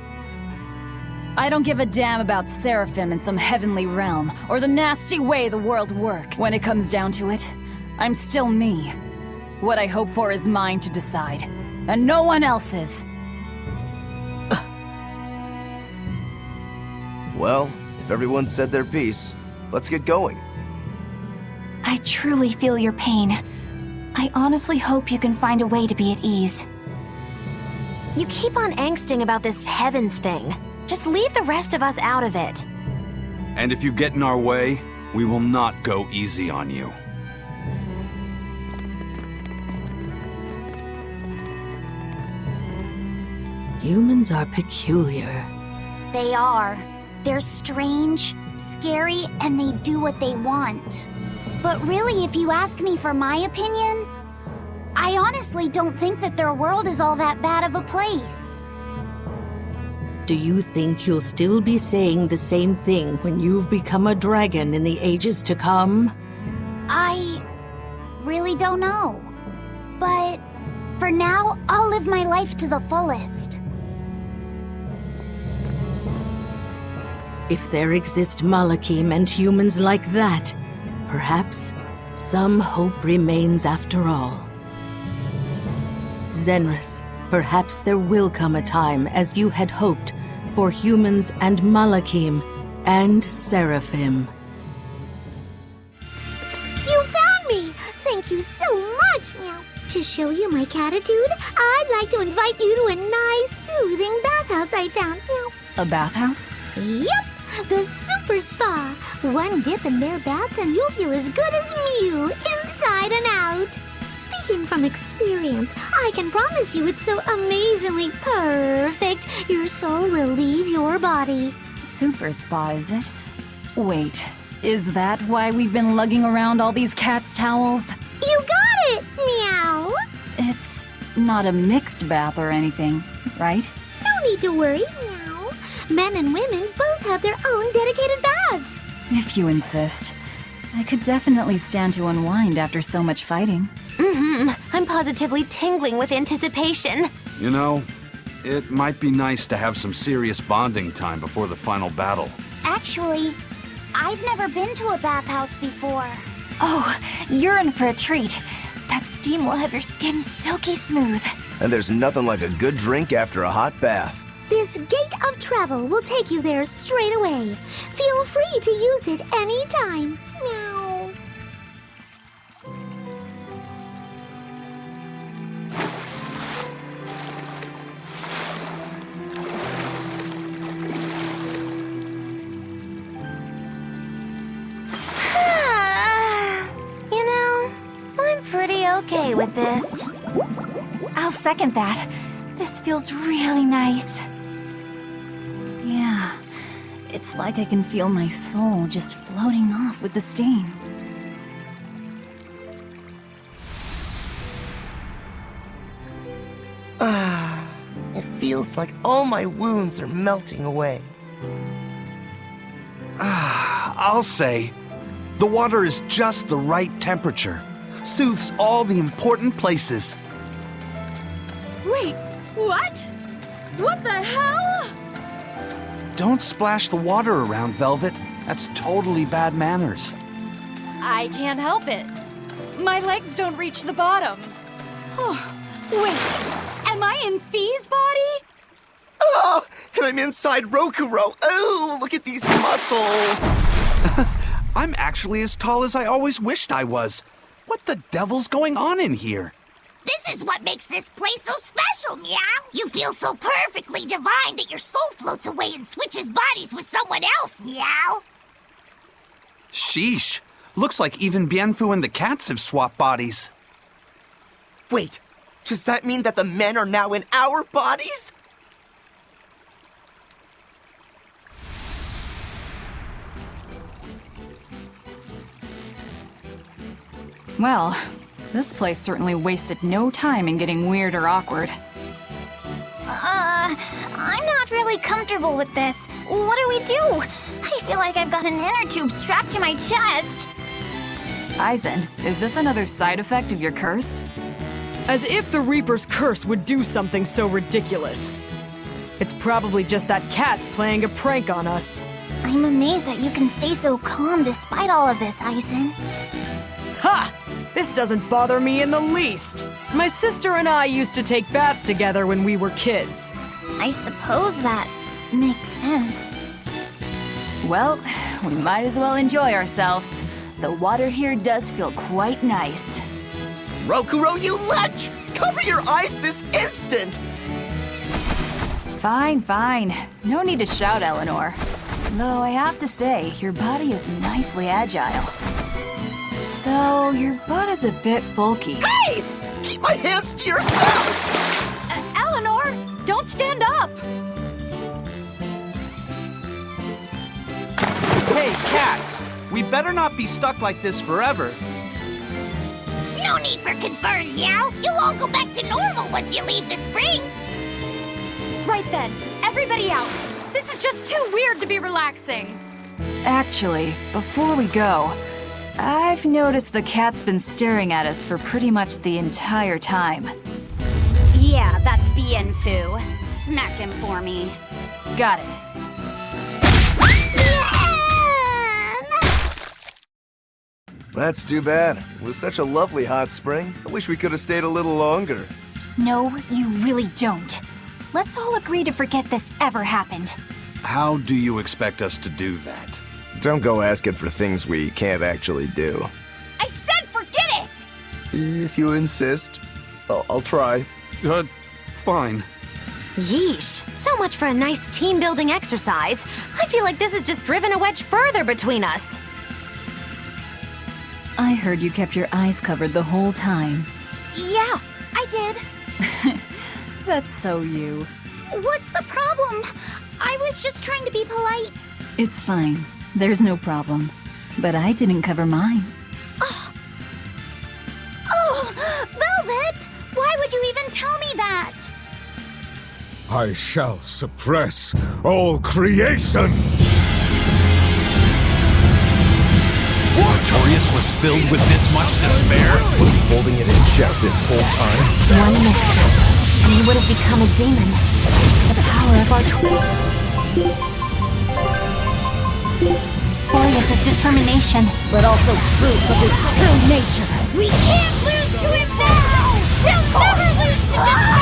I don't give a damn about Seraphim in some heavenly realm, or the nasty way the world works. When it comes down to it, I'm still me. What I hope for is mine to decide, and no one else's. Well, if everyone said their piece, let's get going. I truly feel your pain. I honestly hope you can find a way to be at ease. You keep on angsting about this heavens thing. Just leave the rest of us out of it. And if you get in our way, we will not go easy on you. Humans are peculiar. They are. They're strange, scary, and they do what they want. But really, if you ask me for my opinion, I honestly don't think that their world is all that bad of a place. Do you think you'll still be saying the same thing when you've become a dragon in the ages to come? I really don't know. But for now, I'll live my life to the fullest. If there exist Malachim and humans like that, perhaps some hope remains after all. Zenris, perhaps there will come a time, as you had hoped, for humans and Malachim and Seraphim. You found me! Thank you so much, Meow. To show you my catitude, I'd like to invite you to a nice, soothing bathhouse I found, Meow. A bathhouse? Yep! The Super Spa. One dip in their baths and you'll feel as good as Mew, inside and out. Speaking from experience, I can promise you it's so amazingly perfect, your soul will leave your body. Super spa, is it? Wait, is that why we've been lugging around all these cat's towels? You got it, Meow. It's not a mixed bath or anything, right? No need to worry, Meow. Men and women both have their own dedicated baths. If you insist. I could definitely stand to unwind after so much fighting. I'm positively tingling with anticipation. You know, it might be nice to have some serious bonding time before the final battle. Actually, I've never been to a bathhouse before. Oh, you're in for a treat. That steam will have your skin silky smooth. And there's nothing like a good drink after a hot bath. This gate of travel will take you there straight away. Feel free to use it anytime. Meow. You know, I'm pretty okay with this. I'll second that. This feels really nice. Yeah, it's like I can feel my soul just floating off with the steam. It feels like all my wounds are melting away. I'll say, the water is just the right temperature. Soothes all the important places. Wait, what? What the hell? Don't splash the water around, Velvet. That's totally bad manners. I can't help it. My legs don't reach the bottom. Oh, wait, am I in Fee's body? Oh, and I'm inside Rokuro. Oh, look at these muscles. I'm actually as tall as I always wished I was. What the devil's going on in here? This is what makes this place so special, Meow. You feel so perfectly divine that your soul floats away and switches bodies with someone else, Meow. Sheesh. Looks like even Bienfu and the cats have swapped bodies. Wait, does that mean that the men are now in our bodies? Well, this place certainly wasted no time in getting weird or awkward. I'm not really comfortable with this. What do we do? I feel like I've got an inner tube strapped to my chest. Aizen, is this another side effect of your curse? As if the Reaper's curse would do something so ridiculous. It's probably just that cat's playing a prank on us. I'm amazed that you can stay so calm despite all of this, Aizen. Ha! This doesn't bother me in the least. My sister and I used to take baths together when we were kids. I suppose that makes sense. Well, we might as well enjoy ourselves. The water here does feel quite nice. Rokuro, you lech! Cover your eyes this instant! Fine, fine. No need to shout, Eleanor. Though I have to say, your body is nicely agile. Though your butt is a bit bulky. Hey! Keep my hands to yourself! Eleanor, don't stand up! Hey, cats! We better not be stuck like this forever. No need for concern, Meow. You'll all go back to normal once you leave the spring. Right then, everybody out. This is just too weird to be relaxing. Actually, before we go, I've noticed the cat's been staring at us for pretty much the entire time. Yeah, that's Bien Fu. Smack him for me. Got it. That's too bad. It was such a lovely hot spring. I wish we could have stayed a little longer. No, you really don't. Let's all agree to forget this ever happened. How do you expect us to do that? Don't go asking for things we can't actually do. I said forget it! If you insist, I'll try. Fine. Yeesh, so much for a nice team-building exercise. I feel like this has just driven a wedge further between us. I heard you kept your eyes covered the whole time. Yeah, I did. That's so you. What's the problem? I was just trying to be polite. It's fine. There's no problem. But I didn't cover mine. Oh, Velvet! Why would you even tell me that? I shall suppress all creation! Artorias was filled with this much despair? Was he holding it in check this whole time? One misstep, and he would have become a demon. Such is the power of Artorias' determination, but also proof of his true nature. We can't lose to him now! We'll never lose to him now!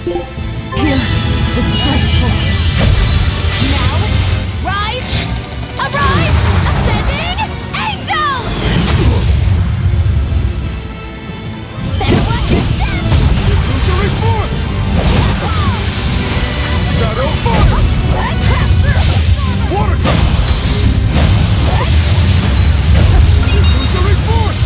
Here is frightful. Now, rise! Arise! Ascending angel! Better watch your step! Illusory force! Shadow fire! Water cut! Illusory force!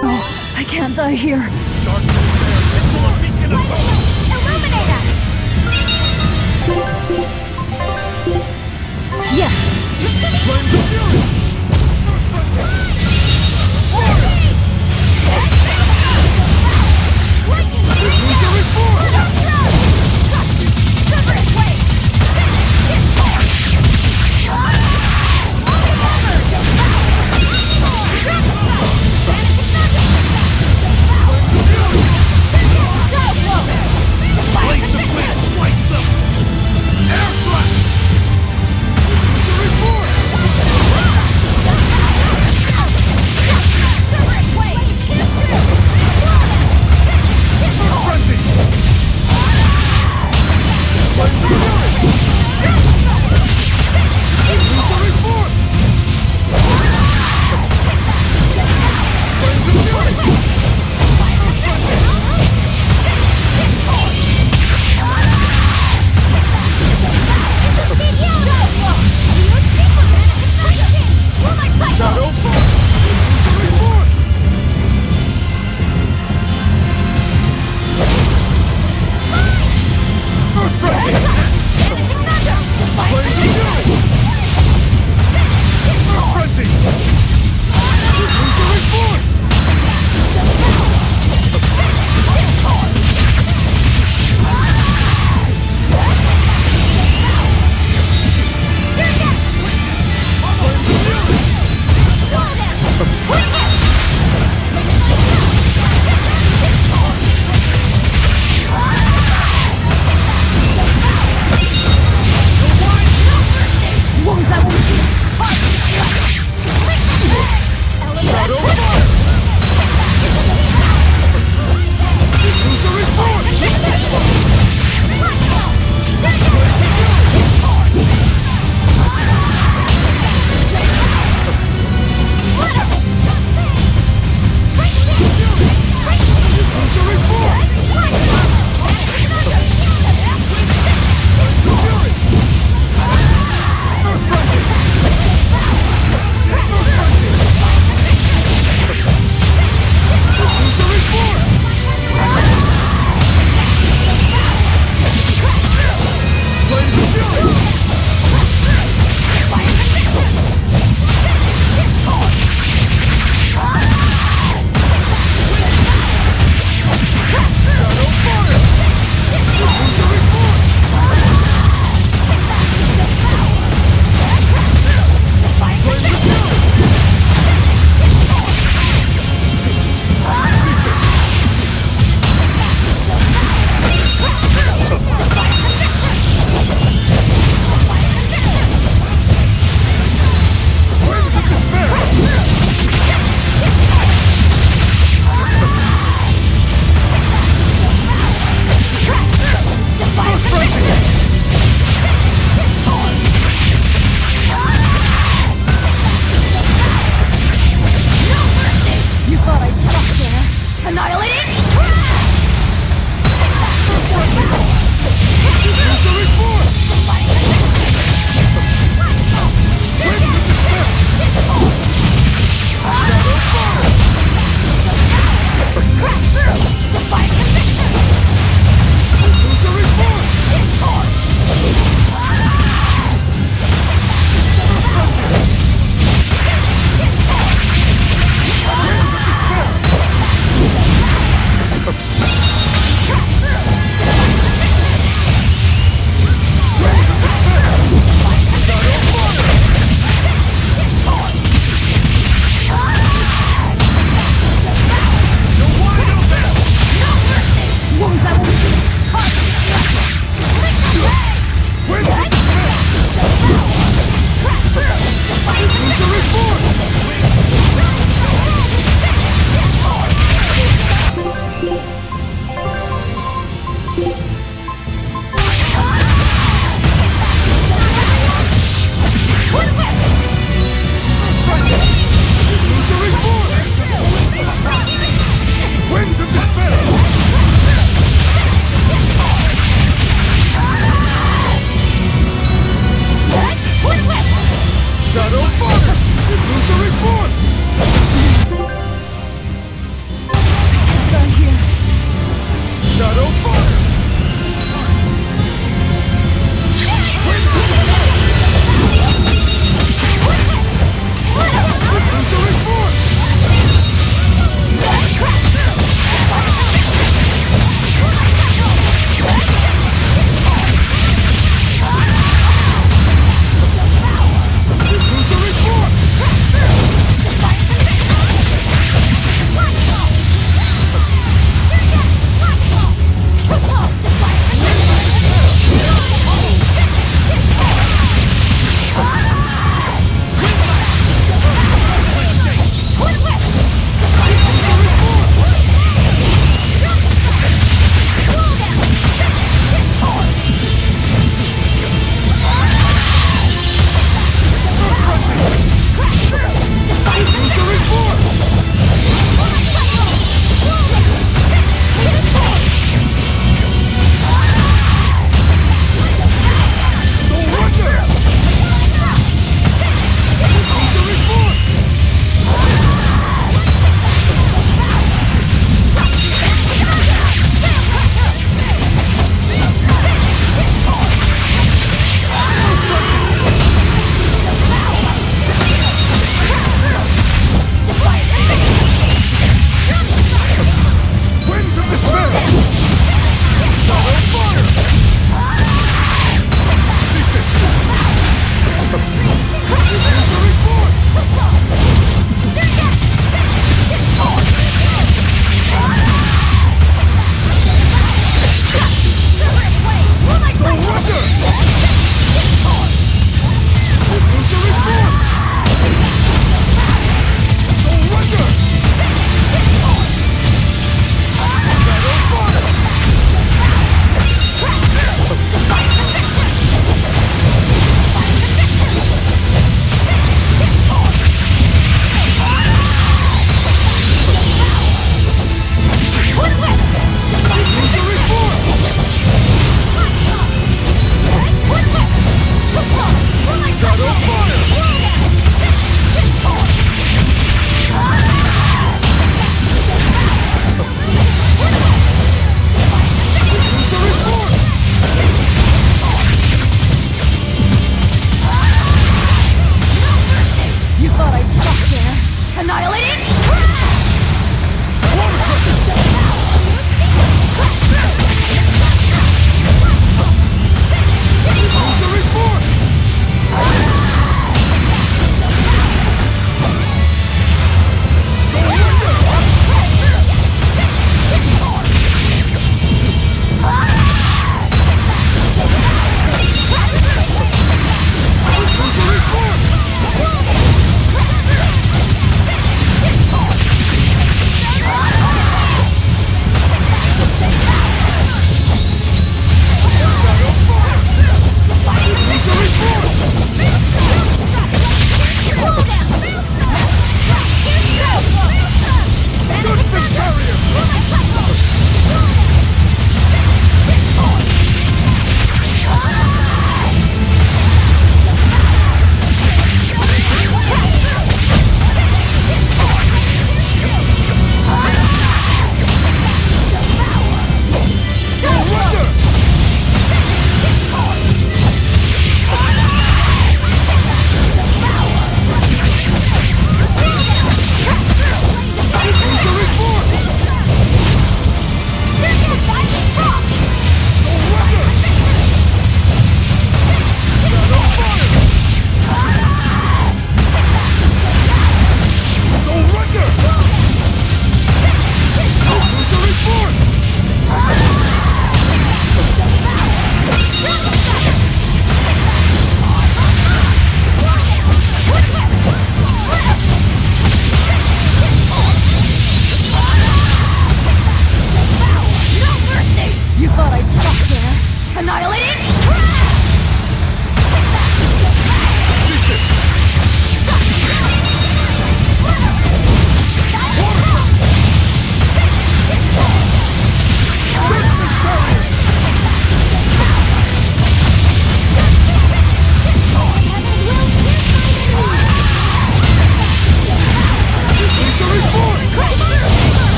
Oh, I can't die here. It's not